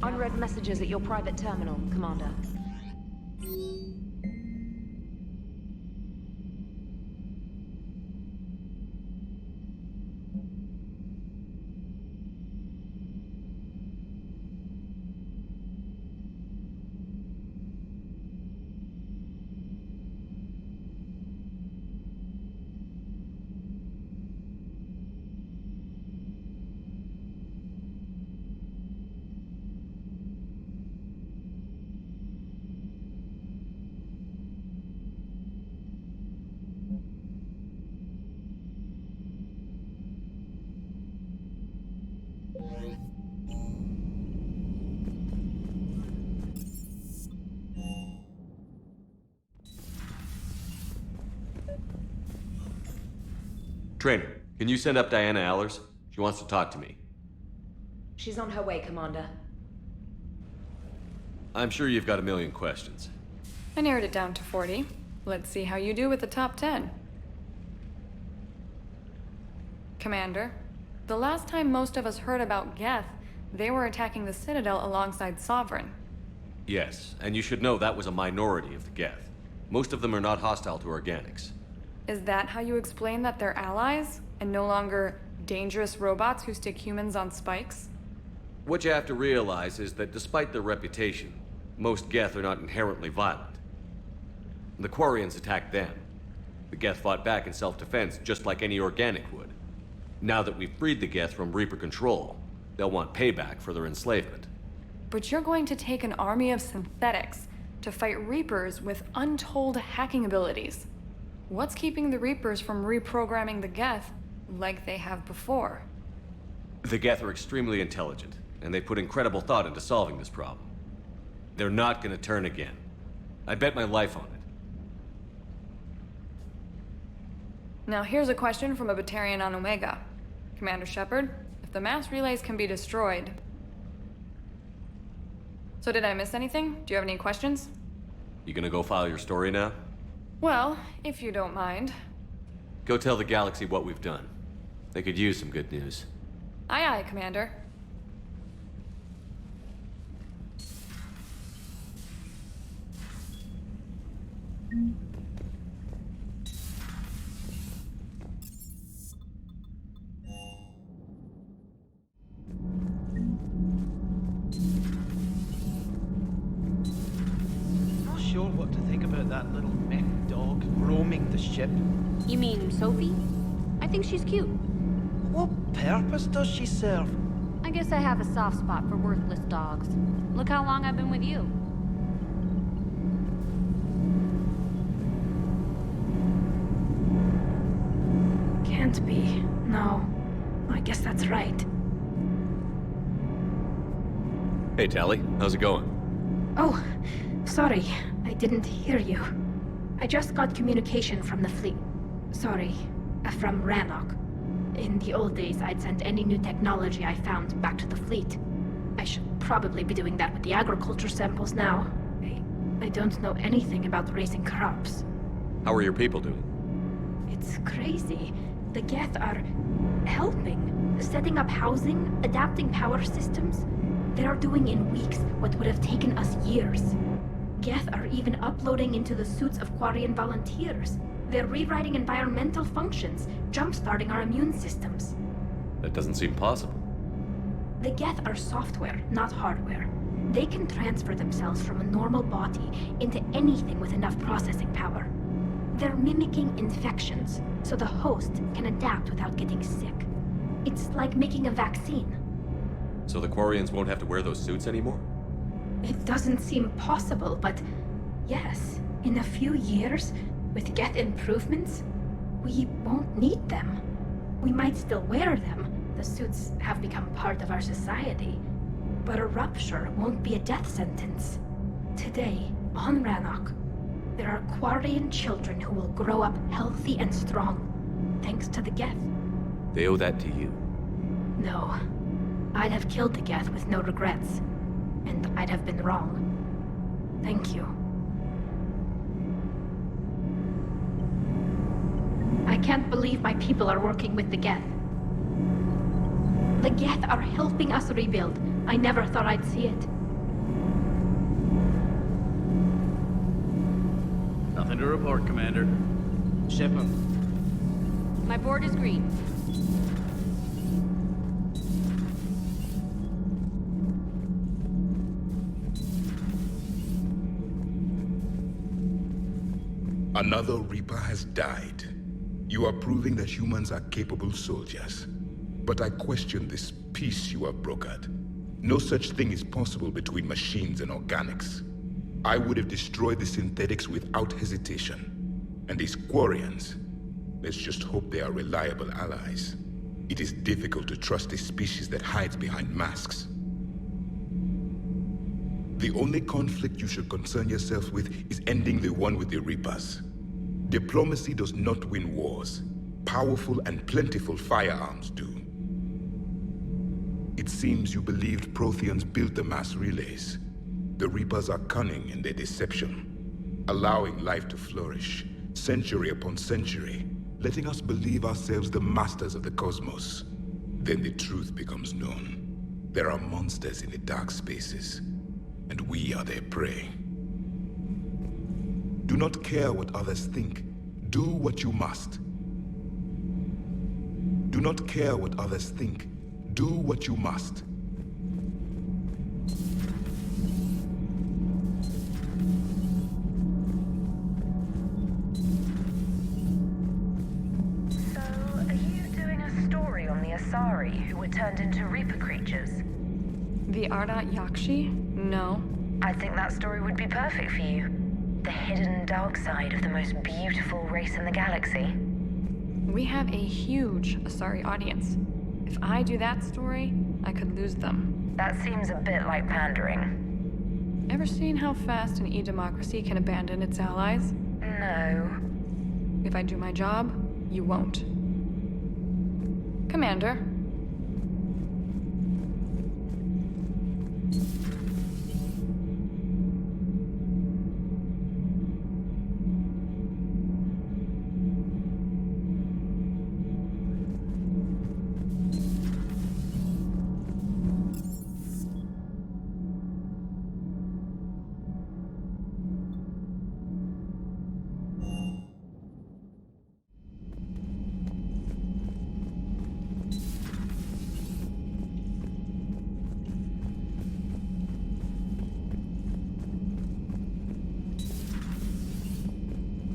Unread messages at your private terminal, Commander. Trainer, can you send up Diana Allers? She wants to talk to me. She's on her way, Commander. I'm sure you've got a million questions. I narrowed it down to 40. Let's see how you do with the top 10. Commander, the last time most of us heard about Geth, they were attacking the Citadel alongside Sovereign. Yes, and you should know that was a minority of the Geth. Most of them are not hostile to organics. Is that how you explain that they're allies, and no longer dangerous robots who stick humans on spikes? What you have to realize is that despite their reputation, most Geth are not inherently violent. The Quarians attacked them. The Geth fought back in self-defense just like any organic would. Now that we've freed the Geth from Reaper control, they'll want payback for their enslavement. But you're going to take an army of synthetics to fight Reapers with untold hacking abilities. What's keeping the Reapers from reprogramming the Geth like they have before? The Geth are extremely intelligent, and they put incredible thought into solving this problem. They're not gonna turn again. I bet my life on it. Now here's a question from a Batarian on Omega. Commander Shepard, if the mass relays can be destroyed... So did I miss anything? Do you have any questions? You gonna go file your story now? Well, if you don't mind. Go tell the galaxy what we've done. They could use some good news. Aye aye, Commander. Not sure what to think about that little mech dog roaming the ship. You mean Sophie? I think she's cute. What purpose does she serve? I guess I have a soft spot for worthless dogs. Look how long I've been with you. Can't be. No. I guess that's right. Hey, Tally. How's it going? Oh, sorry. I didn't hear you. I just got communication from the fleet. Sorry, from Rannoch. In the old days, I'd sent any new technology I found back to the fleet. I should probably be doing that with the agriculture samples now. I don't know anything about raising crops. How are your people doing? It's crazy. The Geth are helping, setting up housing, adapting power systems. They are doing in weeks what would have taken us years. Geth are even uploading into the suits of Quarian volunteers. They're rewriting environmental functions, jump-starting our immune systems. That doesn't seem possible. The Geth are software, not hardware. They can transfer themselves from a normal body into anything with enough processing power. They're mimicking infections, so the host can adapt without getting sick. It's like making a vaccine. So the Quarians won't have to wear those suits anymore? It doesn't seem possible, but yes, in a few years, with Geth improvements, we won't need them. We might still wear them. The suits have become part of our society. But a rupture won't be a death sentence. Today, on Rannoch, there are Quarian children who will grow up healthy and strong, thanks to the Geth. They owe that to you. No. I'd have killed the Geth with no regrets. And I'd have been wrong. Thank you. I can't believe my people are working with the Geth. The Geth are helping us rebuild. I never thought I'd see it. Nothing to report, Commander. Shepard. My board is green. Another Reaper has died. You are proving that humans are capable soldiers. But I question this peace you have brokered. No such thing is possible between machines and organics. I would have destroyed the synthetics without hesitation. And these Quarians, let's just hope they are reliable allies. It is difficult to trust a species that hides behind masks. The only conflict you should concern yourself with is ending the one with the Reapers. Diplomacy does not win wars. Powerful and plentiful firearms do. It seems you believed Protheans built the mass relays. The Reapers are cunning in their deception, allowing life to flourish, century upon century, letting us believe ourselves the masters of the cosmos. Then the truth becomes known. There are monsters in the dark spaces, and we are their prey. Do not care what others think. Do what you must. Do not care what others think. Do what you must. So, are you doing a story on the Asari who were turned into Reaper creatures? The Ardat Yakshi? No. I think that story would be perfect for you. The hidden dark side of the most beautiful race in the galaxy. We have a huge Asari audience. If I do that story, I could lose them. That seems a bit like pandering. Ever seen how fast an e-democracy can abandon its allies? No. If I do my job, you won't. Commander.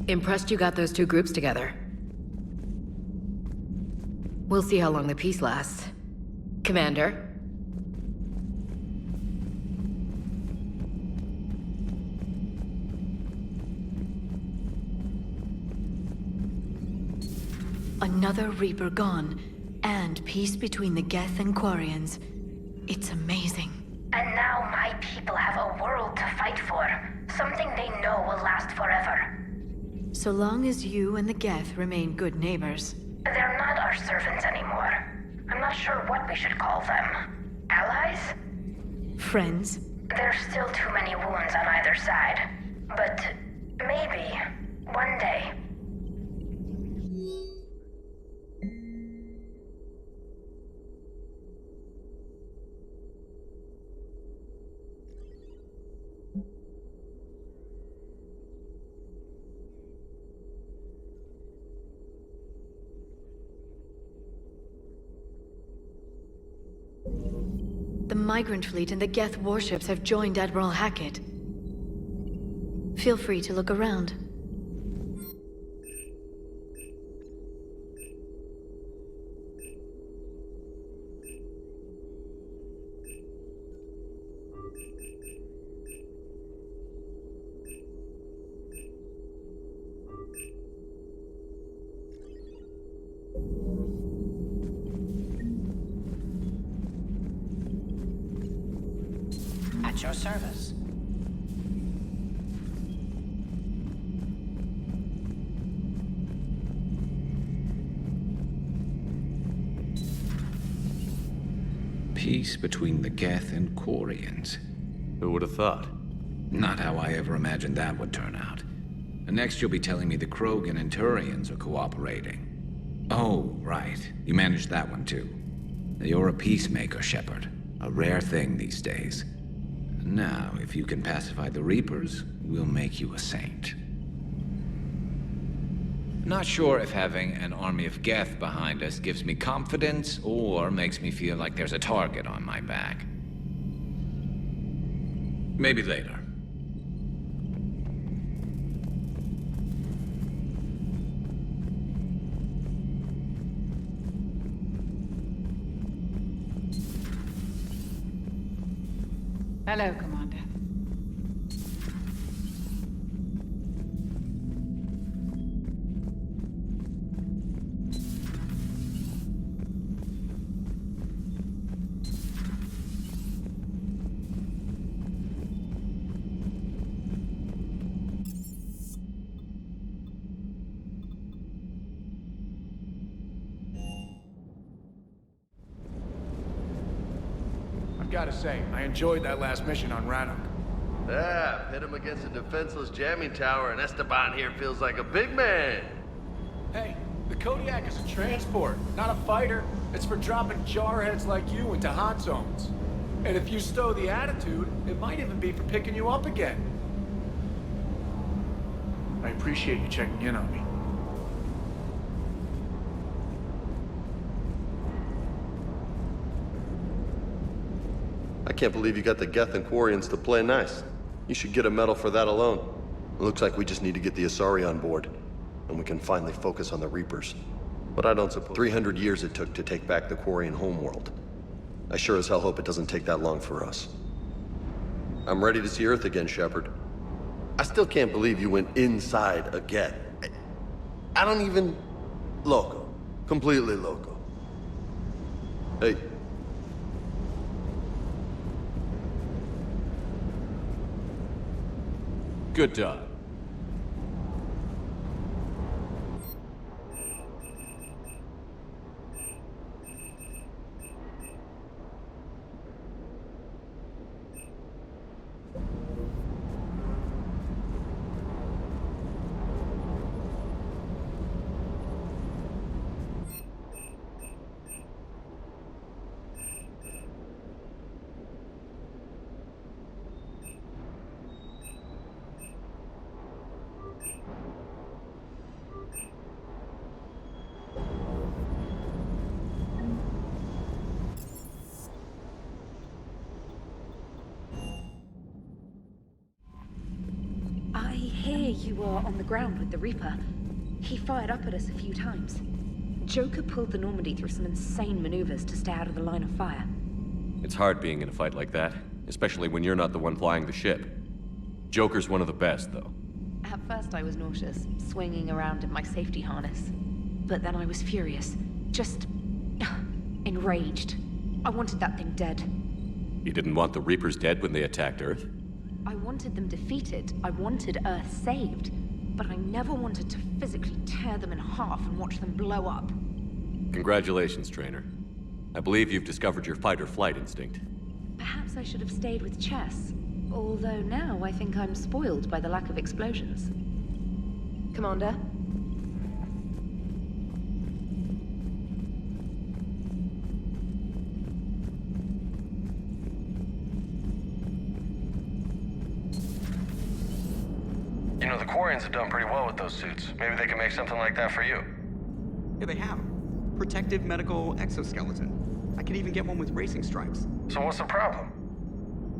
Impressed you got those two groups together. We'll see how long the peace lasts. Commander? Another Reaper gone, and peace between the Geth and Quarians. It's amazing. And now my people have a world to fight for. Something they know will last forever. So long as you and the Geth remain good neighbors. They're not our servants anymore. I'm not sure what we should call them. Allies? Friends? There's still too many wounds on either side. But maybe, one day. The Migrant Fleet and the Geth warships have joined Admiral Hackett. Feel free to look around. At your service. Peace between the Geth and Quarians. Who would have thought? Not how I ever imagined that would turn out. And next you'll be telling me the Krogan and Turians are cooperating. Oh, right. You managed that one too. You're a peacemaker, Shepard. A rare thing these days. Now, if you can pacify the Reapers, we'll make you a saint. Not sure if having an army of Geth behind us gives me confidence or makes me feel like there's a target on my back. Maybe later. Hello, Commander. I've gotta say, I enjoyed that last mission on Rannoch. Yeah, pit him against a defenseless jamming tower, and Esteban here feels like a big man. Hey, the Kodiak is a transport, not a fighter. It's for dropping jarheads like you into hot zones. And if you stow the attitude, it might even be for picking you up again. I appreciate you checking in on me. I can't believe you got the Geth and Quarians to play nice. You should get a medal for that alone. It looks like we just need to get the Asari on board, and we can finally focus on the Reapers. But I don't suppose 300 years it took to take back the Quarian homeworld. I sure as hell hope it doesn't take that long for us. I'm ready to see Earth again, Shepard. I still can't believe you went inside a Geth. I don't even... Loco. Completely loco. Hey. Good job. You were on the ground with the Reaper. He fired up at us a few times. Joker pulled the Normandy through some insane maneuvers to stay out of the line of fire. It's hard being in a fight like that, especially when you're not the one flying the ship. Joker's one of the best, though. At first I was nauseous, swinging around in my safety harness. But then I was furious. Just... enraged. I wanted that thing dead. You didn't want the Reapers dead when they attacked Earth? I wanted them defeated. I wanted Earth saved. But I never wanted to physically tear them in half and watch them blow up. Congratulations, Trainer. I believe you've discovered your fight-or-flight instinct. Perhaps I should have stayed with chess. Although now I think I'm spoiled by the lack of explosions. Commander? You know, the Quarians have done pretty well with those suits. Maybe they can make something like that for you. Yeah, they have. Protective medical exoskeleton. I could even get one with racing stripes. So what's the problem?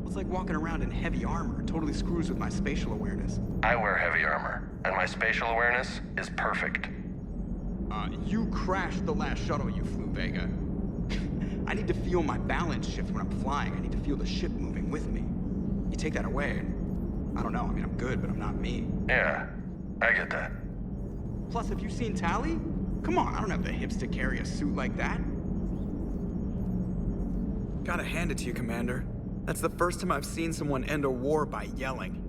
It's like walking around in heavy armor. It totally screws with my spatial awareness. I wear heavy armor, and my spatial awareness is perfect. You crashed the last shuttle you flew, Vega. I need to feel my balance shift when I'm flying. I need to feel the ship moving with me. You take that away, and I don't know. I mean, I'm good, but I'm not me. Yeah, I get that. Plus, have you seen Tally? Come on, I don't have the hips to carry a suit like that. Gotta hand it to you, Commander. That's the first time I've seen someone end a war by yelling.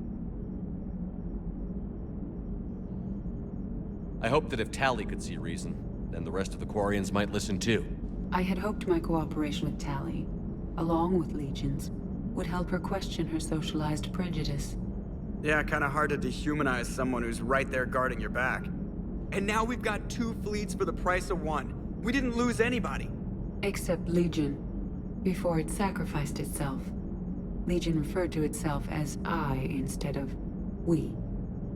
I hope that if Tally could see reason, then the rest of the Quarians might listen too. I had hoped my cooperation with Tally, along with Legions, would help her question her socialized prejudice. Yeah, kinda hard to dehumanize someone who's right there guarding your back. And now we've got 2 fleets for the price of 1. We didn't lose anybody. Except Legion, before it sacrificed itself. Legion referred to itself as I instead of we.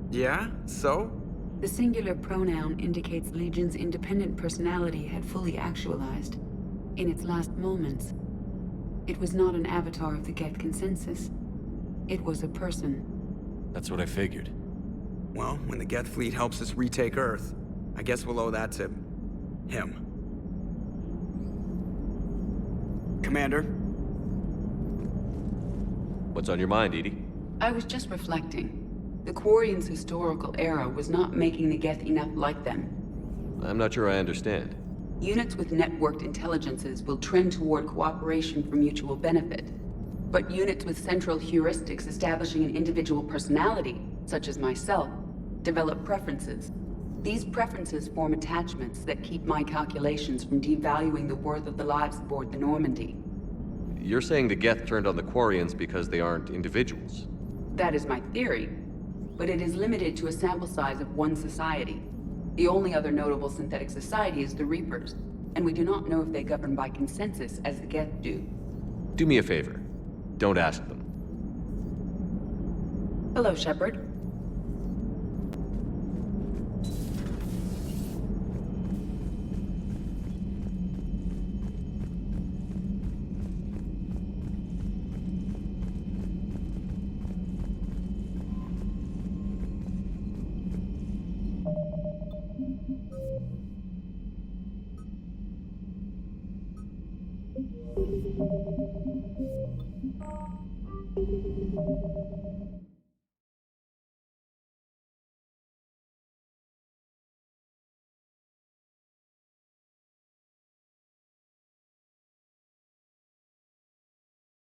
Yeah? So? The singular pronoun indicates Legion's independent personality had fully actualized. In its last moments, it was not an avatar of the Geth consensus. It was a person. That's what I figured. Well, when the Geth fleet helps us retake Earth, I guess we'll owe that to him. Commander? What's on your mind, Edie? I was just reflecting. The Quarians' historical era was not making the Geth enough like them. I'm not sure I understand. Units with networked intelligences will trend toward cooperation for mutual benefit. But units with central heuristics establishing an individual personality, such as myself, develop preferences. These preferences form attachments that keep my calculations from devaluing the worth of the lives aboard the Normandy. you're saying the Geth turned on the Quarians because they aren't individuals? That is my theory, but it is limited to a sample size of one society. The only other notable synthetic society is the Reapers, and we do not know if they govern by consensus as the Geth do. Do me a favor. Don't ask them. Hello, Shepard.